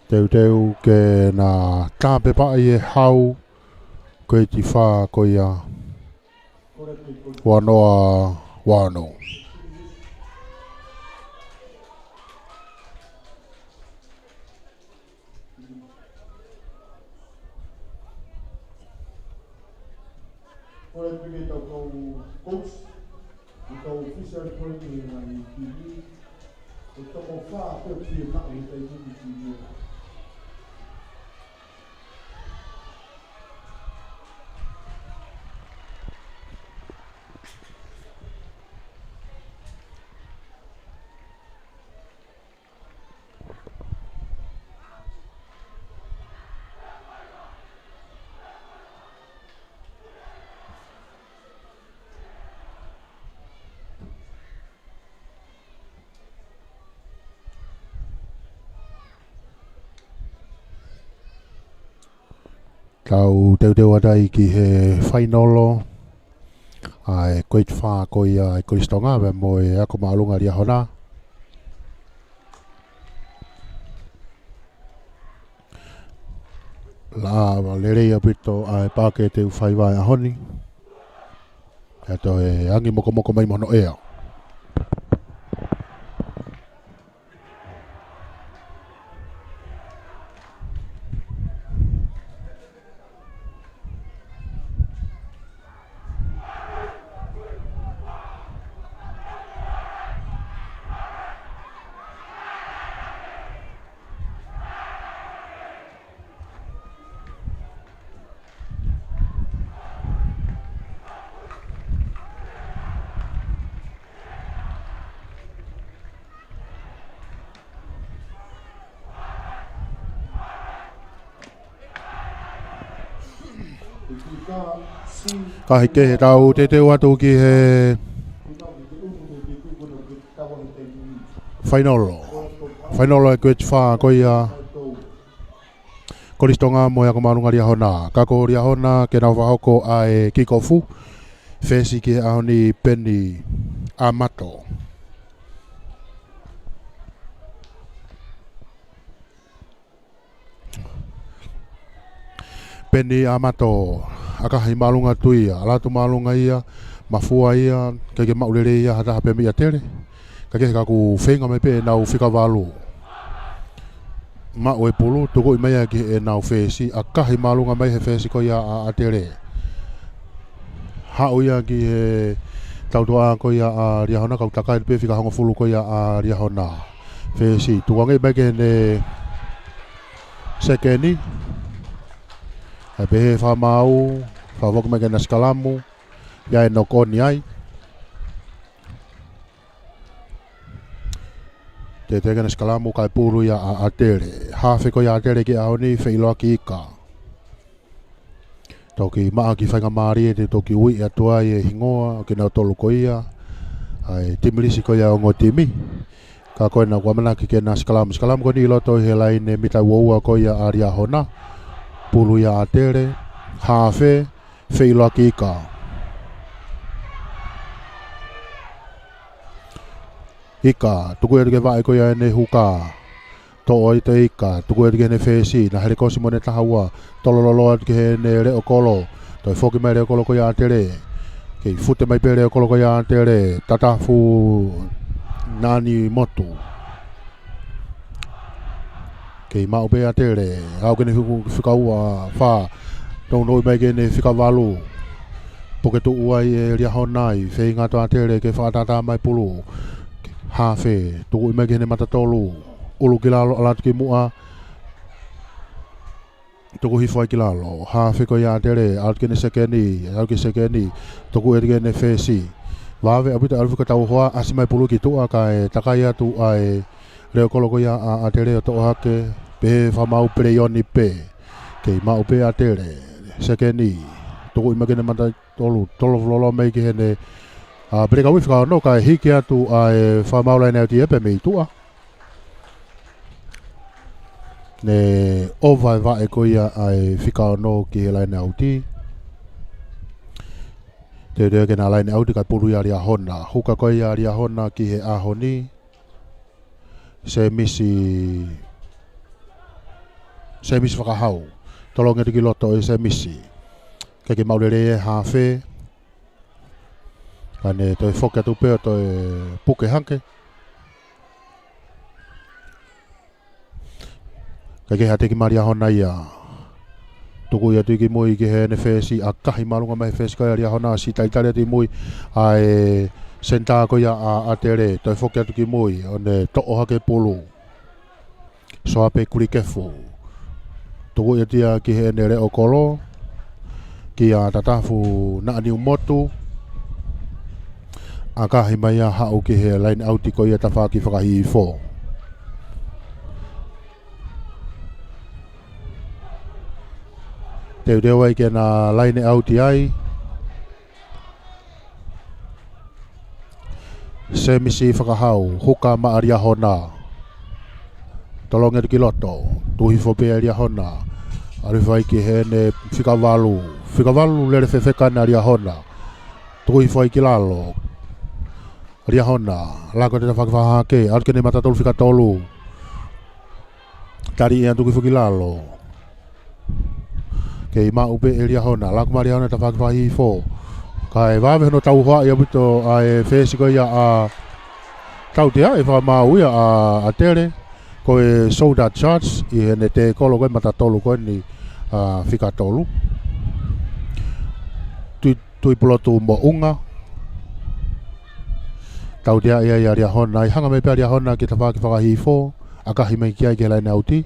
Teu ke na tāpe pa e hau grade 4 ko ia wano. Ora pigi tau coach, tau official point na TV, tau wha pe pia mai tau TV. Tau teu adai ki he whainolo ai koe wha koe ai koristonga me mo e ako maalunga ria hona. La lerei apito ai pake te whaiwai a honi. Kato e angi moko mai mono ea. Ka hike he tau te watu ki he whainolo e koe wha koe a koristonga mo e ako marunga ria hona. Kako ria hona ke nau wahoko ai kikofu whesi ki ahoni Penny Amato. Penny Amato aka hai malunga tuia, alatu malunga ia, mafua ia, kake maulere ia hata hape mea tere. Kake kaku whenga me pe nau whika walu. Ma oe pulu, tuko i mea ki e nau whesi, aka hai malunga mai he whesi ko ia a tere. Hao ia ki he tautoa ko ia a riahona, kau takai pe whika honga fulu ko ia a riahona. Whesi, tukangai mai ke ne sekeni, ai pehe whamau, whawok mai kena skalamu, ia e nokoni ai. Te kena skalamu kai puru ia a tere. Hawhi ko ia a tere ki ahoni whailoa ki ika. Toki maa ki whainga maari e te toki ui atua i e hingoa, ki nau tolu ko ia. Ai timirisi ko ia o ngo timi. Ka koe na wamana ki kena skalamu. Skalamu ko ni loto he laine mita uaua ko ia a ria hona. Pulu ia a tere, hawhi, whailoa ki ika. Ika, tuku e rike vae ko ia ne huka. To oi te ika, tuku e rike ne whesi, na here kosi mo ne tahaua. Tolololoa rike he ne reo kolo. Toi whoki mai reo kolo ko ia a tere. Kei fute mai pe reo kolo ko ia a tere. Tatafu nani motu. Kei mau pe a tere, au kene whikaua wha, tau noi mai kene whikawalu. Poke tu uai e ria honai, whei ngato a tere ke whaatata mai pulu. Hawhi, tuku mai kene matatolu, ulu ki lalo alatu ki mua. Tuku hifoi ki lalo, hawhi ko ia a tere, alatu kene sekeni, alatu ki sekeni, tuku e kene whesi. Wawe apita alwhika tau hoa, asi mai pulu ki tua kai takai atu ai reo kolo ko ia a tere o toa hake. Pe whamau pere ioni pe, kei mau pe a tere, sekeni, toko ima kene mata tolu lolo mei ki hene, pere ka wifika no kai hiki atu ai whamau lai neo ti epe mei tua. Ne ovai vae ko ia ai whika no ki he lai neo ti. Te reo kena lai neo ti kai puru ia ria hona, huka ko ia ria hona ki he ahoni, se misi whakahau. Tolonga riki loto e se misi. Kake maurere e hawhi. Kane toi whoke atu peo toi puke hanke. Kake hate ki maria hona ia. Tuku ia tui ki mui ki he ne whesi. A kahi marunga mai whesi kai aria hona. Si taitare ati mui. Ai senta ko ia a tere. Toi whoke atu ki mui. O ne to'o hake pulu. Soa pe kuri kefu. Tuku ia tia ki he ne reo kolo, ki a tatafu na aniu motu, a kahi mai a hau ki he line auti ko ia tawha ki whakahi i fō. Teu reo ai ke na line auti ai, se misi whakahau, huka maaria hona. Tolonga ki loto, tuhi fope aria hona, ari vai ki hene whikavalu lere whewhekana ria hona tui whai ki lalo ria hona lako te whakawhaha ke ar kene matatolu whikatolu tari ia tuki whuki lalo ke ma upe e ria hona lako ma ria hona ta whakawhahi fo kai wawe no tau hoa ia buto a whesi ko ia a tau te a e wha mau ia a tere ko e soda charge i hene te kolo koe matatolu koe ni whikatolu tui pulotu mo unga tau te a ia ria hona i hanga me pia ria hona ki ta whakahi fo a kahi mai ki ai ke laina auti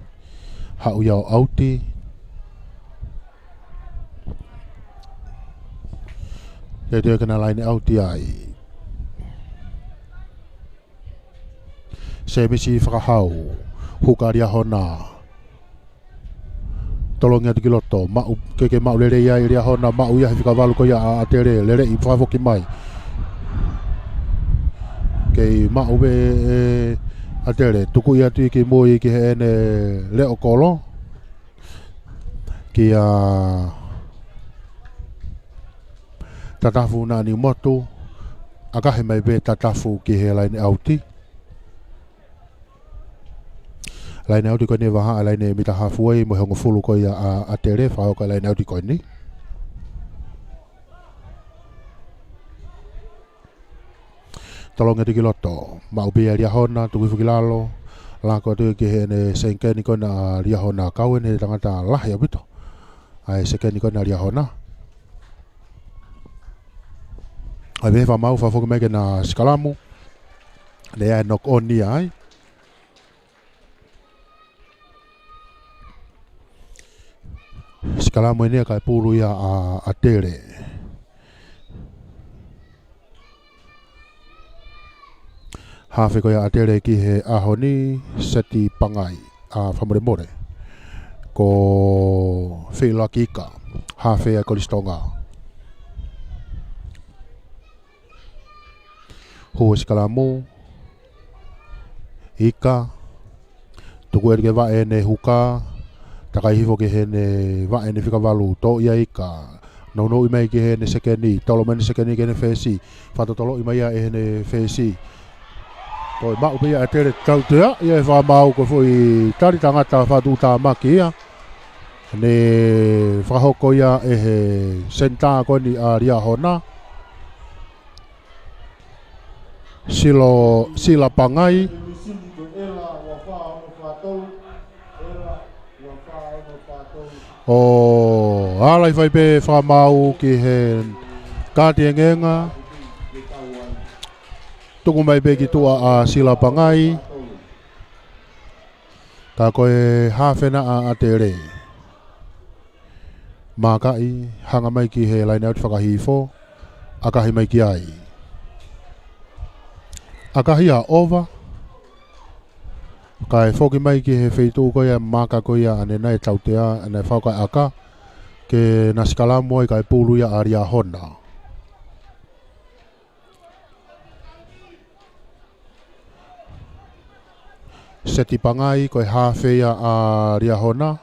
hau iau auti e te kena laina auti ai se misi whakahau huka ria hona tolongia te kiloto mau keke mau lere ia ria hona mau ia whikavalu ko ia a tere lere i whafoki mai kei mau be a tere tuku ia tui ki moi ki hene leo kolo ki a tatafu na ni motu akahe mai be tatafu ki he laine auti laine auti ko ne waha laine mita hafuai mo hongo fulu ko ia a tere fa ko laine auti ko ni tolong ngeti kiloto mau be ria hona tu fu kilalo la ko tu ki hene senkeni ko na ria hona kawen he tangata lah ya bito ai senkeni ko na ria hona ai be fa mau fa fo me ke na skalamu le ai nok on ni ai skalamu ini kai pulu ya a tere hafe ko ya a tere ki he ahoni seti pangai a famore more ko fila kika hafe a kolistonga ho skalamu ika tuku erge va ene huka takai hifo ke hene va ene whikavalu to ia ika no i mai ke hene sekeni tolo mene sekeni ke hene fesi fato tolo i mai e hene fesi to ma upe ia tere tau tea ia e wha mau ko fui tari tangata whatu ta maki ia ne whahoko ia e he senta ko ni a ria hona sila pangai o alai vai pe wha mau ki he kātiengenga tuku mai pe ki tua a sila pangai ka koe hawhena a tere makai hanga mai ki he laina ut whakahifo akahi mai ki ai akahi a ova kai foki mai ki he feitu ko ia maka ko ia ane nai tautea ane whaukai aka ke naskalamu ai kai pulu ia aria hona seti pangai ko hafe ia aria hona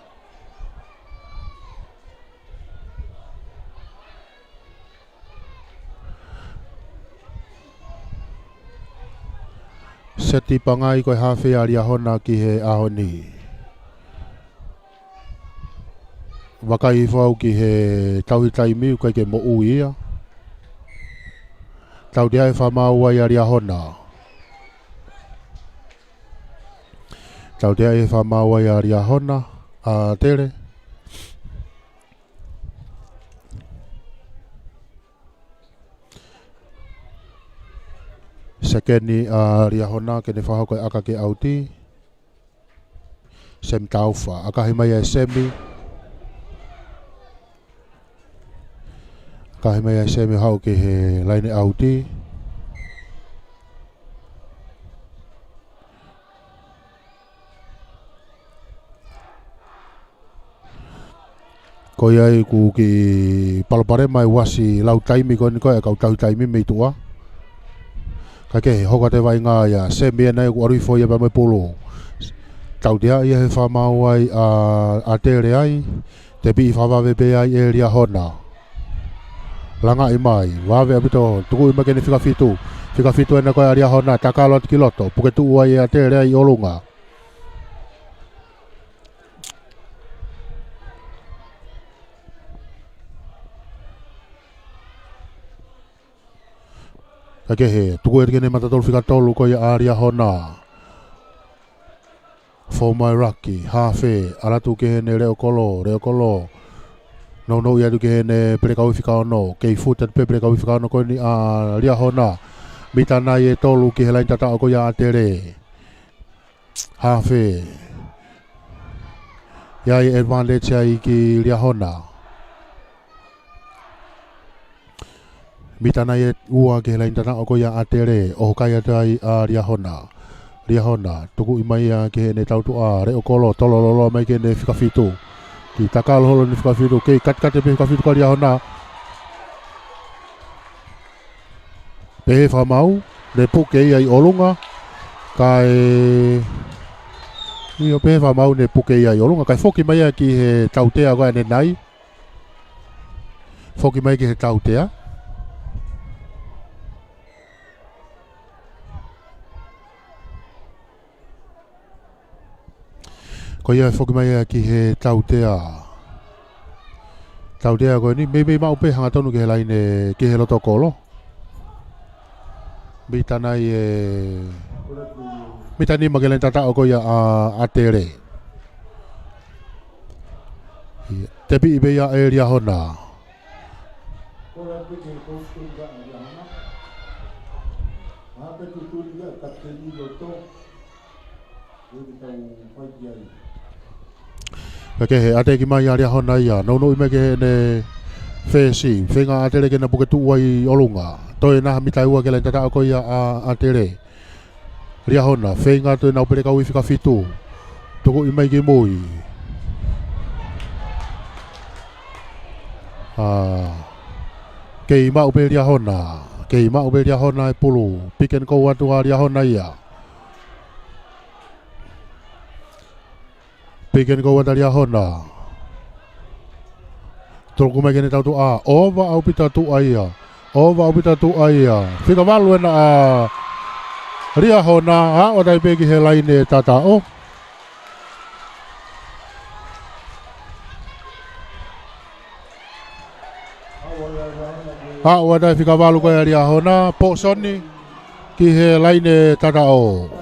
seti pangai ko hafe aria hona ki he ahoni wakai fau ki he tauhitai miu kai ke mo uia tau dia e whamau ai aria hona tau dia e whamau ai aria hona a tere sekeni a ria hona ke ne whahau koe aka ke auti sem taufa aka himai e semi aka himai e semi hau ke he laine auti ko ai ku ki palopare mai wasi lau taimi ko ni ko e kau tau taimi me tua kake hoka te vai ngā ia se mea nei ku arui fo ia pa mai polo tau dea ia he whamau ai a tere ai te pi whawawe pe ai e ria hona. Langa i mai, wawe apito, tuku i makene whikawhitu. Whikawhitu ena koe a ria hona, takalo ati ki loto, puke tu ua i a te rea i olunga. Kakehe, tuku e kene matatolu whikatolu koe a ria hona. For my raki, hafe, alatu ke hene reo kolo. No ia tu ke hene prekau whikao no, kei futa pe prekau whikao no koe ni a ria hona. Mitana e tolu ki helain tata o koe a tere. Hafe. Iai advantage ai ki ria hona. Mitana e ua ki helain tata o koe a tere, o kai atai a ria hona. Ria hona, tuku imai a ke hene tautu a reo kolo, tolo lolo mai ke hene whikawhitu. Ki takalo holo ni whikawhitu, kei katkate pe whikawhitu ka ria hona. Pehe whamau, ne puke ai olunga, kai... Nio pehe whamau ne puke ai olunga, kai whoki mai a ki he tautea koe ane nai. Whoki mai ki he tautea. Ko ia whoki mai a ki he tautea. Tautea koe ni, mei mau pe hanga tonu ki he laine, ki he loto kolo. Mitana i e... Mitani magelen tata o koe a tere. Tepi i beia e ria hona. Peke he ate ki mai a ria hona ia, no i me ke ne whesi, whenga a tere ke na puke tua i olunga. Toi naha mitai ua ke len tata o koe a tere. Ria hona, whenga toi nau pere kau i whikawhitu. Tuku i mai ki mui. Kei mau pe ria hona. Kei mau pe ria hona e pulu. Piken kou atu a ria hona ia. Piken kou atu a ria hona. Tuku mai kene tautu a. Ova au pita tu aia. Ova au pita tu aia. Whika walu ena a... Ria hona, ha o dai peki he laine tata o. Ha o dai whika walu koe ria hona, po soni ki he laine tata o.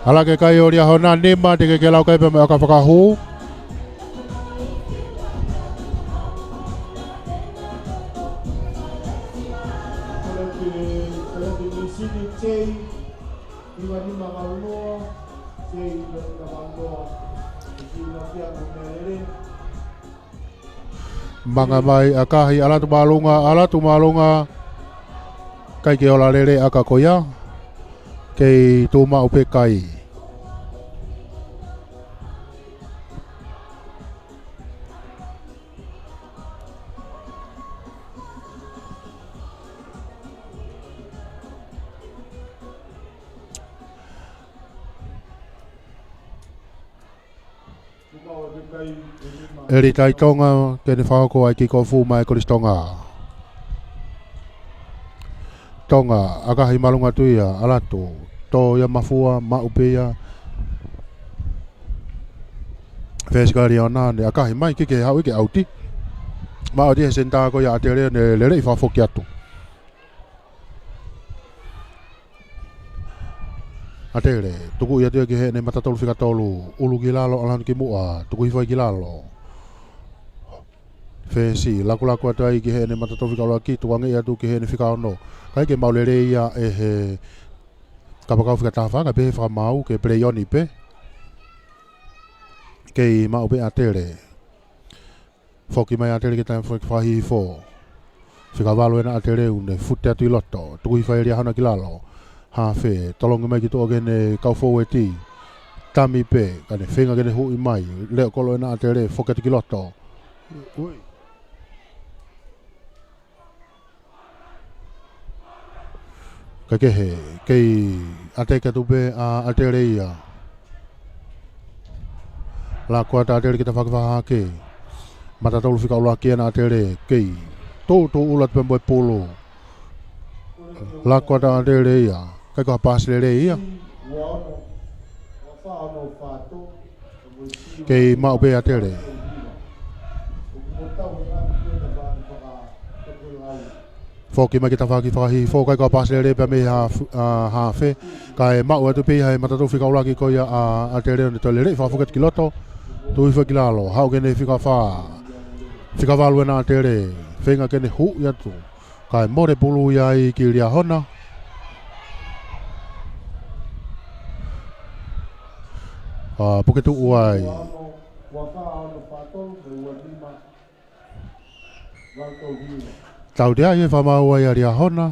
Ala ke kai o ria hona nema te ke lau kai pe me o ka whakahu. Manga mai akahi alatu malunga kai ke ola rere aka koia kei tuma upe kai. Eri tai tonga ke ne whahoko ai ki ko fu mai koristonga. Tonga, akahi malunga tuia, alatu, to ia mafua, maupea. Whesikari o nane, akahi mai kike hau ike auti. Mao di he senta ko ia atere ne lere i whafoki atu. Atere, tuku ia tua ki he ne matatolu whikatolu, ulu ki lalo alanu ki mua, tuku hifai ki lalo. Whesi, laku atu ai ki he ne matatolu whikatolu ki, tuange ia tu ki he ne whikao no. Kai ke maulere ia e he kapakau whikatawhanga pe he whakamau ke preioni pe. Kei mau pe atere. Whoki mai atere ke tai whahi fo. Whikawalo ena atere une fute atu i loto, tuku hifai ria hana ki lalo. ha fe tolonga mai ki to gene kau fo ti tami pe ka ne fenga gene hu i mai le ko lo na te le fo ki loto ui ka ke he kei ate ka tu pe a te le ia la ko ta te ki ta fa ha ke mata tolu fika ulah kia na te le kei to ulat pe mo polo la ko ta te le ia kai ko pas le ia kei mau pe te le foki mai kita faki fahi fo kai ko pas le pe me ha fe kai mau tu pe hai mata tolu fika ulah ki ko ia a te le to le fa fo ki loto tu fa ki lalo ha ke ne fika fa fika valu na te le fenga ke ne hu ya tu kai more pulu ya I ki ria hona porque tu uai tau dia ye fa ma uai ria hona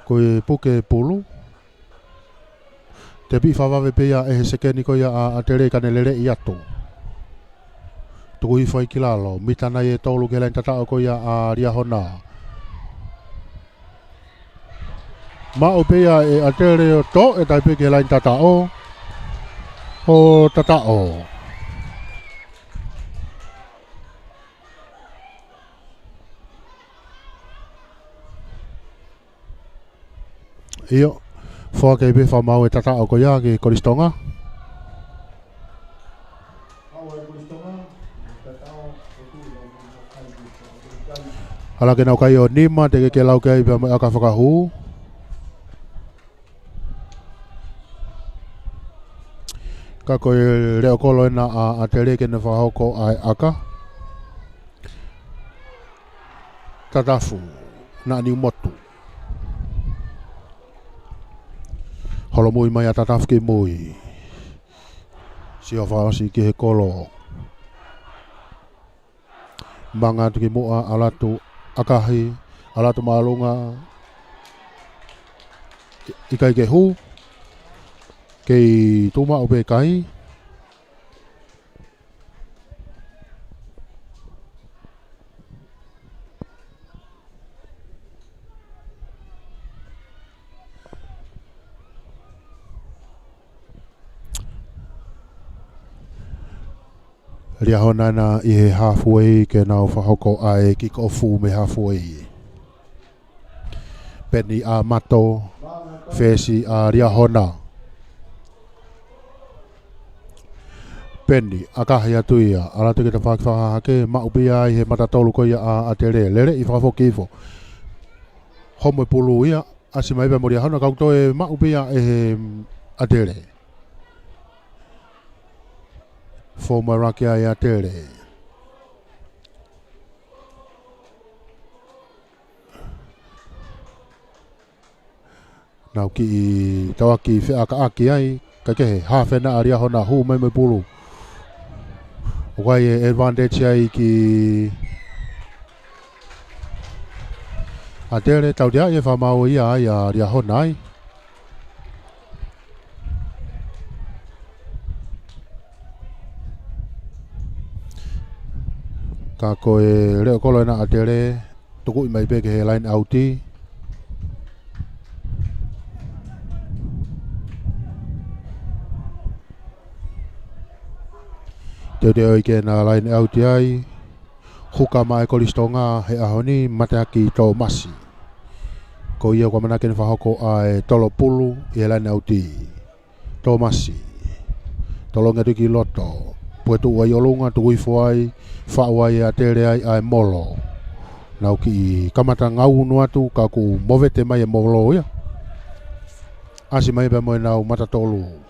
ko puke pulu te bi fa va ve pe ya e se ke ni ko ya a te le kanelere ia tu tu I fa ki lalo mitana ye tolu ke len tata ko ya a ria hona ma o pe ya e a te le to e tai pe ke len tata o tata o io fo ke be fa ma o tata o ko ya ke koristonga ala ke nau kai o nima te ke lau kai pe aka whakahu ka koe reo kolo ina a te reke ne whahoko ai aka tatafu na ni motu holo mui mai a tatafu ke mui si o whaasi ke he kolo manga tu ki mua alatu akahi alatu maalunga ikai ke hu kei tuma o pe kai ria hona na I he halfway ke nau whahoko ai ki ko fu me halfway peni a mato fesi a ria hona Penny, akahi atu ia, ala te kita whakawhahake, maupi ai he matatolu ko ia a te re, lere I whakafo kifo. Homo e pulu ia, asi mai pe moria hana kauto e maupi ia e he a te re. Fo maraki ai a te re. Nau ki tawaki whiaka aki ai, ka kehe, hawhena aria hona hu mai mai pulu. Wai e advantage ai ki a tere tau dia e whamau ia ai a ria honai. Ka koe reo kolo ina a tere tuku I mai peke he line outi. Te reo ike na line outi ai. Huka mai kolistonga he ahoni mateaki tō masi. Ko ia kwa manake ni whahoko ai tolo pulu I he line outi. Tō masi. Tolonga tuki loto. Puetu wai olunga tu uifu ai. Whauai a tere ai ai molo. Nau ki kamata ngau nuatu ka ku movete mai e molo ia. Asi mai pe moe nau matatolu.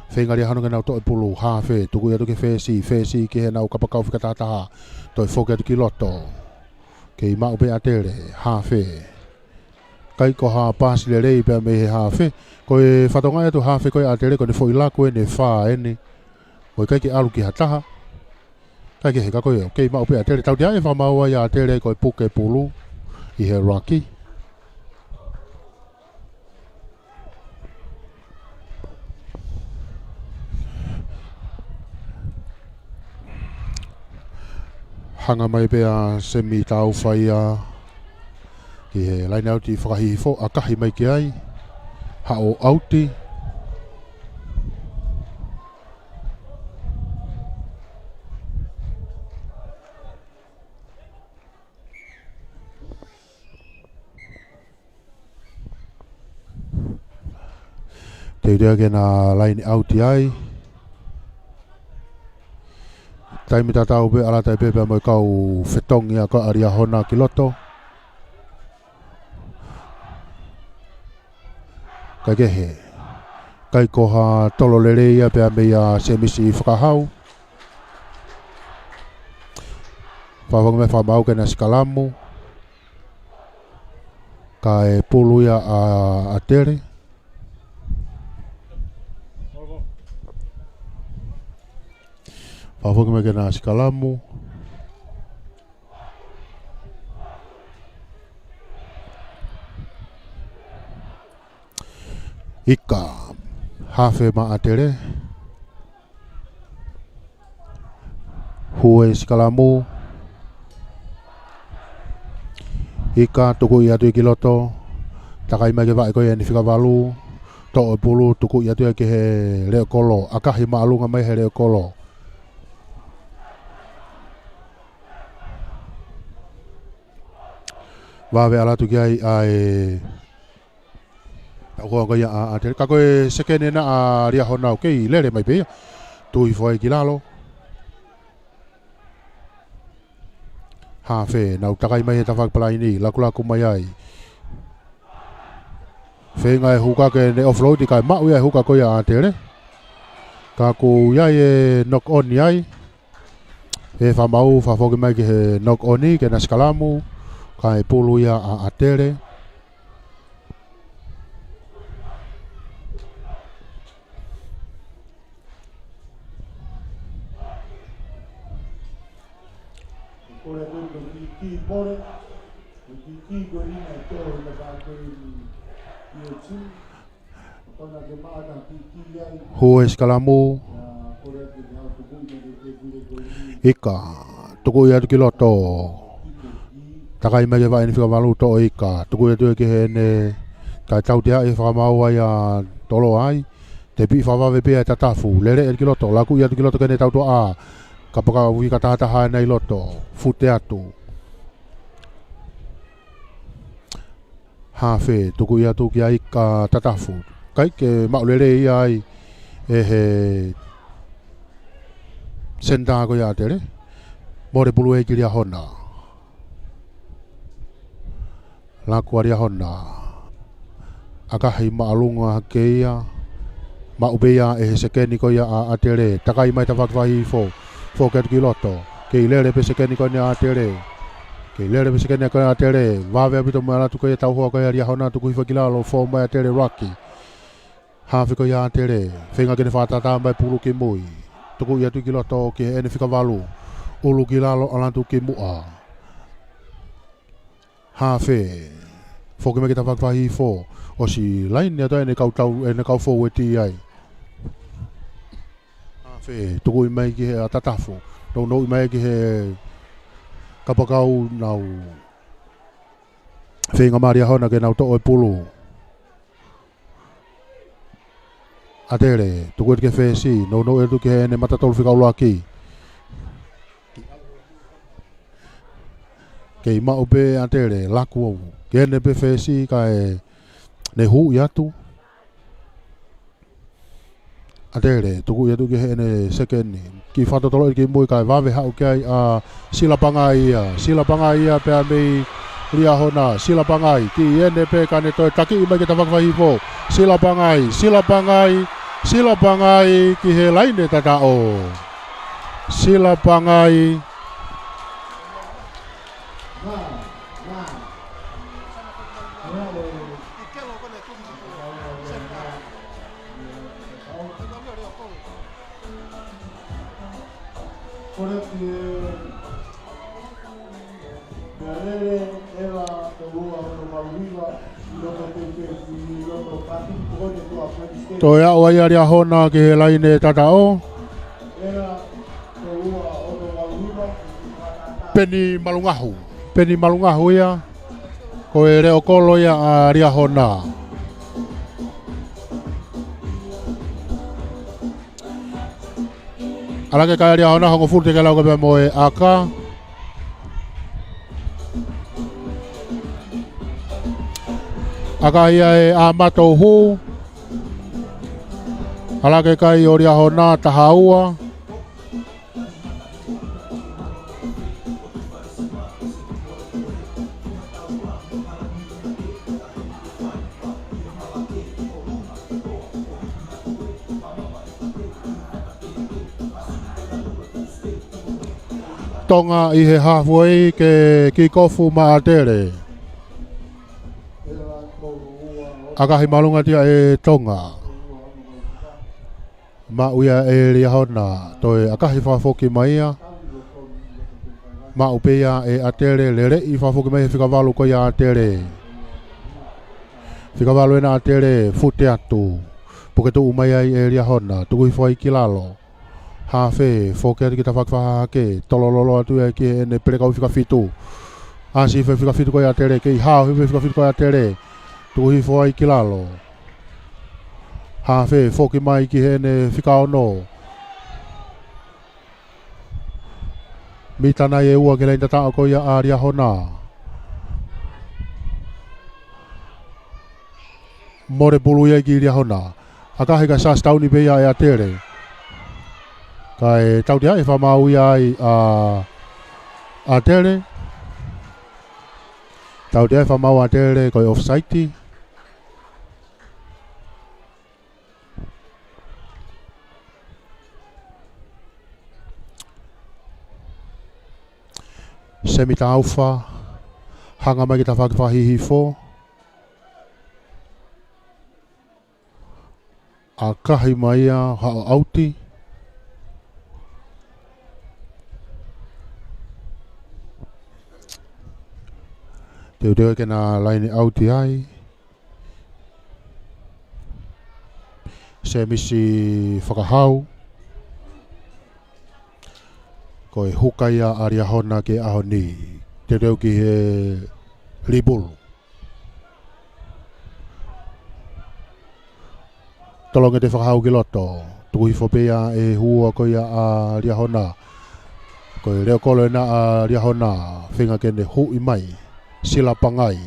Whengari hanunga nau toi pulu hawhe. Tuku ia tuki whesi ki he nau kapakau whikatataha. Toi whoke tuki loto. Kei mau pe a tere hawhe. Kai ko ha pasile rei pe me he hawhe. Koe whatonga e tu hawhe koe a tere ko ne whoila koe ne wha ene. Koe kai ki alu ki hataha. Kai ke he ka koe kei mau pe a tere. Tau dia e whamaua ia a tere koe puke pulu. I he Rocky. hanga mai pea semi tau whaia ki he laina au ti whakahifo a kahi mai ki ai ha o auti te urea ke na laini auti ai taimi tatau pe ala tai pepe mo kau fetongi a ka aria hona ki loto kai ke he kai koha tolo lere ia pe me ia semisi whakahau whawang me whamau ke na skalamu kai pulu ia a tere whawang me ke na skalamu ika hafe ma atere hue skalamu ika tuku ia tu kiloto takai mai ke vai ko ia ni fika valu to pulu tuku ia tu ke he le kolo akahi ma alunga mai he le kolo va ve ala tu ki ai ko ko ya a te ka ko sekene na a ria hona o ke lere mai pe tu I foi ki lalo ha fe na utakai mai ta fak plai ni la kula ku mai ai fe ngai huka ke ne offload ka ma u ya huka ko ya te re ka ku ya e knock on ai e fa mau fa fo ke mai ke knock on ni ke na skalamu ka e pulu ya a tere Hue skalamu ika tuku ia tu kiloto takai mai vai ni fika malu to ika tuku ia tu ke ne ka tau dia e fa mau ai a tolo ai te pi fa va ve pe ta tafu lere el kiloto la ku ia tu kiloto ke ne tau to a kapaka wi ka ta ha nei loto fute atu ha fe tuku ia tu ki ai ka tatafu kai ke maulere ai e he senda ko ia tere more pulu e ki ria hona la ku ria hona aka hai maalunga ke ia ma ubeya e sekeni ko ia a tere takai mai ta vai fo ke ki loto ke lere pe sekeni ko ni a tere ke lere pe sekeni ko a tere va ve bito mala tu ko ia tau ho ko ia hona tu ko fa kilalo fo mai tere rocky ha fi ko ia tere fenga ke ne fa ta mai pulu ke moi tu ko ia tu ki loto ke ene fika valu ulu kilalo ala tu ke mua ha fe fo ke me ke ta vai fo o si line ya to ene kau fo weti ai fe tuku I mai ki he atatafu no I mai ki he kapakau nau fe nga maria hona ke nau to o pulu atere tuku ke fe si no e tu ke he ne matatolu fika ulo aki ke ima obe atere laku au ke ne pe fe si ka e ne hu yatu atere tuku ia tu ke he ne sekeni ki fato tolo ki moi kai va ve ha ke ai a sila pangai ia pe mai ria hona sila pangai ki ene pe ka ne to taki mai ke ta vai fo sila pangai ki he laine tata o sila pangai to ya o ia ria hona ke he laine tata o Peni malungahu ia. Ko e reo kolo ia a ria hona. Alake kai ria hona hongo furte ke lau ke mo e aka. Aka ia e a matou hu. Alake kai o ria hona tahaua. Tonga I he halfway ke kikofu maatere. Akahi malunga tia e Tonga. Ma uia e ria hona. Toi akahi whafoki maia. Ma upea e atere lere I whafoki mai whikavalu ko ia atere. Whikavalu ena atere fute atu. Puketu umai ai e ria hona. Tuku hifoi ki lalo. Hafe, foke ati kita whakawha ke, tolololo atu e ke ene pereka whika fitu. Asi whika fitu ko ia tere, ke I hao whika fitu ko ia tere, tuku hifo ai ki lalo. Hafe, foke mai ki ene whika ono. Mitana e ua ke lein tata ko ia a ria hona. More pulu ia ki ria hona. Akahi ka sas tauni pe ia e a tere. Kai tau dia e whamau ia a tere. Tau dia e whamau a tere koi off-site. Semi tauwha. Hanga mai ki ta whakawhahihi fo. A kahi mai a hao auti. Teo ke na laini auti ai. Se misi whakahau. Ko e hukai a aria hona ke ahoni. Teo ki he ribulu. Tolonga te whakahau ki loto. Tuku hifopea e hua ko ia a ria hona. Ko e reo kolo ena a ria hona. Whinga kene hui mai. Sila pangai.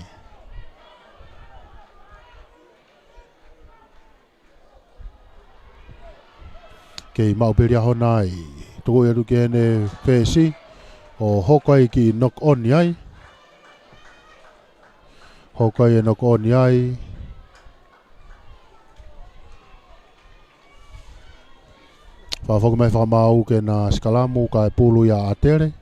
Kei mauperia honai. Tuku edu kene whesi. O hokai ki knock on yai. Hokai e knock on yai. Whawhoki mai whamau ke na skalamu ka e pulu ia atere.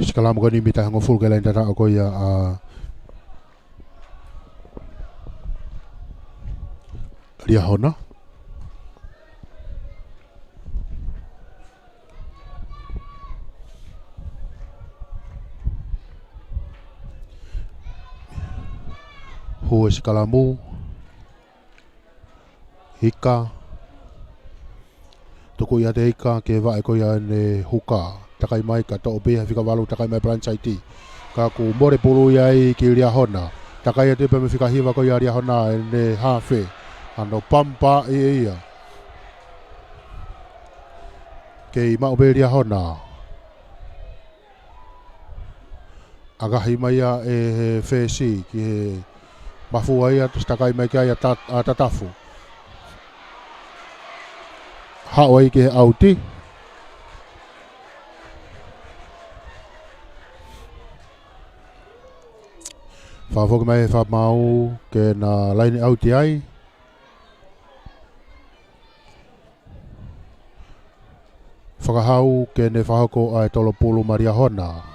Skalamu ko ni mita hango full ke lain tata ako ia ria hona. Hua skalamu. Hika. Tuku ia te hika ke vae ko ia ne huka. Takai mai ka to be ha whikawalu takai mai planchaiti. Ka ku more pulu iai ki ria hona. Takai ate pe me whikahiwa ko ia ria hona ne hafe. Ano pampa ia. Kei mau be ria hona. Agahi mai ia e fesi ki he mafua ia takai mai ki ia tatafu. Hawai ki he auti. Whawhoki mai whamau ke na laini auti ai. Whakahau ke ne whahoko ai tolopulu maria hona.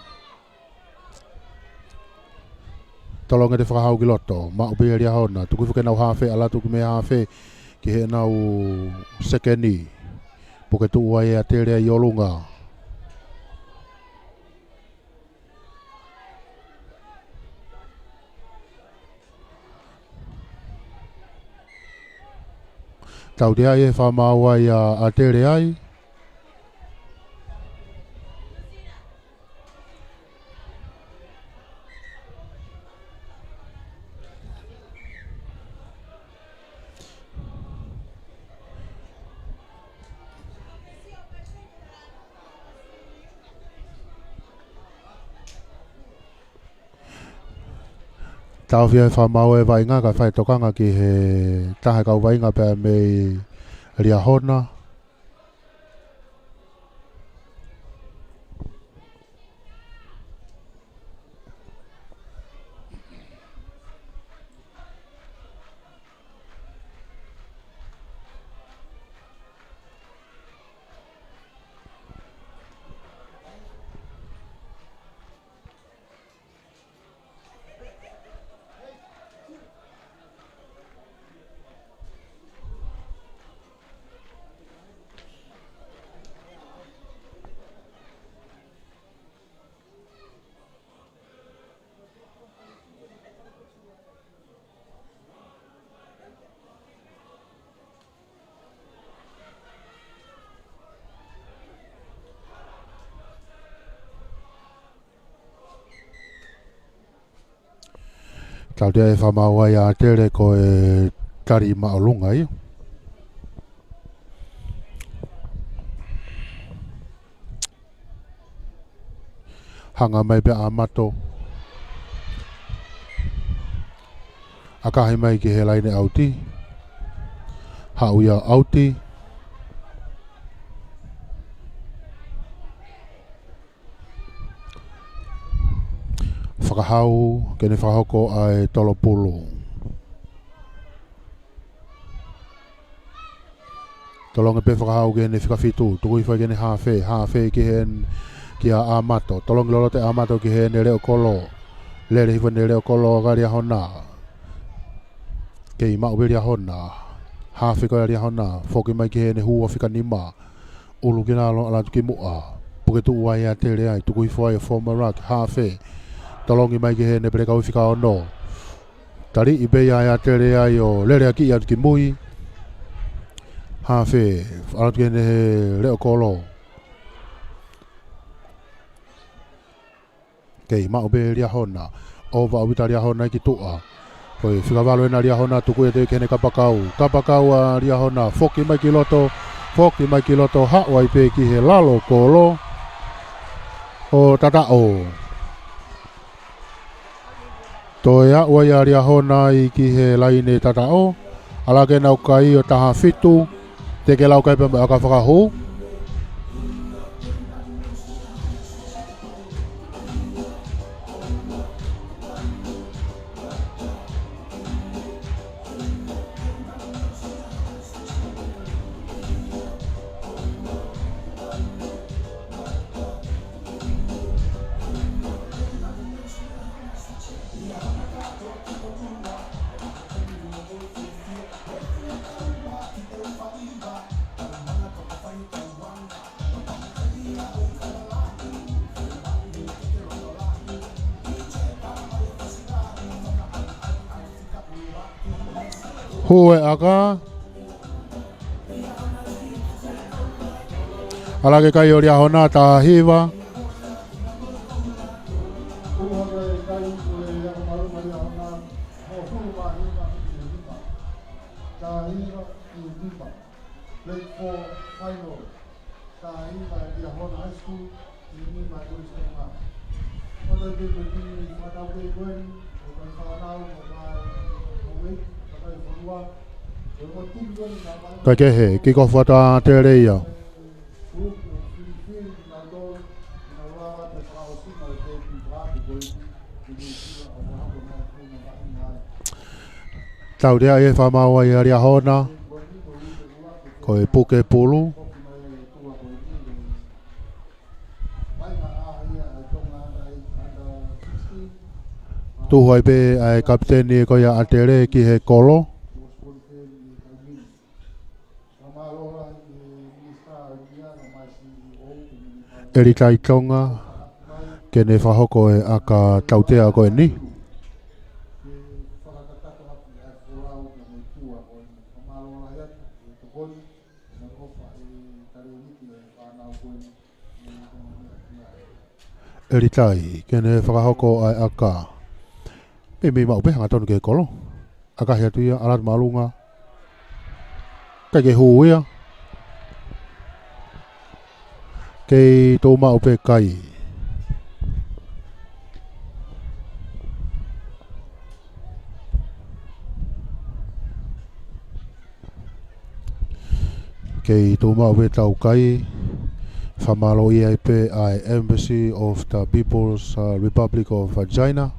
Tolonga te whakahau ki loto, ma upi ria hona. Tuku whuke nau hawhi ala tuku me hawhi ki he nau sekeni. Puke tu ua e a tere i olunga. Tau te ai e whamau ai a tere ai. Tau fia e whamau e vai ngā ka whai tokanga ki he taha kau vai ngā pēr me ria hona. Tau te e whamau ai a tere ko e tari maolunga i. Hanga mai pe a mato. Akahi mai ki he laine auti. Hau ia auti. Whakahau kene whahoko ai Tolopulu. Tolonga pe whakahau kene whikawhitu. Tukui whai kene hawhi ki hen ki a amato. Tolonga lolo te amato ki hen e reo kolo. Lere hiwa ne reo kolo ka ria hona. Kei mau be ria hona. Hawhi ko ria hona. Whoki mai ki hen e hua whika nima. Ulu kina alo ala tuki mua. Puketu uai a tere ai. Tukui whai e former rock. Hawhi. Talongi mai ki he ne preka uwhika o no. Tari i beia ai a tere ai o lere a ki atu ki mui. Hawhi, alatu ki ne he reo kolo. Kei, mao be ria hona. O wa uwita ria hona i ki tua. Koi, whikawalo ena ria hona tuku e te ki ne kapakau. Kapakau a ria hona. Foki mai ki loto. Foki mai ki loto. Hawai pe ki he lalo kolo. O tata o. Toea ua ia ria hona i ki he laine tatao. Ala ke nau kai o taha fitu. Te ke lau kai pe aka whakahu. Hue aka. Ala ke kai o ria hona ta hiva. Kai ke he, ki ko whata te reia. Tau rea e whamau ai a ria hona. Ko e puke pulu. Tuhoi pe ai kapteni ko ia atere ki he kolo. Eri tai tonga. Kene whahoko e aka tautea ko e ni. tukoi na kofa tare wiki na koen Eritai, kene whakahoko ai aka. Me mau pe hanga tonu ke kolo. Aka hea tuia, alat malunga. Kai ke huia. Kei tō mau pe kai. Kei tō mau pe tau kai. Whamalo ia pe ai Embassy of the People's Republic of China.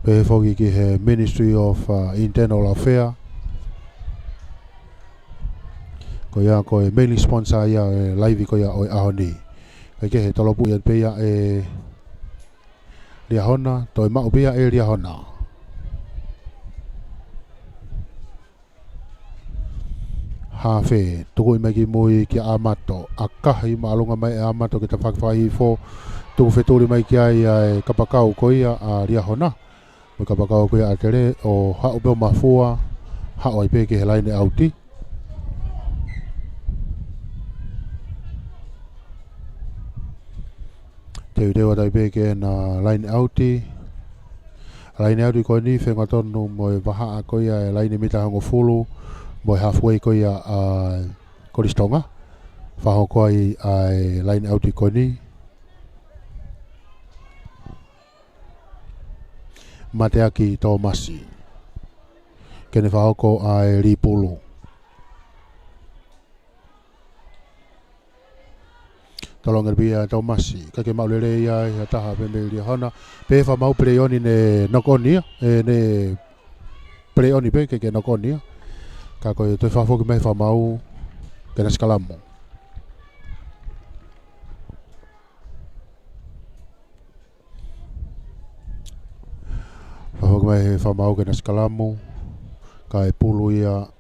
Pe whoki ki he Ministry of Internal Affairs. Ko ia ko e mainly sponsor ia e live ko ia o ahoni. Kai ke he tolopu ia pe ia e Riahona, toi mau pe ia e Riahona. Hafe, tuku i mai ki mui ki Amato. Akahi maalunga mai e Amato ki ta whakawhahi fo. Tuku wheturi mai ki ai e kapakau ko ia a Riahona. Mo kapakau ko ia a tere o hao peo mafua. Hao ai pe ki he laine auti. Te urewa tai pe ki na laine auti. Laine auti ko ni whenga tonu mo e wahaa ko ia e laine mitahango fulu. Mo halfway ko ia Koristonga. Whaho ko ai line out i koni. Mateaki tō masi. Kene whaho ko ai Ripulu. Talonga bia tō masi. Kake maulere ia i taha pembe lia hona. Pe wha mau preoni ne nokonia. Ne preoni pe keke nokonia. Ka koe toi whafoki mai whamau kena Skalamo. Whafoki mai whamau kena Skalamo. Ka e pulu ia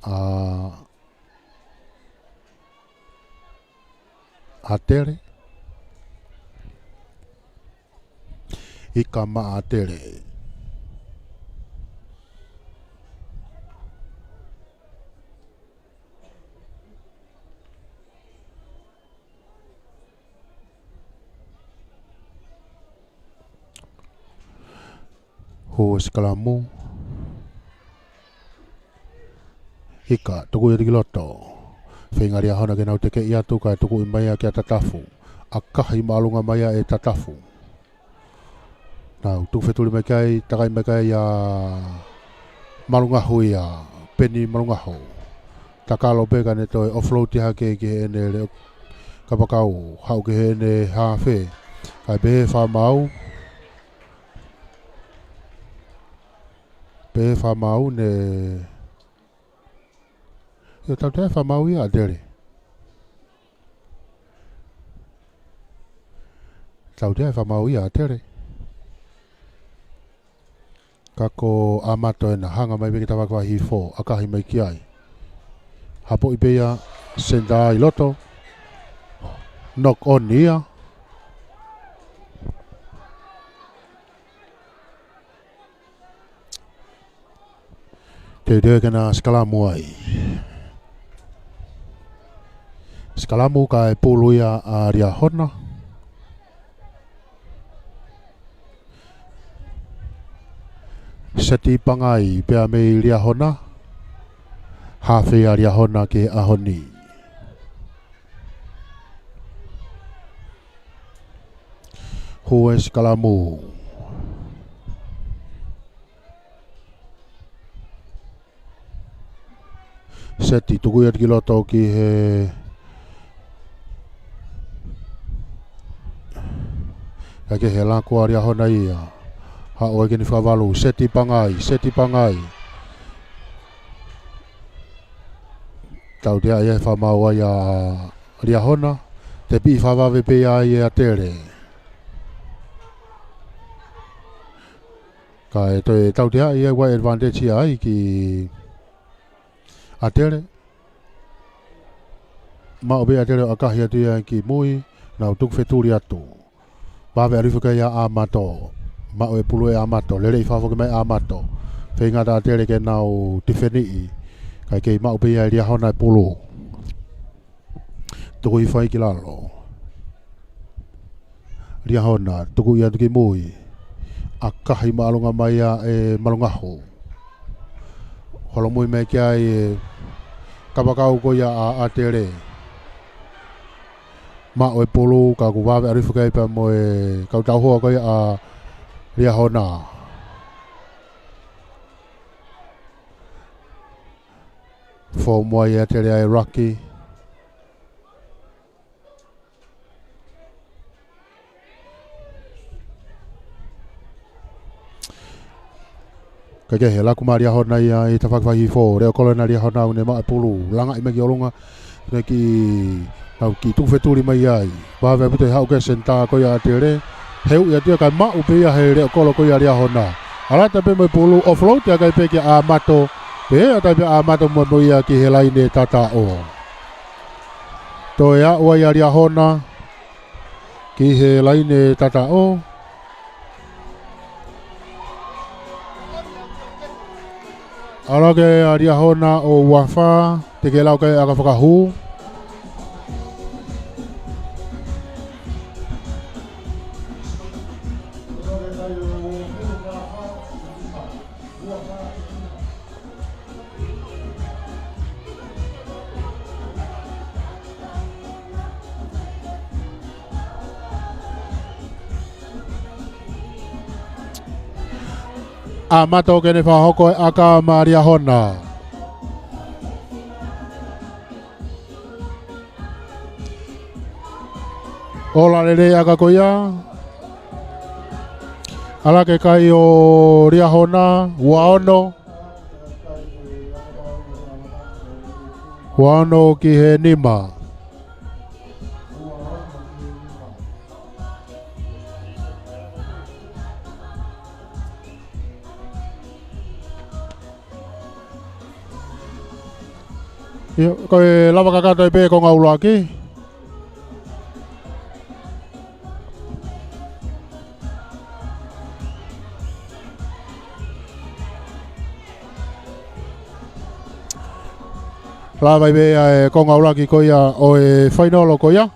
a tere. Ika maa a tere. Ho Skalamo. Ika, tuku i rikiloto. Whengaria hana ke nau te ke iatu kai tuku i maia ki a tatafu. Akahi maalunga maia e tatafu. Nau, tuku wheturi mai kai, takai mai kai a malunga hui a peni malunga ho. Takalo peka ne toi offload ti hake ki he ene leo kapakau. Hau ki he ene hawhe. Kai behe whamau. Pe whamau ne... Yo tau te whamau ia dere. Tau te whamau ia dere. Kako Amato e na hanga mai peki tawakwa hi fo. Akahi mai ki ai. Hapo i pea senda i loto. Knock on ia. Te dea kena Skalamo ai. Skalamo ka e pulu ia a Riahona. Seti pangai pea mei Riahona. Hawhi a Riahona ke ahoni. Hua Skalamo. Seti tuku ia kiloto ki he Kake he lanko aria hona ia Ha oe keni whavalu Seti pangai Tau tea ia whamau ai a ria hona Te pi whavawe pe ai a tere Ka e toi tau tea ia wai advantage ai ki Atere Mao be atere akahi atu ia ki mui Nau tuk wheturi atu Wawe arifuka ia Amato Mao e pulu e Amato Lere i whafoke mai Amato Whaingata atere ke nau tifenii Kai kei mau pe ia ria hona polo. Tuku I whai ki lalo. Ria hona, tuku ia tuki mui. A kahi maalunga mai a malungaho. Holo mui me kia kapakau ko ia a tere. Ma o polo ka ku wawe arifu kai pa mo kau tau hoa ko ia a ria hona. Fo mo ia tere ai Rocky. Kaya he laku maria hona ia I tawhakwahi fo reo kolona ria hona une maa pulu langa I meki olunga neki au ki tuwheturi mai ai wawe pute hau ke senta ko ia tere heu ia tia kai maa upe ia he reo kolo ko ia ria hona alata pe mai pulu offload ia kai peki a mato pe ata pe a mato mo ia ki he laine tata o to ia ua ia ria hona ki he laine tata o ala ke aria hona o wafa te ke lau ke aka whakahu. A mato ke ne whahoko aka maria hona. Ola rere aka koia. Ala ke kai o ria hona, waono. Waono ki he nima. Koe lava kakata I pe ko ngaula ki. Lava I pe ko ngaula ki koia o whainolo koia.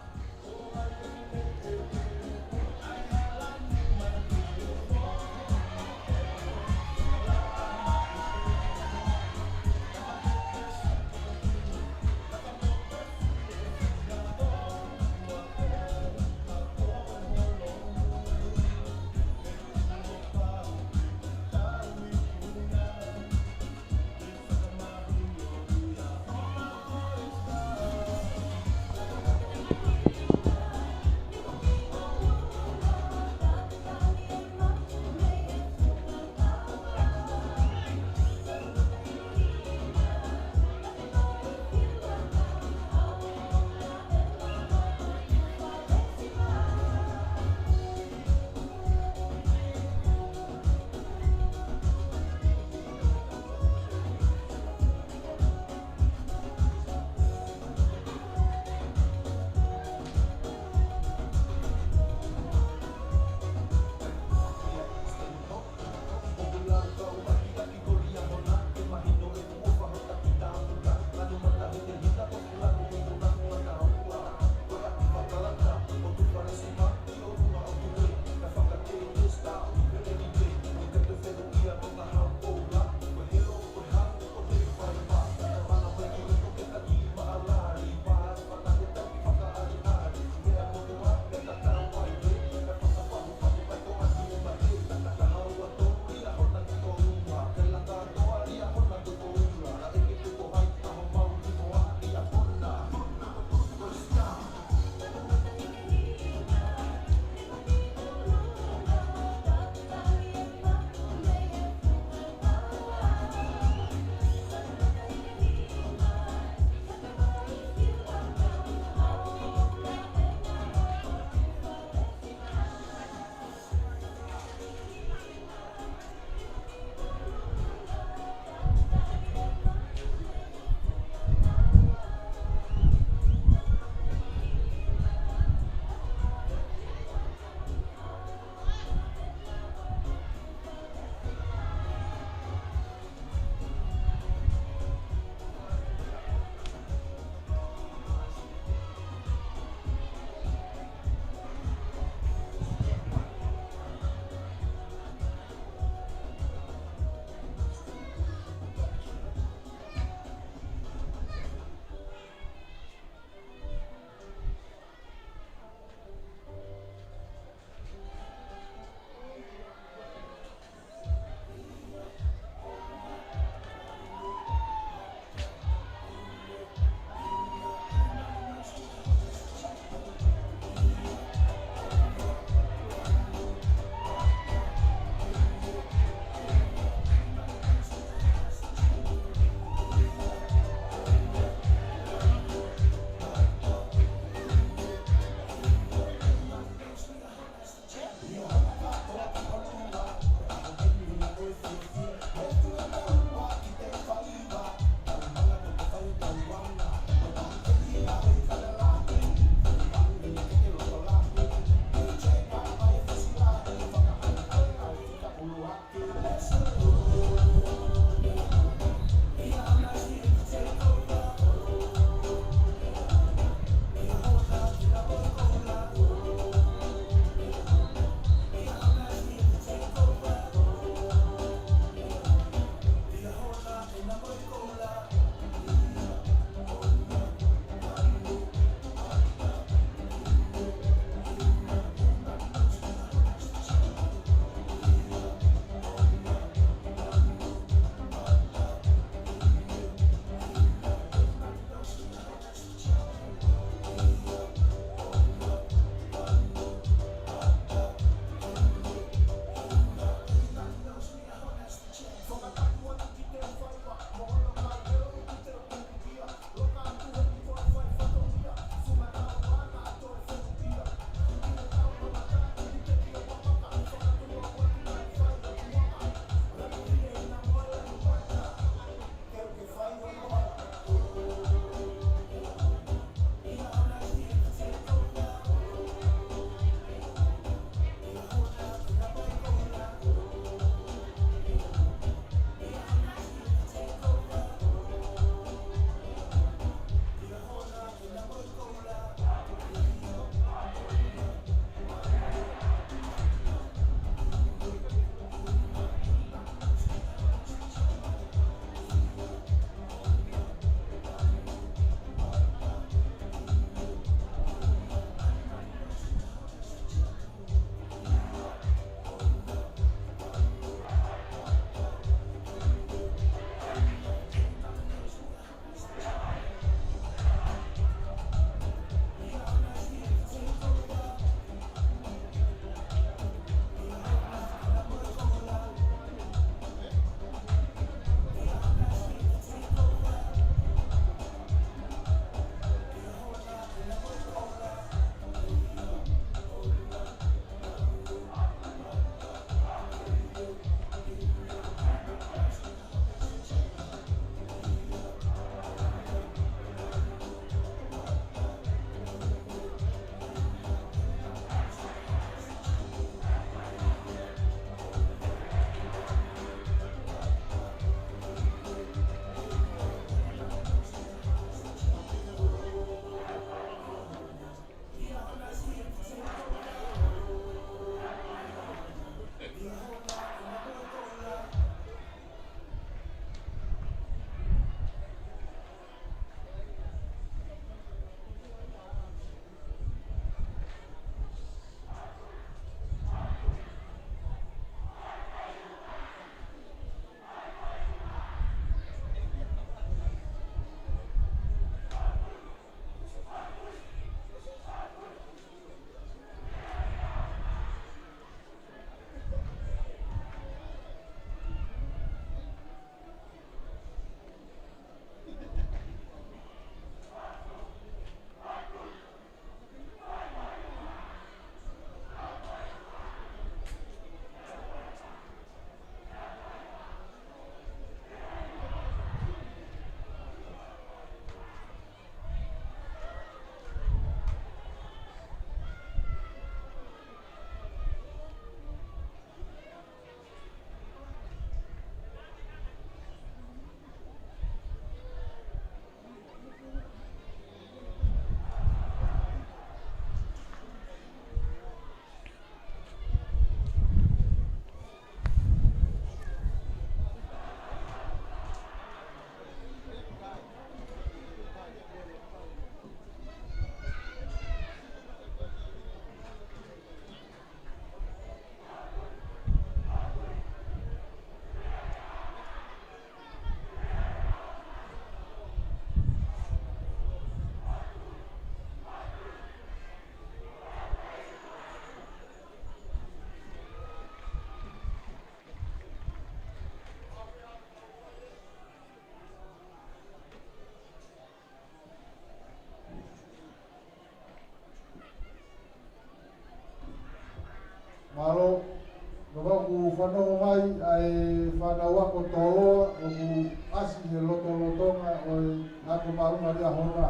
ngā ko marunga rea hona.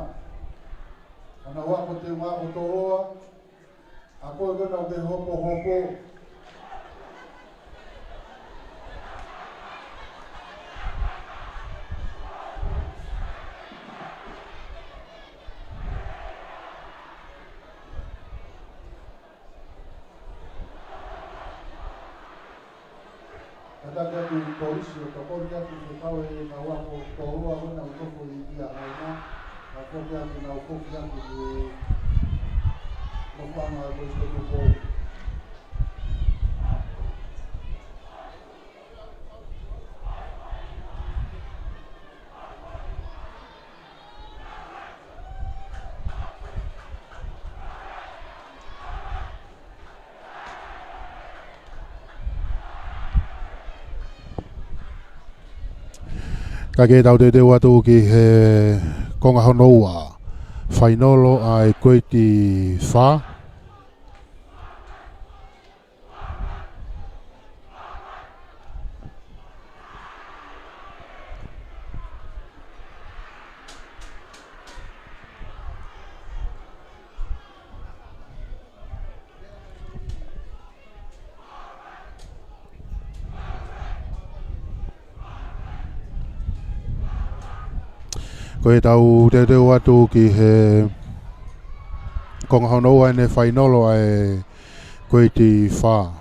Ana wako te ngā o toroa, a koe kona o te hopo hopo. Kata tu polisi o tokori atu te kawe na wako toroa hona o toko i ia haina. Na koke atu na ukoki atu te mopanga o isto tuko. Ka ke tau te watu ki he konga honoua whainolo ai koe ti wha. Koe tau te watu ki he konga honoua ne whainolo ai koe ti wha.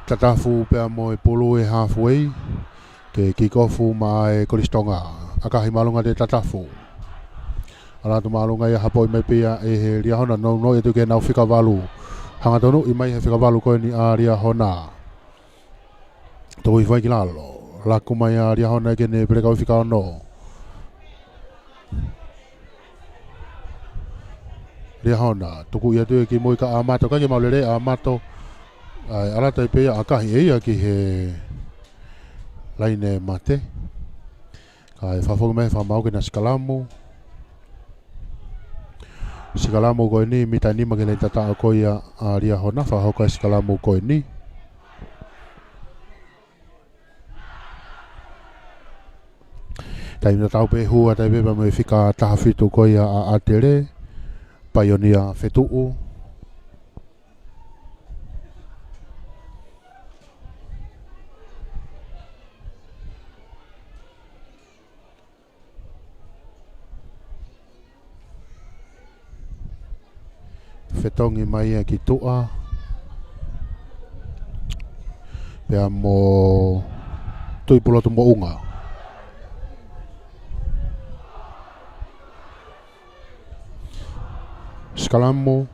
Tatafu pea mo e pulu e halfway ke kikofu ma e koristonga. Akahi malunga te tatafu. Alatu malunga i hapoi me pia e he riahona no e tuke nau whika walu. Hanga tonu i mai he whikawalu koe ni a ria hona. Toko i whai ki lalo. Laku mai a ria hona ke ne pereka i whika ono. Ria hona. Tuku i atu e ki moi ka amato. Kake maulere a amato. Ai alata i pea akahi eia ki he laine mate. Kai whafonga me whamau ke na sikalamu. Sikalamu koe ni mita ni magene tata koe a ria hona whahoka sikalamu koe ni. Tai mina tau pe hua tai beba me whika taha whitu koe a atere. Paionia whetuu. Whetongi mai ki tua. Pea mo tuipulotu mo unga. Skalamu.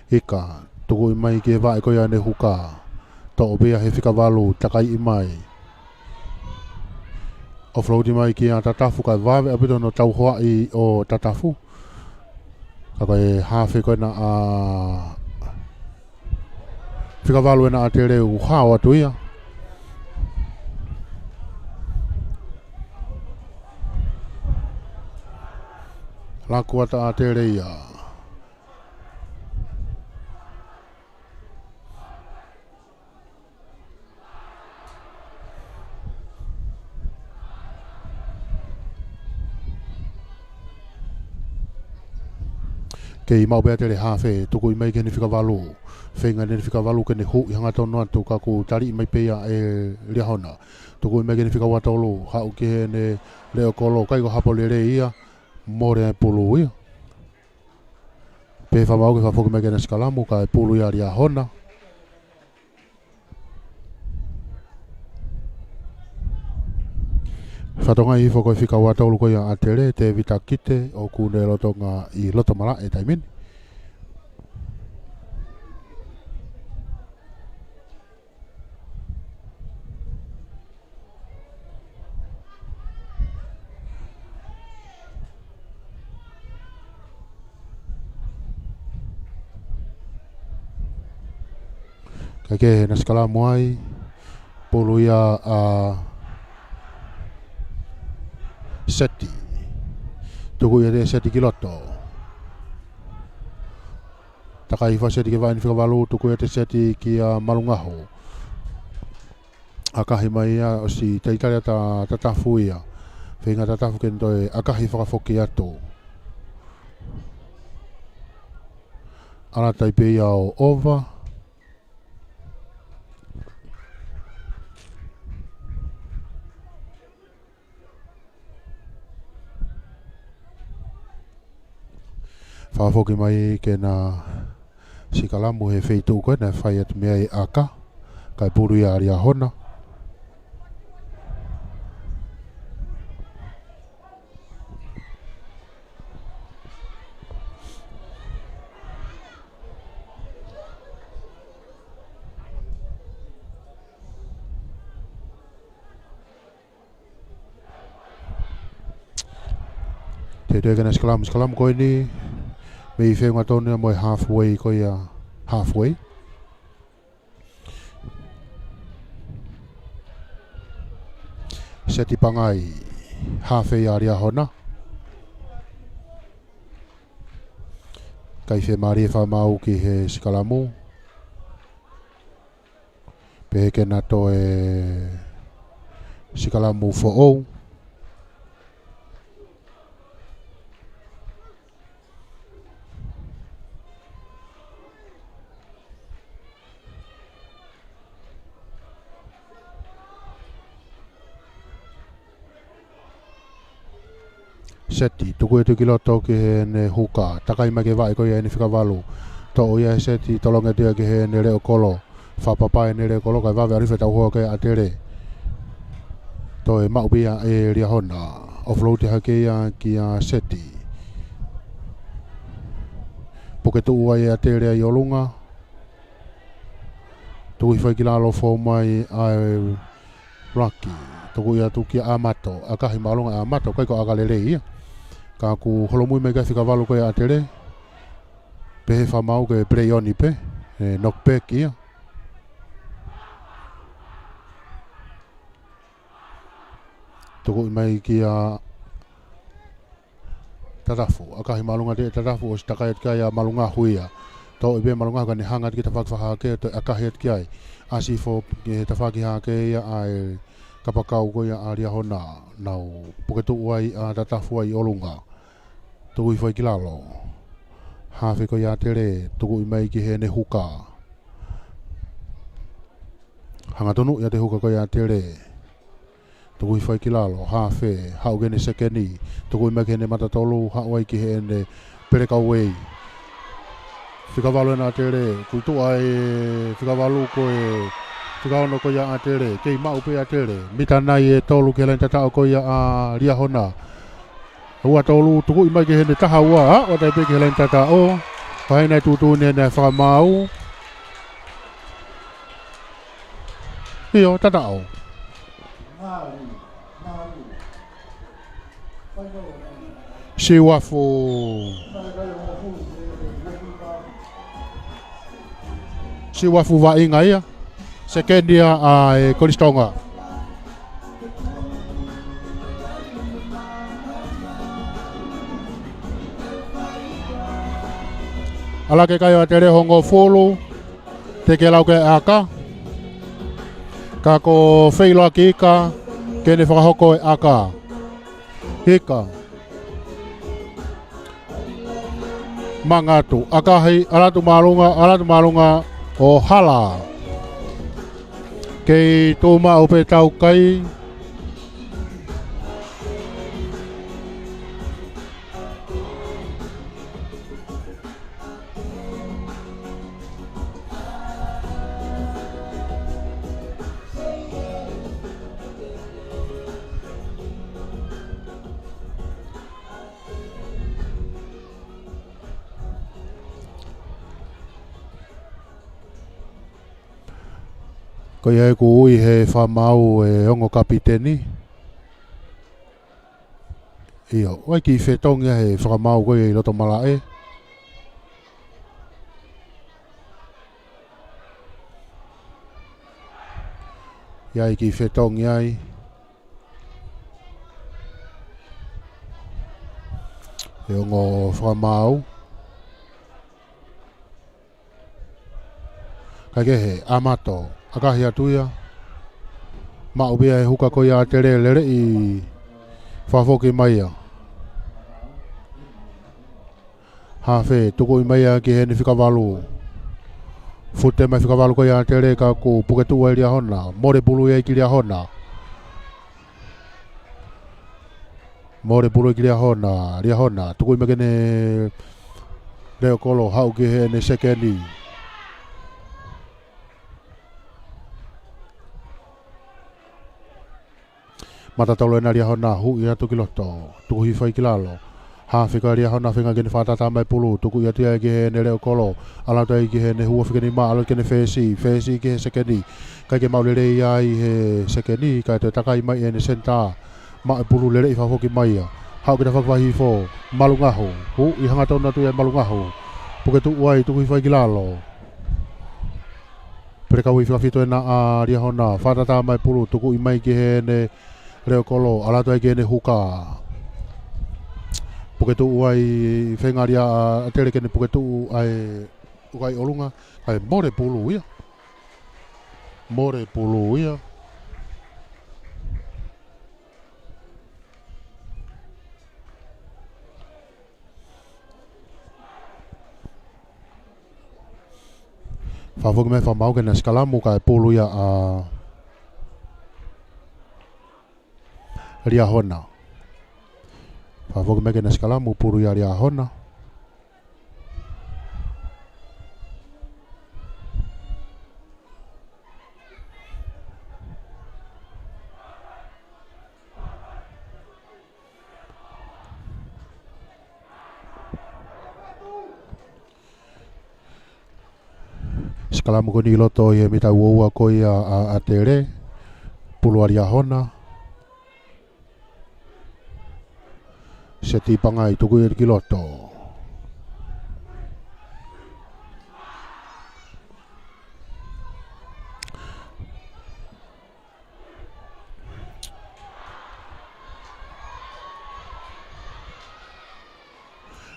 Ika, tuku i mai ke vae koia ne huka. To obea he whikawalu takai i mai. Offroadi mai ki a tatafu kai wawe apito no tau hoa i o tatafu. Ka koe hawhi koe na a whikawalu e na a te reu hao atu ia. Laku ata a te reia. Kei mau bea tere hawhe, tuku i mai ke ni whikawalu. Whenga ni whikawalu ke ni hu i hanga tonu atu ka ku tari i mai pea e ria hona. Tuku i mai ke ni whikawatolu, hau ke he ne leo kolo, kai ko hapo le re ia, more e pulu ia. Pe whamau ke whafoki mai ke na skalamu, ka e pulu ia ria hona. Whatonga i whako i whikawatolu koe a atere, te vita kite o kune lotonga i lotomara e taimini. Kake na skalamu ai, pulu ia a seti. Tuku ia te seti ki loto. Takai whaseti ke waini whikawalu tuku e te seti ki a malungaho. Akahi mai ia o si teitarea ta tatafu ia. Whenga tatafu kendo e akahi whakafoki ato. Ana taipe ia o ova. Whakafoki mai ke na sikalamu he wheitu koe na whai atu mea e aka. Kai puru ia aria hona. Te tue kena skalamu koe ni. Me I whenua tonu mo halfway koe ia halfway. Seti pangai halfway aria hona. Kai whe marie whamau ki he skalamu. Pehe kena to e skalamu fo'ou. Seti, tuku e tuki loto ki he ne huka. Takai mai ke vai koe e ni whikawalu. To o ia seti tolonga tia ki he ne reo kolo. Whapapa e ne reo kolo kai wawe arife tau hoa ke atere. To e maupia e ria hona. Offroad hake ia ki a seti. Poke tu ua e atere ai olunga. Tuku I whai ki lalo fo mai ai Rocky. Tuku ia tuki a mato. Akahi malunga a mato kai ko agalele ia. Ka ku holomui me kai whikawalu koe a tere. Pehe whamau ke play oni pe. Knockback ia. Tuku mai ki a tatafu. Akahi malunga te tatafu o si takai at kai a malunga huia. Tau ibe malunga ka ni hangat ki tawhakwaha ke to akahi at kai. Asi fo ki tawhakiha ke ia ai kapakau koe a aria hona. Nau puketu uai a tatafu ai olunga. Tuku I whai ki lalo. Hawhi koe a tere, tuku I mai ki he ne huka. Hangatonu ia te huka koe a tere. Tuku I whai ki lalo, hawhi, hau gene sekeni. Tuku I mai ki he ne matatolu, hawai ki he ne perekau wei. Whikawalu na tere, kuitu ai whikawalu koe. Whikawalu koe a tere, kei maupe a tere. Mita nai e tolu ke lain tatao koe a ria hona. Ua tolu tuku I mai ke hene taha ua o tai pe ke lain tatao. Pai nai tutu ne na whamau. Iyo tatao. Si wafu. Si wafu wa inga ia. Sekendia a Kolistonga. Ala ke kai o tere hongo fulu. Te ke lau ke aka. Ka ko wheilo ki ika. Ke ne whakahoko e aka. Hika. Mangatu. Akahi alatu malunga o hala. Kei tuma upe tau kai. Ko ia ku ui he whamau e ongo kapiteni. Iyo, wai ki whetongia he whamau koe I loto malae. Iai ki whetongia ai. E ongo whamau. Kai ke he amato. Akahi atuia. Ma ubia e huka ko ia tere lere I whafoki mai a. Hawhe, tuku I mai a ki he ni whikawalu. Fute mai whikawalu ko ia tere ka ku puketu e ria hona. More pulu e ki ria hona. More pulu e ki ria hona. Tuku I makene leo kolo hau ki he ne sekeni. Mata tolo e na ria hona hu ia tuki loto. Tuku hi whai ki lalo. Ha whika ria hona whinga kene whatata mai pulu. Tuku ia tia ki he ne leo kolo. Ala tai ki he ne hua whikeni ma alo kene whesi. Whesi ki he sekeni. Kai ke maulere ia I he sekeni. Kai te takai mai e ne senta. Ma e pulu lere I whafoki mai a. Hau ki ta whakwahi fo. Malungaho. Hu I hanga tona tu e malungaho. Puke tu uai tuku hi whai ki lalo. Pere kau I whakawhito e na a ria hona. Whatata mai pulu. Tuku I mai ki he ne leo kolo, alato ai kene huka. Puketu uai whengaria a tere kene puketu ai ukai olunga. Ai more pulu ia. More pulu ia. Whafoki me whamau kene skalamu kai pulu ia a ria hona. Whafoki me kene skalamu puru ia ria hona. Skalamu ko ni loto I mita uoua ko ia a tere. Pulu ria hona. Se ti pangai tuku I ki loto.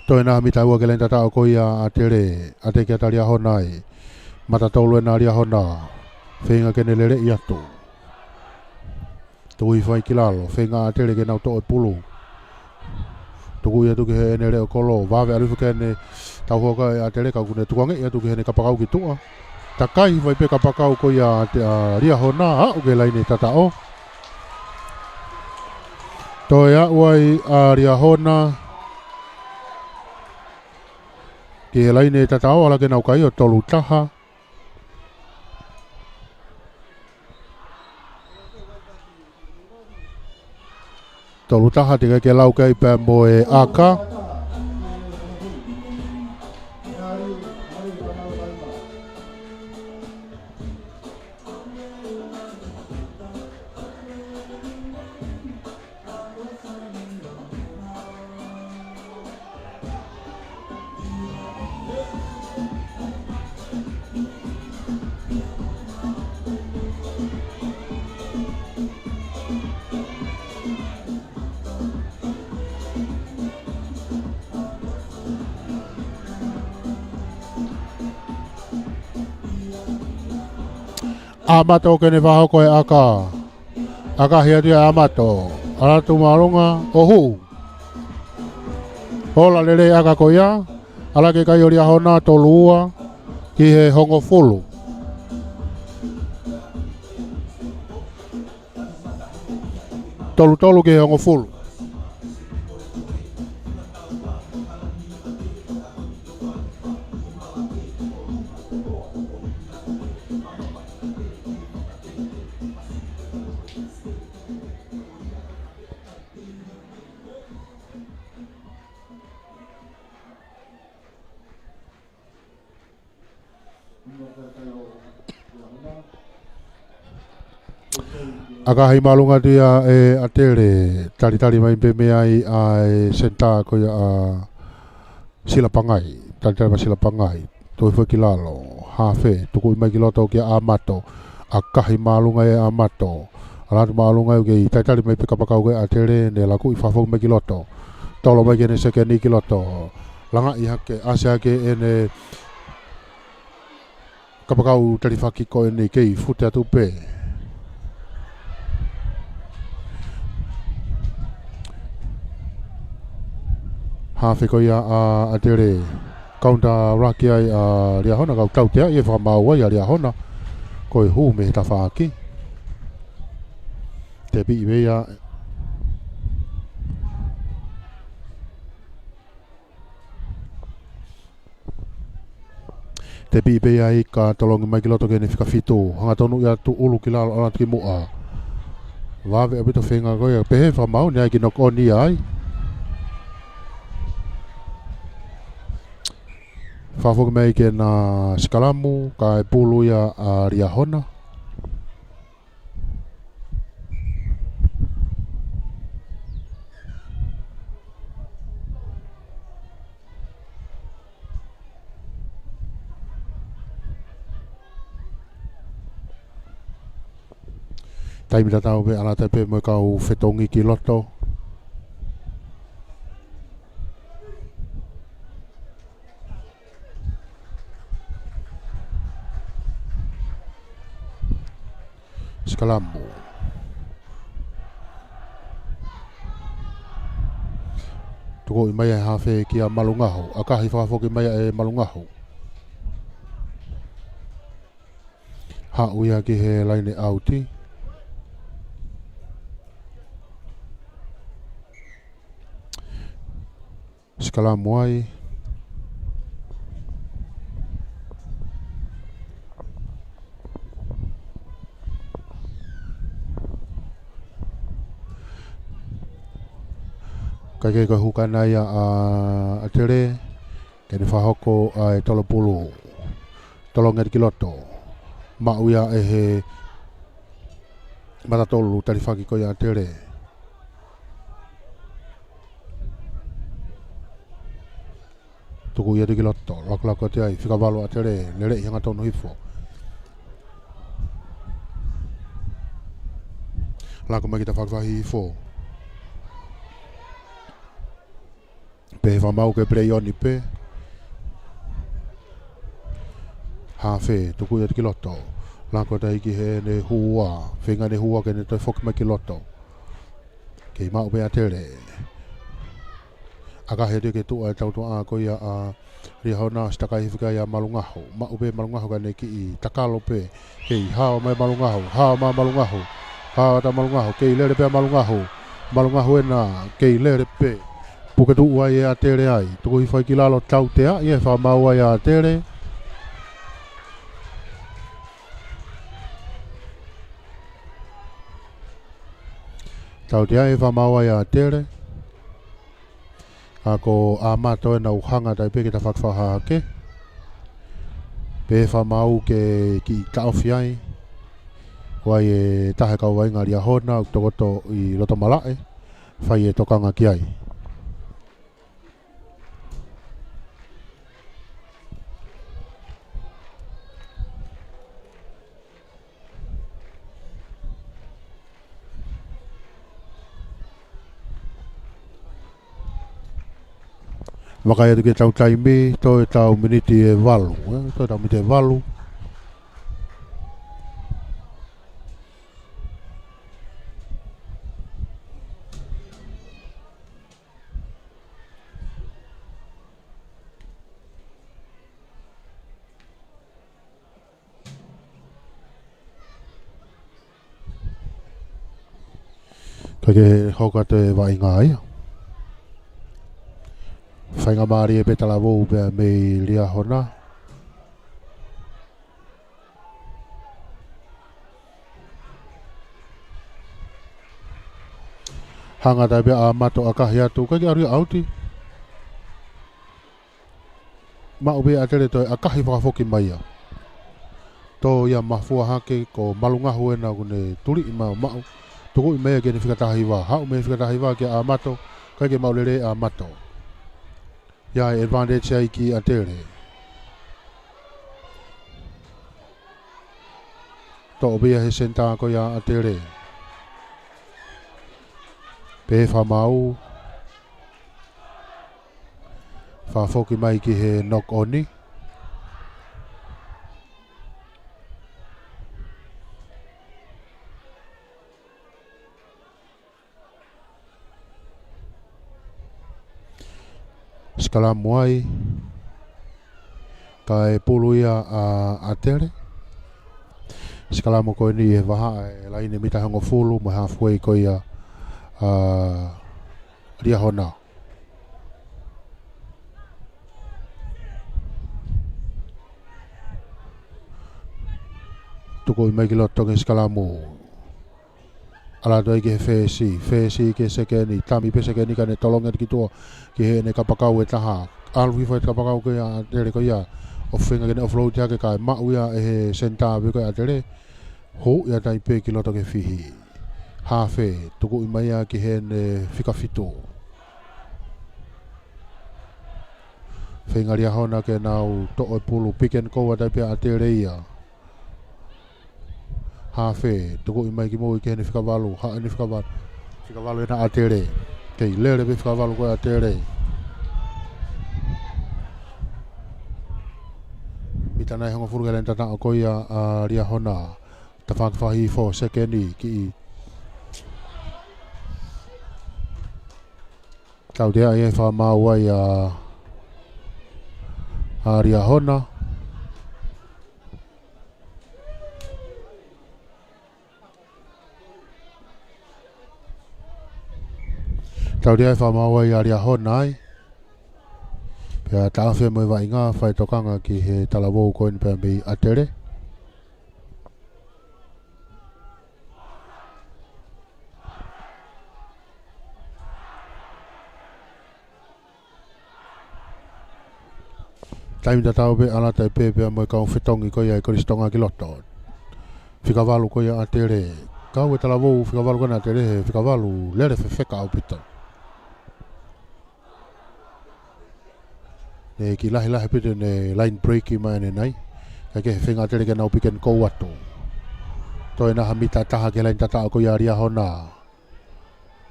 Toi na mita ua ke lenta tau ko ia a tere. A te kia taria honai. Mata tolu e na ria hona. Whenga kene lere I atu. Tuku I whai ki lalo. Whenga a tere ke nau to e pulu. Tuku ia tuki he ene leo kolo. Wawe alifu ke ene tau hoka a tere kau kune tukange ia tuki he ne kapakau ki tua. Takai vai pe kapakau ko ia ria hona a uke laine tatao. Toi a uai a ria hona. Ki he laine tatao ala ke nau kai o tolu taha. Tolu taha tika ke lau kai pē mo e aka. Amato kene waho koe aka. Aka hia tia amato. Alatu marunga ohu. Hola lele aka koia. Ala ke kai oria hona tolua. Ki he hongo fulu. Tolu ke hongo fulu. Aka hei malunga dia e atere tari mai pe me ai ai senta ko ya sila pangai tari ma sila pangai to foi kilalo ha fe to ko mai kiloto ki amato aka hei malunga e amato ala malunga ke tari mai pe kapakau ke atere ne la ku fa fo mai kiloto tolo mai kene se ke ni kiloto langa I hake asia ke ene kapakau talifaki ko ni kei fute atu pe. Hafe ko ia a tere kaunta raki ai a ria hona kau tau tea ia whamau ai a ria hona ko e hu me ta whaaki. Te bi i ia te bi ai ka tolongi mai ki loto ke ne whikawhito hanga tonu ia tu ulu ki lalo alat ki mua. Wawe abito whenga koe pehe whamau ni ai ki nok oni ai. Whafoki mai ke na skalamu ka e pulu ia a ria hona. Taimira tau pe ala tepe mo kau fetongi ki loto. Skalamu. Tuko i mai e hawhe ki a malungaho. Akahi whafoki mai e malungaho. Ha uia ki he laine auti. Skalamu ai. Kai ko hukana ia a tere ke ni whahoko ai tolopulu tolonga ki loto ma uia e he matatolu tarifaki ko ia tere tuku ia ki loto laklako te ai whikawalo a tere lere i hanga tonu hifo lako mai kita whakwahi hifo pe whamau ke preioni pe hawhe tuku ia ki loto lako tai ki he ne hua whenga ne hua ke ne toi whoki mai ki loto kei mau pe a tere aka he ke tu ai tautua a ko ia a ria hona stakai whika ia malungaho mau pe malungaho ka ne ki i takalo pe kei hao mai malungaho hao mai malungaho hao ta malungaho kei lere pe malungaho malungaho e na kei lere pe puke tu ai e a tere ai. Tuku i whai ki lalo tau tea, i e whamau ai a tere. Tau tea e whamau ai a tere. Ako a mato e na uhanga tai peke ta whakwhaha ke. Pe whamau ke ki kaofi ai. Wai e tahe kau wai ngari a hona, uktokoto i loto malae. Whai e tokanga ki ai. Wakai atu ke tau taimi, toi tau miniti e walu. Toi tau miniti e walu. Kake hoka te vai ngai. Whainga maari e petala wou pia mei lia hona. Hanga tai pia a mato a kahi atu, kake aru auti. Ma ube a tere toi a kahi whakafoki mai a. Tō ia mafua hake ko malungahu e na kune turi i mau mau. Tuku i mea ke ni whikatahi wā. Hau me whikatahi wā ke a mato, kake maulere a mato. Ia e advantage ai ki a tere. Tō obia he senta ko ia a tere. Pe whamau. Whafoki mai ki he knock oni. Skalamu ai. Kai pulu ia a tere. Skalamu ko ni e waha e laine mita hango fulu mo halfway ko ia ria hona. Tuko i mai ki loto ke Skalamu. Ala doi ke fesi ke sekeni, tami pe sekeni ka ne tolonga ki tua ki he ne kapakau e taha. Alwi fai kapakau ke a tere ko ia. O whenga ke ne offload ya ke kai mau ia e he senta be ko a tere. Ho ia tai pe ki loto ke fihi. Hafe, tuko i mai a ki he ne whikawhito. Whenga ria hona ke nau to o pulu piken ko a tai pe a tere ia. Hafe, tuko i mai ki mo i ke ne whikawalu, haa ni whikawalu. Whikawalu e na a tere. Kei lere be whikawalu ko a tere. Mita nai hongo furu galen tata o ko ia a ria hona. Ta whakawhahi fo sekeni ki i. Tau dea i e whamau ai a ria hona. Tau dea i whamau ai a ria hona ai. Pea tawhia mo i wa inga whai tokanga ki he talawou koin pea mei a tere. Taimi ta tau pe ala tai pe pea mo i kau whetongi ko ia i koristonga ki loto. Whikawalu ko ia a tere. Kau e talawou whikawalu ko na tere he whikawalu lere whewheka au pita. Ne ki lahi pite ne line break i mai nai. Kai ke whenga tere ke nau piken kou atu. Toi na hamita taha ke lain tata ko ia ria hona.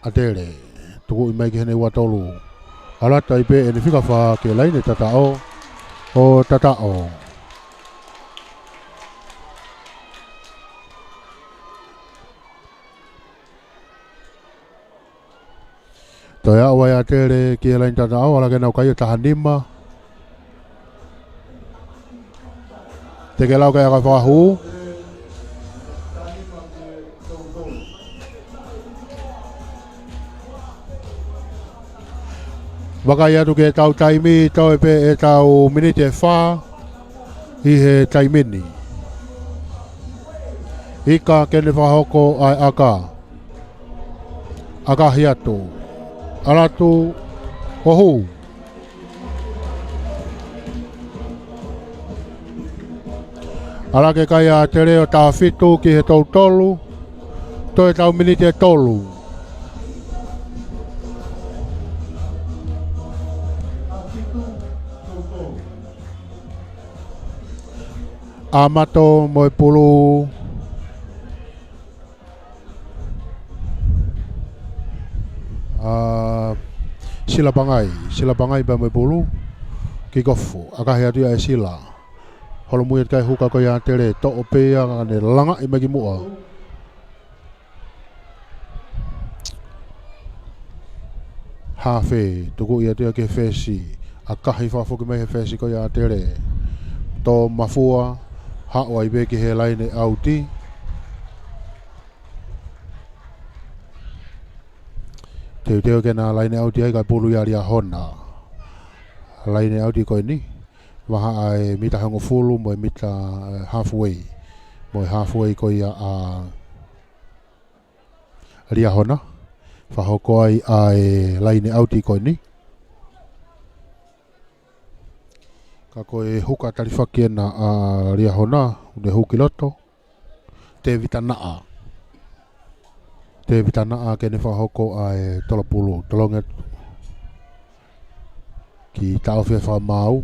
A tere. Tuku i mai ke hene watolu. Ala tai pe ene whikawha ke lain e tata o. O tata o. Toi a wai a tere ki lain tata o. Ala ke nau kai o tahanima. Te ke lau kai a whahu. Wakai atu ke tau taimi, tau e pe e tau minite wha. I he taimini. Ika kene whahoko ai aka. Aka hiatu. Alatu hohu. Ala ke kai a te reo tā whitu ki he tau tolu. Toi tau minite tolu. Amato mo e pulu. Sila pangai ba mo e pulu. Ki gofu. Aka hea tua e sila. Holo muia kai huka ko ia tere to o pea ne langa i magi mua. Hafe tuku ia tua ke fesi. A kahi whafoki mai he fesi ko ia tere. To mafua hawa i beki he laine auti. Teo ke na laine auti ai kai pulu ia ria hona. Laine auti ko ni. Waha ai mita hango fulu mo mita halfway. Mo halfway ko ia a ria hona. Whahoko ai laine auti ko ni. Ka koe huka tarifaki na a ria hona. Une huki loto. Te vita naa. Te vita naa kene whahoko ai tolopulu. Tolonget. Ki tau whewha mau.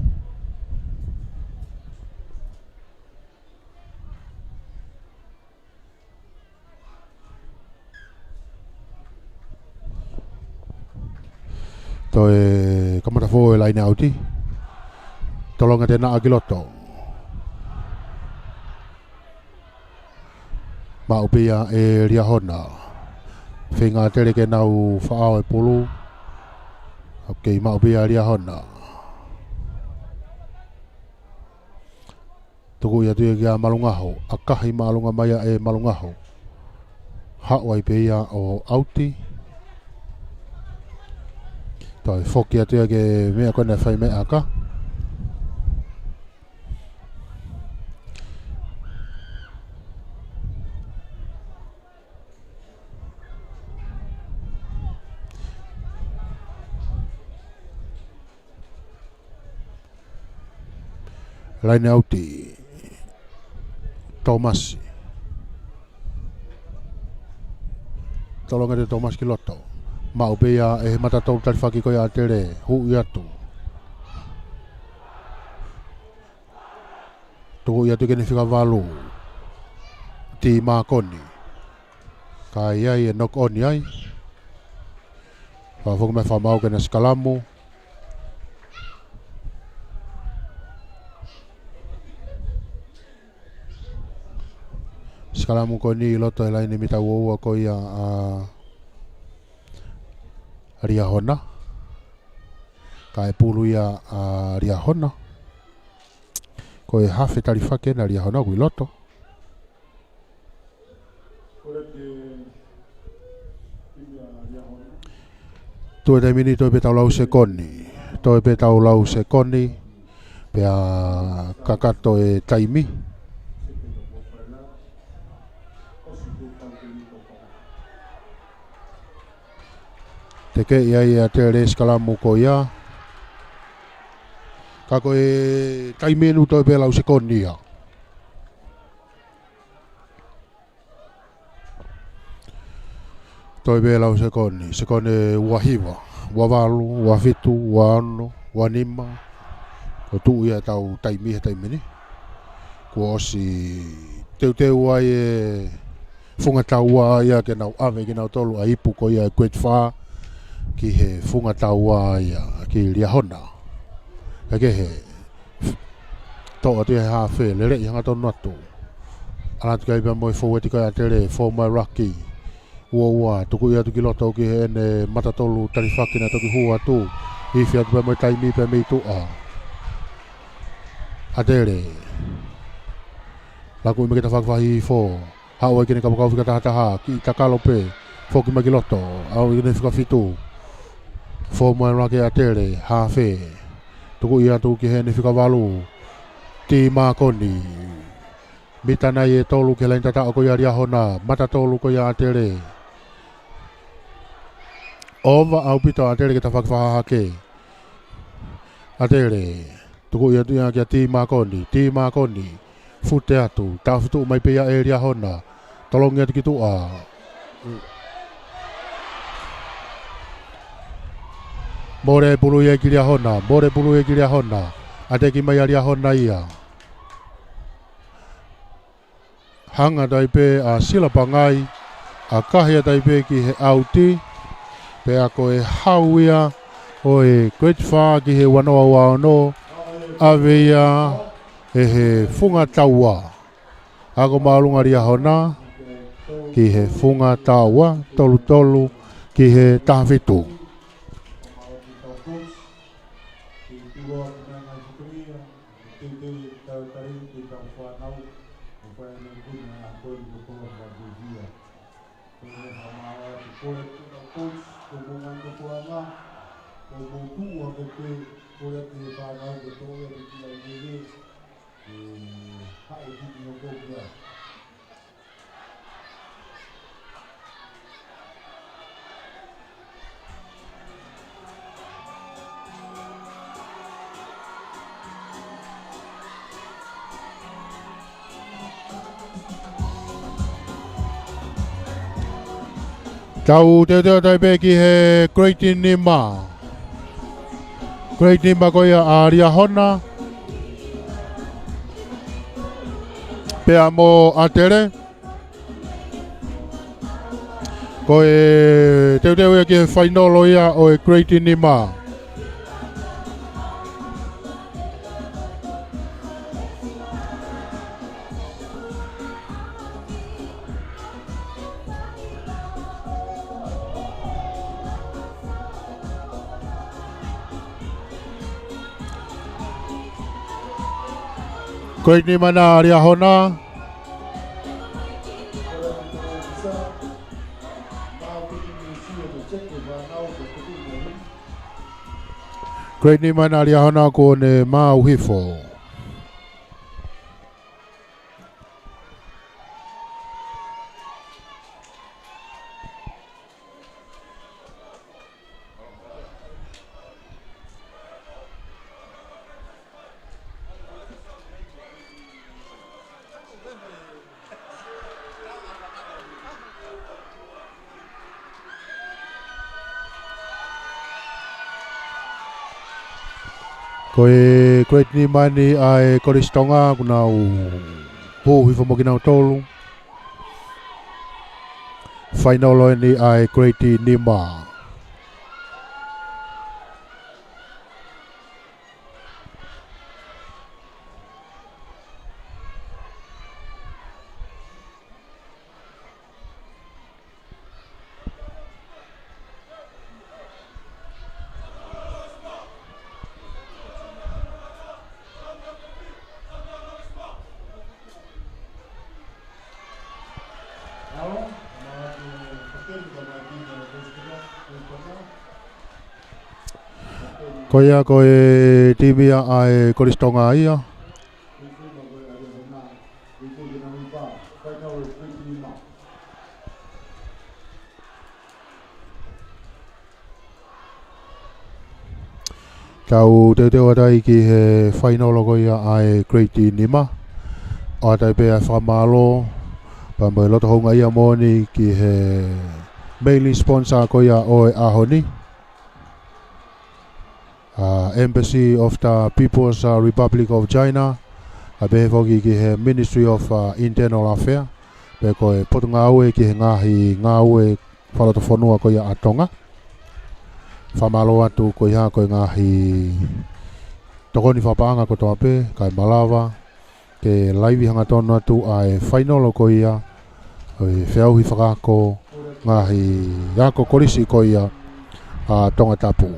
Toi kamata fo e laine auti. Tolonga te naa ki loto. Ma upia e ria hona. Whinga tere ke nau whaao e pulu. Ok, ma upia ria hona. tuku ia tue kia malungaho. Akahi malunga maya e malungaho. Hawai pe ia o auti. Toi foki atua ke mea kone whai mea ka. Laine auti. Tomasi. Tolonga de Tomas Kiloto. Ma upea e mata tau tari whaki koe a tere hu i atu. Tuku i atu kene whika walu. Ti maa koni. Ka iai e nok oni ai. Whafuku me whamau kene skalamu. Skalamu koni i loto e laini mita uoua koe a Riahona. Ka e pulu ia a Riahona. Ko e hafe tari whake na Riahona kui loto. Tue te mini toi pe tau lau se koni. Toi pe tau lau se koni. Pe a kakato e taimi. Te ke ia ia te re skalamu ko ia. Ka ko e taimenu toi pe lau se koni ia. Toi pe lau se koni wahiwa, wawalu, wafitu, wano, wanima. Ko tu ia tau taimi he taimeni. Ko osi teu ai e funga taua ia ke nau ave ke nau tolu a ipu ko ia kwet fa. Ki he funga taua ia ki Riahona. Kake he toa te ha fe le rei hanga tonu atu. Ala tukai pa moi foweti kai atere for my rocky. Ua tuku ia tuki loto ki he ne matatolu tarifaki na toki hua tu. Ifi atu pa moi taimi pa mei tu a. Atere. Laku ime kita whakwahi fo. Hawa ikene kapakau whika tahataha ki takalope. Foki maki loto. Au ikene whika fitu. Fo mai rake atere hafe. Tuku ia tu ki he ne whika walu. Ti makoni. Mitana ye tolu ke lain tata ko ya Riahona. Mata tolu ko ya atere. Ova au pito atere kita whakwaha ke. Atere. Tuku ia tu ia kia ti makoni. Fute atu. Ta fitu mai pe ya e Riahona. Tolong ia tikitu a. More bulu ye ki Riahona. Ate ki mai Riahona ia. Hanga dai pe a sila pangai. A kahia dai pe ki he auti. Pe a ko e hauia. O e kwetwha ki he wanoa wano. Aveia. E he funga taua. Ako maalunga Riahona. Ki he funga taua. Tolu. Ki he tahafitu. Tau te tai ki he Great Nima. Great Nima ko ia a Riahona. Pea mo atere. Ko e te ia ki he whainolo ia o e Great Nima. Koe ni mana ria hona. Koe ni mana ria hona ko ne mau hifo. Koe great ni mani ai koristonga kuna hu hifo mo kina tolu. Final ni ai great ni ma. Koia koe timia ai koristonga ia. Kau te warai ki he final koia ai great nima. O tai pe whamalo. Pambai loto honga ia moni ki he mainly sponsor koia oe ahoni. Embassy of the People's Republic of China. Abe fogi ki he Ministry of Internal Affairs. Pe koe potu ngā ue ki he ngā ue whaloto whanua koia atonga. Whamalo atu koia koe ngahi tokoni whapaanga ko toa pe, kai Malawa. Ke laivi hanga tonu atu ai whainolo koia. Oi whiauhi whakako ngahi yako korisi koia tonga tapu.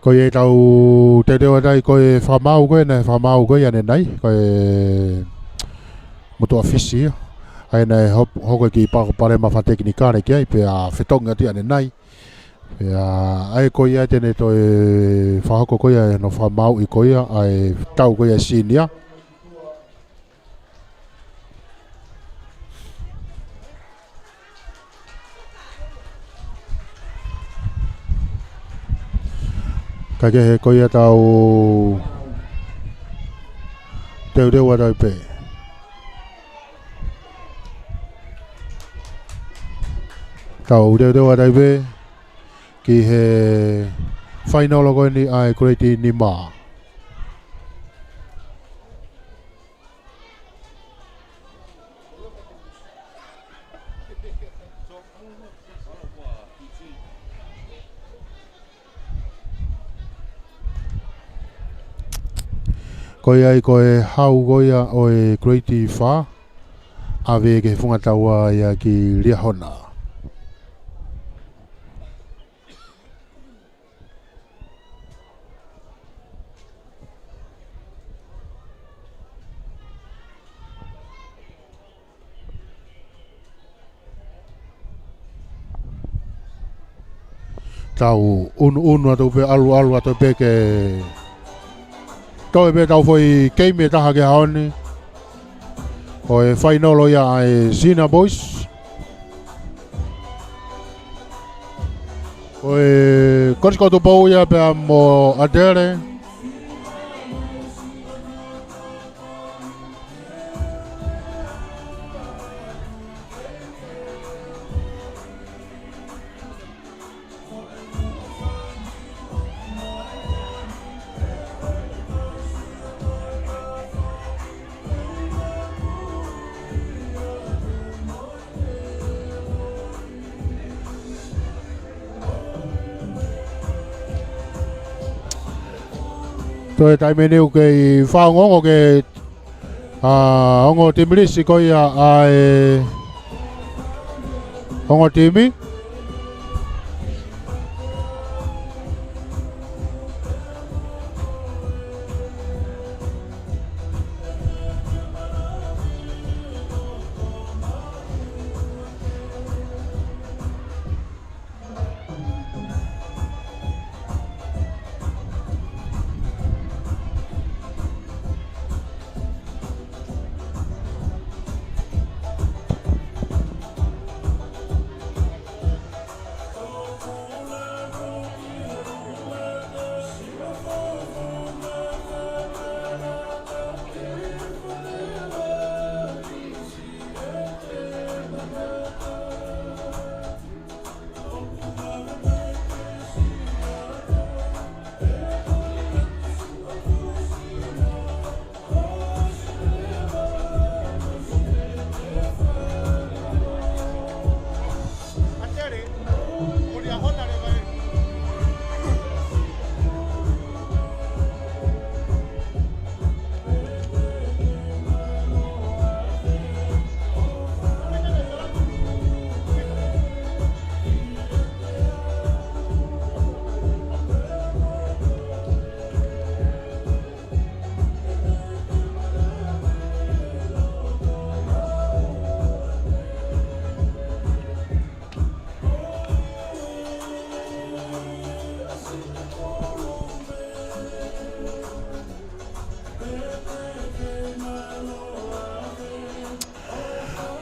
Koe tau te reo dai koe whamau koe nei whamau koe ane nei koe motu afisi ai nei hoko ki pare ma teknika ne ki ai pe a fetonga ti ane nei pe ai koe ai tene toi whahoko koe no whamau I koe ai tau koe sinia Kake he koia tau teu rewa tau pe. Tau teu rewa tau pe ki he whainolo koe ni ai kureti ni maa. Koe ai koe hau goia oe Greati wha awe ke whungataua ia ki Riahona. tau unu atu pe alu atu pe ke toi pe tau foi keime taha ke haone o e whainolo ia e Zina Boys o e korisko tu pau ia pe mo Adere toi tai meneu ke whaongongo ke ongo timilisi ko ia ai ongo timi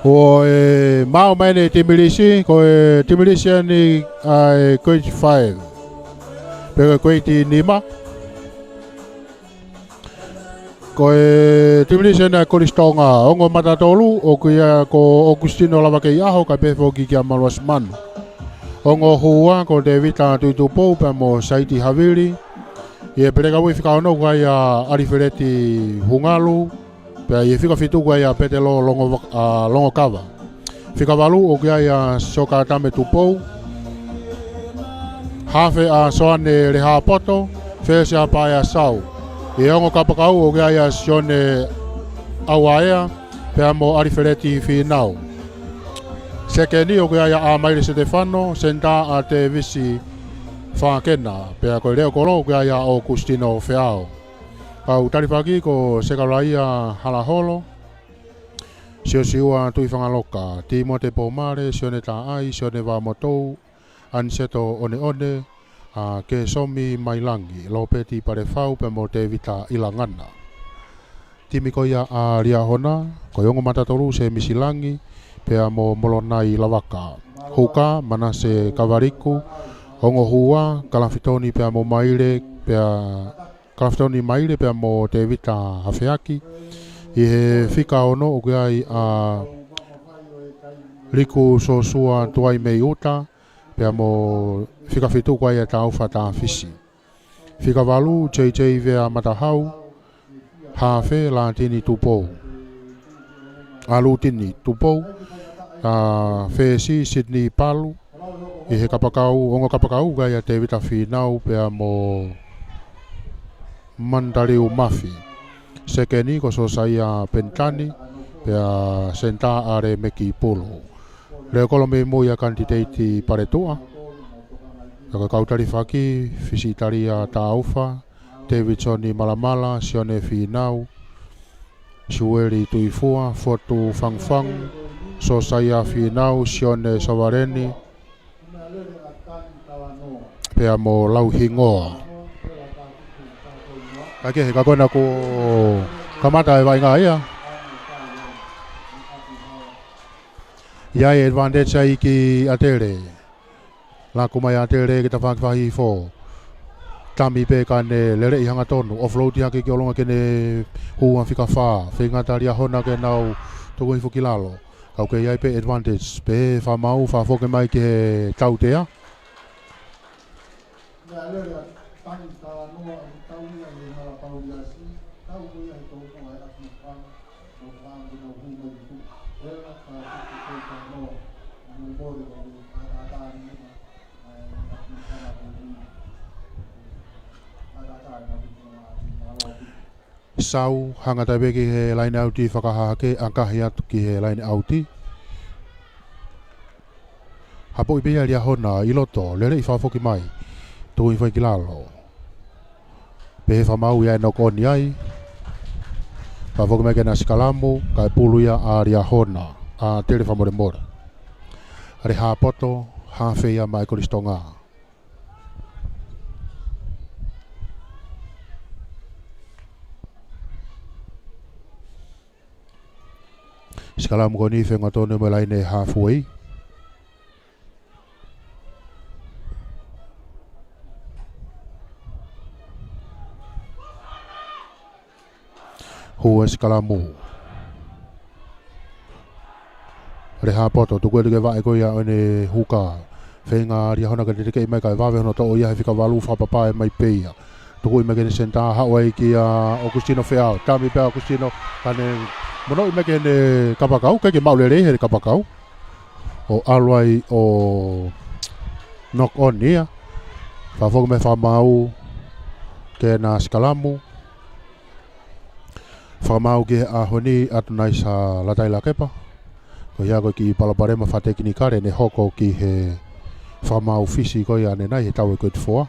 o e mau mai ne timilisi ko e timilisi ni ai coach 5 pero coach nima ko e timilisi na kolistonga ongo matatolu o kuia ko Augustino lava ke yaho ka pe foki ki amalos man ongo hua ko David ta tu po pa mo saiti havili e pega wi fika no ga ya arifereti hungalu pe ye fika fitu ga ya petelo longo kava fika valu o ga ya soka tame tupo hafe a soane reha poto fe se apa ya sau e ongo kapakau o ga ya sione awaia pe mo arifereti finau sekeni o ga ya a mai Stefano senta a te visi fakena pe ko leo kolo ga ya Augustino feao au tarifaki ko sekalaia halaholo siosiua tui whangaloka timo te pomare sione ta ai sione wa motou anseto one ke somi mailangi lopeti pare fau pe mo te vita ilangana timi ko ia a ria hona ko yongo matatolu se misilangi pe mo molonai lavaka huka manase kavariku ongo hua kalafitoni pe mo maile pe Kraftoni maile pe mo te vita hafeaki i he fika ono o ai a liku sosua tuai mei uta pe mo fika fitu kwa ia tau fata fisi fika valu JJ vea matahau hafe la tini tupo alu tini tupo fesi Sydney Palu i he kapakau ongo kapakau ga ia te vita finau pe mo Mandariu Mafi sekeni ko so saya pentani pe senta are meki polo le kolome mo ya candidate paretua ka kautari faki fisitaria taufa Davidsoni malamala sione finau sueli tuifua foto fangfang so saya finau sione savareni pea mo lau hingoa. Kake he kakona ko kamata e vai ngā ia. Iai advantage ai ki atere. La kumai atere ki ta whakiwahi fo. Tami pe kane lere i hanga tonu. Offroad i hake ki olonga kene hua whika wha. Whenga ria hona ke nau tuku hifu ki lalo. Kau ke iai pe advantage. Pe wha mau wha whoke mai ki he tautea. Sau hanga tai ki he line auti whakahake angkahi atu ki he line auti. Hapo i pia lia hona i loto, lere i whawhoki mai, tui whai ki lalo. Pehe whamau ia e nokoni ai, whawhoki mai kena sikalamu, kai pulu ia a lia hona, a tere whamore mora. Are hapoto, hawhi ia mai koristonga. Sikalamu koni whenga tonu me laine halfway. Hua sikalamu. Reha poto, tu koe ke vae koe ia ane huka. Whenga ria hona ka te kei mai kai wawe hono to o ia he whika walu whapapae mai peia. Tu koe mai kene senta hawai ki a Augustino Feao. Tami pea Augustino kane mono i mai kene kapakau, kai ke maule rei he kapakau. O alwai o knock on ia. Whawhoku me whamau ke na sikalamu. Whamau ke a honi atu nai sa latai la kepa. Ko ia koe ki palaparema whateki ni kare ne hoko ki he whamau fisi koe ane nai he tau e koe tufoa.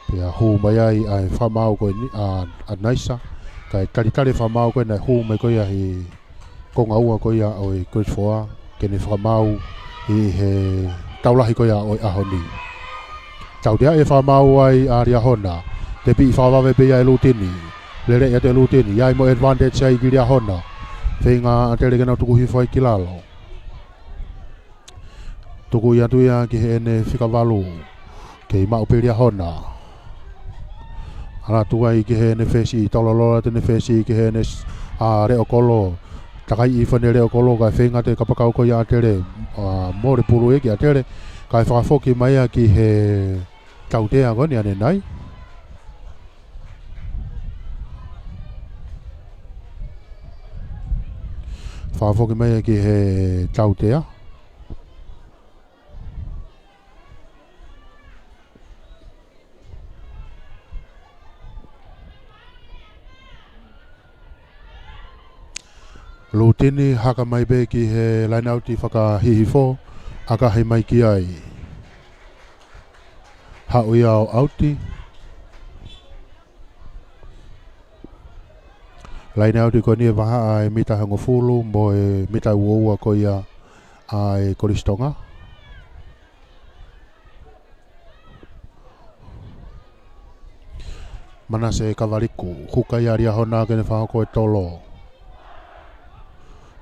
Pea hu mai ai ai whamau koe ni a naisa. Kai karitare whamau koe nai hu mai koe hi konga ua koe ia oi koe tufoa. Kene whamau i he taulahi koe ia oi ahoni. Tau dea e whamau ai a ria hona. Te pi whawawe pe ia e lutini. Lere ia te lutini, iai mo advantage ai ki ria hona. Whenga atere kena tuku hifai ki lalo. Tuku ia tuia ki he ene whikawalu. Ke i maupe ria hona. Ala tuai ki he ene whesi, taulolola tene whesi ki he ene reo kolo. Takai i whane reo kolo kai whenga te kapakau ko ia atere. Mōre puru e ki atere. Kai whakafoki mai ki he tautea koni ane nai. Whawhoki mai ki he tautea. Lutini haka mai be ki he lainauti whakahihifo. Haka hei mai ki ai. Hau iau auti. Laina au ko ni vaha ai mita hango fulu mo e mita uoua ko ia ai koristonga. Mana se kavaliku huka ia ria hona kene whaha ko e tolo.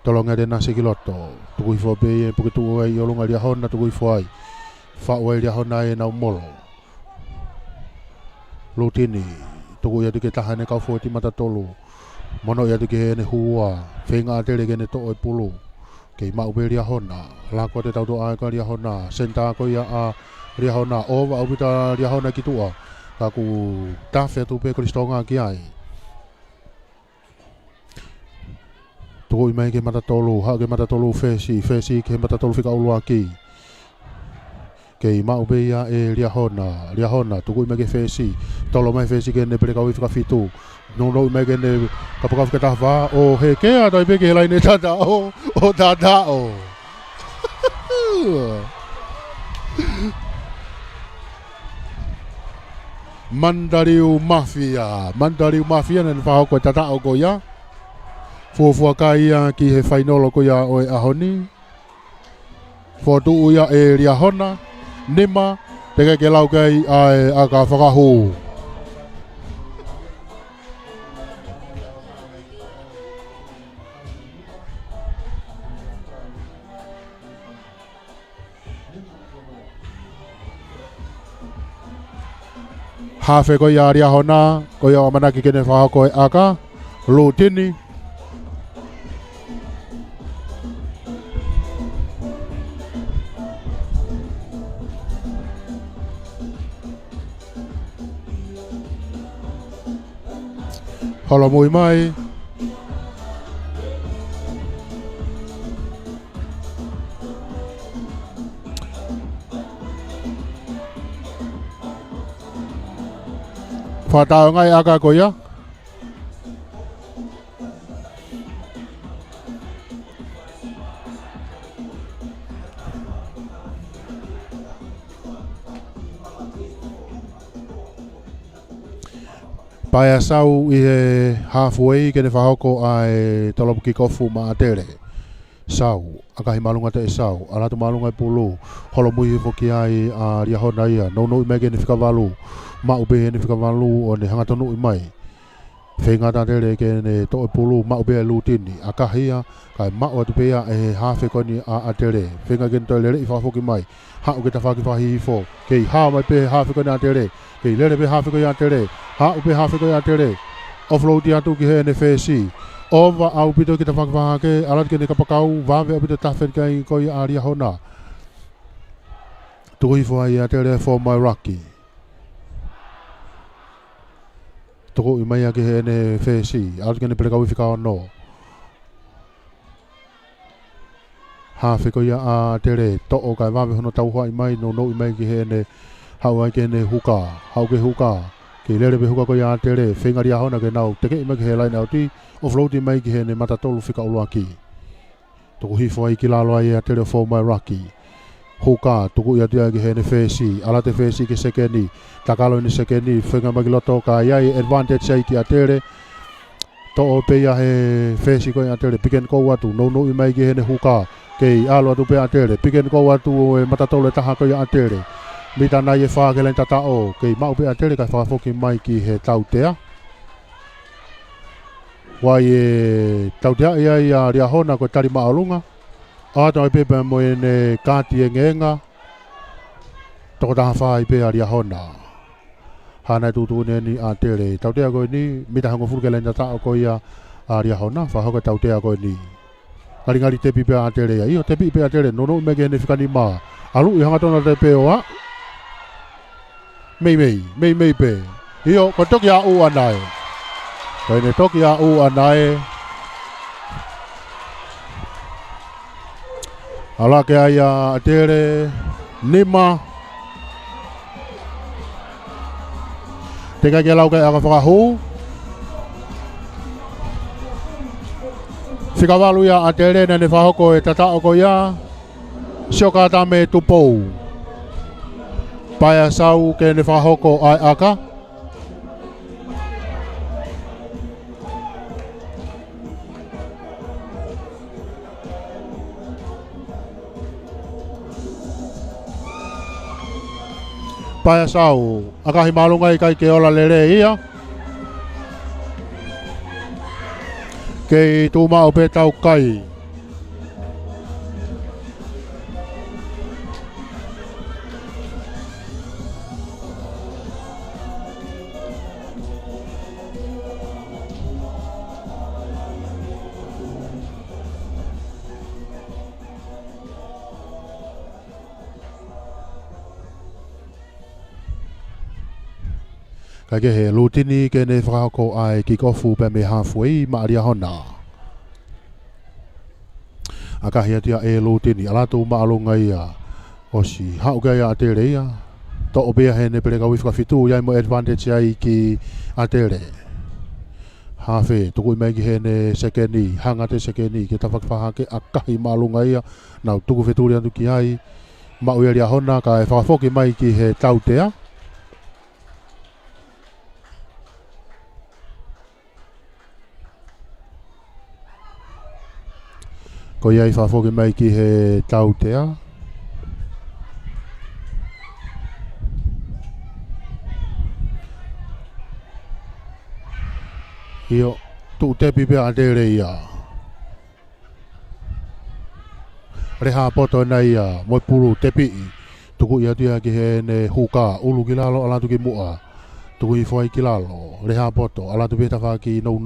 Tolo ngere nasi kiloto. Tuku ifo be e puke tuku ai olunga ria hona tuku ifo ai. Wha ria hona e nau molo. Lutini. Tuku ia tuke tahane kau fo ti mata tolu. Mono ia tuke hene hua, whenga atere kene to oi pulu. Kei maupe ria hona, lako te tauto aika ria hona, senta ko ia a ria hona, owa upita ria hona ki tua. Kaku tawhia tupe koristonga ki ai. Tuko i mai ke matatolu, ha ke matatolu whesi ke matatolu whika ulua ki. Kei maupe ia e ria hona, tuko i mai ke whesi, tolo mai whesi ke ne pere kau i whika fitu. No mai kene kapakau ke tahwa o he kea tai peke helai ne tata o tata o. Mandariu mafia nen whao ko tata o ko ia. Fuafua ka ia ki he whainolo ko ia o e ahoni. Fotu ia e ria hona. nima te ke lau kai ai a ka whakahu. Hafe ko ia ria hona ko ia mana ki kene whaha ko aka lo tini Hala mui mai Whatau ngai aka ko ia Paia sau i he halfway kene whahoko ai talopu ki kofu ma atere. Sau, akahi malunga te sau, alatu malunga i pulu, holo mui foki ai a ria hona ia, no i mai kene whikawalu, ma ube hene whikawalu o ne hangatonu i mai. Whengata tere kene to i pulu, ma ube e lutini, akahia, kai ma o tupea e hafe koni a atere. Whenga kene toi lere i whafoki mai, hau ke ta whaki whahi i fo, kei haa mai pe hafe koni a atere, kei lere pe hafe koni a atere, ha upe hafe ko ya tere offload ya tu ki he NFC ova au pito ki ta whakawha ke alat ke ne kapakau wawe au pito tawhen kai ko ya aria hona tuku hifo ai ya tere for my rocky tuku i mai ya ki he NFC alat ke ne pelekau whikao no hafe ko ya a tere to o kai wawe hono tau hoa i mai no i mai ki he ne hau ai ke ne huka hau ke huka Ke lere be huka ko ia tere whengaria hona ke nau teke ima ki he lai nau ti offload i mai ki he ne matatolu whika ulua ki. Tuku hifo ai ki lalo ai ia tere for my rocky. Huka tuku ia tia ki he ne whesi, alate whesi ki sekeni, takalo ni sekeni, whenga magi loto ka iai advantage ai ki a tere. To o pe ia he whesi ko ia tere, piken kou atu, no i mai ki he ne huka, kei alo atu pe a tere, piken kou atu e matatolu e taha ko ia a tere. Mita nai e whakelen tatao, kei mau pe a tere kai whafoki mai ki he tautea. Wai e tautea ia i a ria hona ko tari maalunga. Ato ai pepe mo e ne kāti e ngenga. Toko taha wha i pe a ria hona. Hana tutu ne ni a tere. Tautea koe ni, mita hango furkelen tatao ko ia a ria hona, whahoko tautea koe ni. Ngari tepi pe a tere ia. Iyo tepi pe a tere, nono mege ne whikani maa. Alu i hangatona te pe oa. Mei pe. Iyo, ko toki a u anai. Ko ne toki a u anai. Ala ke ai a tere nima. Te kai ke lau kai aka whakahu. Whikawalu ia a tere nene whahoko e tatao ko ia. Sioka tame tupou. Paia sau ke ne whahoko ai aka. Paia sau, akahi malunga i kai ke ola lere ia. Kei tuma o pe tau kai. Kai ke he lutini ke ne whakako ai ki kofu pe me halfway ma aria hona. Akahi atia e lutini, alatu ma alunga ia. Osi, hau ke ia atere ia. To obea he ne pereka wifka fitu, iai mo advantage ai ki atere. Hafe, tuku mai ki he ne sekeni, hangate sekeni, ke tawhakwhahake akahi ma alunga ia. Nau tuku fituri antu ki ai. Ma ui aria hona, ka e whakafoki mai ki he tautea. Ko iai whafoki mai ki he tautea. Io tu te pipe adere ia. Reha poto na ia mo pulu te pi. Tuku ia tia ki he ne huka ulu ki lalo ala tu ki mua. Tuku I foi ki lalo. Reha poto ala tu beta fa ki no.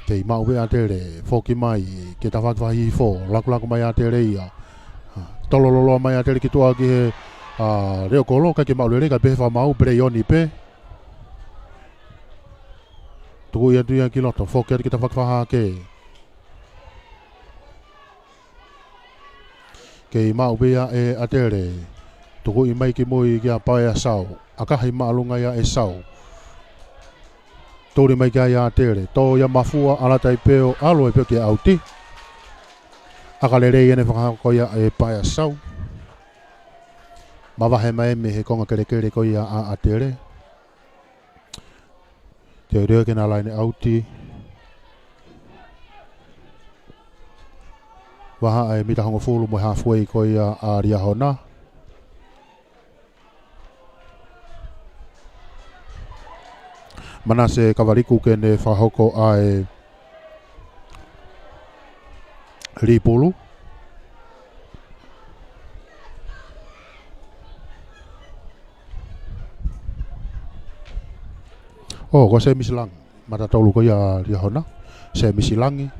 Te mau be adere foki mai ke ta fa hi fo laku mai adere ia. Tolololo mai adere ki tua ki he reo kolo ka ki mau le ka pe fa mau pre yoni pe. Tuku ia tia ki loto foki ki ta fa ke. Ke mau bea e atere tuku I mai ki moi ki a pae a sau akahi maalunga ia e sau tori mai ki a atere to ia mafua ala tai peo alo e peo ki auti akalere ene whakako ia e pae a sau mawahe mai me he konga kere ko ia a atere te reo ke na laine auti waha ai mita hongo fulu mo halfway ko ia a ria hona. Manase kavariku ke ne whahoko ai ripulu. Oh, ko se misilang. Mata tolu ko ia ria hona. Se misilangi.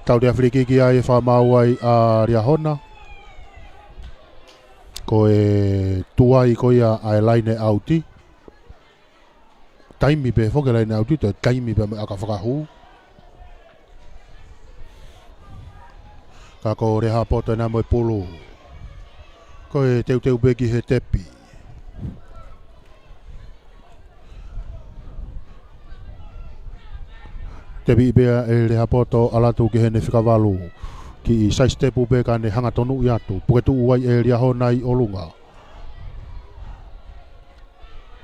Tau de Afriki ki ai whamau ai a ria hona. Ko e tuai ko ia ai laine auti. Taimi pe whoke laine auti, te taimi pe aka whakahu. Ka ko reha poto na moe pulu. Ko e teu beki he tepi. Te bibea e reha poto alatu ki hene whikawalu ki I saistepu pe ka ne hanga tonu I atu puketu uai e ria hona I olunga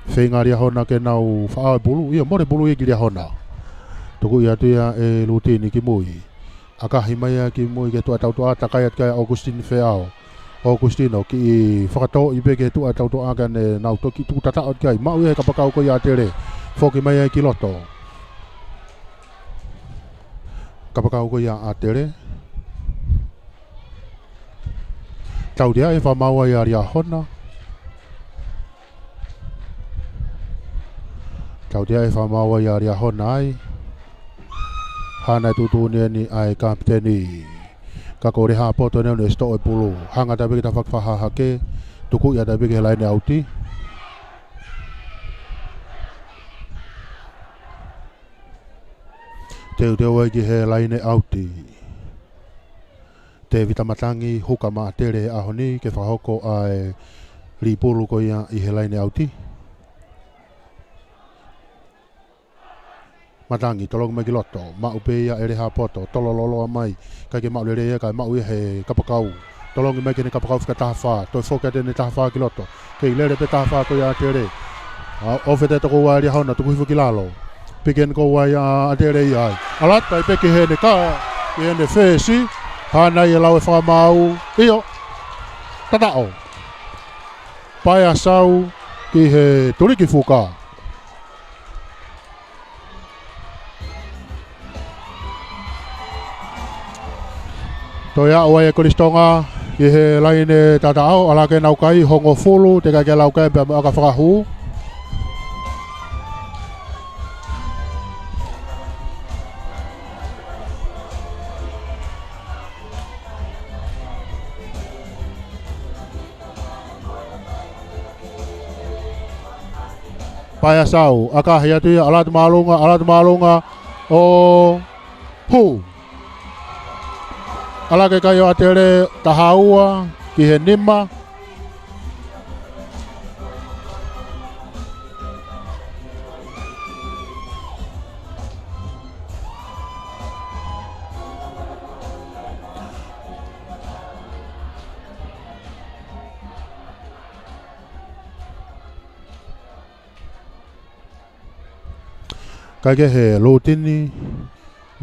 whenga ria hona ke nau whaa bulu ia more bulu I ki ria hona tuku I atu ia e lutini ki mui akahi mai ki mui ke tua tautu ata kaiat kaya Augustine Feao Augustino ki I whakato I pe ke tua tautu aka ne nau toki tuku tataot kai mau ia kapakau ko ia tere whoki mai ki loto kapakau ko ia atere tau dia e whamau ai a ria hona tau dia e whamau ai a ria hona ai hana tutuni ni ai kapteni kako reha poto ne ne sto e pulu hanga ta beki ta whakwhaha hake tuku ia ta beki laine auti Teu ai ki he laine auti. Te vitamatangi huka maa tere ahoni ke whahoko ai ripulu ko ia I he laine auti. Matangi tolong mai ki loto, ma upe ia ere ha poto, tolololo mai, kai ke mau lere ia kai mau ia he kapakau. Tolong mai ke ne kapakau whika tahawha, toi whoka te ne tahawha ki loto. Kei lere pe tahawha ko ia tere. Ofe te toko wai ria hauna, tuku hifu ki lalo. Piken ko wai a tere ia ai. Alat tai peke he ne ka, he ne whesi, hana ia lau e whamau, iyo, tatao. Pai a sau ki he turiki fuka. Toia oa e koristonga ki he laine tatao, ala ke naukai hongo fulu, te kai ke laukai pe aka whakahu. Pai sau, aka hia tu alat malunga o hu. Ala ke kayo atere tahaua ki he nima. Kage he lutini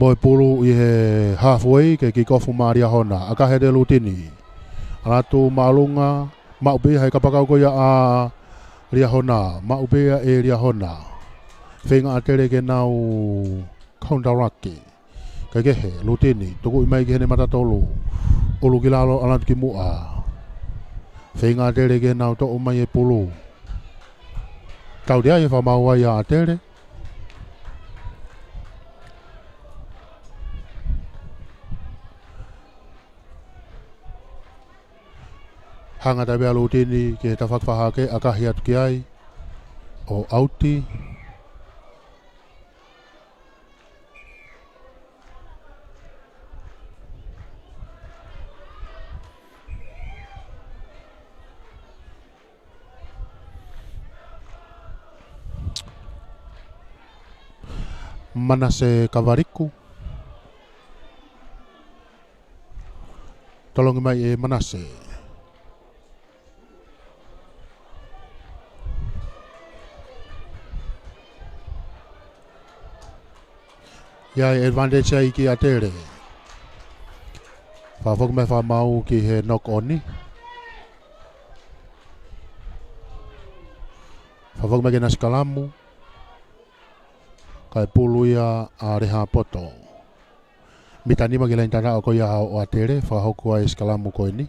moi pulu I he halfway ke kikofu maria hona aka he de lutini alatu malunga maubi hai kapakau ko ya a ria hona ma upea e ria hona whenga atere ke nau kauntarake kai ke he lutini tuku imai ke hene matatolu ulu ki lalo alat ki mua whenga atere ke nau to umai e pulu tau dia e whamau ai a atere hanga tabe alutini ke tawhakwhahake akahi atu ki ai o auti Manase Kavariku tolong mai e Manase ya advantage ai ki atere fa fok me fa mau ki he knock on ni fa fok me ke naskalamu kai puluia a reha poto mitani ma ke lain tana ko ya o atere fa hoku ai skalamu ko ni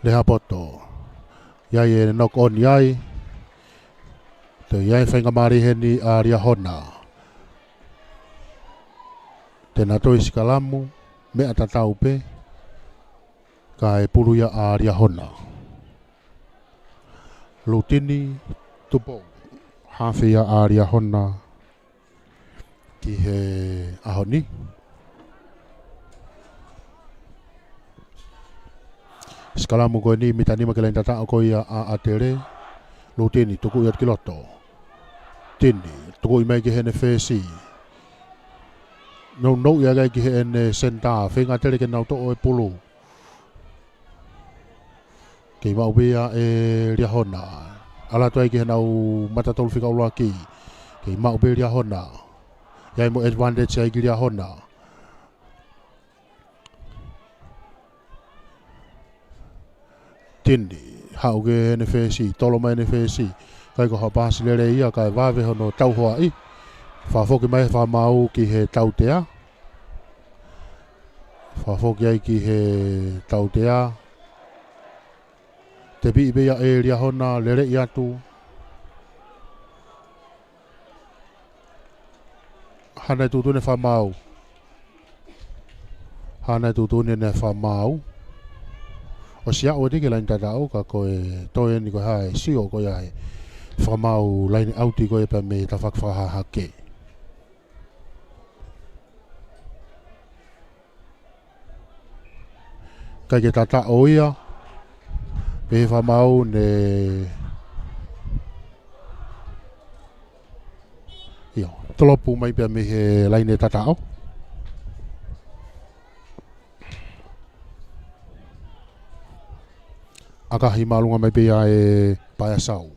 Leha poto yai e knock on yai te yai whainga mari heni a ria hona te na toi skalamu me atatau pe ka e puruia a ria hona lutini tupo hawhia a ria hona ki he ahoni skalamu ko ni mitani ma kelain tata ko ia a atere lutini tuku iat kiloto tini tuku imai ki hene fesi no ia gai ki hene senta whenga tere ke nau to o e pulu ki mau bia e ria hona ala toi ki nau matatolu whika uloa ki mau bia ria hona iai mo advantage ai ki ria hona tini hau ke hene fesi tolo mai hene fesi kai ko hapasi lere ia kai vave hono tau hoa i fa foki mai fa mau ki he tautea fa foki ai ki he tautea te bi ia e ria hona lere i atu hana tutune fa mau hana tutune ne fa mau o sia o dike lain tatau ka koe toe ni ko hae sio ko ia he whamau laini auti koe pa me ta whakwhaha hake. Kai ke tata o ia pe whamau ne tolopu mai pa me he laini tatau akahi malunga mai pe ia e paia sau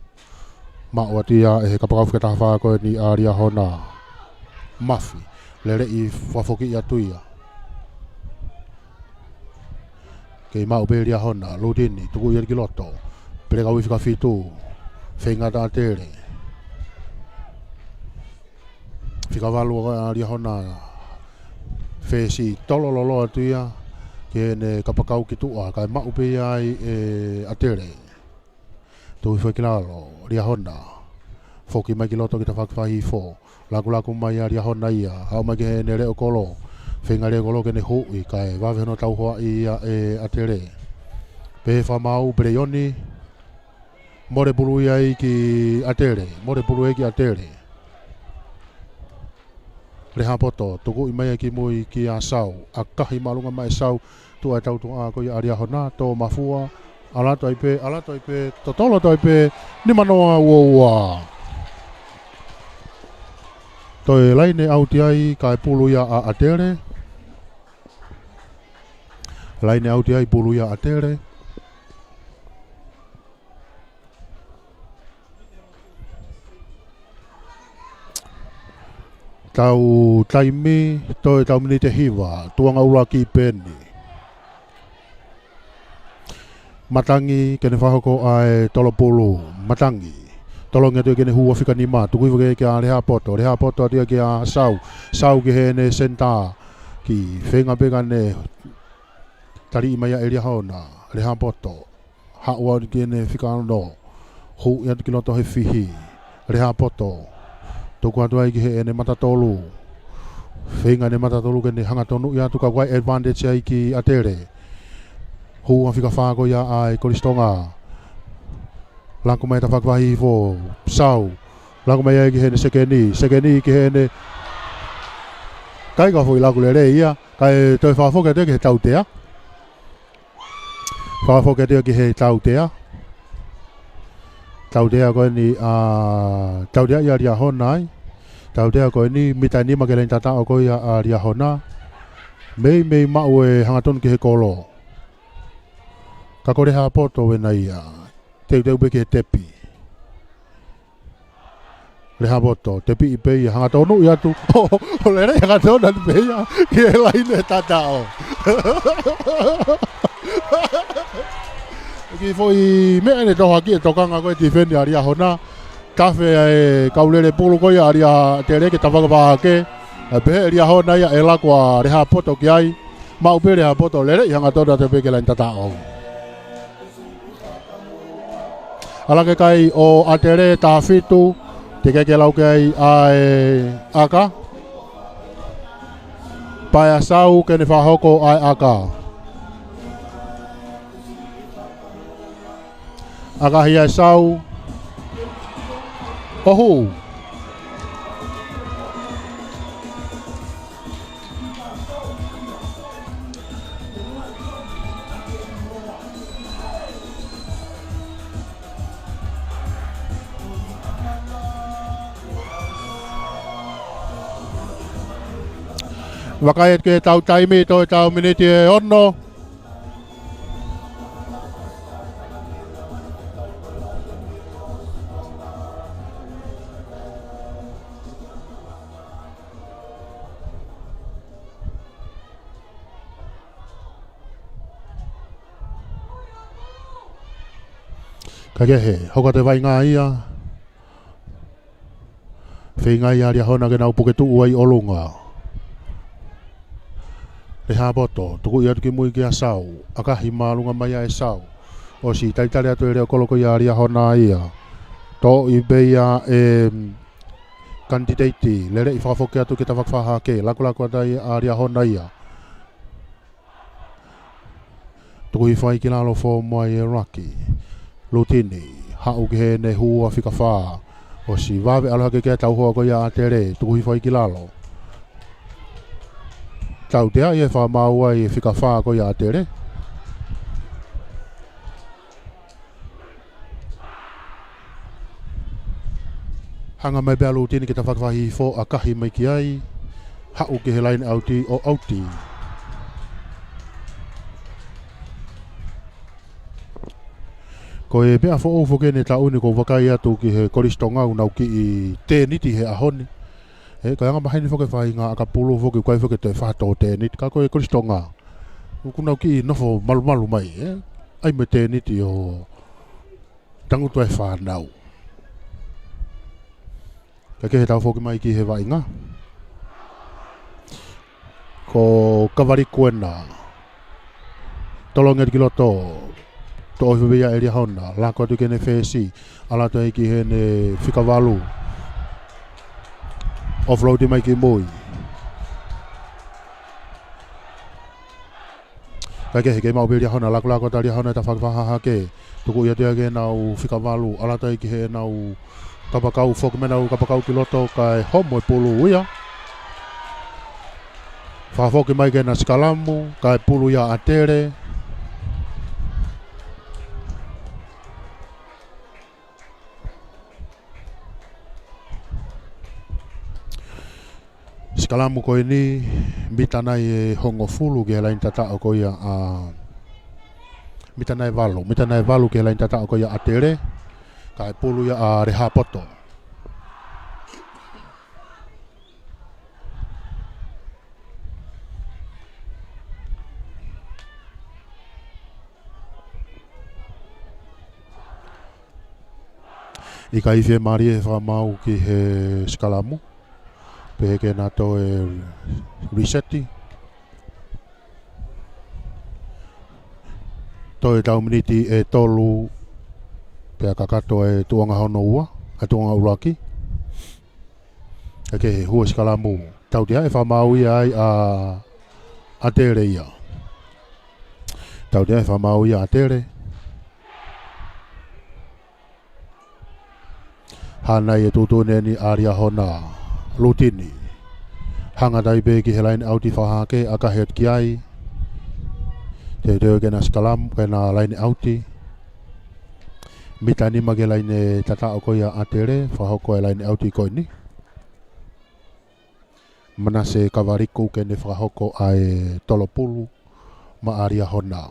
ma o tia e kapakau fika taha ko ni aria hona mafi lere i wafoki ia tuia ke ma o beria hona lodini tuku ia ki loto pere kau fika fitu whenga ta tere fika walu aria hona fesi tolololo tuia ke ne kapakau ki tua kai ma upe ai e atere tu foi kilalo ria hona foki mai kiloto ki ta fakfahi fo laku mai ria hona ia ha mai ke ne re okolo whenga re okolo ke ne hu i kai va veno tau hoa i e atere pe fa mau breioni more bulu ai ki atere more bulu ai ki atere reha poto tuku imai ki mui ki asau akahi malunga mai sau tu ai tau tu a ko ia ria hona to mafua ala toi pe totolo toi pe ni manoa woa toi laine auti ai kai pulu ia a atere laine auti ai pulu ia atere tau taimi toi tau mini te hiwa tuanga ula ki peni matangi kene whahoko ai tolopulu matangi tolonga tu kene hua fika ni ma tu kuiva ke a reha poto atia ke a sau ke hene senta ki whenga peka ne tari imaya eria haona reha poto haua kene fika ano hu ia ki loto he fihi reha poto tuku atu ai ki he ene matatolu whenga ne matatolu kene hanga tonu ia tuka wai advantage ai ki atere hu a fika whako ia ai koristonga Langko mai ta whakwahi fo sau. Langko mai ai ki hene sekeni ki hene kai ka foi laku le ia kai toi whawhoka te ki he tautea. Whawhoka te ki he tautea. Tautea koe ni tautea ia ria hona ai. Tautea koe ni mita ni makele tata o koe ia ria hona. Mei mau e hangatonu ki he kolo. Ka kore ha poto wena ia. Teu beke tepi. Le haboto tepi ipe ia hanga tonu ia tu. O le re hanga tonu na pe ia ki e laine tatao. Ki foi me ane toha ki e tokanga koe ti fendi aria hona. Kafe e kaulele pulu koe aria te reke tawaka ke. Pe ria hona ia e lakwa re hapoto ki ai. Mau pe re hapoto le re hanga tonu te beke laine tatao. Alake kai o atere ta fitu te keke lau kai ai aka pai sau kene whahoko ai aka aka hia sau ohu Wakayat ke tau taimi toi tau miniti e ono. Kagehe, hoka te vai ngā ia. Whi ngā ia ria hona ke nau puketu uai olunga. Le haboto, tuku ia tuki mui ki a sau, akahi maalunga mai e sau. O si taitare atu e reo koloko ia ria hona ia. To i beia e kandidati, le rei whakafoke atu ki ta whakawhaha ke, laku atai a ria hona ia. Tuku i whai ki lalo fo mai e raki. Lutini, hau ki he ne hua whika whaa. O si wawe aloha ke kia tau hoa ko ia a te re, tuku i whai ki lalo. Tau te ai e wha maua i whika whaa ko ia te re. Hanga mai bea lutini ki ta whakwahi fo a kahi mai ki ai. Hau ki he laine auti o auti. Ko e bea fo ofo kene ta uni ko wakai atu ki he koristonga unau ki i te niti he ahoni. E ka nga mahini foke whai ngā akapulu foke kai foke te whato te niti ka koe koristonga. Kunau ki nofo malu mai e. Ai me te niti o tangutu e whanau. Ka ke he tau foke mai ki he wai ngā. Ko kavari kuena. Tolonga ki loto. To ohi wea eri hona. Lako atu kene whesi. Alato e ki he ne whikawalu. Offroad mai ki mui. Ka ke he mau beri hona lako tari hona ta whakwahaha ke. Tuku ia te ake nau whikawalu. Alata e ki he nau kapakau fok me nau kapakau ki loto kai homo e pulu ia. Whafoki mai ke na skalamu kai pulu ia atere. Skalamu ko ini mitanai e hongo fulu ke lain tata ko ia mitanai valu ke lain tata ko ia atere kai pulu ia reha poto I ka ife mari e whamau ki he skalamu. Pe ke nā tō e reseti. Tō e tau miniti e tolu pe a kakato e tuanga hono ua, a tuanga uraki. E ke he hua skalamu. Tau tia e whamau i ai a tere ia. Tau tia e whamau i a tere. Hanai e tūtune ni aria hona lutini. Hanga dai be ki he laini auti whahake a ka heot ki ai. Te reo kena skalam kena laini auti. Mita ni mage laini tata o koia a tere whahoko e laini auti koi ni. Mana se kawariku kene whahoko ai tolopulu ma aria hona.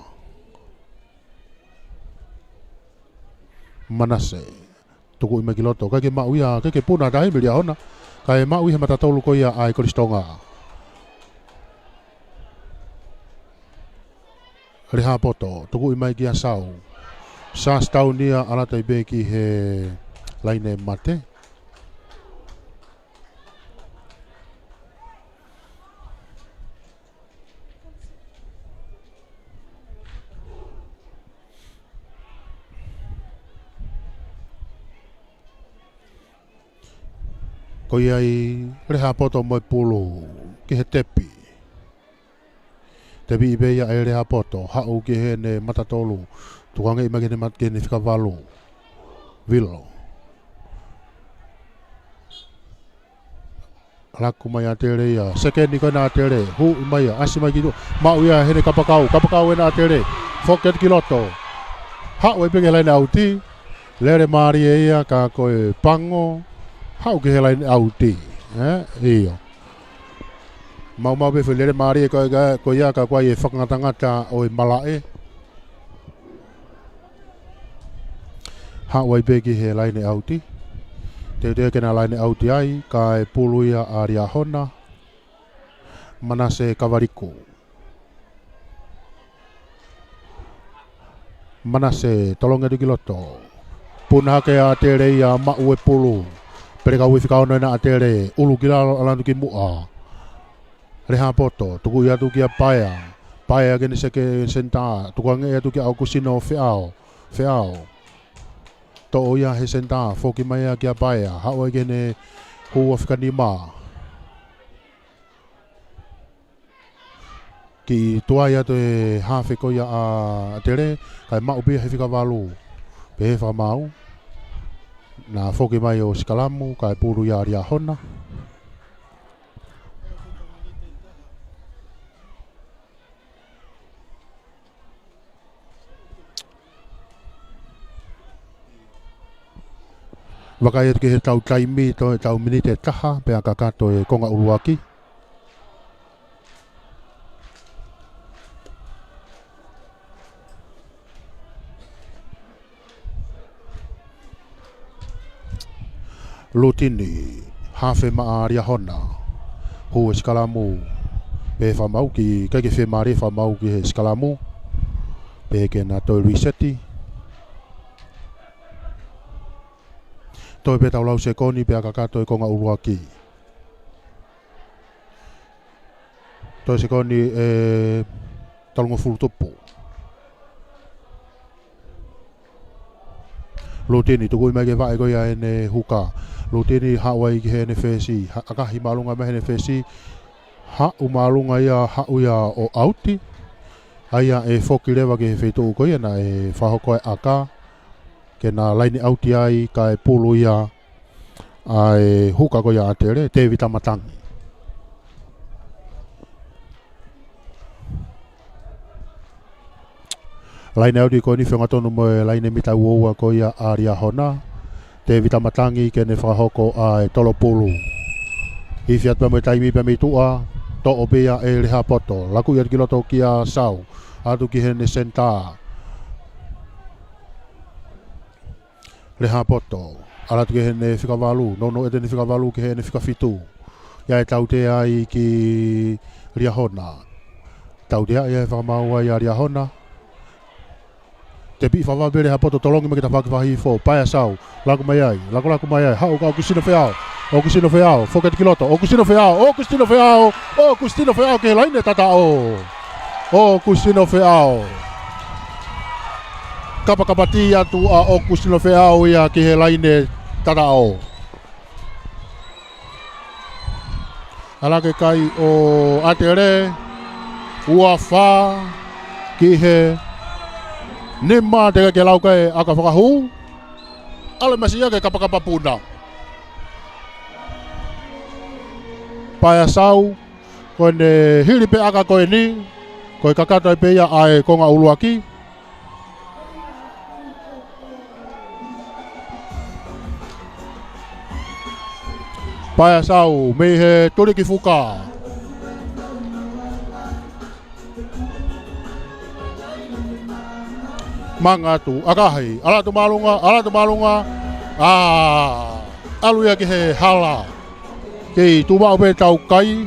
Mana se tuku i makiloto, kai ke mau ia, kai ke puna tahi miria hona. Kai mau i he matatolu ko ia ai koristonga. Reha poto, tuku i mai kia sau. Sa stau nia alata i beki he laine mate. Ko iai reha poto moi pulu ki he tepi. Tepi i beia e reha poto, hau ki he ne matatolu. Tukanga i magene mat kene whikawalu. Vilo. Laku mai a tere ia. Sekeni koe na a tere. Hu i mai a. Asi mai ki tu. Mau ia hene kapakau. Kapakau e na a tere. Foket ki loto. Hau e penge laine auti. Lere maari e ia ka koe pango. Hau ke helai auti, iyo. Mau befu lere maari e ko ia ka koe e whakangatangata o e malae. Hau ai beki he laine auti. Te kena laine auti ai, ka e puluia a ria hona. Mana se kawariku. Mana se tolonga di kiloto. Puna ke a tere ia mau e pulu. Pere ka wifi kaona na atere ulu kila alandu ki mua. Reha poto, tuku ia tu kia paia. Paia kene seke senta, tuku ange ia tu kia au kusino feao. Feao. To o ia he senta, foki mai ia kia paia. Hau e kene hua whikanima. Ki tua ia tu e hawhi ko ia a atere, kai mau pia he whikawalu. Pe he whamau. Na foki mai o skalamu kai puru ia ria hona. Wakai e ke he tau taimi to e tau minite taha pe a kakato e konga uruaki. Lutini, hafe maa ria hona, hu e skalamu, pe whamau ki, kai ke whe maare whamau ki he skalamu, pe ke na toi reseti. Toi pe tau lau se koni pe a kakato e konga uruaki. Toi se koni e talungo fulutupu. Lutini, tuku i mai ke vae koia e ne huka. Lutini hawai ki he ne whesi. Akahi malunga me he ne whesi. Hau malunga ia hau ia o auti. Aia e whoki rewa ke he whetu koia na e whahoko e aka. Ke na laini auti ai ka e pulu ia. A e huka koia atere. Te vitamatangi. Laine auti ko ni whengatonu mo e laine mita uoua ko ia a ria hona. Te vitamatangi ke ne whahoko a e tolopulu. I fiat pa mo taimi pa mi tua, to o bea e reha poto. Laku iat kiloto ki a sau, atu ki he ne senta. Reha poto, alatu ki he ne whikawalu, nono e te ne whikawalu ki he ne whikawhitu. Ia e tau te ai ki ria hona. Tau te ai e whakamau ai a ria hona. te pi fa bere ha poto tolongi me ke ta fa hi fo paia sau laku mai ai hau ka Agustino Feao fo ke kiloto Agustino Feao ke laine tata o Agustino Feao kapati atu a Agustino Feao ia ke he laine tata o ala ke kai o atere ua fa ki he Nima te ke lau kai aka whakahu ale masia ke kapakapa puna paia sau koe ne hiri pe aka koe ni koe kakata i peia ai konga uluaki paia sau me he turi ki fuka mangatu akahi ala tu malunga aluia ki he hala ki tu ba be tau kai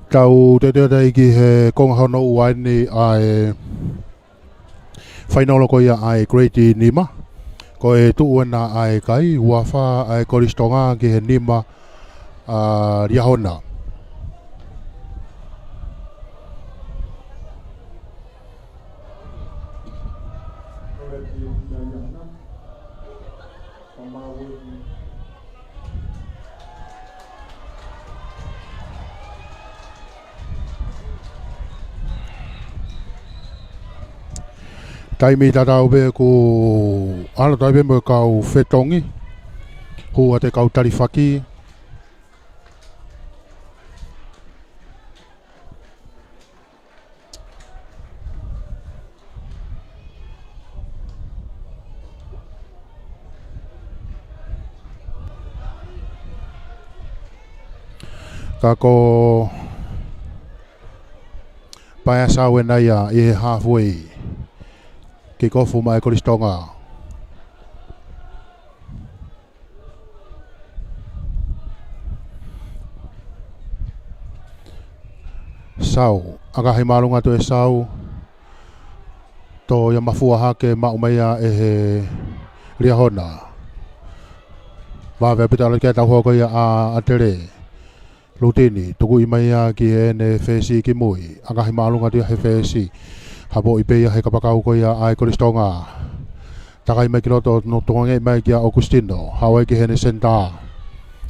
Tau te ki he konga hono ua ni ai whainolo ko ia ai Grade Nima. Ko e tuuena ai kai uawha ai koristonga ki he Nima Riahona. Taimi tatau be ku ana taibe mo kau fetongi hua te kau tarifaki kako paia wena ia I halfway ki kofu mai koristonga. Sau, aga he marunga to e sau to ia mafua hake maumeia e he Riahona. Wawe pitala kia tau hoko ia a tere Lutini, tuku imaia ki he ne whesi ki mui. Aga he marunga to ia he whesi. Hapo ipeia he kapakau ko ia ai koristonga. Takai mai ki roto no tonga mai ki a Augustino. Hawaii ki hene senta.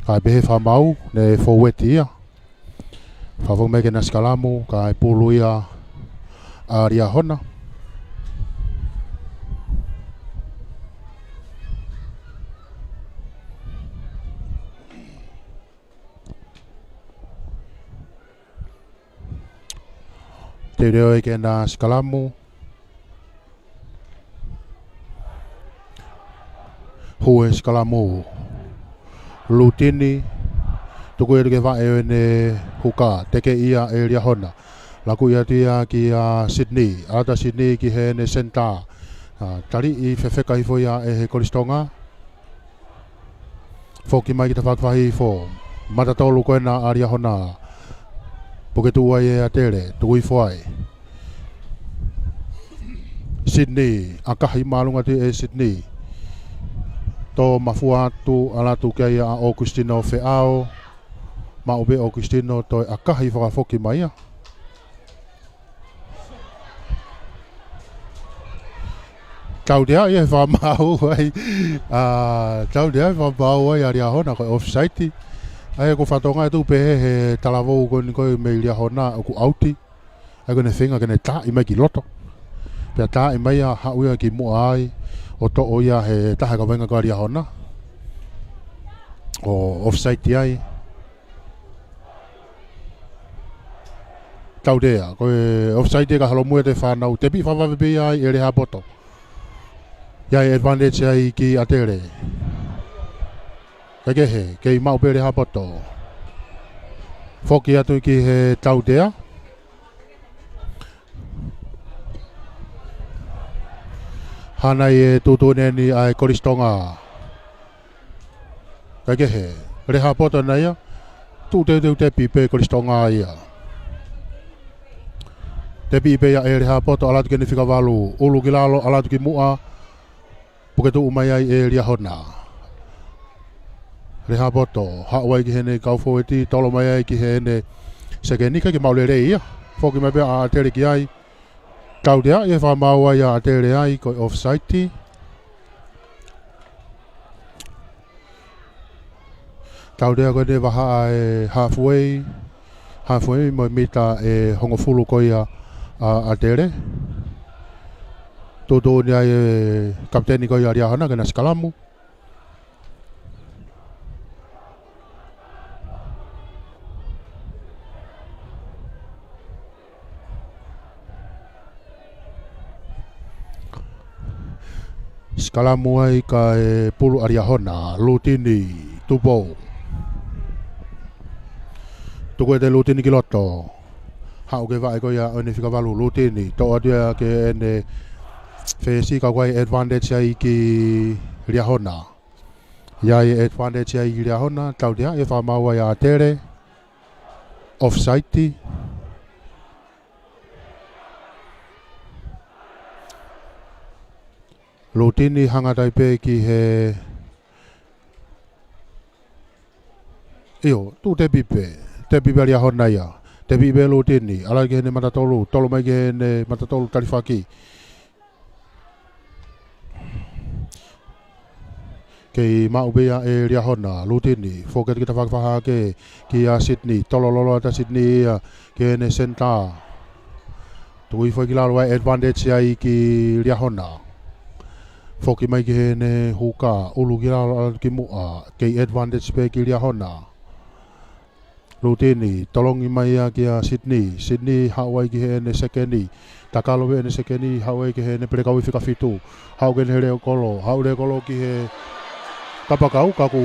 Kai behe whamau ne foweti ia. Whawong mai ki na skalamu kai pulu ia a Riahona. Te reo e ke na skalamu. Hue skalamu. Lutini. Tuku e rike vae e ne huka. Teke ia e Riahona. Laku ia tia ki a Sydney. Alata Sydney ki he ne senta. Tari I whewheka hifo ia e he koristonga. Foki mai ki ta whakwahi hifo. Matatolu koe na a Riahona. Poke tua e a tere, tui foai. Sydney, akahi malunga te e Sydney. To mafua atu alatu kia ia a Augustino Feao. Maube Augustino to akahi whakafoki mai a. Tau dea ia whamau ai. Tau dea whamau ai a Riahona koe off-site. Ai ko fatonga e tu pe he talavou ko ni ko me Riahona ku auti. Ai ko ne finga ke ne ta I mai ki loto. Pe ta I mai a hauia ki mo ai o to o ia he ta ka venga ko Riahona. O offside ai. Tau dea ko offside ka halo mo te fa na te pi fa va be ai e le ha poto. Ya advantage ai ki atere. Kage he, kei mau pere hapoto. Foki atu ki he tau dea. Hanai e tutune ni ai koristonga. Kage he, re hapoto na ia. Tu te pipe koristonga ia. Te pipe ia e re hapoto alatu ke ni whika walu. Ulu ki lalo alatu ki mua. Puke tu umai ai e Riahona. Reha poto, hawai ki hene kaufoweti, tolo mai ai ki hene sekenika ki maule rei ia. Foki mai pia a tere ki ai. Tau dea, e wha mau ai a tere ai ko off-site. Tau dea ko ne waha ai halfway. Halfway mo mita e hongofulu ko ia a tere. Toto ni ai kapteni ko ia Riahona kena skalamu. Skalamu ai ka e pulu a Riahona, Lutini, tupo. Tuku e te Lutini ki loto. Hau ke vai ko ia ene whika walu Lutini. To adia ke ene whesi ka kwai advantage ai ki Riahona. Ia e advantage ai ki Riahona, tau dea e whamau ai a tere. Off-site. Lutini hangatai pe ki he Io, tu te pipe lia hona ia. Te pipe lutini, ala ke ne matatolu, tolo mai ke ne matatolu tarifaki. Kei maubea e lia hona, lutini, foket kita whakawhaha ki a Sydney, tolololo ata Sydney ia, ke ne senta. Tui whai ki lalo advantage ai ki lia hona. Foki mai ke ne huka, ulu ki lalo ki mua, kei advantage pe ki lia hona. Lutini, tolongi mai ki a Sydney, Sydney Hawaii ki he ne sekeni, takalo be ne sekeni Hawaii ki he ne pelekau fika fitu, hau ke ne reo kolo, hau reo kolo ki he kapakau kaku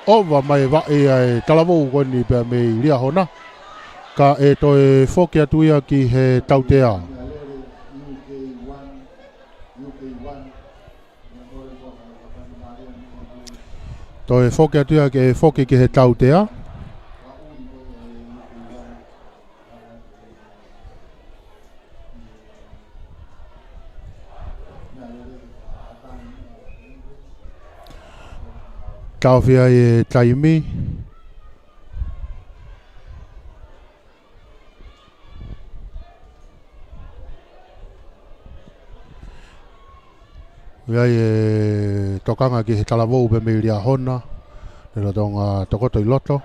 ova mai wa e talavou koni pe me lia hona, ka e toi foki atu ia ki he tautea. Toi foki atu ia ki foki ki he tautea. Tauwhia e taimi. Ia e tokanga ki he talavou pe me lia hona. Nero tonga tokoto I loto.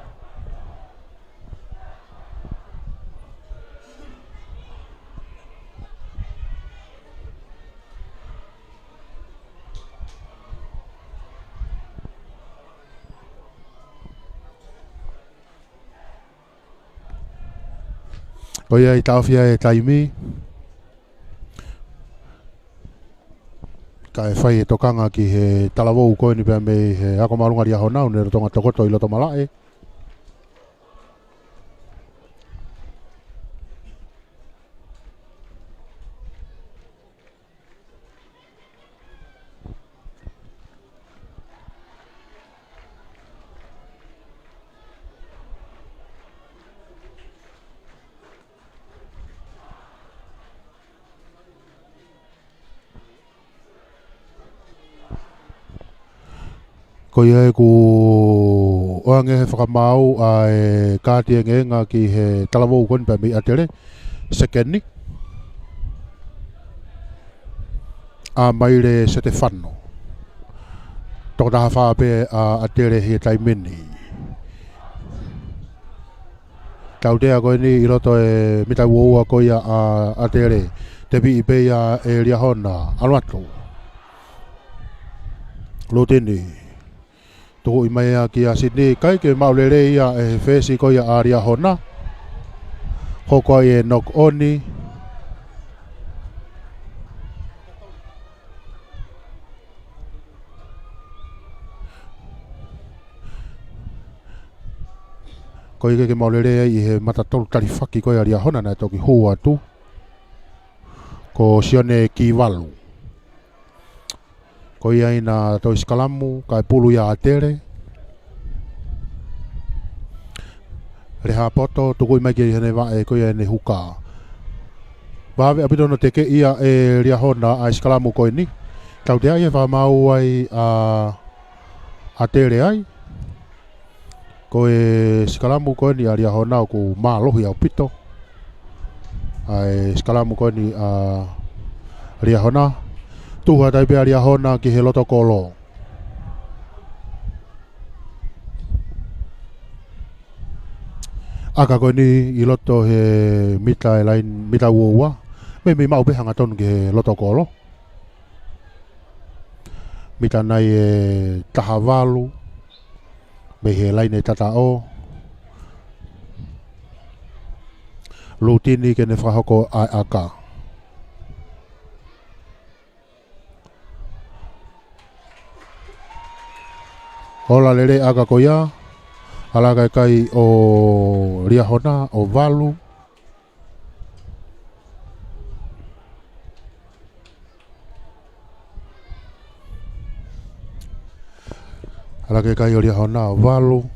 Ko ia I tauwhia e taimi. Ka e whai e tokanga ki he talavou koini pia me he ako marunga ria honau nero tonga tokoto I loto malae. Ko ia e ku oange he whakamau a e kātia ngenga ki he talavou koni pa mi atere sekeni a maire Stefano toko taha whape a atere he taimeni tautea koe ni I roto e mitai uoua ko ia a atere te vi ipe ia e ria hona aluatu Lutini Tuku I mai ki a Sydney, kai ke maulere ia e whesi ko ia a ria hona. Hoko e knock oni. Ko ike ke maulere I he matatolu tarifaki ko ia ria hona na toki hua tu. Ko sione ki walu. Ko ia ina to iskalamu kai pulu ia atere. Reha poto tuku I mai ki hene wa e ko ia ne huka. Wawe apitono teke ia e ria hona a iskalamu ko ni. Tau te ai e whamau ai a atere ai. Ko e iskalamu ko ni a ria hona o ku maa lohi au pito. Ai iskalamu ko ni a ria hona. Tuha tai pia ria hona ki he loto kolo. Aka koe ni I loto he mita e lain mita uoua. Me mau behanga tonu ki he loto kolo. Mita nai e taha walu. Me he lain e tata o. Lutini ke ne whahoko ai aka. Ola lere aga ko ia, alaga kai o ria hona o walu. Alaga kai o ria hona o walu.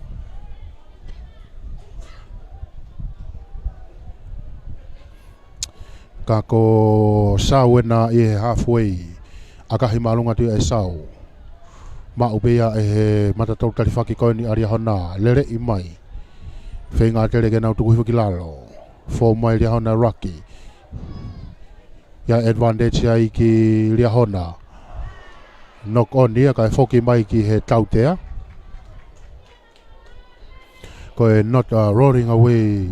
Kako sawena I halfway Akahi malunga tu e sau. Ma ubea e he matatau talifaki koe ni aria hona lere I mai. Whenga tere ke nau tuku hiwaki lalo. Fo mai ria hona Rocky. Ia advantage ia I ki ria hona. Knock on ia kai foki mai ki he tautea. Koe not roaring away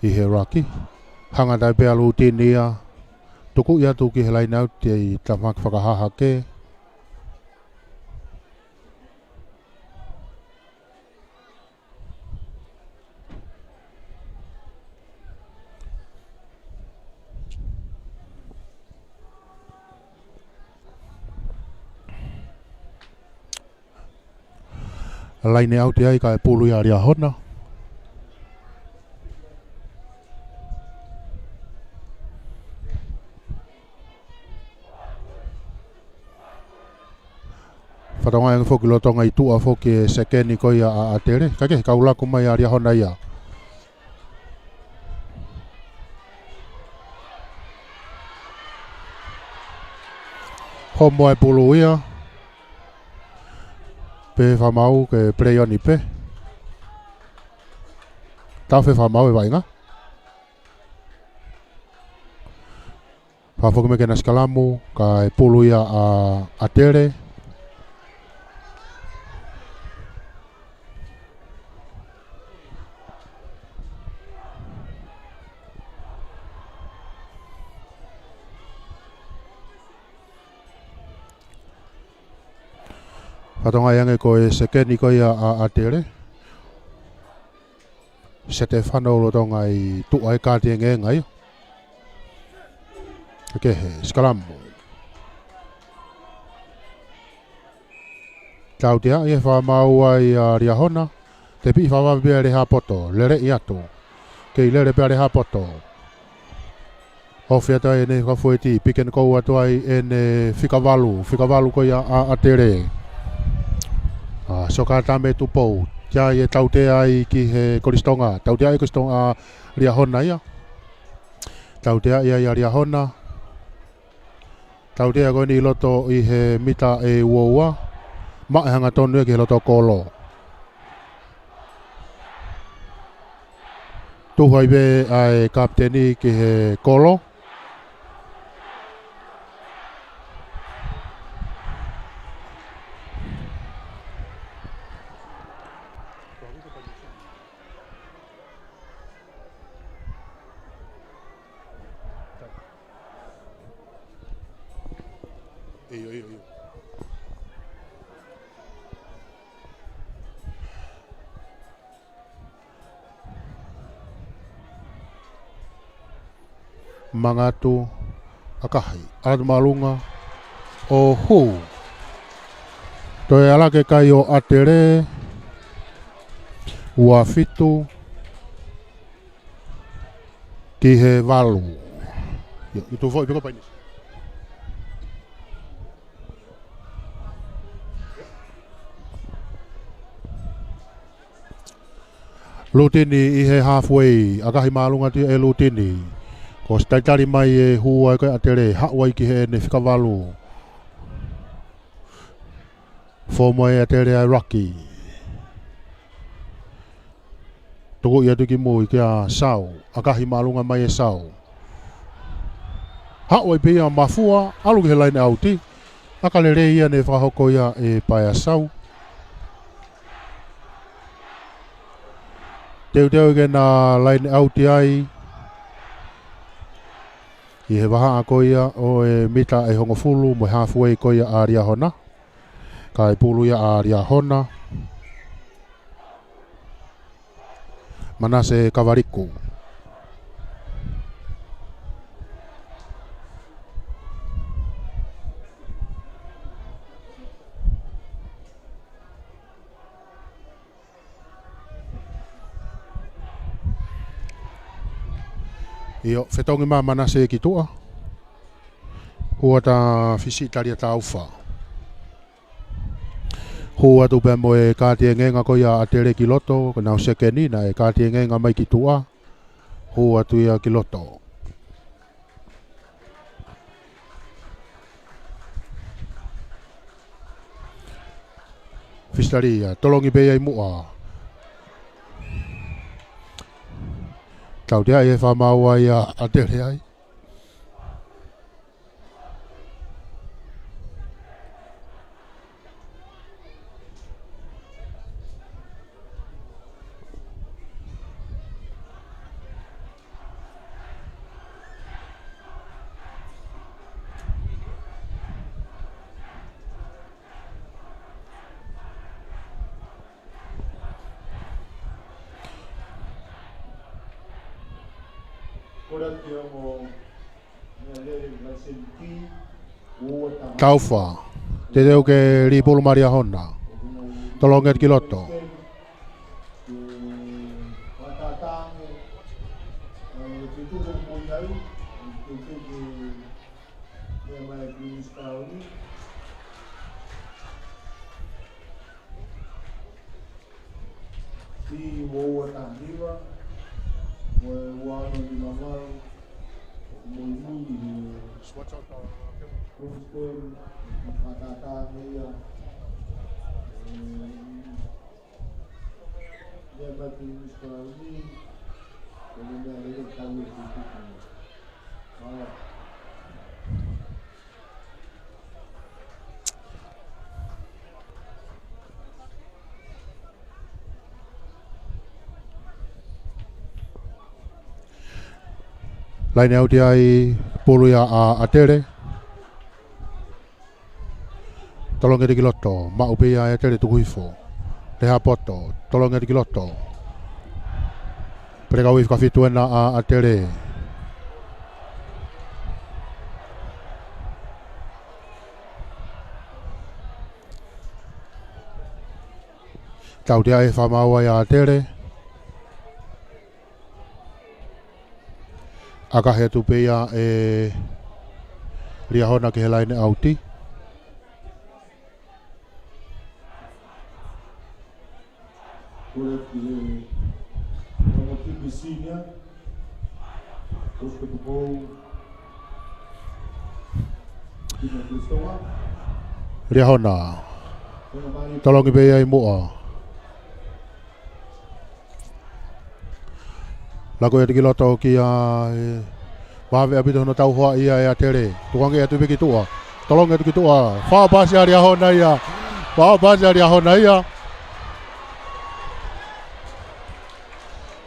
I he Rocky. Hanga tai pea lu tini ia. Tuku ia tuki he lain out te I tamak whakahaha ke. Lain out ia I kai pulu ia ria hona. Whatonga yang foki lotonga I tua foki e sekeni ko ia a tere. Kake kaula kuma ia ria hona ia. Homo e pulu ia. Pe whamau ke preioni pe. Tau whi whamau e wainga. Whafoki me ke naskalamu ka e pulu ia a tere. Whatonga yange ko e sekeni ko ia a tere. Sete whanau rotonga I tua e kātia nge ngai. Ake he, skalamu. Tau tea e whamau ai a ria hona. Te pi whawa bea reha poto, lere I atu. Kei lere bea reha poto. Hofia tai ne whafueti, piken kou atu ai e ne whikawalu ko ia a tere. Soka tame tupou. Tia e tautea I ki he koristonga. Tautea I koristonga ria hona ia. Tautea ia ria hona. Tautea koe ni loto I he mita e uoua. Ma e hanga tonu e ki he loto kolo. Tuhai be ai kapteni ki he kolo. Iyo. Mangatu akahi alatu malunga o hu toe alake kai o atere ua fitu ki he walu itu foi piko painis lutini I he halfway akahi malunga ti e lutini ko staitari mai e hua e koe atere hawai ki he ne whikawalu. Fo mai atere ai Rocky. Toko ia tuki mui kia sau. Akahi malunga mai e sau. Hawai pia mafua alu ki he laine auti. Akalere ia ne whahoko ia e paia sau. Teu ke na laine auti ai. I he waha a koia o e mita e hongofulu mo halfway koia a ria hona. Ka e pulu ia a ria hona. Manase kawariku. Io fetongi ma manase ki tua. Hua ta fisitaria ta ufa. Hua tu pe mo e kātia ngenga ko ia atere ki loto, ko nau sekeni na e kātia ngenga mai ki tua. Hua tu ia ki loto. Fistaria, tolongi pe ai mua. Tau dia e wha maua ia a tere ai. Tauwha, te reo ke ripulu maria hona. Tolonget kiloto. Laine au te ai pulu ia a tere. Tolonget kiloto, ma upe ia e tere tukuifo. Reha poto, tolonget kiloto. Preka uif ka fituena a tere. Tau te ai whamaua ia a tere. Aka he tupe ia e ria hona ke he laine auti. Ria hona. Tolongi pe ia i mua. Lako e te kiloto ki a wawe apito hono tau hoa ia e a tere. Tukange e tu piki tua. Tolongi e tu ki tua. Wha pasi a ria hona ia. Wha pasi a ria hona ia.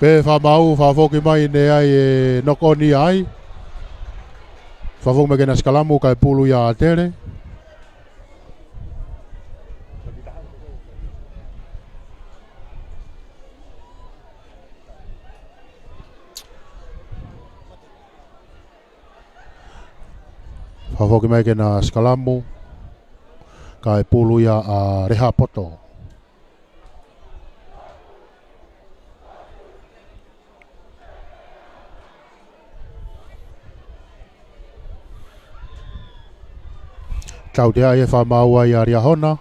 Pe wha mau, wha foki mai ne ai e nokoni ai. Wha foki mai kena skalamu kai pulu ia a tere. Whafoki mai kena skalamu kai pulu ia a reha poto. Tau te ai e whamaua i a ria hona.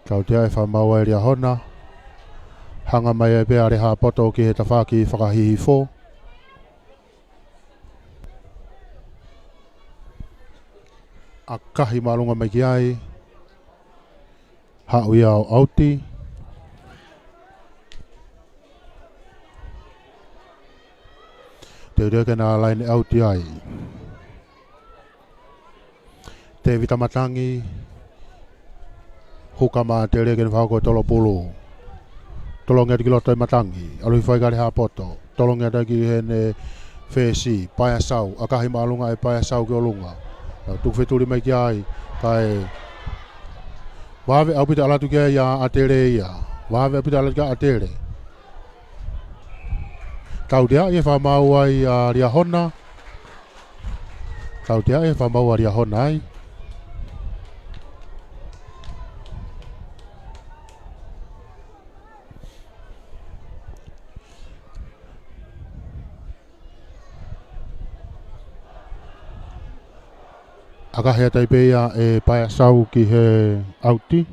Tau te ai whamaua i ria hona. Hanga mai e pēa reha poto ki he tawhaki whakahihi fō. A kahi marunga mai ki ai. Hau ia au auti. Te urea kena laine auti ai. Te vitamatangi. Hukama te urea kena whako tolo pulu. Tolonga te kiloto i matangi. Alui whai kare ha poto. Tolonga te ki hene whesi. Paia sau. A kahi marunga e paia sau ki o lunga. Tuk wheturi mai ki ai. Kai. Wawe au pita alatu kia ia a tere ia. Wawe au pita alatu kia a tere. Tau dea e whamau ai a ria hona. Tau dea e whamau a ria hona ai. Aka hea taipea e paia sau ki he auti.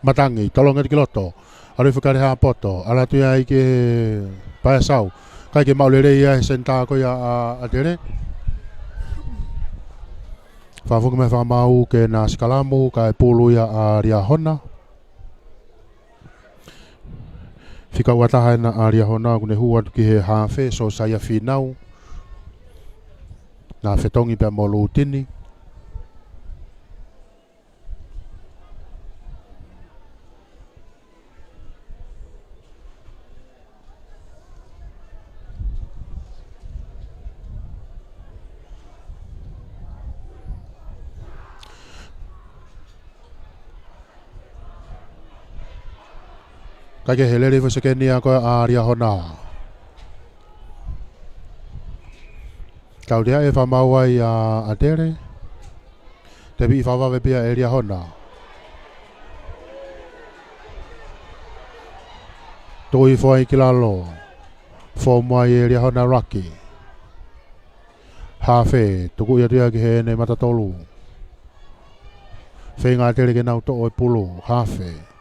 matangi tolonga ki loto ari whakare ha poto ala tu ia i ke pae sau kai ke maulere ia e senta ko ia a tere whawhuka me whamau ke na skalamu kai pulu ia a ria hona whika wataha na a ria hona kune hua ki he hawhe so saia whinau na whetongi pia molu tini kai ke helere whasekeni a koe a ria hona. Kau dea e whamau ai a tere. Te bi i whawawe pia e ria hona. Toi whai ki lalo. Whomai e ria hona raki. Hawhe, tuku ia tia ki he ne matatolu. Whenga tere ke nau to oi pulu, hawhe.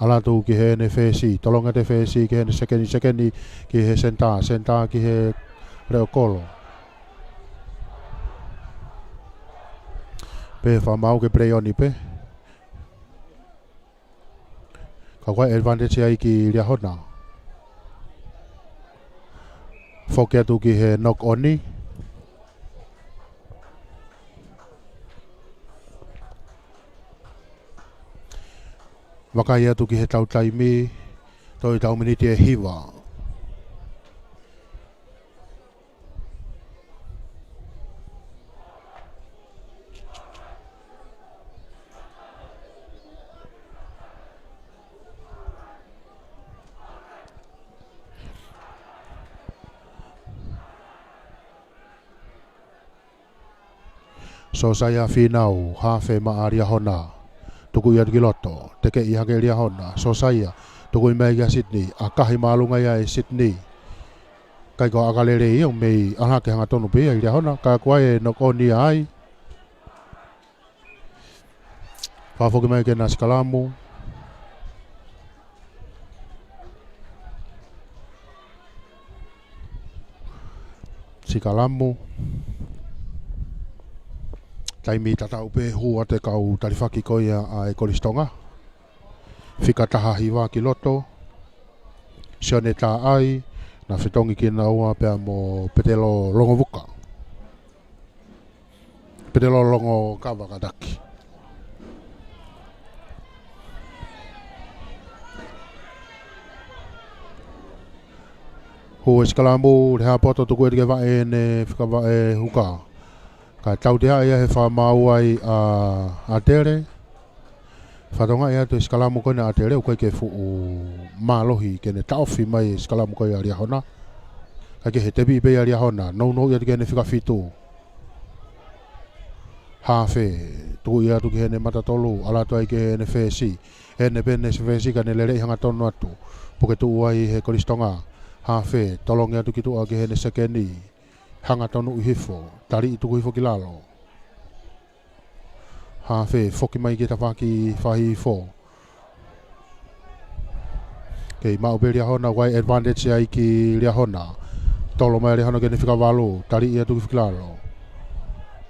Ala tu ki he ne whesi, tolonga te whesi ki he ne sekeni ki he senta ki he reo kolo. Pe whamau ke preioni pe. Ka koe advantage ai ki ria hona. Whoke atu ki he knock oni. Wakai atu ki he tau taimi, toi tau miniti e hiwa. So saya finau, hawhe ma aria hona. Tuku ia ki loto, teke i hake ria hona, so saya, tuku i mea Sydney, a kahi maalunga ia e Sydney. Kai ko akalere ia o mei, aha ke hanga tonu pia i ria hona, kai kua e noko ni ai. Whafoki mai ke na skalamu. Sikalamu. Taimi tata upe hua te kau tarifaki koia a e kolistonga. Whika taha hiwa ki loto. Sione tā ai. Na whitongi ki na ua pia mo petelo longo vuka. Petelo longo kawakadaki. Hua skalamu reha poto tuku e wae ne whika wae huka. Ka tau dea ia he whamau ai a tere. Whatonga ia te skalamu koe na a tere ukai ke fuu mālohi ke ne taofi mai skalamu koe a ria hona. Ka ke he tebi ipe a ria hona. Nau ia te ke ne whika fitu. Hawhe. Tuku ia tu ke he ne matatolu. Alato ai ke he ne whesi. He ne pene se whesi ka ne lere i hanga tonu atu. Puke tu uai he kolistonga. Hawhe. Tolong ia tu ki tu a ke he ne sekeni. Hanga tonu i hifo, tari i tuku hifo ki lalo. Hawhe, whoki mai ki tawhaki whahi fo. Kei maupe ria hona, wai advantage ai ki ria hona. Tolo mai ria hona kene whikawalu, tari i tuku hifo ki lalo.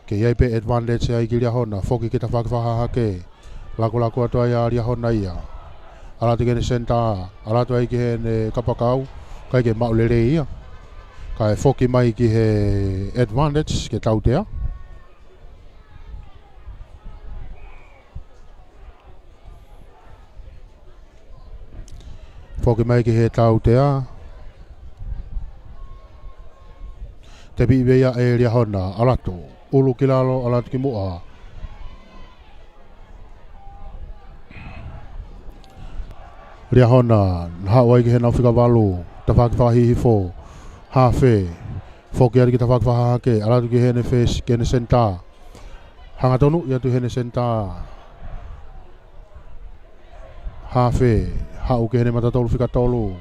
Kei ai pe advantage ai ki ria hona, whoki ki tawhaki whahahake. Lako atu ai a ria hona ia. Alatu kene senta, alatu ai ki he ne kapakau, kai ke maulere ia. Kai whoki mai ki he advantage ke tautea. Whoki mai ki he tautea. Te bibeia e ria hona, alatu. Ulu ki lalo, alatu ki mua. Ria hona, hawai ki he nauwhika walu, ta whaki hifo. Hawhe, whoki ari ki ta whakawhahake, alatu ki hene whes, ki hene senta. Hanga tonu, ia tu hene senta. Hawhe, hau ki hene matatolu whika tolu.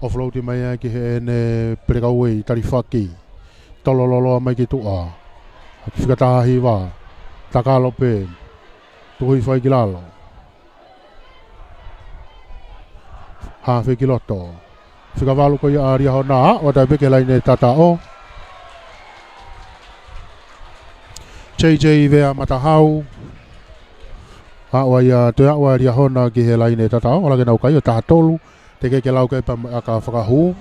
Offloadi mai ai ki hene perekaui, tarifaki. Tolololoa mai ki tua. Whika taha hiwa, takalope, tuhui whai ki lalo. Hafe kiloto. Whikawalo ko ia aria hona o tai peke laine tatao. JJ vea matahau. Hawa ia te awa aria hona ki he laine tatao. Ola ke nau kai o tahatolu. Te ke lau kai pa aka whakahu.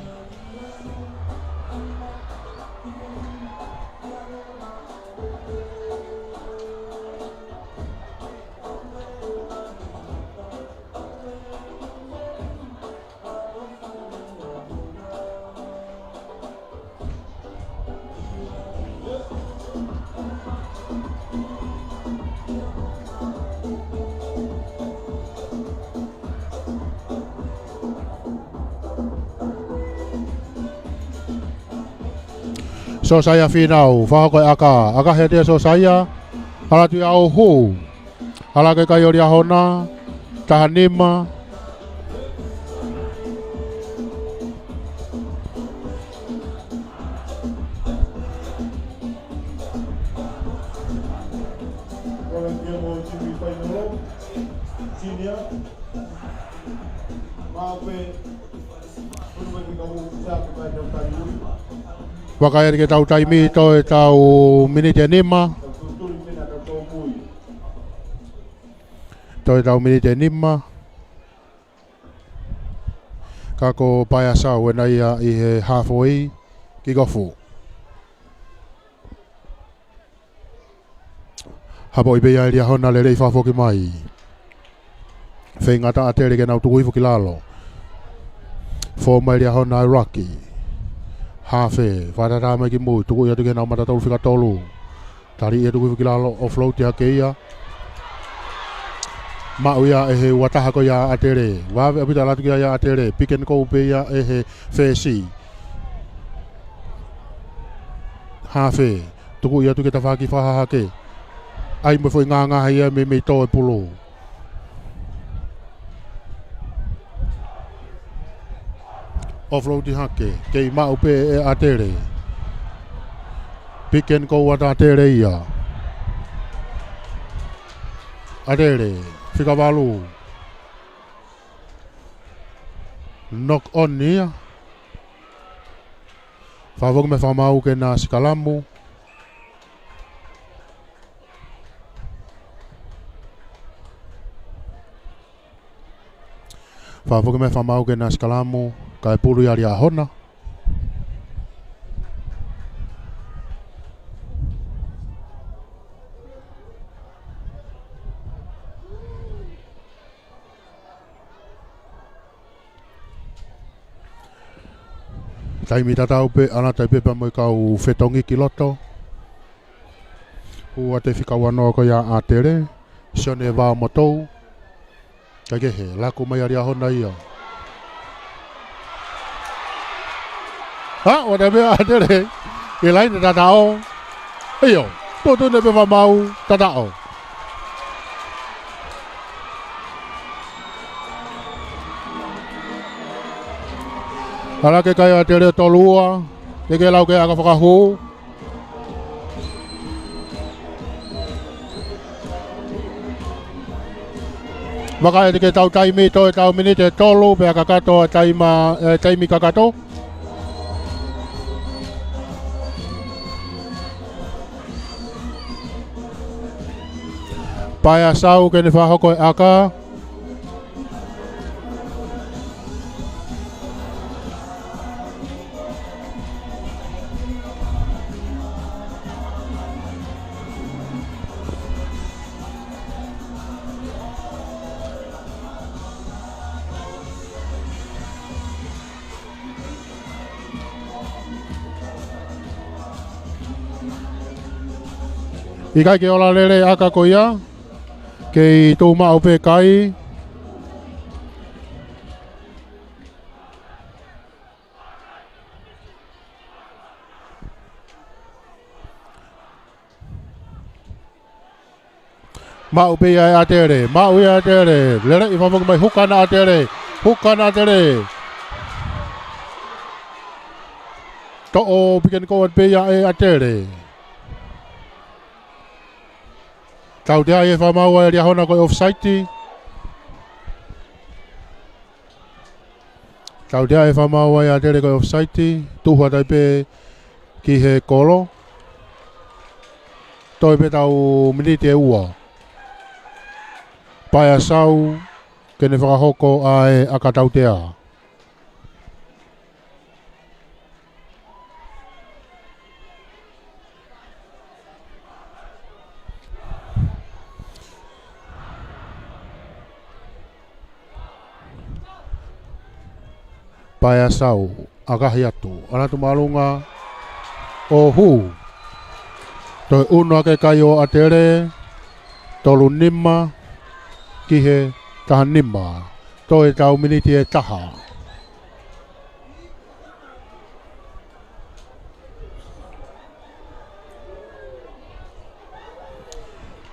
So saya finau, whahako aka he tea so saya, ala tui au hu, ala ke kai ori ahona, tahanima, Wakaere ke tau taimi to tau minite nima. To tau minite nima. Kako paia sau wena ia I he halfway ki gofu. Hapo I beia iria hona le rei whafo ki mai. Whei ngata atere ke nau tuku ifu ki lalo. Fo mai iria hona Rocky. Hafe, whatata mai ki mui, tuku ia tuke nau matatolu whika tolu. Tari ia tuku whikilalo offload ia ke ia. Mau ia e he wataha ko ia atere. Wawe apita latu kia ia atere. Pick and go pe ia e he whesi. Hafe, tuku ia tuke tawhaki whahaha ke. Ai me foi ngā ngā ia me me tō e pulu. Offload I hake, kei mau pe e atere. Pick and go at atere ia. Atere, whikawalu. Knock on ia. Whawong me whamau ke nā sikalamu. Whawong me whamau ke nā sikalamu. Kai puru ia ria hona. Taimi tatau pe ana tai pe pa mo kau fetongi ki loto. Ua te whikawanoa ko ia atere. Sione wā motou. Kai ke he, laku mai ria hona ia. Ha, o te mea atere, ke laine tatao. Eio, tō ne pe whamau tatao. Ala ke kai atere tolua, ke lau ke aka whakahu. Maka e ke tau taimi to e tau minite tolu, pe aka kato taimi kakato. Paia sau ke ne whahoko e aka. I kai ke ola lere aka ko ia. Kei tō mao pe kai. Mau pe ia atere, mau ia atere. Lere I whamaka mai hukana atere, hukana atere. To o piken ko at pe ia atere. Tau te ai e whamau e ria hona koe off-site. Tau dea e whamau ai a tere koe offside, tuhua tai pe ki he kolo. Toi pe tau miniti e ua. Pai a sau, kene whakahoko ai a katau tea. Pai a sau, akahi atu. Anatu malunga o hu. Toi unua ke kai o atere, tolu nima, ki he taha nima. Toi tau miniti e taha.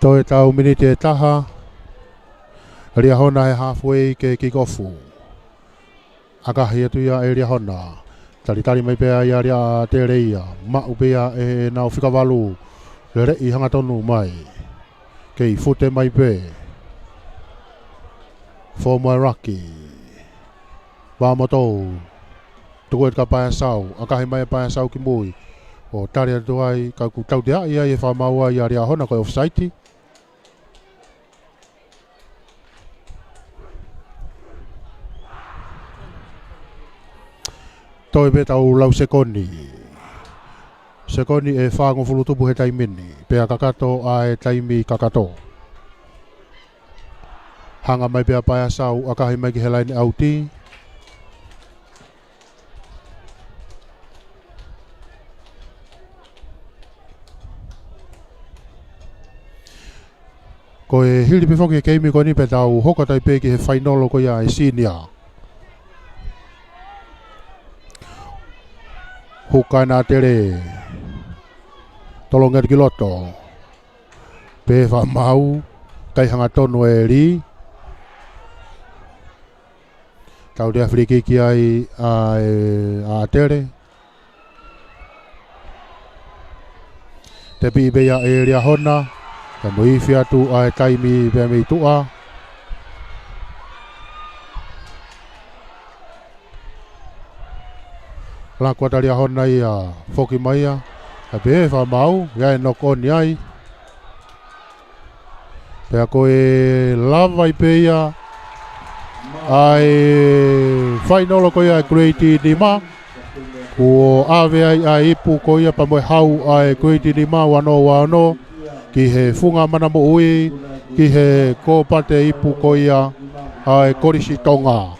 Toi tau miniti e taha. Ria hona he halfway ke kikofu. Akahi atu ia e ria hona. Tari mai pea ia ria tere ia. Mau pea e nau whikawalu. Le rei hanga tonu mai. Kei fute mai pe. For my Rocky. Wamoto. Tuku e ka paia sau. Akahi mai paia sau ki mui. O tari atu ai ka ku tau dea ia e whamaua ia ria hona koe offside. Toi pe tau lau sekoni. Sekoni e whango fulutupu he taimini. Pea kakato a e taimi kakato. Hanga mai pea paia sau, akahi mai ki he laini auti. Ko e hili pe whoki e keimi ko ni pe tau hoka tai pe ki he whainolo ko ia e sinia. Hukai nā tere tolonga ki loto. Pe whamau, kai hanga tonu e ri. Tau rea whiriki ki ai a tere. Te pi bea e rea hona. Ka mui fiatu a e taimi bea mei tua. La kota rea hona i a whoki mai a. Ka pe whamau, ia e nok on ai. Pea koe lava i pe ia. Ai whainolo ko ia e Grade Nima. Ko ave ai a ipu ko ia pa moe hau ai Grade Nima wano. Ki he funga mana mo ui. Ki he ko pate ipu ko ia ai Korisi Tonga.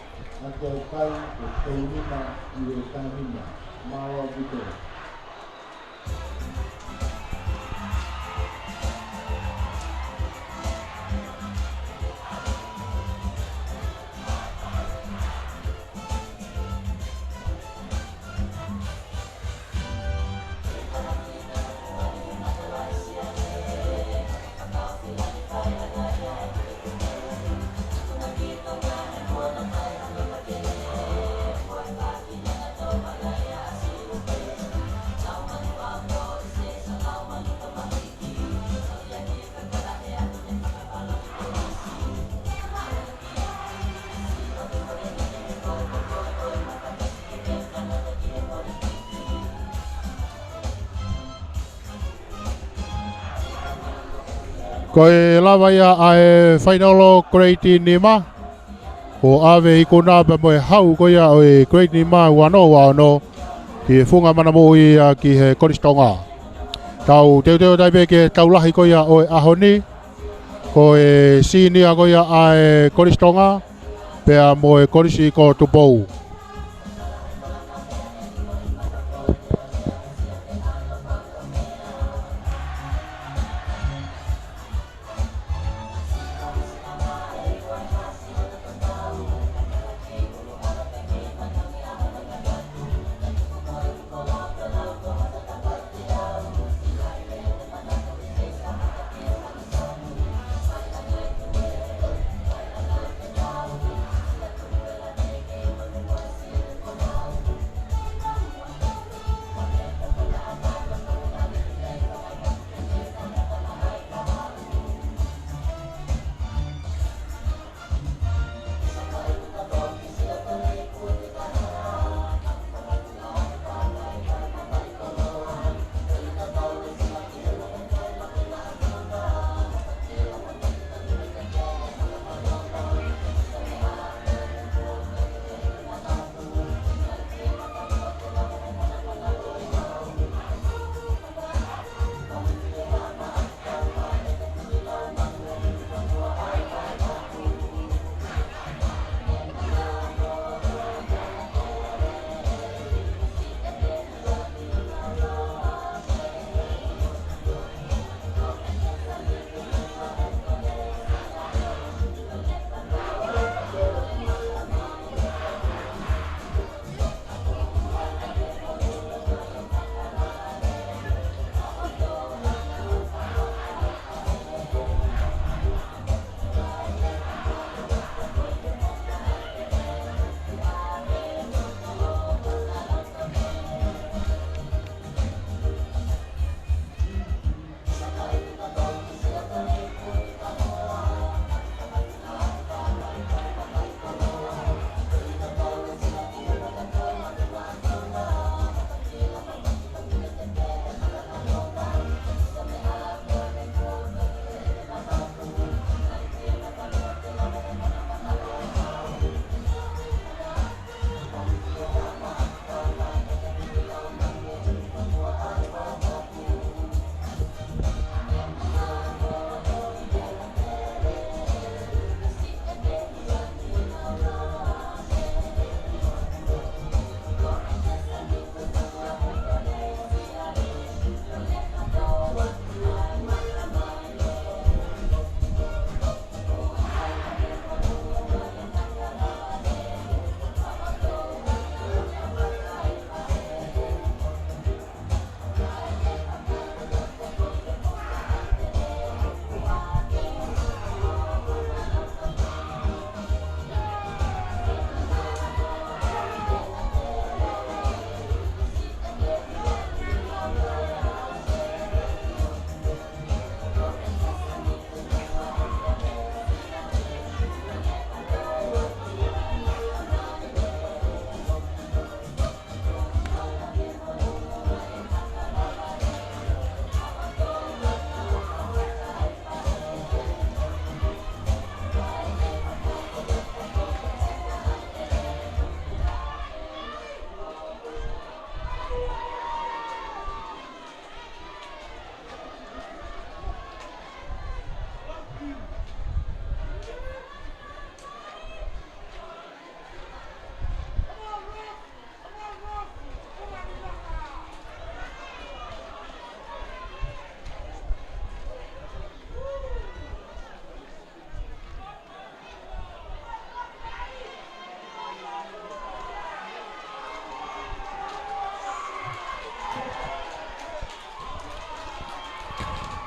Ko e lawa ia a e whainolo Grade Nima. Ko ave i kona pa moe hau ko ia o e Grade Nima wano. Ki e funga mana mo ia ki he Korisi Tonga. Tau teo taipe ke tau lahi ko ia o e ahoni. Ko e sinia ko ia a e Korisi Tonga. Pea mo e Korisi ko tupou.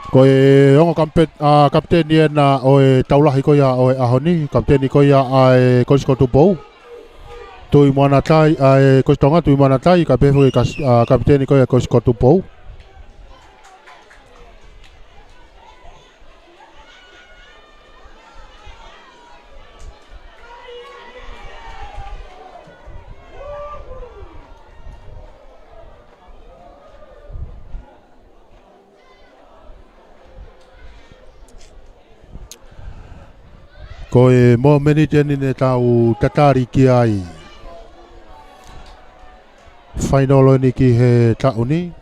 Ko e ongo kapteni na o e taulahi ko ia o e ahoni, kapteni ko ia ai Kolisko Tupou. Tui moana tai ai Kostonga tui moana tai ka pefu e kapteni ko ia Kolisko Tupou. Ko e mo meni teni ne tau tatari ki ai. Whainolo ni ki he tau ni.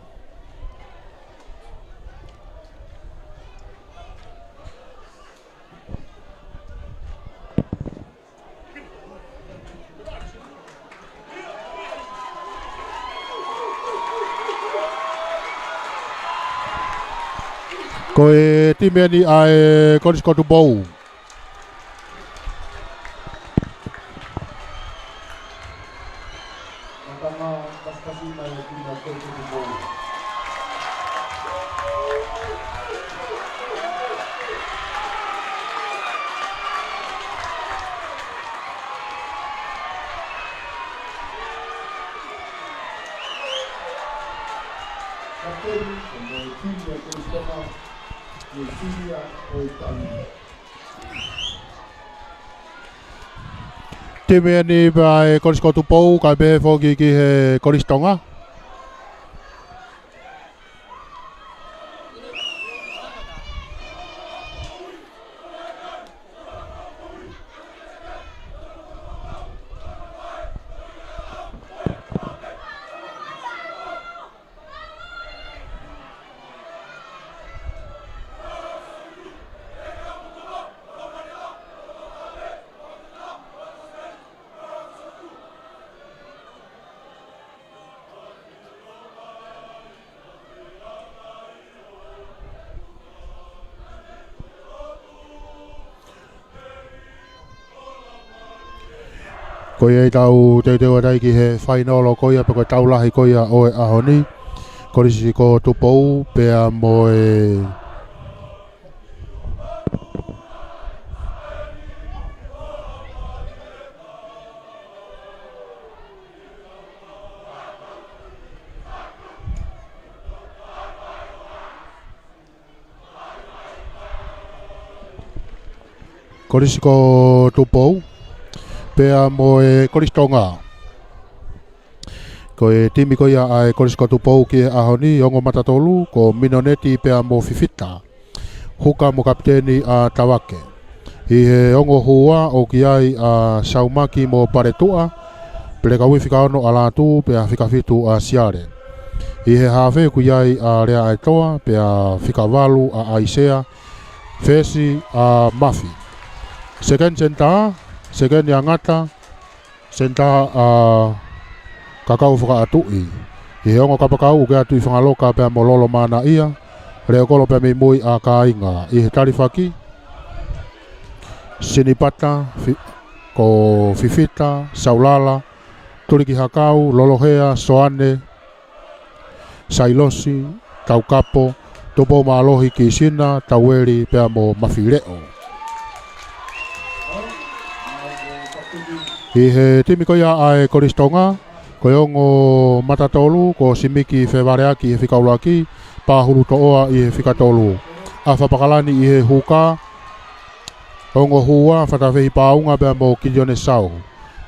Ko e timeni ai Kolisko Tupou. Timea ni vai Kolisko Tupou ka be foki ki he Kolistonga. Ko ia tau te watai ki he whainolo ko ia pako taulahi ko ia o e ahoni. Kolisko Tupou pea mo e... Kolisko Tupou pea mo e Kolistonga. Ko e timi ko ia ai Kolisko Tupou ki e ahoni ongo matatolu ko minoneti pea mo fifita. Huka mo kapteni a Tawake. I he ongo hua o ki ai a Saumaki mo Paretua. Pele ka ui whika ono ala tu pea whika fitu a Siare. I he hawe ku iai a Rea Aetoa pea whika walu a Aisea. Fesi a Mafi. Second center. Second yang ngata senta kakau whaka atui. I he ongo kapakau ke atu i whangaloka pea mololo mana ia. Reo kolo pea mi mui a kainga. I he tarifaki. Sinipata, ko Fifita, Saulala, Turiki Hakau, Lolohea, Soane, Sailosi, Taukapo, Topo Maalohi Kisina, Taueri pea mo Mawhireo. I he timi ko ia ai Kolistonga, ko ongo matatolu, ko simiki whewareaki i he whikaulaki, pāhuru toa i he whikatolu. A whapakalani i he huka, ongo hua whatawhi pāunga pea mo Kilione Sau.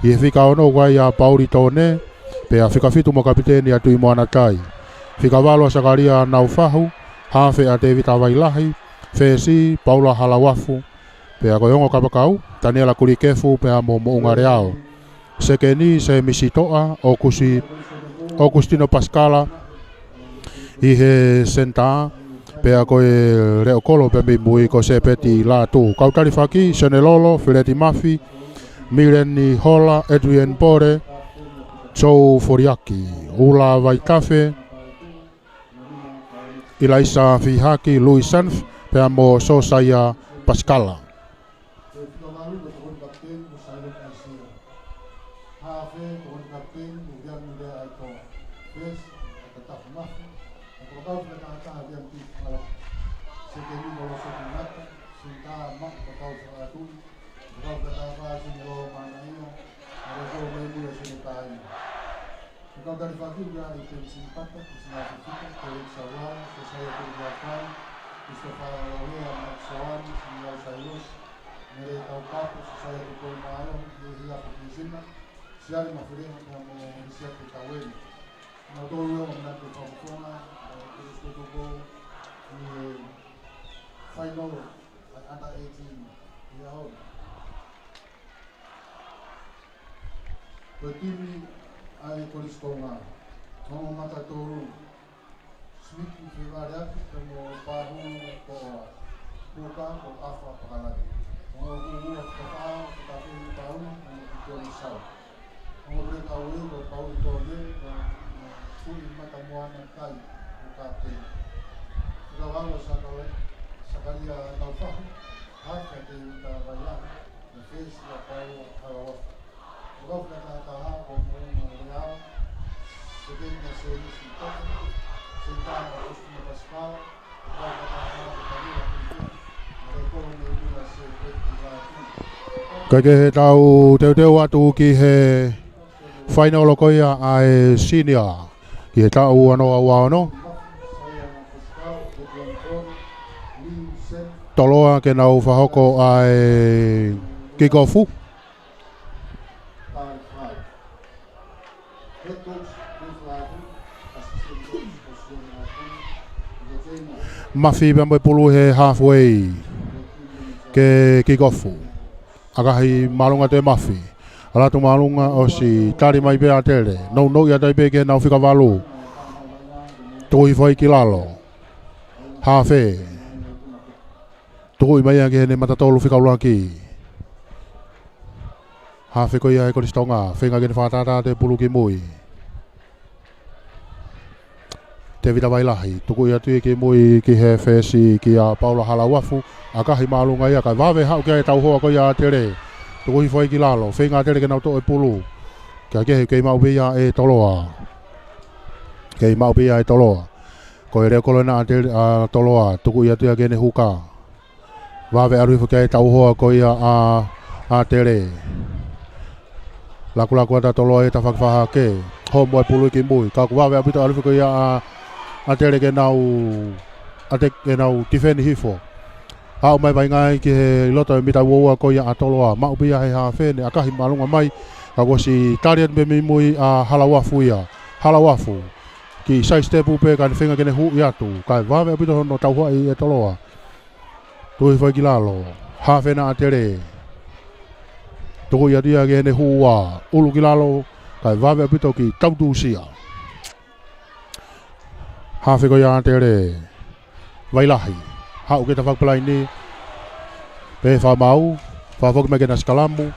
I he whikaono wai a Pauri tōne, pea whikawhitu mo kapiteni atu i moana tai. Whikawalo a Sakaria nau whahu, hawhi a David Awailahi, Fesi, Paula Halawafu, pea ko ongo kapakau, Daniela Kurikefu pea mo ungareao. Sekeni se misitoa Augustino Pascala i he senta pea ko e reo kolo pea mi mui ko se peti la tu. Kautari Faki, Senelolo, Fileti Mafi, Mireni Hola, Adrian Bore, Joe Foriaki, Ula Vaitafe, Ilaisa Fihaki, Louis Sanf, pea mo Sosaya Pascala. que vino los otros sentada más por causa de la tuya, por causa de la paz y de los manos, a los dos medios de la calle. Por causa de la familia, y que se impacta, que se la fica, que el salón, que se haya por la calle, que se para la vea, Max Savani, señor Sayos, Mere Taupapo, se haya por el malo, que es la oficina, se haya más frío como decía que está bueno. No todo lo que me ha tocado, que es que tocó. Final under 18 year old. Bertimi ai kolistonga. Nomo mata toru. Smiki fevare como paru ko buka ko afa pakalagi. Nomo buka kapao tapi paru ko isau. Nomo mereka ulu ko paru tole fui mata moana kai buka. Gawang sakalia taufa haka de tawaya de fez la pau hawa gofna ta ha ko mo ya se de na se ni sita senta ko sti paspa ko ta ha ta ni la ni ko ni ni se pe Kai ke tau teu atu ki he final lokoia ai senior ki he tau ano awano toloa ke nau whahoko ai kikofu. Mafi bamboi pulu he halfway ke kikofu. Akahi malunga te mafi. Alatu malunga o si tari mai pea tere. No ia tai pe ke nau whika walu. Toi whai ki lalo. Halfway. Tui mai ke ne matatolu whikaulua ki. Halfway ko ia e koristonga. Whenga ke ne whatata te pulu ki mui. Te vita wailahi. Tuku ia tui ki mui ki he whesi ki a Paula Halawafu. Akahi malunga ia kai wawe hau kia e tau hoa ko ia tere. Tuku hi whai ki lalo. Whenga tere ke nau to e pulu. Kia kehe kei mau bia e toloa. Kei mau bia e toloa. Ko e reo kolona a toloa. Tuku ia tui ke ne huka. Wawe aruifu kia e tau hoa ko ia a tere. Laku ata toloa e ta whakawhaha ke. Ho moe pulu ki mui. Kaku wawe apito aruifu ko ia a tere ke nau tifeni hifo. Hau mai vai ngai ki he loto e mita uoua ko ia a toloa. Mau pia he ha whene. Akahi malunga mai. Kaku si tarian me mi mui a halawafu ia. Halawafu. Ki sai stepu pe ka ni whenga kene hu i atu. Kai wawe apito hono tau hoa i e toloa. Tui whai ki lalo, hawhena a tere. Toko ia tia ke hene hua, ulu ki lalo, kai wawe apito ki tautusia. Hawheko ia a tere, wailahi. Hau ke ta whakpalai ni, pe whamau, whawhoki mai ke na skalamu.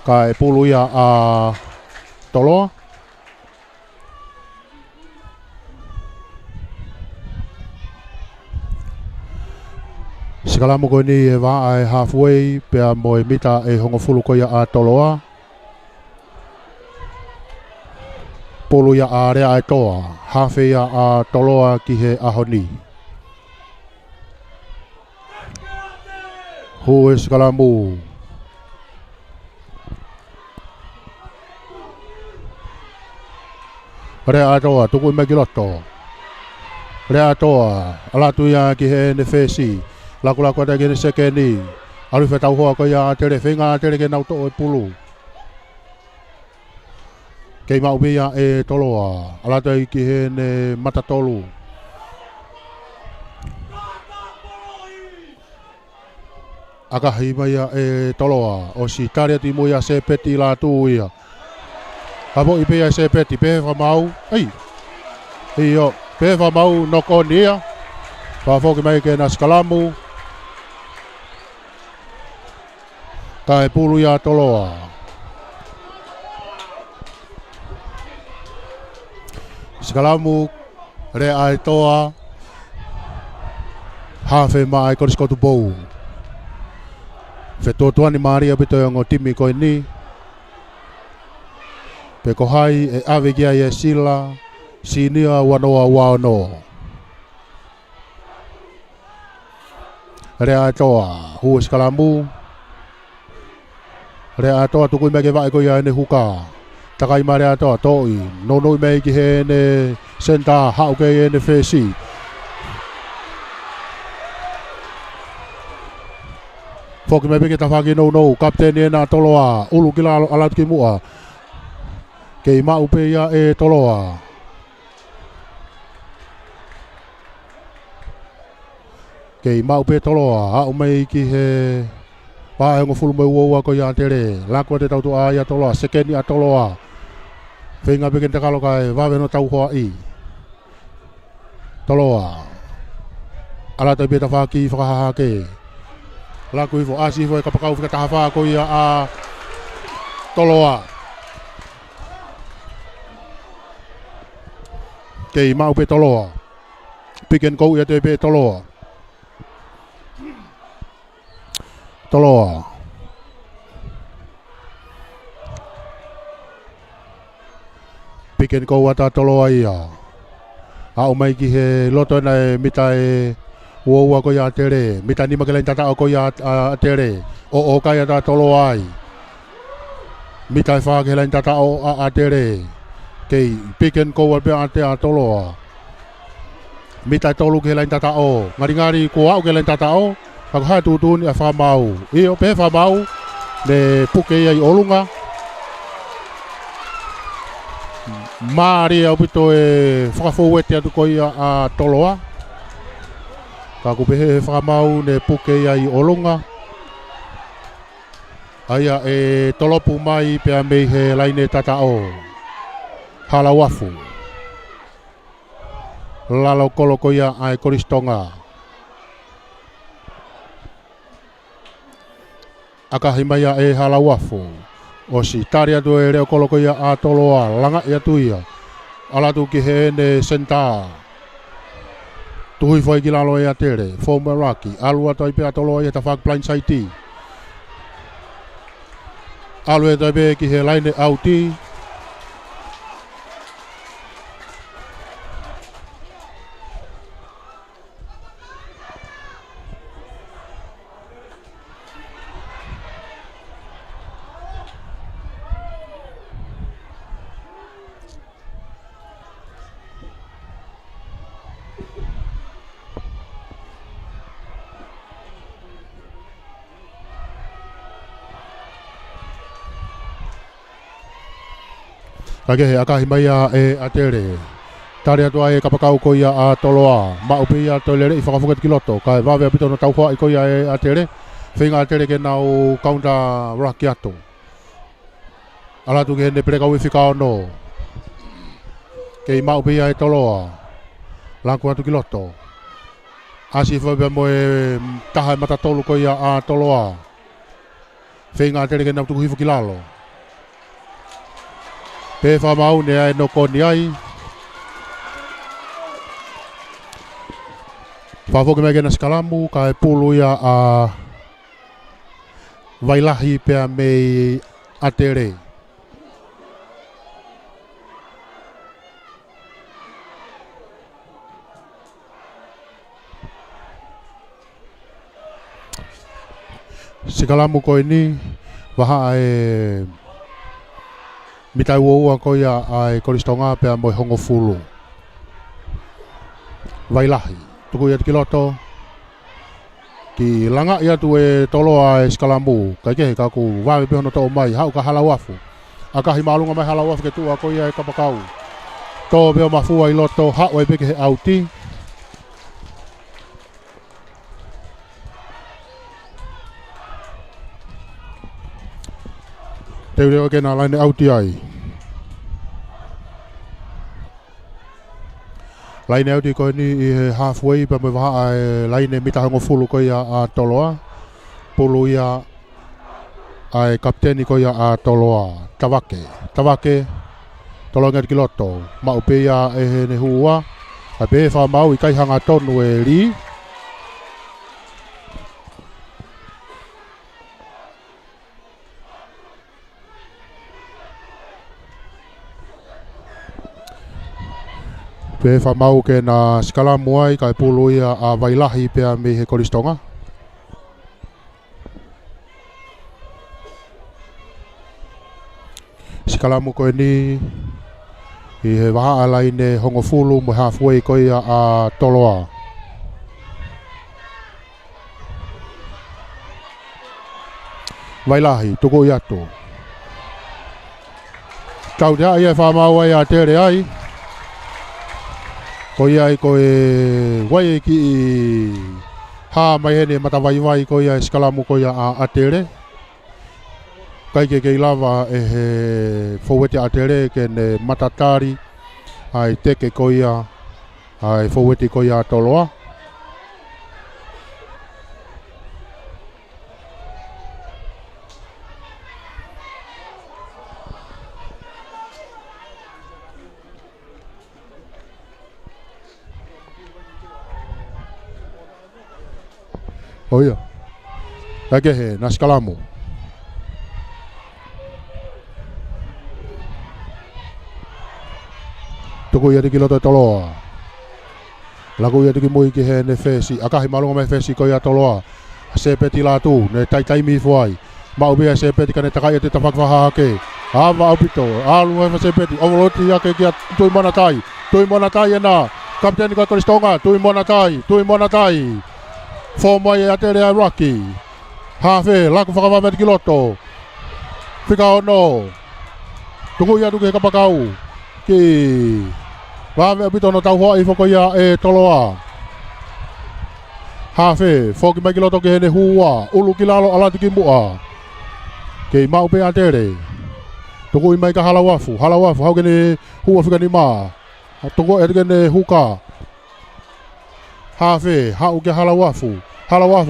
Kai pulu ia a toloa. Sikalamu ko ni e waa e halfway pea mo e mita e hongofulu ko ia a toloa. Pulu ia a rea e toa. Halfway ia a toloa ki he ahoni. Hu e sikalamu. Rea a toa, tuku i me kiloto. Rea a toa, alatu ia ki he ne whesi. Laku ata kene sekeni. Alu fe tau hoa ko ia a tere whenga a tere ke nau to e pulu. Kei mau bia e toloa. Alata i ki he ne matatolu. Akahi mai e toloa. O si tare ati mo ia se peti la tu ia. Habo i pia se peti. Pehe whamau. Ei. Iyo. Pehe whamau noko nia. Whafoki mai ke na skalamu. Kai pulu ia toloa. Skalamu re ai toa. Hafe mai koriskotu bou. Fe tuani Maria pito ngo timi ko ni. Pe ko hai e ave gia e sila sinia wanoa wano. rea toa hu skalamu rea toa tukui me ke vai ko ia ne huka takai marea toa toi no no me ki he ne senta hau ke ne fesi foki me ke tafaki no kapten na toloa ulu kila alat ki mua ke ma upe ia e toloa ke mau pe toloa a mai ki he pa ngo fulu me wo ko ya tere la ko te tau to a ya toloa sekeni a toloa venga be ke te kalo kai va ve no tau ho i toloa ala te be ta fa ki fa ha ke la ko fo asi fo ka pa ka ta fa ko ya a toloa ke mau pe toloa piken ko ya te be toloa toloa piken ko wata toloa ia a o mai ki he loto na mitai wo ko ya tere mitani makela tata ko ya tere o ka ya ta toloa ai mitai fa ke len tata o a tere ke piken ko wa pe ate a toloa mitai tolu ke len tata o ngari ko au ke len tata o ha tu tu ni fa mau e o pe fa mau le puke ai olunga mari au pito e fa fo wete atu ko ia a toloa ka ku pe fa mau le puke ai olunga aya e tolopu mai pe me he laine tata o hala wafu lalo kolo ko ia ai koristonga aka himaya e hala wafu o si taria do e reo koloko ia a toloa langa ia tuia ala tu ki he ne senta tuhui foi ki lalo ia tere fo maraki alua toi pe a toloa ia ta fak blind site alua toi pe ki he line auti kage he aka himaya e atere taria toa e kapakau ko ia a toloa ma upe ia tolere i whakafuket kiloto ka e wawe apito no tauhoa i ko ia e atere whinga atere ke nau kaunta raki ato alatu ke hene preka ui whikao no ke i ma upe ia e toloa lanku atu kiloto asi whawe mo e taha e matatolu ko ia a toloa whinga atere ke nau tuku hifu kilalo pe fa mau ne ai no koni ai fa fo ke me gena skalamu ka e pulu ia a vailahi pe a me atere skalamu ko ini waha e mitai ua ko ia ai koristonga pe mo hongo fulu vailahi tuku ia kiloto ki langa ia tu e tolo ai skalamu ka ke ka ku wa pe no to mai hau ka halawafu aka himalunga mai halawafu ke tu ko ia ka pakau to be mafu ai loto ha we pe ke auti te reo ke na line auti ai line auti ko ni halfway pa me va line mita ngo fulu ko ia a toloa pulu ia ai kapteni ko ia a toloa tawake tolonga kiloto ma upe ia e ne hua a be fa mau i kai hanga tonu e li pe fa mau ke na skala muai kai pulu ia a vailahi pe a me he koristonga Sikalamu koe ni I he waha alai ne hongo fulu mo halfway koe ia a toloa. Wailahi, tuko i ato. Tau tea ia whamau ai a tere ai. Koe ai koe wai ki I ha mai hene matawaiwai koe ia Sikalamu koe ia a tere. Kai ke lava e he fowete atere ke ne matatari ai teke koia ai fowete koia toloa. Oh ia. Ake he na Sikalamu. Tuku ia tiki loto toloa. Lagu ia tiki mui ki he ne fesi. Akahi malunga me fesi ko ia toloa. Se peti la tu ne tai mi fuai. Mau bia se peti kane takai te tafakwaha ke. Ava opito. Alu me se peti. Overloti ia ke kia tui mana tai. Tui mana tai ena. Kapteni ka Koristonga. Tui mana tai. Tui mana tai. Fomai e atere a Rocky. Hafe. Laku whakawa me tiki loto. Whika ono. Tuku ia tuki he kapakau. Ki. Vame opito no tau hoa I whoko ia e toloa. Hafe, whoki mai ki loto ke hene hua, ulu ki lalo alati ki mua. Kei mau pe atere. Toko I mai ka halawafu, hau kene hua whika ni maa. Toko e kene huka. Hafe, hau ke halawafu,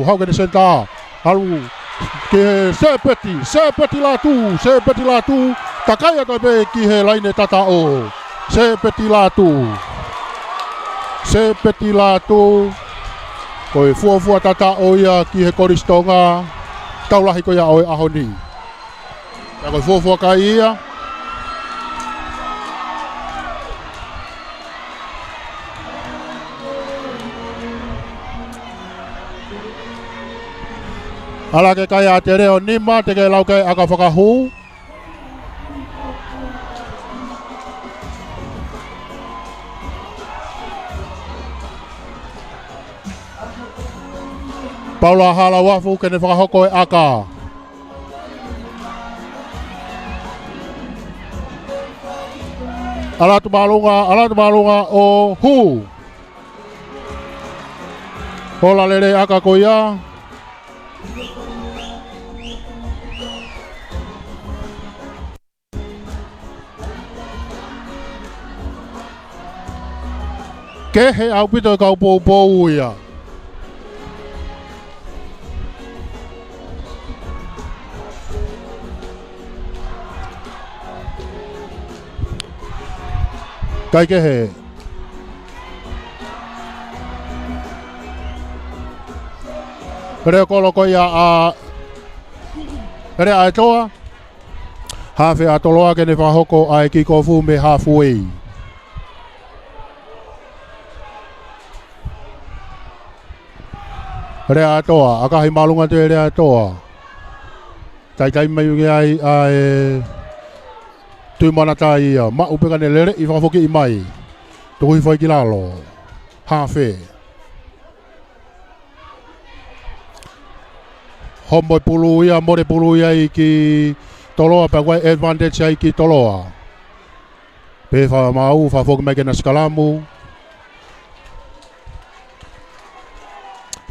hau kene senta. Halu, ke sepeti la tu. Takaya toi pe ki he laine tata o. Sepeti la tu. Koe fuafua tata o ia ki he Koristonga. Taulahi ko ia o e ahoni. Ja koe fuafua ka ia. Ala ke kaya te reo nima te ke lau ke aka whakahu. Paula hala wafu kene whakahoko e aka. Alatu malunga o hu. Hola lere aka ko ia. Ke he au pito kau pou ia. Kai ke he. Reo kolo ko ia a. Reo a toa. Hafe a toloa kene whahoko ai ki kofu me halfway. Reo a toa. Akahi malunga te reo a toa. Tai mai unge ai tui mana tai ia, ma upe kane lere I whakafoki I mai. Tuku I whai ki lalo. Hafe. Homoi pulu ia, more pulu ia I ki toloa, pa wai advantage ia I ki toloa. Pe wha mau, whafoki mai kena Sikalamu.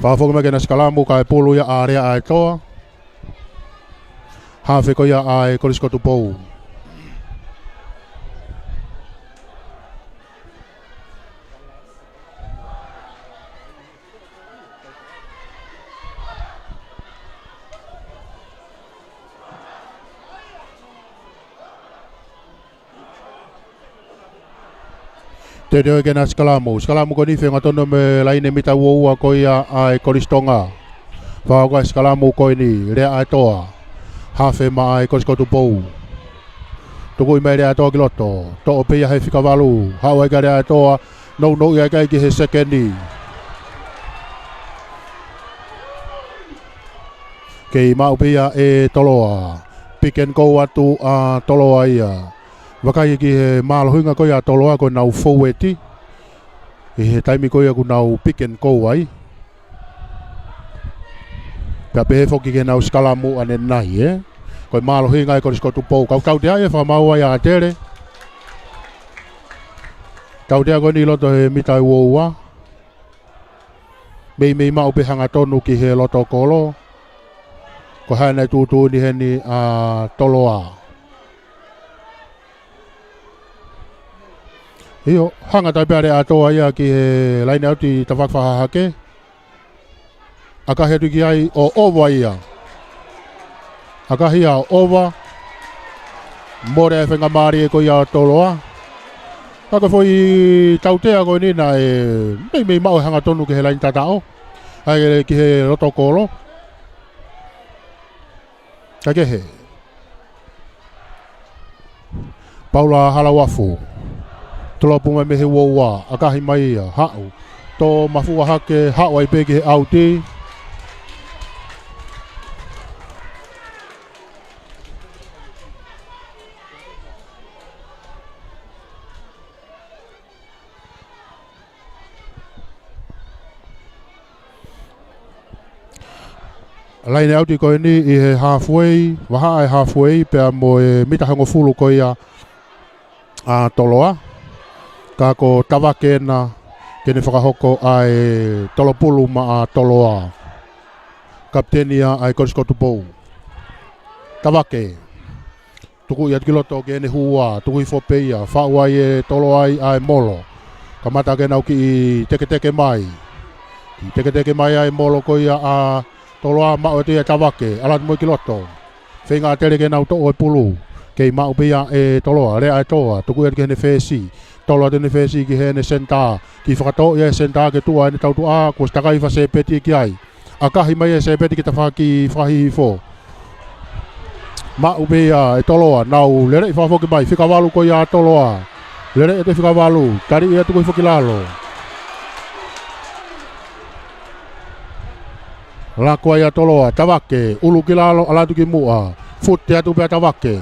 Whafoki mai kena Sikalamu, ka e pulu ia a rea a e toa. Hafe ko ia a e Koriskotu pou. Te reo kena Sikalamu. Sikalamu ko ni whenga tono me laine mita ua ko ia ai Koristonga. Whaka Sikalamu ko ni rea ai toa. Hafe ma ai Koriskotu pou. Tuku I mai rea toa ki loto. To'o pe ia hei whikawalu. Hau ai ka rea toa. No ia kai ki he sekendi. Kei mau pe ia e toloa. pick and go atu toloa ia. Wakai ki he mālohinga koia toloa ko nau forwardi. He taimi koia ku nau pick and go ai. Pea pehe foki ke nau skalamu ane nai Koi mālohinga ko risko tupou. Kau tau te ai e whamaua ia atere. Tau te a koe ni loto he mitai uoua. Mei mau pe hanga tonu ki he loto kolo. Ko hae nei tūtū ni he ni toloa. Io, hanga tai peare atoa ia ki he laine auti tawhakawhahake. Aka hetu ki ai o ova ia. Aka hia o ova. More e whenga maari e ko ia toloa. Aka foi tautea koe nina mei mau hanga tonu ki he laini tatao. Hai ki he loto kolo. Ka kehe. Paula halawafu. Tolopunga me he woua. Akahi mai ia. Hau. Tō mafua hake hau ai peke he auti. Laine auti koe ni I he halfway, waha ai halfway, pea mo e mitahango fulu koe ia toloa. Ka ko tawake na kene whakahoko ai tolopulu ma toloa. Kaptenia ai korisko tupou. Tawake. Tuku ia kiloto kene hua, tuku I fopeia, whaua I tolo ai molo. Kamata kena uki I teke mai. I teke mai ai molo koe ia toloa mao te tawake, alat moi kiloto. Whenga tere ke nau to'o pulu. Kei mao pia toloa, rea toa, tuku ke hene whesi. Toloa tene whesi ki hene senta. Ki whakato ia senta ke tua ene tautu ko stakai wha sepeti ki ai. Akahi mai sepeti ki ta whaki whahi fo. Mao pia toloa, nau lere I whafoki mai, whikawalu ko ia toloa. Lere te whikawalu, tari ia tuku I whakilalo. Lakua ia toloa, tawake, ulu kilalo alatu ki mua, futte atu pia tawake.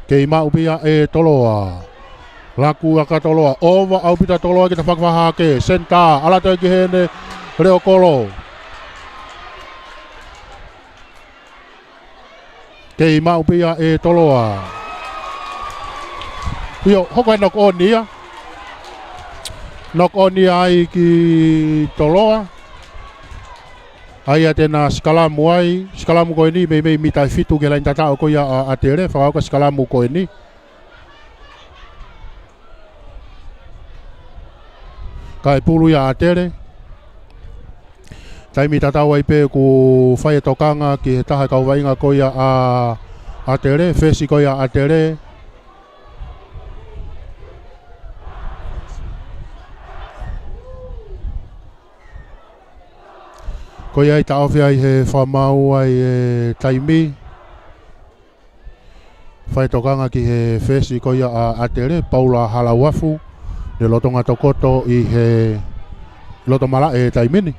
Kei mau pia toloa, lakua ka toloa, ova au pita toloa kita whakawahake, senta, alatu ki hene reo kolo. Kei mau pia toloa. Io, hoko enok on ia. Nok oni ai ki toloa. Ai atena skalamu ai. Skalamu koe ni mei mitai fitu ke lain tatao ko ia atere. Whakauka skalamu koe ni. Kai pulu ia atere. Tai mi tatao ai pe ku whai tokanga ki he taha kau wainga ko ia atere. Fesi ko ia atere. Ko ia I taofi ai he whamau ai taimi. Whai tokanga ki he whesi ko ia atere, Paula halawafu. Ne lotonga tokoto I he loto mala taimini.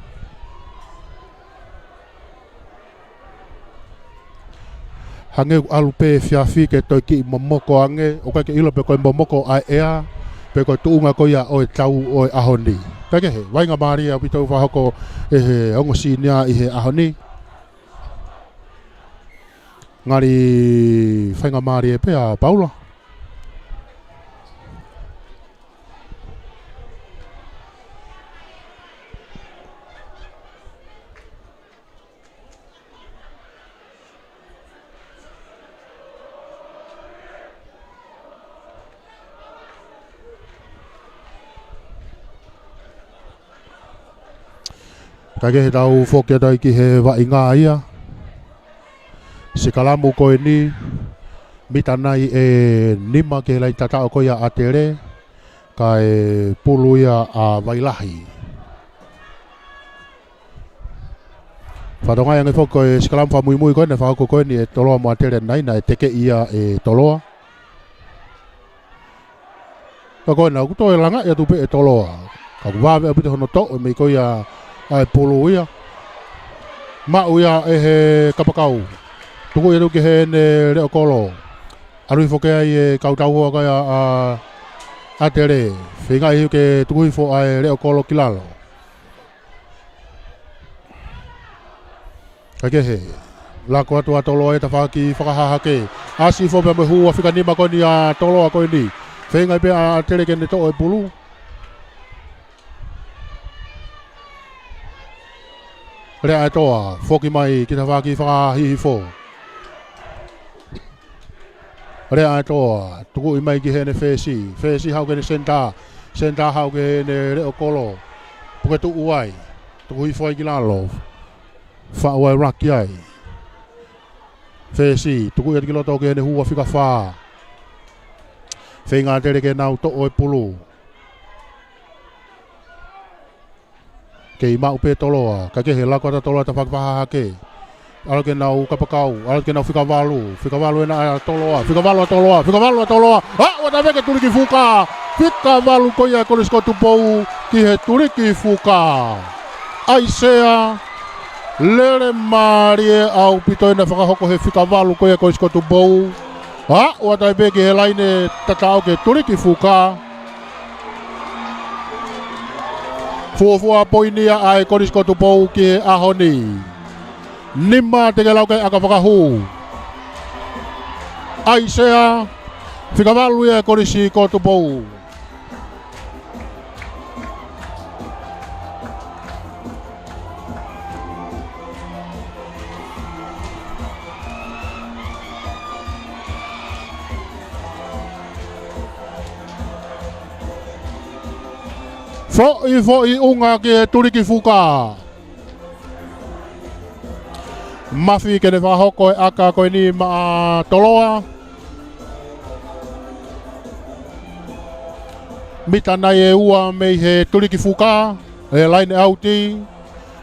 Hange alu pe fiafi ke toi ki momoko ange. O ke ilo pe koe momoko ai ea. Pe koe tuunga ko ia oe tau oe ahoni. Peke he, wainga maari au pitau whahoko he ongo sinia I he ahoni. Ngari whainga maari pea, Paula. Kage he tau whokia tai ki he wainga ia. Se kalamu koe ni. Mitanai nima ke lai tatao ko ia atere. Kai pulu ia wailahi. Whatonga yange whoko se kalamu whamui koe ne whako koe ni toloa mo atere nai na teke ia toloa. Ka koe na kutoe langa ia tupe toloa. Ka kuwawe apite hono to mei koe ia ai pulu ia. Mauia e he kapakau. Tuku e ruki he ne reo kolo. Arui foke ai e kautau hoa kai a tere. Whinga i ke tuku i fo ai reo kolo kilalo. Kake he. Lako atu a tolo e ta whaki whakahahake. Asi fo pe me hua whika nima koe ni a tolo a koe ni. Whinga i pe a tere ke ne to e pulu. Rea e toa, whoki mai ki ta whaki whakahihi fo. Rea e toa, tuku i mai ki he ne whesi. Whesi hau ke ne senta. Senta hau ke ne reo kolo. Puke tu uai. Tuku i fwai ki lalo. Whauai raki ai. Whesi, tuku i ki loto ke ne hua whika wha. Whinga tere ke nau to e pulu. Kei mau pe toloa, ka ke he lako ata toloa ta whakwaha ke. Alo ke nau kapakau, alo ke nau whikawalu e na toloa, whikawalu a toloa. Wata veke turiki fuka, whikawalu koia korisko tupou ki he turiki fuka. Aisea, lere marie au pitoina whakahoko he whikawalu koia korisko tupou. Wata veke he laine tatao ke turiki fuka. Fuafua poinia ai korisko tupou ki ahoni. Nima te ke lauke aka whakahu. Aisea, whikawalu e korisi ko tupou. Fo'i unga ke turiki fuka. Mafi ke ne whahoko e aka koe ni ma toloa. Mita nai e ua mei he turiki fuka. E laine auti.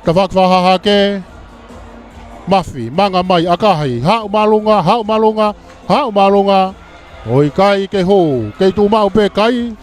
Ta whakwahaha ke. Mafi, manga mai akahi. Hau malunga. Oi kai ke ho. Kei tu mau pe kai.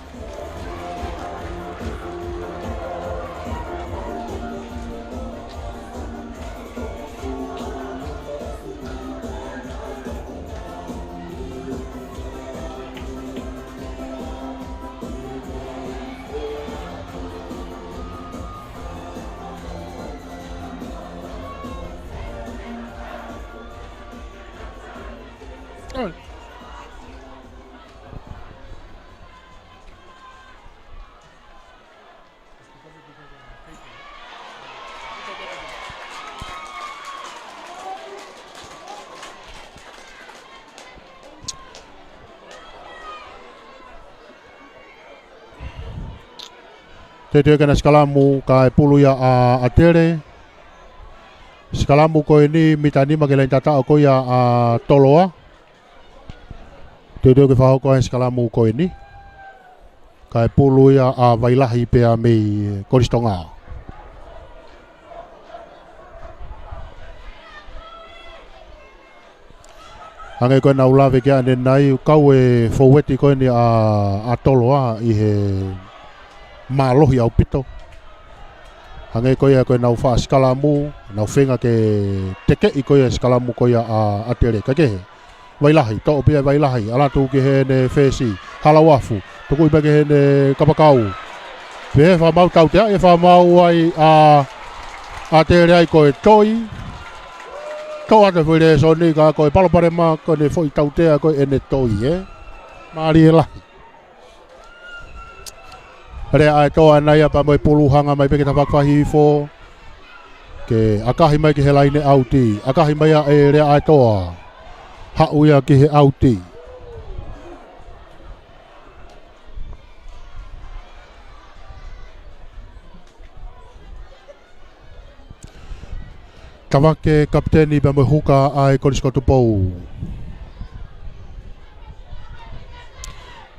Te teo kena skalamu ka e puluia a tere. Skalamu koe ni mita nima ke lain tatao koe a toloa. Te teo ke whahoko ai skalamu koe ni. Ka e puluia a wailahi pe a mei koristonga. Ange koe na ulawe ke ane nai kau e foweti koe ni a toloa i he malohi au pito. Hange koia koe nau wha skalamu, nau whenga ke teke i koia skalamu koia a tere. Ka kehe, wailahi, tō pia wailahi, alatu ke he ne whesi, halawafu, tuku ipa ke he ne kapakau. Pehe wha mau tau tea, e wha mau ai a tere ai koe toi. Tō ata whire so ni ka koe palopare ma koe ne whoi tau tea koe ene toi, Maari e lahi. Rea ai toa nai apa mai puluhanga mai peke ta whakwahi fo. Ke akahi mai ki he laine auti. Akahi mai e rea ai toa. Hauia ki he auti. Tawake kapteni pa mai huka ai korisko tupou.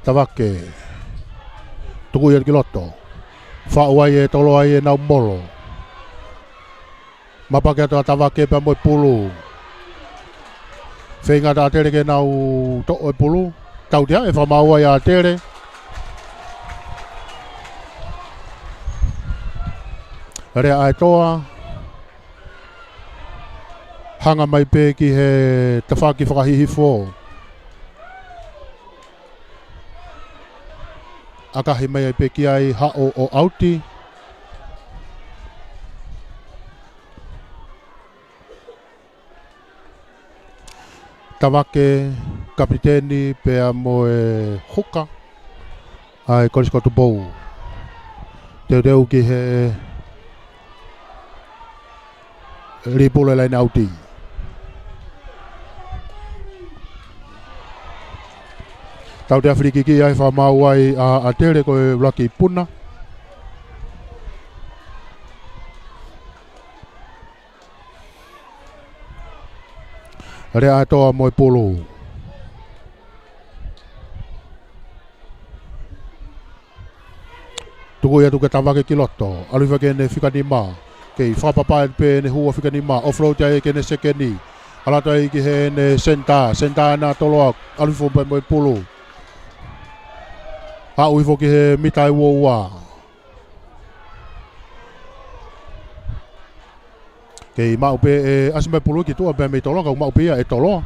Tawake. Tuku ia ki loto. Whauai e tolo ai e nau molo. Mapake ato atawake pa moi pulu. Whenga ta tere ke nau to e pulu. Tau tia e whamau ai a tere. Rea ai toa. hanga mai pe ki he tawhaki whakahihifo. Akahi mai pe ki ai hao o auti. Tawake kapiteni pe a moe huka. Ai koriskotu bou. Teu ki he ripule lai auti. Tau te Afriki ki ai whamau ai a tere koe laki puna. Rea atoa moe pulu. Tuku ia tuke tawake ki loto. Aluiwa ke ne whika ni maa. Kei whapapa pe ne hua whika ni maa. Offroad ia ke ne sekeni. Alata i ki he ne senta. Senta na toloa. Aluiwa pe moe pulu. Ha uifo ki he mitai woua. Kei mau pe asime pulu ki tua pe me toloa. Kau mau pe ia e toloa.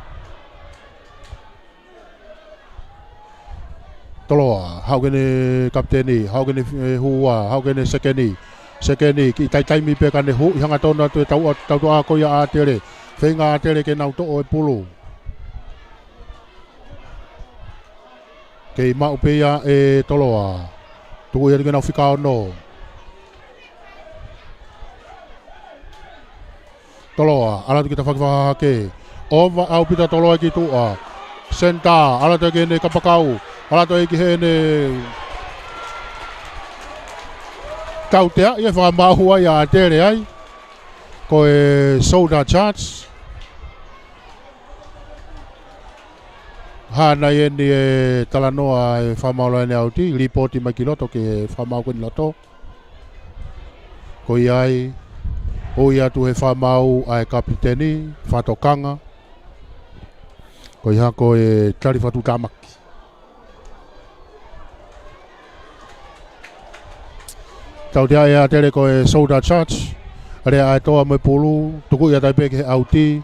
Toloa. Hau kene kapteni. Hau kene hua. Hau kene sekeni. Sekeni. Ki tai mi pe kane hu. Hanga tona tu tau a koia a tere. Whenga a tere ke nau to o e pulu. Kei mau pe ia e toloa. Tuku ia ke nau whikao no. Toloa. Ala tu kita whakawhake. Ova au pita toloa ki tua. Senta. Ala tu ke ne kapakau. Ala tu ki he ne kautea. Ia whakamahua ia a tere ai. Ko e soda charts. Hana ye ni e talanoa e whamaulo ene auti. Ripoti mai ki loto ke whamau kweni loto. Ko iai. O ia tu he whamau ai kapiteni. Whatokanga. Ko iha ko e tari whatu tamaki. Tau tea ea tere ko e soda charge. Rea e toa me pulu. Tuku ia taipe ke auti.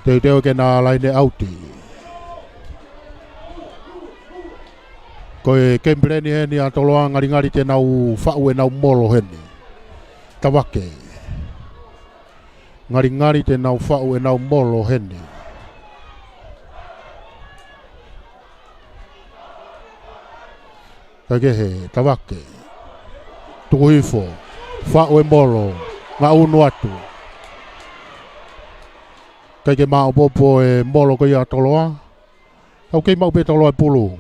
Teo ke nā laine auti. Ko e kembreni heni a toloa ngari te nau whau e nau molo heni. Tawake. Ngari te nau whau e nau molo heni. Kakehe, tawake. Tuku hifo. Whau e molo. Ngā unu atu. Kai ke mao popo e molo ko ia toloa. Au kei mau pe toloa e pulu.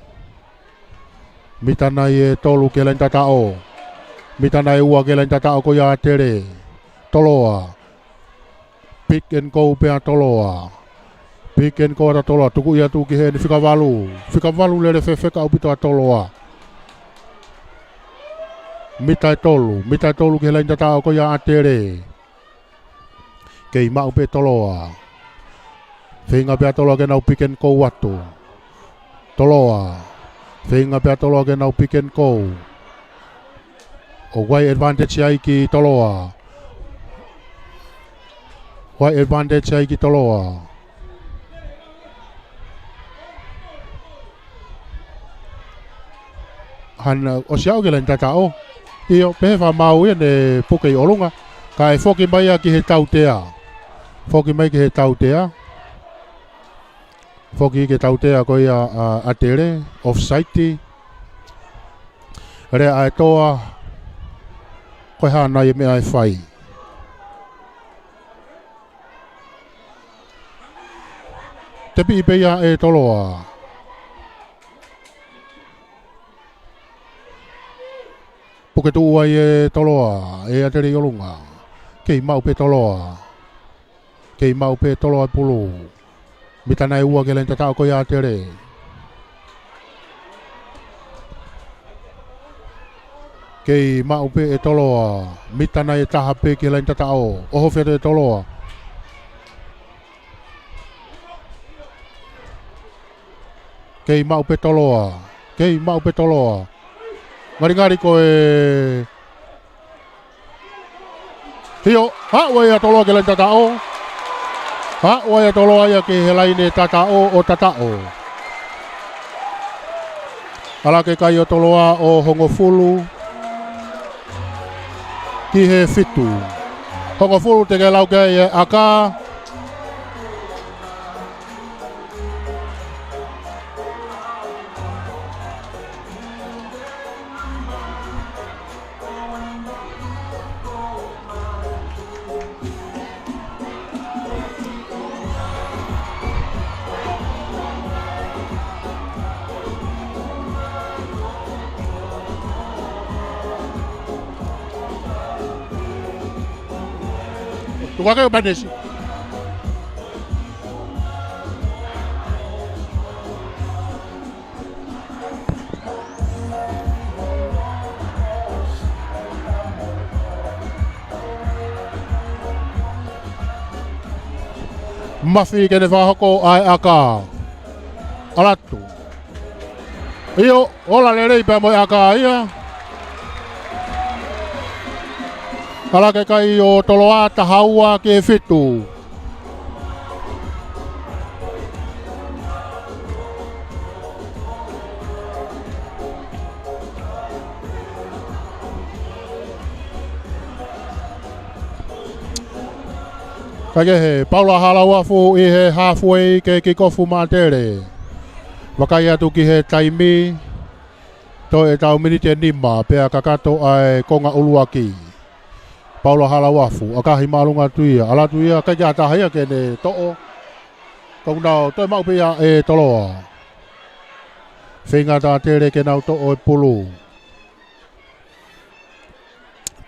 Mitana e tolu ke lain tatao. Mitana e ua ke lain tatao ko ia tere. Toloa. Pick and go pe a toloa. Pick and go a toloa. Tuku ia tu ki he ni whikavalu. Whikavalu lere whewheka au pito a toloa. Mita e tolu. Mita e tolu ke lain tatao ko ia tere. Kei mau pe toloa. Whenga pia toloa ke nau pick and go watu. Toloa. Whenga pia toloa ke nau pick and go. O wai advantage ai ki toloa. Wai advantage ai ki toloa. Han o siau ke len tatao. Io pewa mau ia ne puke i olunga. Ka e whoki mai a ki he tautea. Whoki mai ki he tautea. Whoki ke tautea ko ia a tere, off-site. Rea ai toa, koe hana i mea e whai. Te pi pe ia e toloa. Puke tu ai e toloa, e a tere i olunga. Kei mau pe toloa. Kei mau pe toloa e pulu. Mitana e ua ke len tatao ko ia tere. Kei mau pe e toloa. Mitana e taha pe ke len tatao. Oho where e toloa. Kei mau pe toloa. Kei mau pe toloa. Ngari ko e Hio, ua ia toloa ke lai tatao. Ua ia toloa ia ke he lai ne tatao o tatao. Ala ke kai o toloa o hongofulu. Ki he fitu. Hongofulu te ke lau ke e aka. Tuka ke banesi. Mafi ke ne whahoko ai aka. Alatu. Io, ola le rei pe mo aka ia. Kala ke kai o toloa tahaua ke fitu. Kage he Paula halaua fu I he halfway ke kikofu matere. Wakai atu ki he taimi. To e tau minite nima pea kakato ai konga uluaki. Paula halawafu akahi malunga tuia ala tuia ka ja ta haya ke ne to kong nau to mau pia e toloa finga ta tere ke nau to o pulu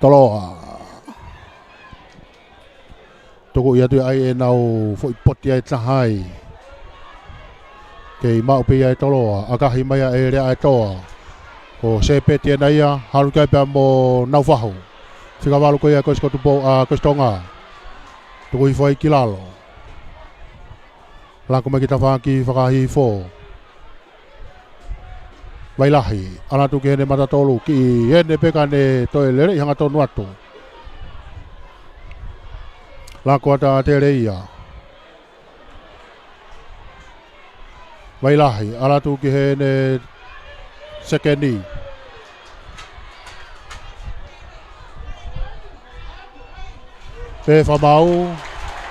toloa toko ia tu ai e nau foi poti ai tahai ke mau pia e toloa akahi mai e rea e toa ko se peti na ia halu kai pa mo nau fahu Fika walu koe koe skotupo a kostonga. Tuku I foi kilalo. Lanko me kita whaki whakahi fo. Wailahi. Anatu ki hene matatolu ki hene peka ne toe lere I hanga tonu atu. Lanko ata tere ia. Wailahi. Anatu ki hene sekeni. Pe whamau,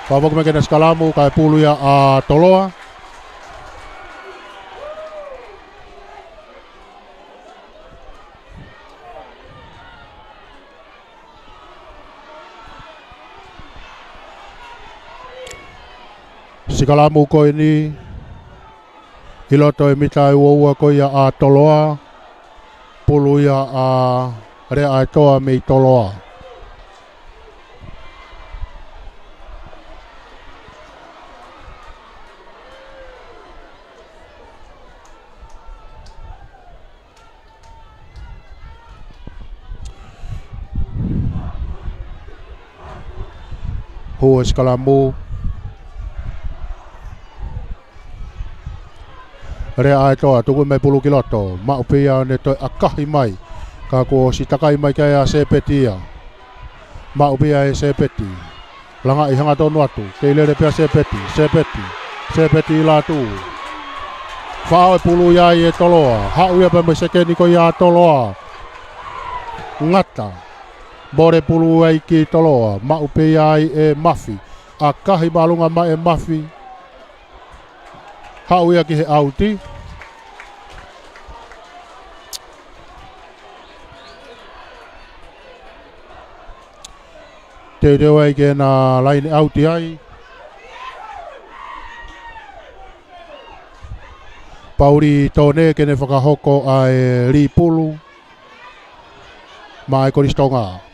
whamau me kena skalamu kai puluia a toloa. Sikalamu koe ni, hiloto e mitai uaua koe a toloa, puluia a rea e toa me toloa. Hua skalamu rea ai toa tuku mai pulu kiloto mau pia ne toi akahi mai ka ko si takai mai kaya sepetia mau pia e sepeti langa I hanga tonu atu ke lere pia sepeti la tu fao pulu ya e toloa hau ia pa mai sekeni ko ya toloa ngata Bore pulu ai ki toloa, mau pe ai e mafi. A kahi malunga ma e mafi. Hau ia ki he auti. Te reo ai ke na laini auti ai. Pauri tone ke ne whakahoko ai ri pulu. Ma e koristonga.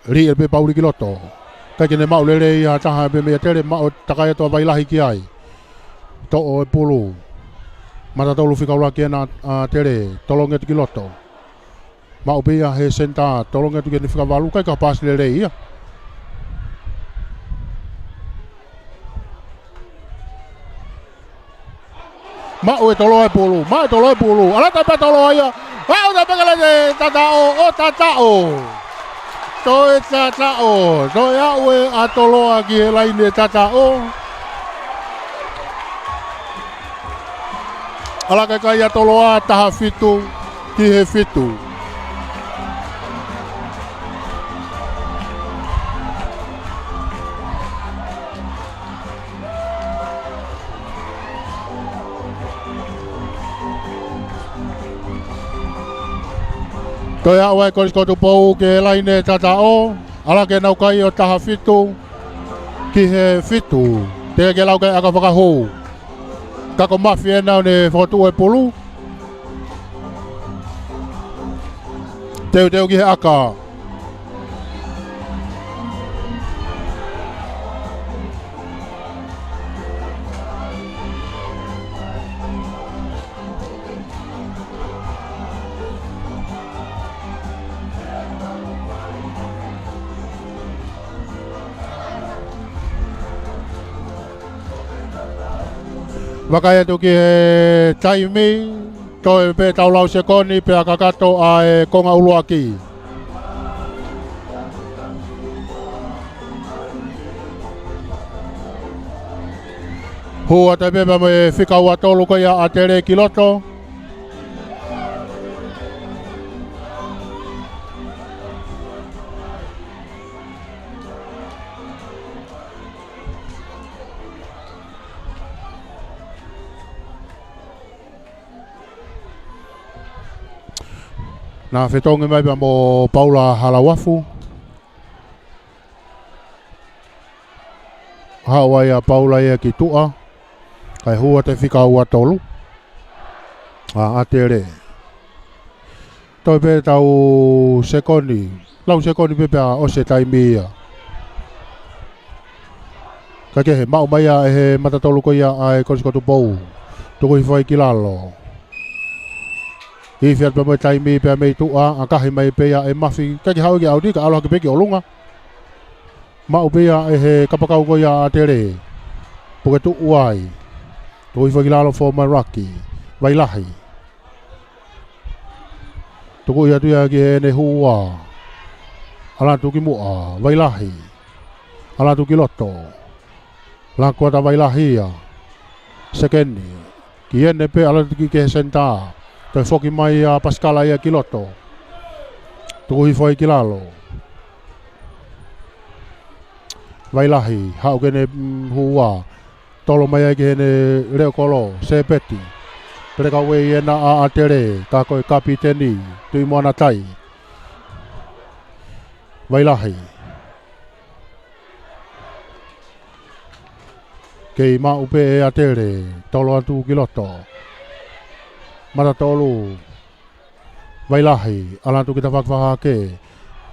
Ri e pe pauri kiloto. Kai ke ne mau lere ia taha pe mea tere mau takai toa wailahi ki ai. To o e pulu. Mata tolu whikaura ki na tere tolonge tu kiloto. Mau pe ia he senta tolonge tu ki ne whikawalu kai ka pas lere ia. Mau e tolo ai pulu, mau e tolo ai pulu. Ala tapa tolo ai. Au ta pegala de tatao, o tatao. Toi tatao, toi au e atoloa ki he laine tatao. Ala kai atoloa taha fitu ki he fitu. Toi au e koriskotu pou ke laine tatao. Ala ke nau kai o taha fitu ki he fitu. Te ke lau kai aka whakahou. Kako mafi e nau ne whakatu e pulu. Teu ki he aka. Wakaya tu ki he taimi, toi pe taulau se koni pe akakato a e konga uluaki. Hua te pepa me whikaua tolu ko ia a tere kiloto. Nā whetonga mai pa mo Paula Halawafu. Hawa ia Paula ia ki tua. Kai hua te whikaua tolu. A tere. Toi pe tau sekoni. Lau sekoni pe pia o se taimi ia. Ka ke he mau mai a he matatolu ko ia a e koriskotu pou. Tuku i whai ki lalo. I fiat pa mo taimi pe mei tua a kahi mai pe ia e mafi. Ka ke hau ki audi ka aloha ke peki o lunga. Mau pe ia e he kapakau ko ia a tere. Puke tu uai. Tuku i whai ki lalo fo maraki. Wailahi. Tuku ia tu ia ki he ne hua. Ala tu ki mua. Wailahi. Ala tu ki loto. La kua ta wailahi ia. Sekeni. Ki ene pe ala tu ki ke senta. Toi foki mai a Pascala ia ki loto. Tuku hi foi ki lalo. Wailahi. Hau kene hua. Tolo mai ai ki hene reo kolo. Se peti. Tere ka wei ena a tere. Ka koe kapiteni. Tui moana tai. Wailahi. Kei ma upe e a tere. Tolo atu ki loto. Mata tolu. Wailahi. Ala tu kita whakwaha ke.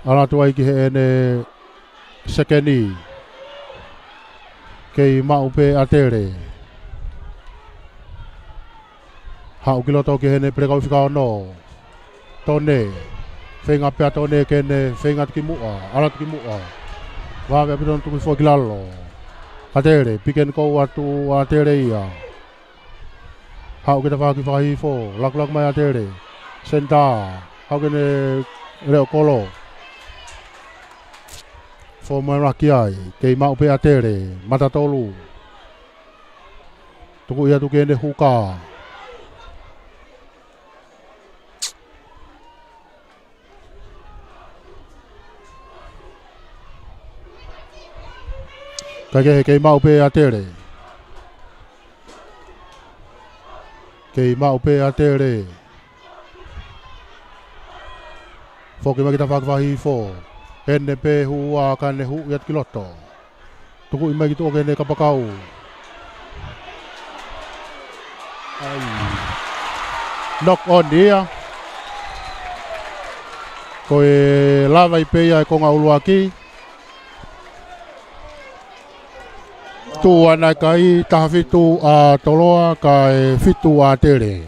Ala tu ai ki he ene sekeni. Kei ma upe a tere. Hau ki loto ki hene prekau whikao no. Tone. Whenga pia tone kene. Whenga tuki mua. Ala tuki mua. Wawe apiton tuki fo ki lalo. A tere. Piken kou atu a tere ia. Hau kita whaki whahi fo. Lak mai a tere. Senta. Hau kene reo kolo. Fo mai raki ai. Kei mau pe a tere. Mata tolu. Tuku ia tuki ene huka. Kei mau pe a tere. Kei mau pe a tere. Foki mai kita whakwahi fo. Hene pe hua kane hu iat ki loto. Tuku imai ki tuo kene kapakau. Ai. Knock on dia. Koe lava i pe ia e konga uluaki. Tu ana kai taha fitu a toloa kai fitu a tere.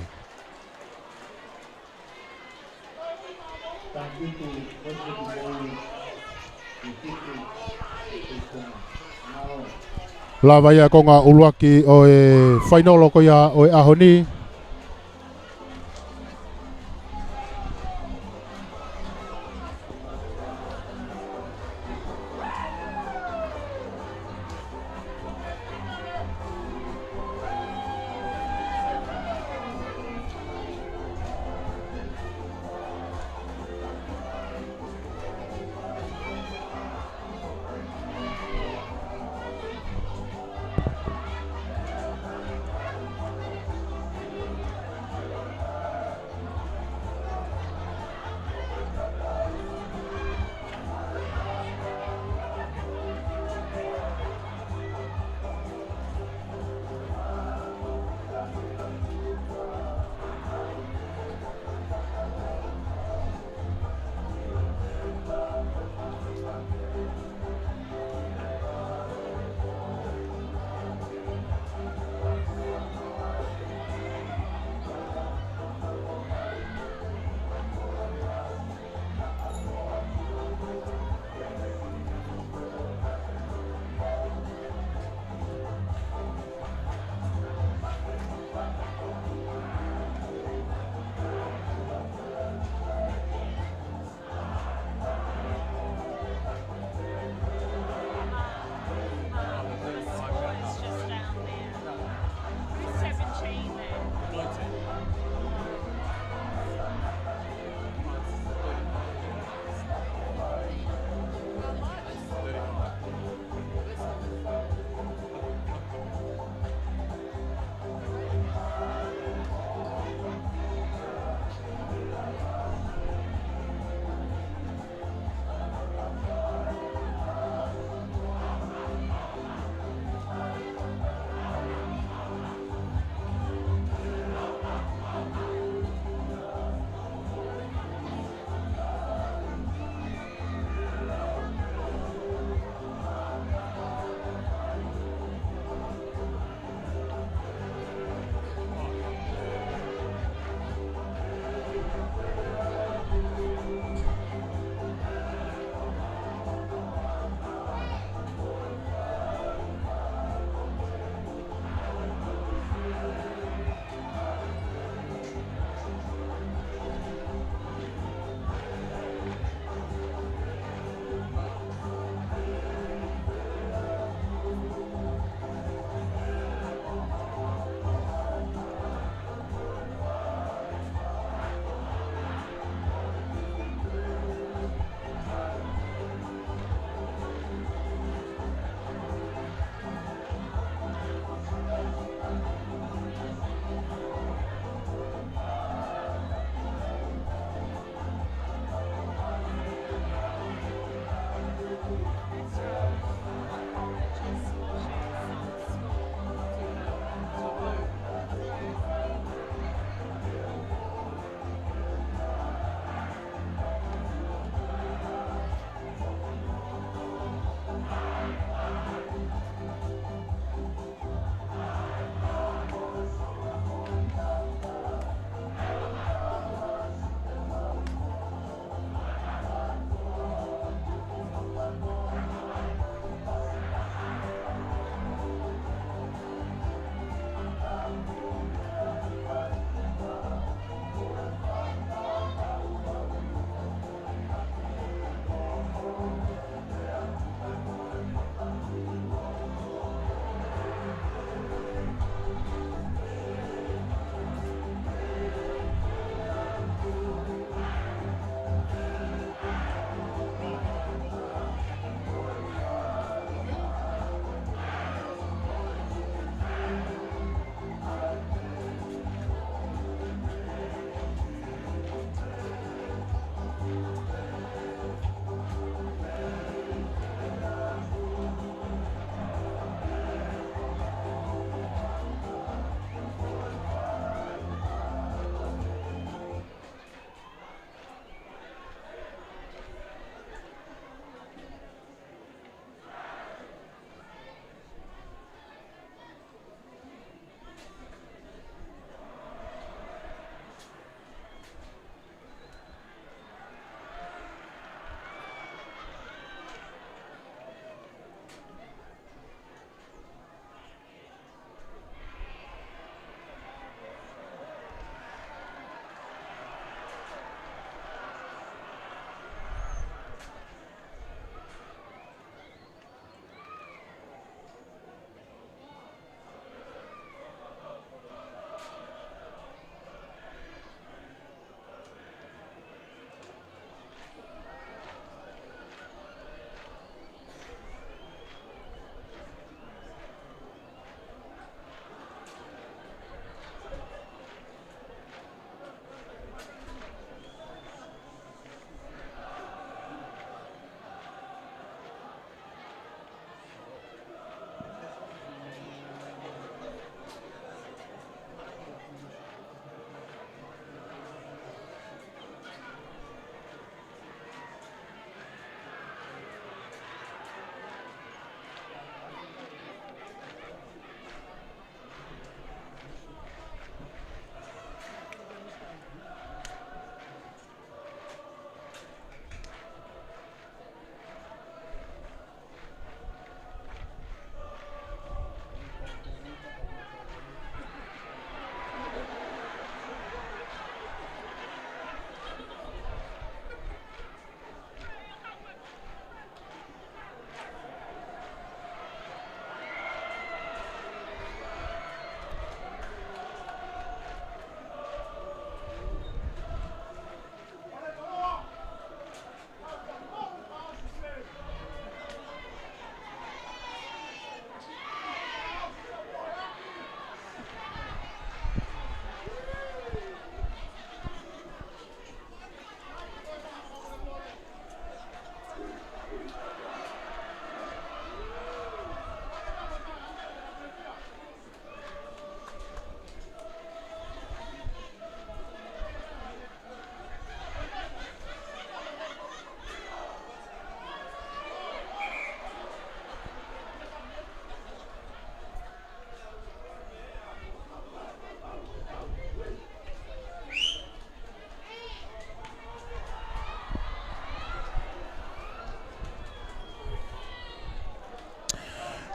Lava ia ko ngā uluaki o e whainolo ko ia o e ahoni.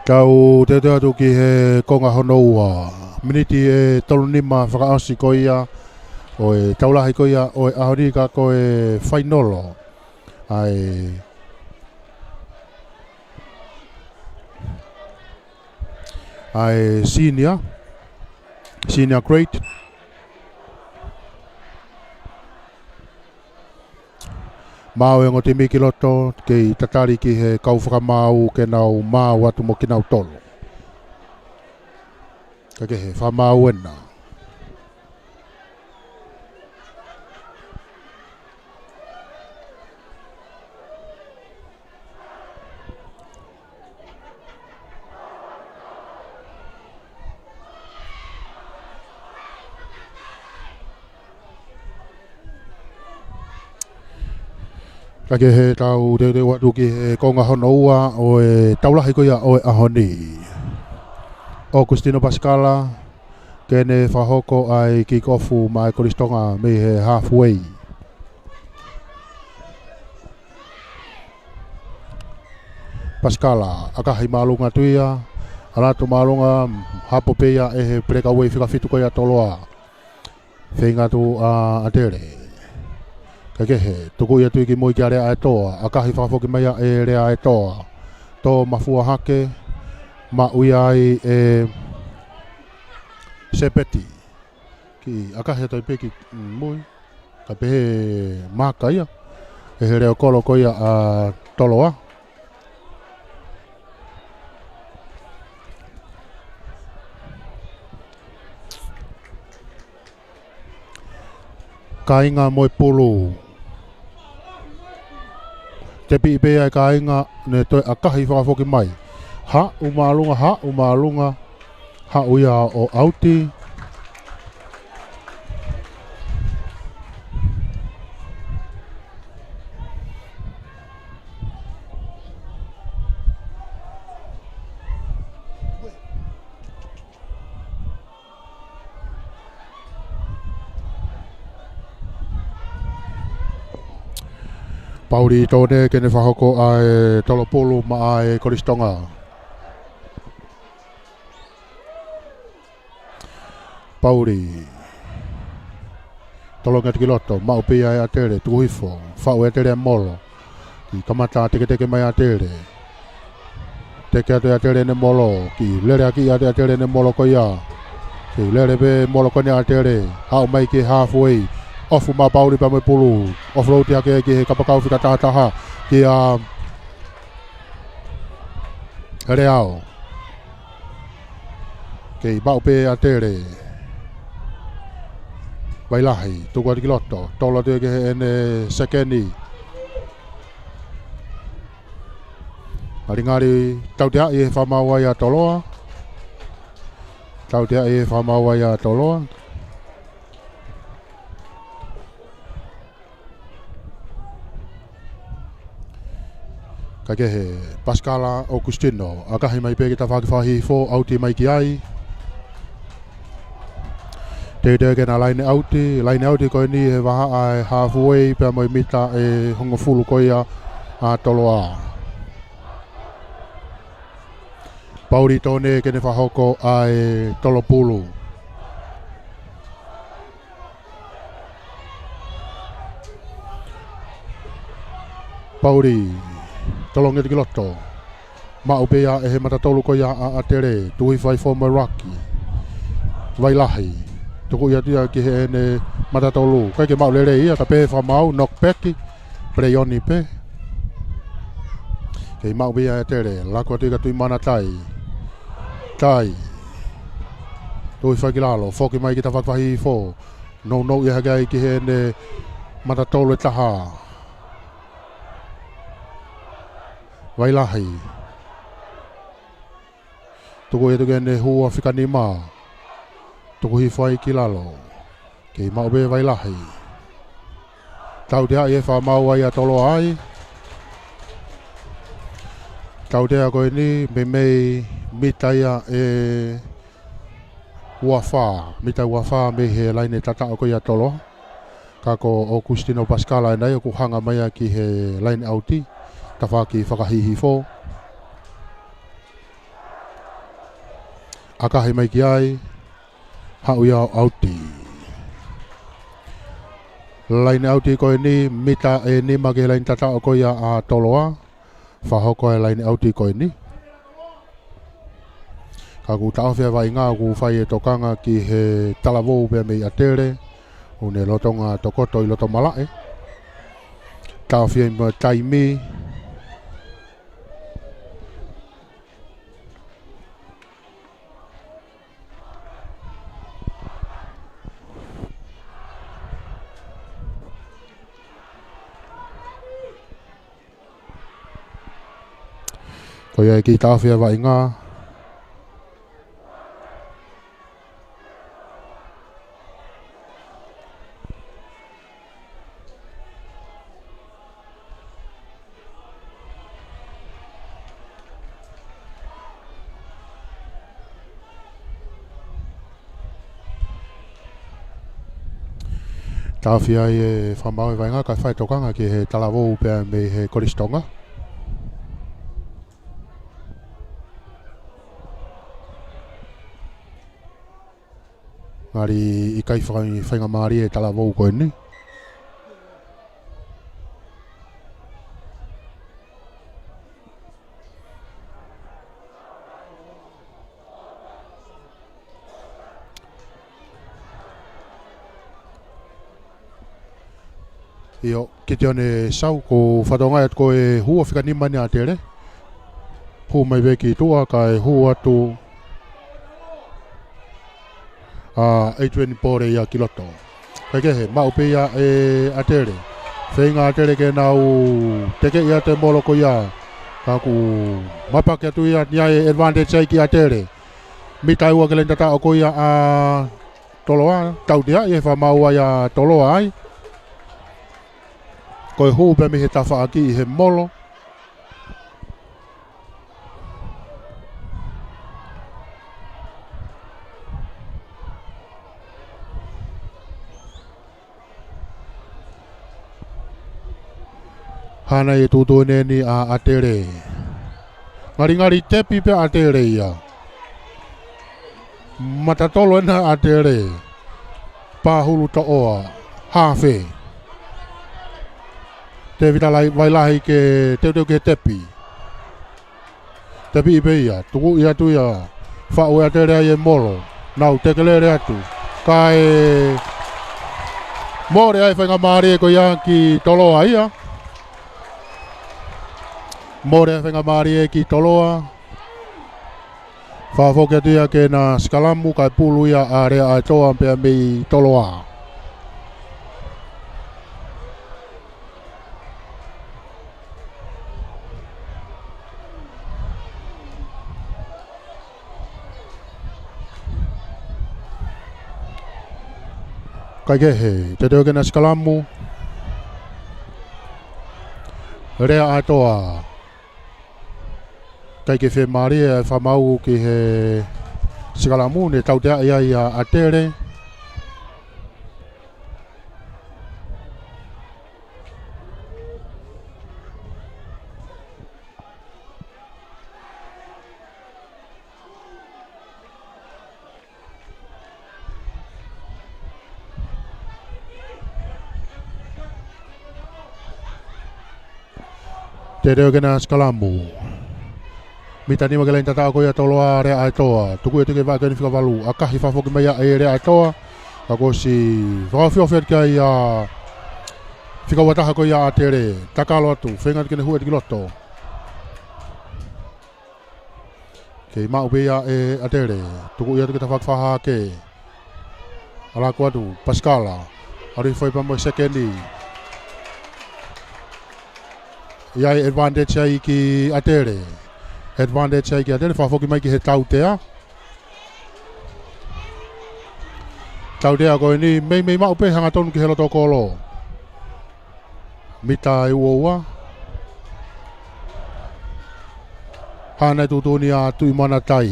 Tau te atu ki he konga hono ua. Miniti e tolu nima whakaasi ko ia. O e taulahi ko ia o e ahori ka ko e whainolo. Ai senior grade. Māu e ngoti miki loto kei tatari ki he kauwhakamau ke nau māu atu mo ki nau tolo. Ka ke he whamau ena. Ka ke he tau te watu ki he konga hono ua o e taulahi ko ia o e ahoni. Augustino Pascala kene whahoko ai kick offu mai koristonga me he halfway. Pascala akahi malunga tuia alato malunga hapo peia e he breakaway whika fitu ko ia toloa. Whenga tu a atere. Kakehe, tuku ia tui ki mui ki a rea e toa, a kahi whakafoki mai a e rea e toa. Tō mafua hake, ma ui ai e sepeti. Ki a kahi atoi peki mui, ka pehe maka ia, e he reo kolo ko ia a toloa. Ka inga moi pulu. Te pi pea e ka inga ne toi a kahi whakafoki mai. Ha umalunga, ha uia o auti. Pauri tōne kene whahoko ai tolopulu ma ai koristonga. Pauri. Tolonga tiki loto, ma upi ai atere, tuku hifo, whau e tere molo. Ki kamata teke mai atere. Teke atu atere ne molo, ki lere aki ate atere ne molo ko ia. Ki lere be molo ko ne atere, hau mai ki halfway. Ofu ma pauri pa me pulu. Ofu roti ake ki he kapakau whika tahataha. Ki a... Reao. Kei maupe a tere. Wailahi. Tuku atiki loto. Tolo te ke he ene sekeni. Aringari tau te ai e whamawai a toloa. Tau te ai e whamawai a toloa. Ka ke he Pascala Augustino, a kahi mai pēki ta whakiwhahi fō auti mai ki ai. Te ke na line auti koe ni he waha ai halfway pēr moi mita e hongo fulu koe a toloa. Pauri tōne kene whahoko ai tolopulu. Pauri. Tolonga tiki loto. Ma upea e he matatolu ko ia a tere. Tuhi whai fo Meraki. Wailahi. Tuku ia tia ki he ene matatolu. Kai ke mau lere ia ka pe whamau. Knockbacki. Preioni pe. Kei mau upea e tere. Lako tika tui mana tai. Tai. Tuhi whai ki lalo. Foki mai ki ta whakwahi fo. No ia hagai ki he ene matatolu e taha. Wailahi. Tuku e tuke ne hua whika ni mā. Tuku hi whai ki lalo. Kei mau be wailahi. Tau te ai e whamau ai a tolo ai. Tau te a koe ni mei mitaia e uawha. Mitai uawha me he laine tata o koe a tolo. Kako Augustino Pascala e nei o ku hanga mai ki he laine auti. Ta whaki whakahihi fō. Akahi mai ki ai. Hau ia auti. Lain auti koe ni mita e ni mage lain tata o koe a toloa. Whahoko e lain auti koe ni. Ka ku taofia vai ngā ku whai e tokanga ki he talavou bea mei a tere. Une lotonga tokoto i loto malae. Taofia i mua taimi. Ko ia ki taofia vai ngā. Taofia i e whamau i vai ngā kai whai tokanga ki he talavou pia me he koristonga. Ngari i kai whainga maari e talavou koe ni. Io, ki te one sau ko whatonga at ko e hua whika ni mani a tere. Hu mai veki tua ka e hua atu Adrian Pore ia kiloto. Kai ke he mau pe ia e a tere. Whainga a tere ke nau teke ia te molo ko ia. Ka ku mapake atu ia nia e advantage ai ki a tere. Mitai ua ke len tata o ko ia a toloa. Tau dia i e whamau ai a toloa ai. Koe huu pe mi he tawha aki i he molo. Hana e tutu neni a atere. Ngari tepi pe atere ia. Matatolo ena atere. Pahulu to oa. Hafe. Te vita vai lahi ke teu ke tepi. Tepi ipe ia. Tuku ia tu ia. Whau ea tere ai e molo. Nau tekelere atu. Kai more ai whainga maari e ko ia ki toloa ia. More ai whainga maari e ki toloa. Whawhoke atu ia ke na skalamu kai pulu ia a rea ai toa pia mei toloa. Kai ke he, te teo kena skalamu. Rea atoa. Kai ke whe maari e whamau ki he skalamu ne tau te ia i a tere. Te reo kena skalamu. Mita nima ke lain tata ko ia toloa rea aitoa. Tuku e tuke vaa keni whikawalu. A kahi whafoki mai e rea aitoa. Kako si whakawhiowhia kia ia whikawataha ko ia a tere. Takalo atu. Whenga kene hua tiki loto. Kei mau pe ia e a tere. Tuku ia tuke ta whakawhaha ke. Ala ko atu. Pascala. Ari whai pamo sekendi. Iai advantage ai ki atere. Advantage ai ki atere. Whafoki mai ki he tautea. Tautea koe ni mei mau pe hanga tonu ki he loto kolo. Mita e uoua. Hana e tutuni a tui mana tai.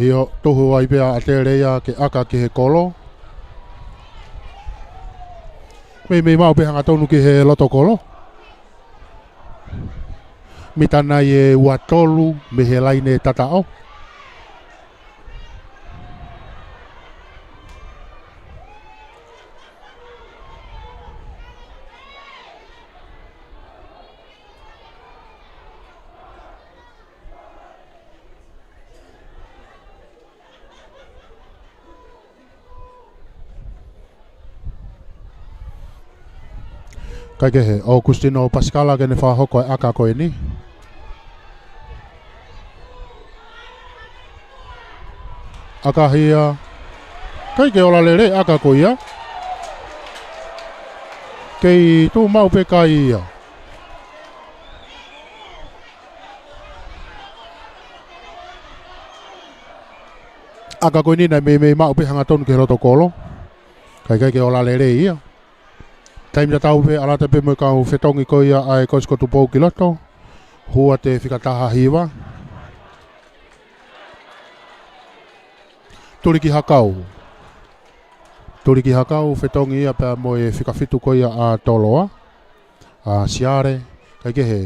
Io tohu ai pea a te rea ke aka ki he kolo. Me mau pe hanga tonu ki he lotokolo. Mitana e watolu me he laine tatao. Kai ke he, o Kustino Pascala ke ne whahoko e aka koe ni. Aka hia. Kai ke ola lere aka koe ia. Kei tu mau pe kai ia. Aka koe ni na me mau pe hanga tonu ke roto kolo. Kai ke ola lere ia. Taimia tau pe alata pe mo kau fetongi ko ia ai ko skotu pou kiloto. Hua te whikataha hiwa. Turiki hakau. Turiki hakau fetongi ia pe mo e whikawhitu ko ia a toloa. A siare. Kai ke he.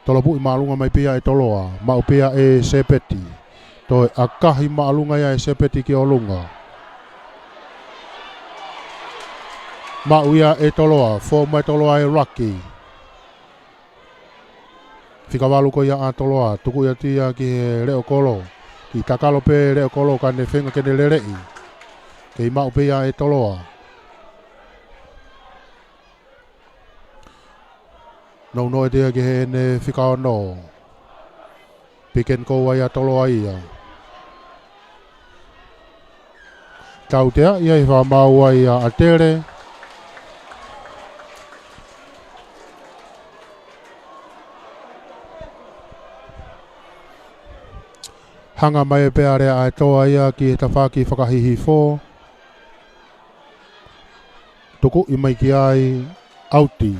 Tolopu i maalunga mai pia e toloa. Mau pia e sepeti. Toi akahi maalunga ia e sepeti ki olunga. Mauia e toloa, fo mai toloa e raki. Whikawalu ko ia a toloa, tuku ia tia ki he reo kolo. Ki takalo pe reo kolo ka ne whenga ke ne lerei. Kei mau pe ia e toloa. Nau no e tia ki he ne whikao no. Piken ko ia toloa ia. Tau tea ia i wha maua ia a tere. Hanga mai e pea rea ai toa ia ki he tawhaki whakahihi fō. Tuku i mai ki ai auti.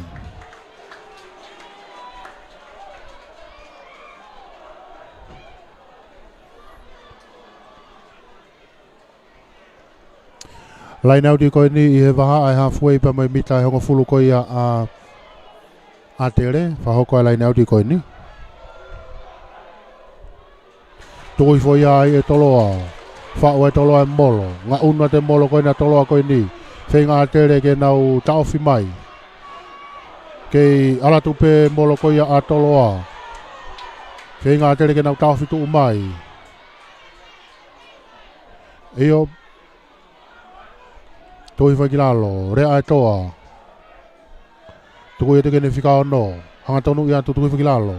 Lai nauti koe ni i he waha ai halfway pa mai mita e hongo fulu koe ia a tere. Whahoko ai lai nauti koe ni. Tui foi ai e toloa. Whao e toloa e molo. Nga una te molo koe na toloa koe ni. Whenga tere ke nau taofi mai. Kei alatu pe molo koe ia a toloa. Whenga tere ke nau taofi tuu mai. Eo. Tui foi ki lalo. Rea e toa. Tuku e te kene whikao no. Hanga tonu i atu tuku foi ki lalo.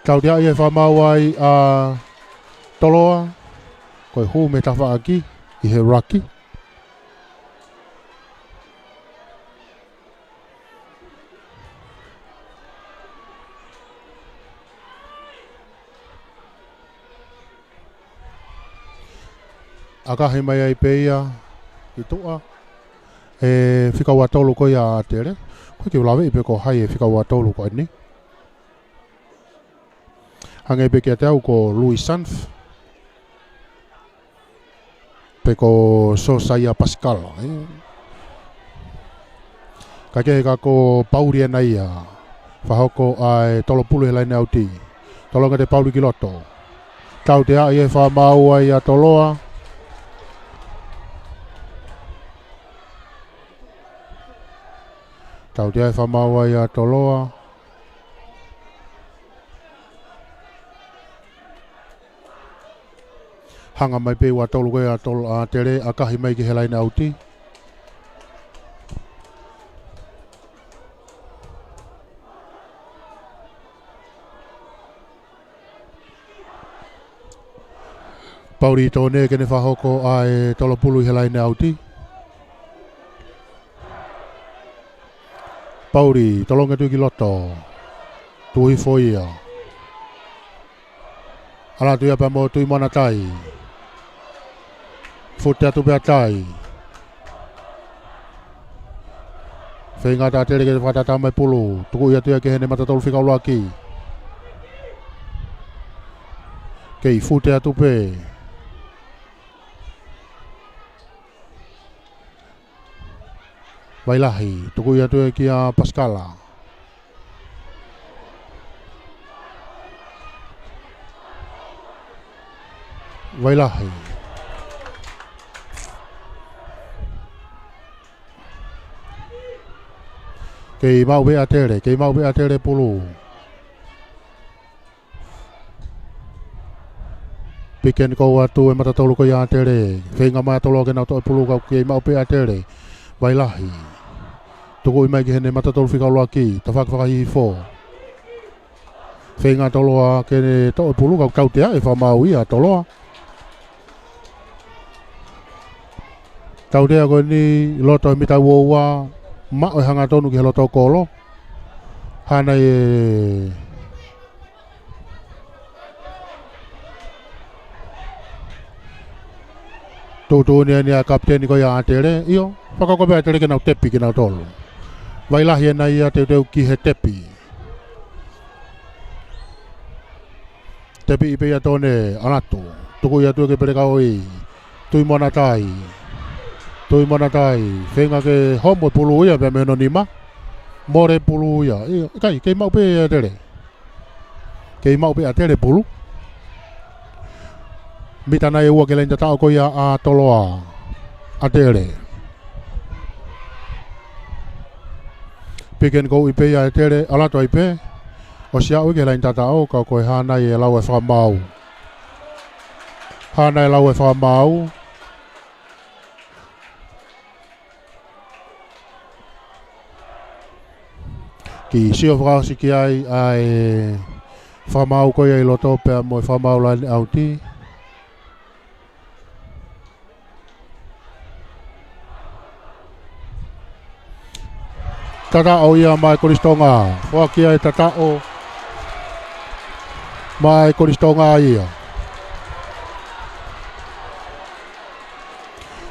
Tau tia ia whamau ai a toloa. Koe hu me tawha aki. I he raki. Akahi mai ai peia. I tua. E whikau a tolu koe a tere. Koe ki ulawe i pe ko hai e whikau a tolu koe ni. Hangai pe kia te au ko Louis Sanf. Pe ko Sosaia Pascal. Ka ke ka ko Pauri e naia. Whahoko ai tolo pulu he laine au ti. Tolonga te Pauri ki loto. Tau te ai e whamau ai a toloa. Tau te ai whamau ai a toloa. Hanga mai pe wa tolu koe a tere a kahi mai ki he laina auti. Pauri tōne ke ne whahoko a e tolo pulu he laina auti. Pauri, tolonga tu ki loto. Tui foia. Ala tu ia pa mo tui mana tai. Fute atu pea tai. Whenga ta tere ke te whatata mai pulu. Tuku ia tuia ke hene matatolu whikau loa ki. Kei fute atu pe. Wailahi, tuku ia tu ki a Pascala. Wailahi. Kei mau be atere pulu. Piken ko atu e matatolo ko ia atere. Whenga mai atolo ke nau to pulu kau kei mau be atere. Wailahi. Tuku i mai ki hene matatolo whika loa ki. Ta whakawhakahi fo. Whenga toloa ke to pulu kau te a e whamau ia toloa. Tau rea koe ni loto e mita uoua ma o hanga tonu ki he loto kolo. Hana e Tūtū ni a kapteni koe a atere. Iyo, whakakope atere ke nau tepi ke nau tolu. Wailahi e nai a te teu ki he tepi. Tepi ipe ia tone anatu. Tuku ia tue ke pere kaoi. Tui mona tai. Whenga ke homo pulu ia pe meno nima. More pulu ia. Kai, kei mau pe atere. Kei mau pe atere pulu. Mita nai ua ke lein tatao ko ia a toloa. Atere. Piken ko ipe ia atere. Alato ipe. O sia ui ke lein tatao ka koe hana i e lau e whamau. Hana e lau e whamau. Ki sio whakasi ki ai whamau koe i loto pia mo i whamau lani auti. Tatao ia mai koristonga. Whaki ai tatao mai koristonga ia.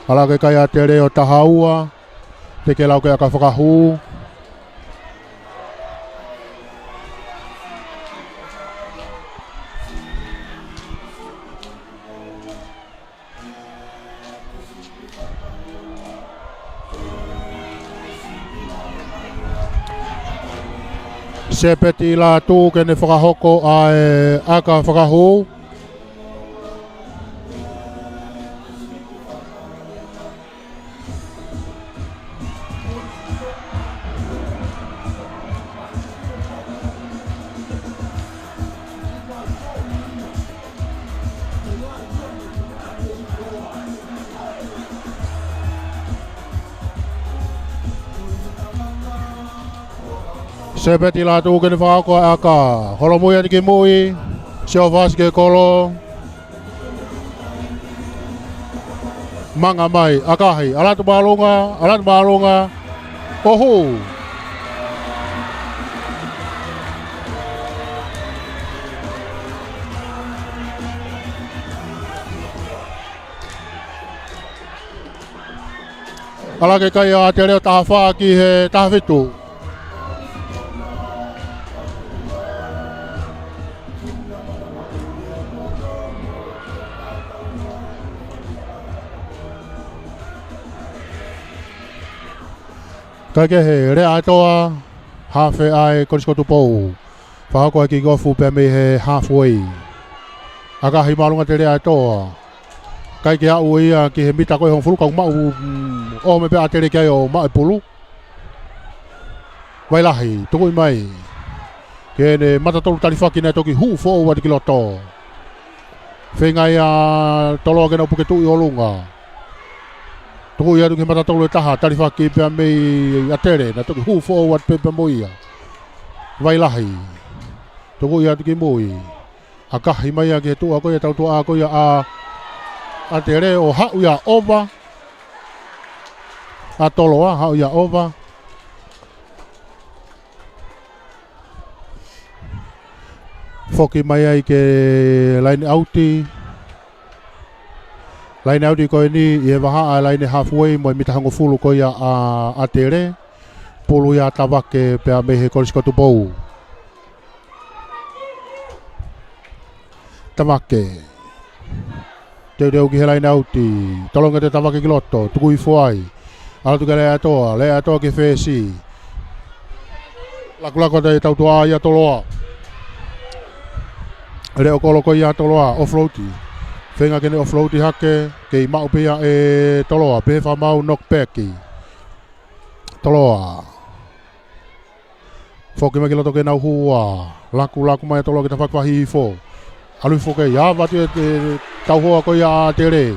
Alake kai a te reo tahaua. Te ke lau ke aka whakahu. Sepeti la tū kene whakahoko a aka whakahu. Sepeti la tū kene whakahoko a aka. Holo mui ani ki mui. Seo vasi ke kolo. Manga mai, akahi. Alatu maalunga. Ohu. Alake kai a te reo taha whaa ki he taha whitu. Kai ke he rea atoa, hawhi ai koriskotu pou. Whahako ai ki gofu pe me he halfway. Akahi marunga te rea atoa. Kai ke au ia ki he mita koe hong fulu kau mau o me pe atere ki ai o mau pulu. Wailahi, tukui mai. Ke ne matatolu talifaki nei toki hu fo wadi ki loto. Whengai a tolo ke nau puke tui olunga. Tuku ia tuki matatolu e taha, tarifaki pia mei atere, na tuki hu forward pe moia. Wailahi. Tuku ia tuki mui. Akahi mai a ke tua koia tautua a koia a atere o hau ia ova. A toloa, hau ia ova. Foki mai ai ke line auti. Laine auti koe ni i e waha a laine halfway mo i mitahango fulu koe a tere. Pulu ia tawake pea mehe koriskotu pou. Tawake. Teu ki he laine auti. Tolonga te tawake ki loto. Tuku i fuai. ala tu le atoa ke fesi laku te tautua ia toloa le okolo ko ia toloa offroadi fenga kene offroadi hake ke mau pe ia e toloa pe fa mau knockback toloa foki me ke loto ke na hua laku mai toloa ke ta fakwahi fo alu fo ke ia va te tau hoa ko ia tere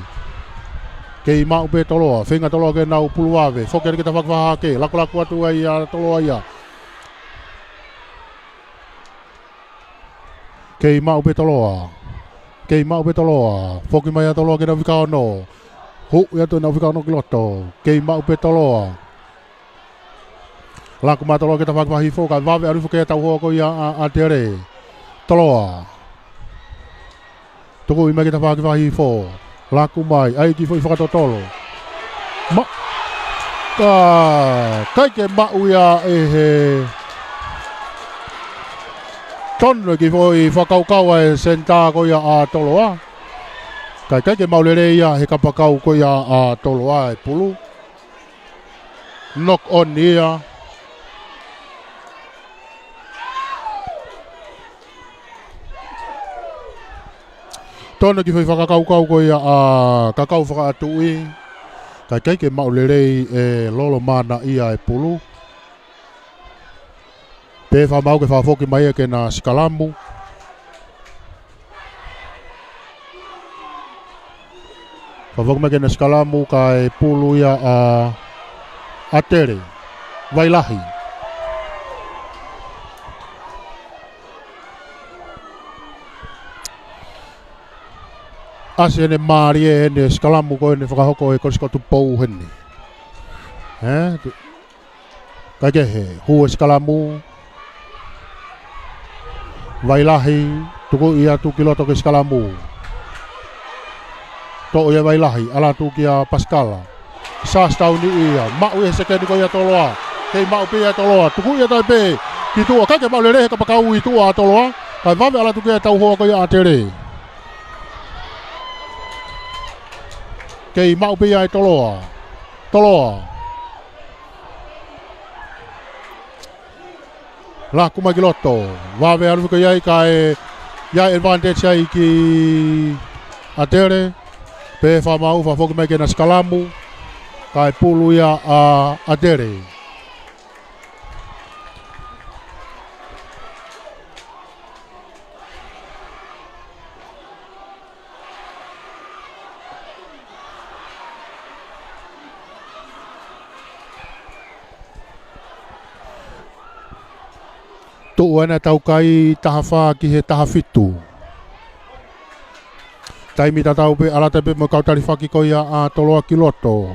ke mau pe toloa fenga toloa ke na puluave foki ke ta fakwaha ke laku atu ia toloa ia ke mau pe toloa foki mai toloa ke na vikao no hu ya to na vikao no kiloto ke mau pe toloa laku ma toloa ke ta fakwahi fo ka vave alu fo ke tau hoa ko ia tere toloa toko ima ke ta fakwahi fo laku mai ai ki fo i fakatotolo ma kai ke mau ia tono ki foi whakaukau e senta ko ia a toloa. Kai ke maulere ia he kapakau ko ia a toloa e pulu. Knock on ia. Tono ki foi whakaukau ko ia a kakau whakaatui. Kai ke maulere e lolo mana ia e pulu. Pe fa mau ke fa foki mai ke na Sikalamu. Fa foki mai ke na Sikalamu kai pulu ia a tere. Wailahi. Asi ene maari ene Sikalamu ko ene whakahoko e korisko tu pou hene. Kai ke he, hu Sikalamu. Wailahi tuku ia tu kiloto ke Sikalamu. To ia wailahi ala tu kia Paskala. Sas tau ni ia mau e sekeni ko ia toloa. Kei mau pe ia toloa tuku ia tai pe. Ki tua ka ke mau le ka pakau i tua toloa. Kai vave ala tu kia tau hoa ko ia atere. Kei mau pe ia toloa. La kuma kiloto vave alu ko yai kai ya advantage ai ki atere pe fa mau fa foku me ke na Sikalamu kai pulu ya a atere tu ana tau kai tahafa ki he tahafitu. Tai mi tau pe ala te pe mo kau tari faki ko ia a toloa kiloto.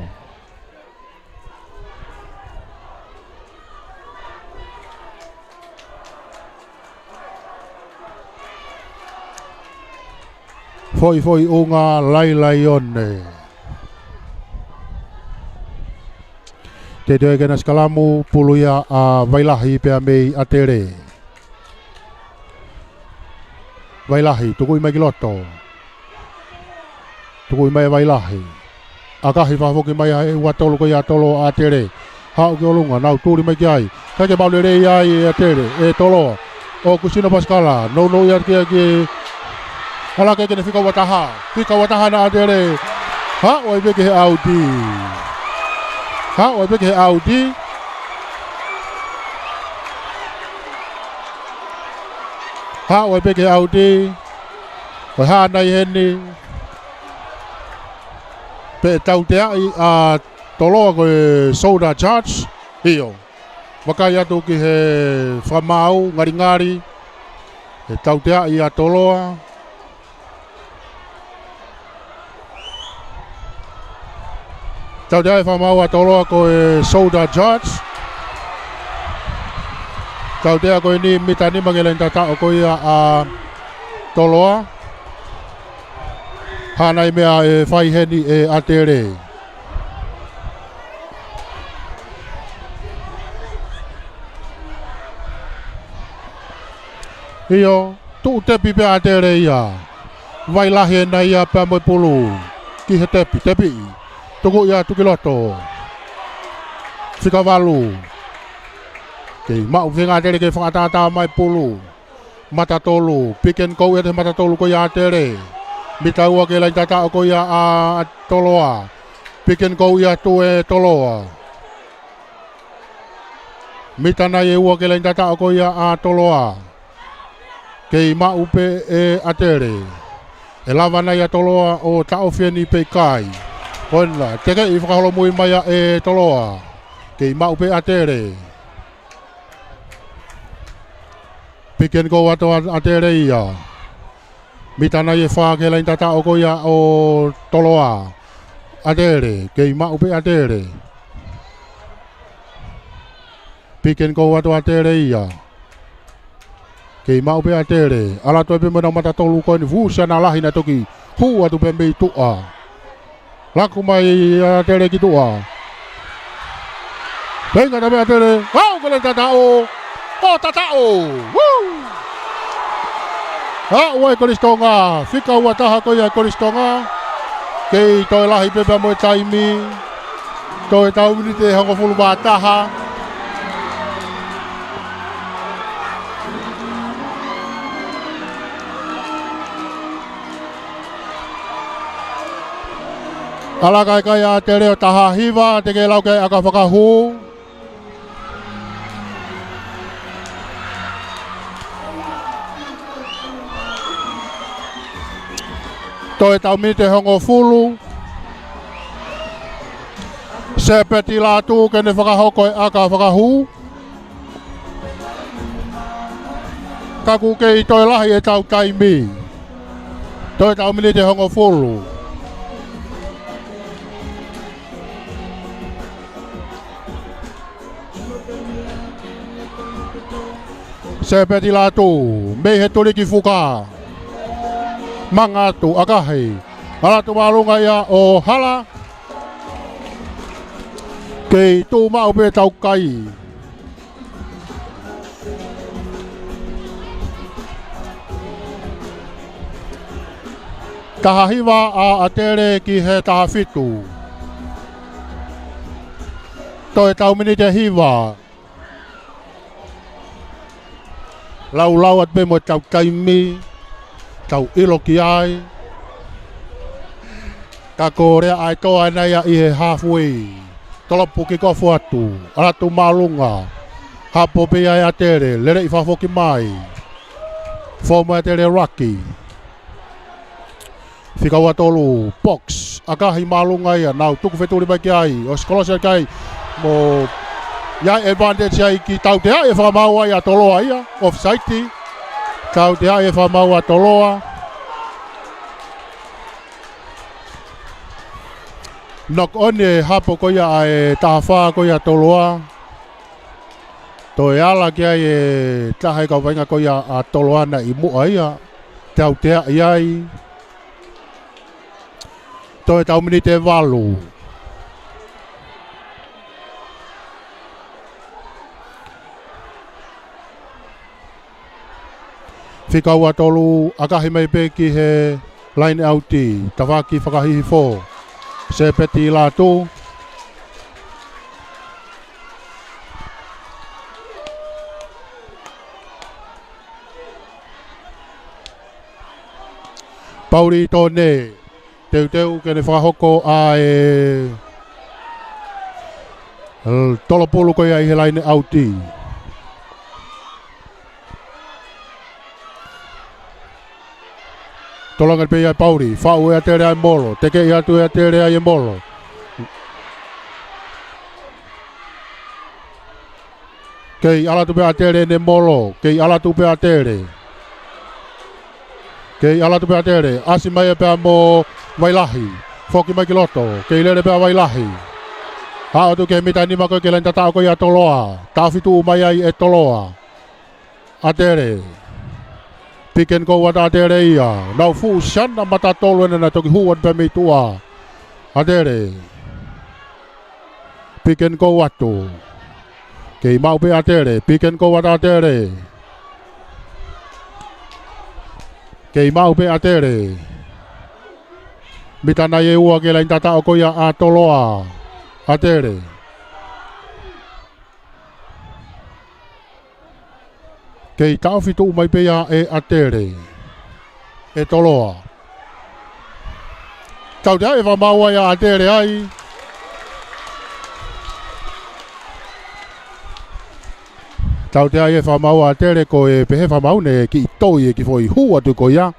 Foi unga lai one. Te doe kena Sikalamu pulu ia a wailahi pe mei atere. Wailahi, tukui mai kiloto. Tukui mai wailahi. Akahi whafoki mai hai ua tolo ko ia tolo a tere. Hau ki olunga, nau tūri mai ki ai. Kake maulere ia i a tere, e tolo. O kusino Paskala, no ia ki. Hala keke ne whika wataha na a tere. Ha, oi beke he Audi. Ha oi beke Audi. Oi ha nai heni. Pe tau te ai a toloa ko soda charge. Hio. Wakai atu ki he whamau ngari. E tau te ai a toloa. Tau te ai whamau a toloa ko soda charge. Tau te ko ni mitani mangelen tatao ko ia a toloa. Hanai mea e whai heni e atere. Hio, tu tepi pe atere ia. Wailahi na ia pe moi pulu. Ki he tepi. Tuku ia tukiloto. Whikavalu. Kei mau whenga tere ke whakatata mai pulu. Matatolu. Pick and go e te matatolu ko ia tere. Mita ua ke lai tata o ko ia a toloa. Pick and go ia tu e toloa. Mita nai e ua ke lai tata o ko ia a toloa. Kei mau pe e atere. E lava nai a toloa o tao whiani pe kai. Ona, teke i whakaholo mui mai a e toloa. Kei mau pe atere. Pick and go ato atere ia. Mita nai e wha ke lai tata o ko ia o toloa. Atere, kei mau pe atere. Pick and go ato atere ia. Kei mau pe atere. Ala toi pe mena mata tolu ko ni vusa na lahi na toki. Hu atu pe mei tua. Laku mai atere ki tua. Venga na pe atere. Wow, ko le tatao. Oh, tatao. Woo! Ha, wai kolistonga. Fika ua taha ko ia kolistonga. Kei toi lahi pepe mo taimi. Toi tau minite hango fulu ba taha. Ala kai kai a te reo taha hiva te ke lau kai aka whakahu. Toi tau minite hango fulu. Se peti la tu ke ne whakahoko e aka whakahu. Kaku kei toi lahi e tau taimi. Toi tau minite hango fulu. Se peti la tu, me he tuli ki fuka. Manga tu akahi. Ala tu malunga ia o hala. Kei tu mau pe tau kai. Taha hiwa a atere ki he taha fitu. Toi tau minite hiwa. Lau at pe mo tau kaimi. Tau ilo ki ai. Ka korea ai toa nei a i he halfway. Tolopu ki kofu atu. Ala tu malunga. Hapo pe ai atere. Lere i whafoki mai. Foma atere raki. Whika ua tolu. Box. Akahi malunga ia. Nau tuku wheturi mai ki ai. O skolosia ki ai. Mo... Iai advantage ai ki tau te ai e whamau ai a toloa ia. Off-side. Tau te ai e whamau a toloa. Nok on e hapo ko ia e taha ko ia toloa. To e ala ki ai e taha e kauwainga ko ia a toloa na i mua ia. Tau te ai ai. To e tau minite walu. Whika ua tolu, akahi mai pe ki he line outi, tawaki whakahihi fō. Se peti la tu. Pauri tōne, teu ke ne whakahoko a e... Tolopulu ko ia i he line outi. Tolongan pe ia pauri, whau e atere ai molo, teke i atu e atere ai molo. Kei alatu pe atere ne molo, kei alatu pe atere. Kei alatu pe atere, asi mai e pe mo wailahi, foki mai ki loto, kei lere pe wailahi. Hao tu ke mita nima koe ke lain tatao ko ia toloa, tawhitu mai ai e toloa. Atere. Pick and go at atere ia. Nau fu sana mata tolu na toki huan pe mei tua. Atere. Pick and go atu. Kei mau pe atere. Pick and go at atere. Kei mau pe atere. Mita na ye ua ke lain tata o ko ia a toloa. Atere. Kei tau fitu mai pea e atere. E toloa. Tau te e whamaua ia atere ai. Tau te ai e whamaua atere ko e pehe whamau ne ki toi e ki foi hua tu ko ia.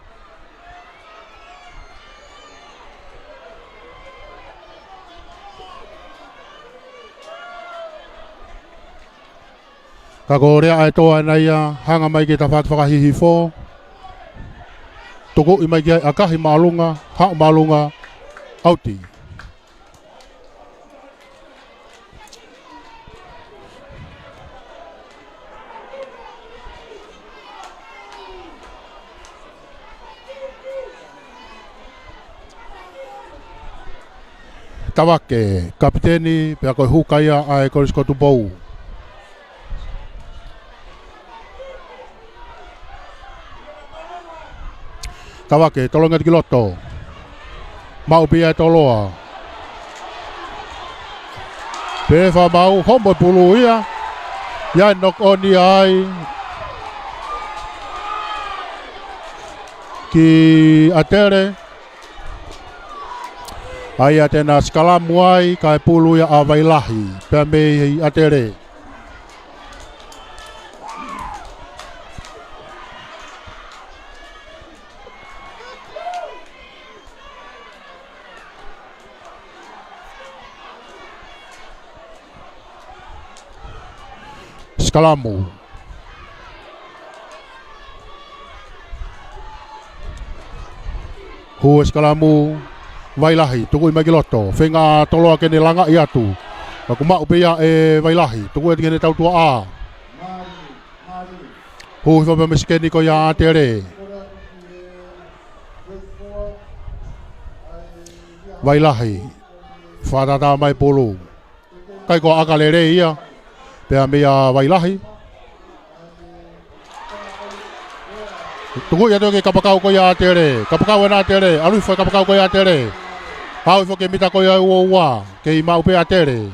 Ka ko rea ai toa nei a hanga mai ki ta whakahihi fō. Toko i mai ki ai akahi malunga, hao malunga, auti. Tawake, kapiteni, pea koe hukaia ai koriskotu pou. Tawake, tolonga ki loto. Mau pia e toloa. Pefa mau, hombo pulu ia. Ia nok oni ai. Ki atere. Ai atena skalamu ai, kai pulu ia awailahi. Pea me atere. Skalamu. Hu skalamu vailahi tuku i magiloto fenga toloa kene langa i atu aku mau pea e vailahi tuku e kene tau tua a hu fa me skeni ko ya tere vailahi fara ta mai pulu kai ko akalere ia pea mea vailahi tuku ya toke kapakau ko ya tere kapakau na tere alu fa kapakau ko ya tere hau fo ke mita ko ya wa ke mau pe tere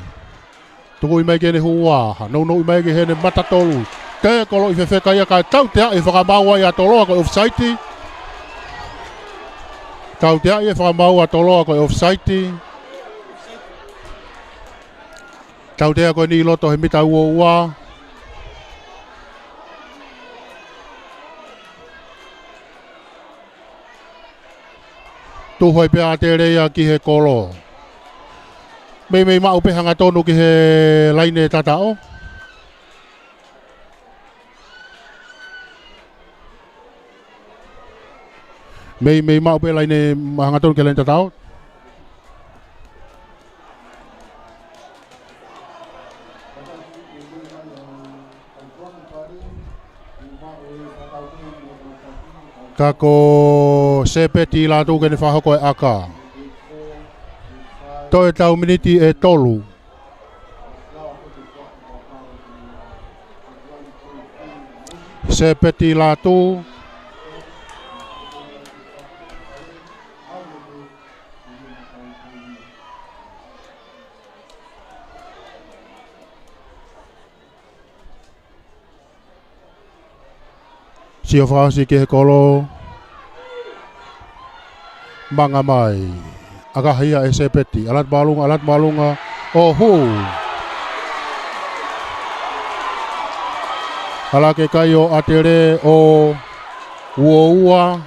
tuku i mai ke ne hua no i mai ke hene matatolu te ko lo i fe ka ya ka tau te e fa mau ya tolo ko offside tau te e fa mau ya tolo ko offside tau te ko ni loto he mita wa tu hoi pe atere ia ki he kolo. Mei mau pe hanga tonu ki he laine tatao. Mei mau pe laine hanga tonu ki laine tatao. Kako sepeti la tu kene whahoko e aka. Toi tau miniti e tolu. Sepeti la tu. Sio whakasi ke he kolo. Manga mai. Akahia e sepeti. Alat malunga. Ohu. Alake kayo atere o uoua.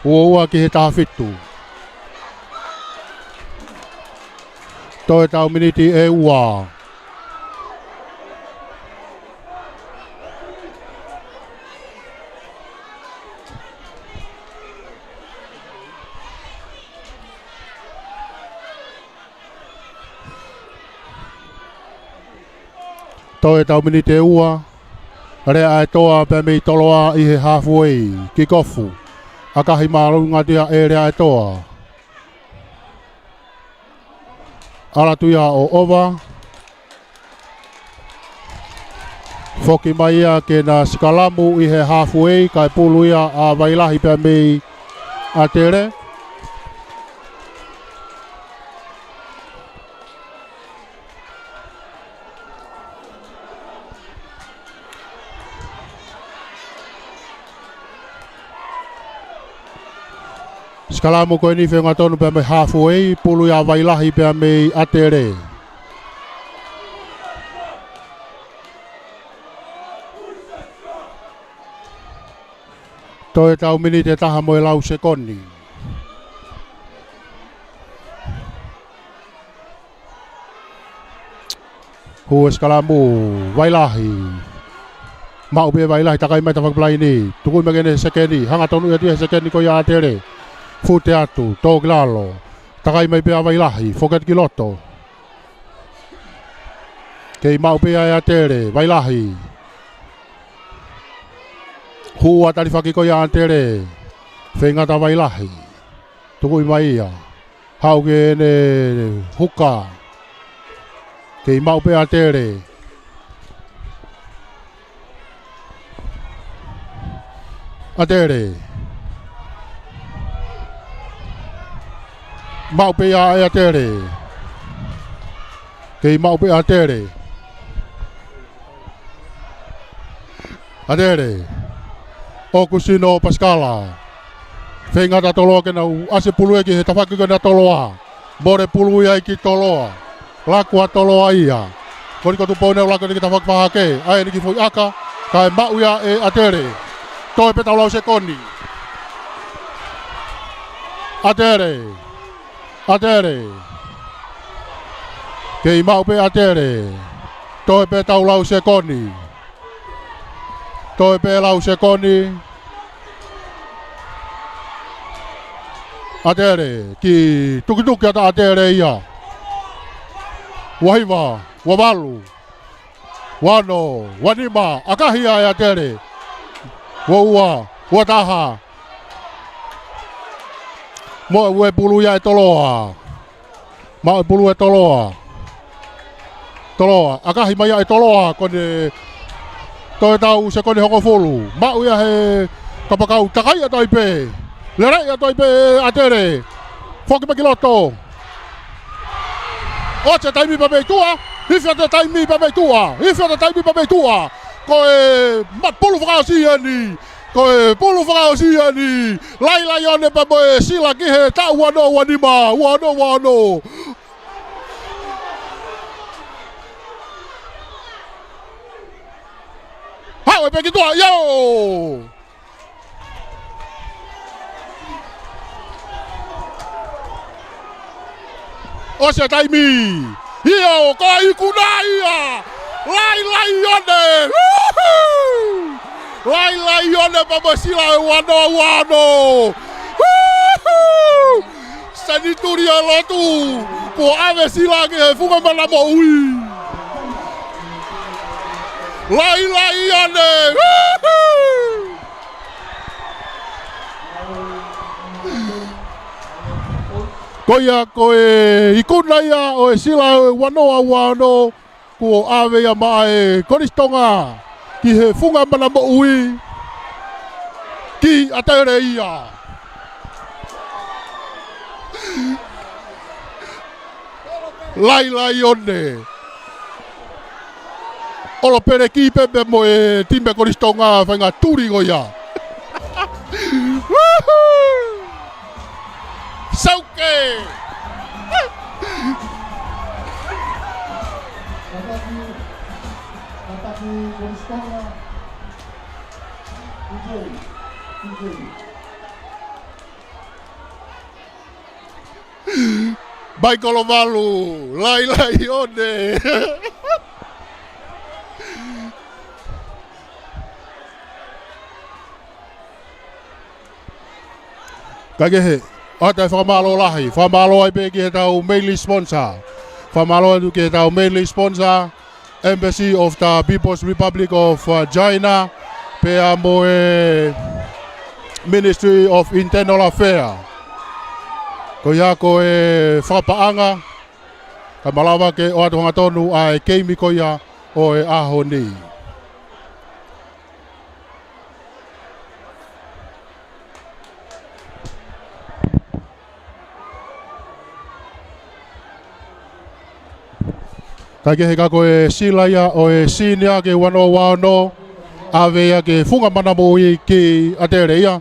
Uoua ki he tahafitu. Toi tau miniti e ua. Toi tau minite ua. Rea e toa pe mei toloa i he halfway. Kikofu. Akahi marunga tia e rea e toa. Aratuia o ova. Foki mai ia ke na skalamu i he halfway. Kai pulu ia a vailahi pe mei a tere. Skalamu ko ni whenga tonu pia me halfway, pulu ya wailahi pia me atere. Toi tau mini te taha mo e lau sekoni. Hu skalamu wailahi. Mau be wailahi takai mai tawak plai ni. Tukui magene sekeni, hanga tonu ya tia sekeni ko ya atere. Fute atu, tō glalo. Takai mai pia wailahi, foket kiloto. Kei mau pia ya tere, wailahi. Hua tali whaki ko ya tere. Whengata wailahi. Tukui mai ia. Hau ke ne huka. Kei mau pia tere. Atere. Mau pe a tere. Kei mau pe a tere. Atere. O kusino Pascala. Whenga ta toloa ke nau ase pulu eki he tawhaki ke na toloa. More pulu ia ki toloa. Lakua toloa ia. Kori kotu pone o lako ni ki tawhaki pahake. Ae ni ki fui aka. Kai mau ia e atere. Toi pe taulau se koni. Atere. Atere. Kei mau pe atere. Toi pe tau lau se koni. Toi pe lau se koni. Atere. Ki tuki ata atere ia. Wahiva. Wawalu. Wano. Wanima. Akahia e atere. Waua. Wataha. Mo ue pulu ya e toloa. Ma e pulu e toloa. Toloa. Akahi mai ya e toloa kone. Toi tau se kone hoko fulu. Ma ue he kapakau takai a toipe. Lerei a toipe atere. Foki makiloto. Oce taimi pa mei tua. Hifia te taimi pa mei tua. Hifia te taimi pa mei tua. Koe mat pulu whakao siani. Koe pulu whakao siani. Lai one pa moe sila ki he ta wano wanima. Wano. Hau e peki tua. Yo! Ose taimi. Iyo koe ikuna ia. Lai one. Woohoo! Lai one pa moe sila e wano. Woohoo! Sanituria lotu. Po ave sila ki he funga mana mo ui. Lai one. Woohoo! Koia koe ikuna ia o e sila e wano. Ko ave ia mae koristonga. Ki he funga mana mo ui. Ki atere ia. Lai one. Olo pere ki pepe mo e timbe koristonga whainga turi go ia. Sauke! Ataki koristonga. Bai kolomalu, lai one. Kagehe, ata whamalo lahi, whamalo ai pe ki he tau mainly sponsor. Whamalo ai ki he tau mainly sponsor, Embassy of the People's Republic of China, pe a moe Ministry of Internal Affairs. Ko ia ko e whapaanga, ka malawa ke o atu hanga tonu ai keimi ko ia o e aho ni. Ka ke heka ko e sila ia o e sinia ke wano, ave ia ke funga mana mo i ki atere ia.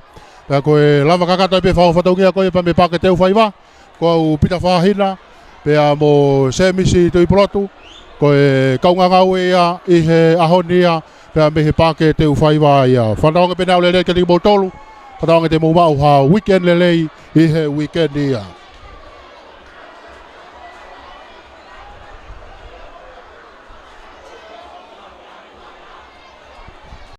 Pea koe lava kakata pe whao whataungia koe pa me pake teu whaiwa. Ko au pita whahina. Pea mo semisi tui polotu. Koe kaunga ngau ia i he ahoni ia. Pea me he pake teu whaiwa ia. Whanaonga pena o lelei ke tiki mo tolu. Whanaonga te mo mau ha weekend lelei i he weekend ia.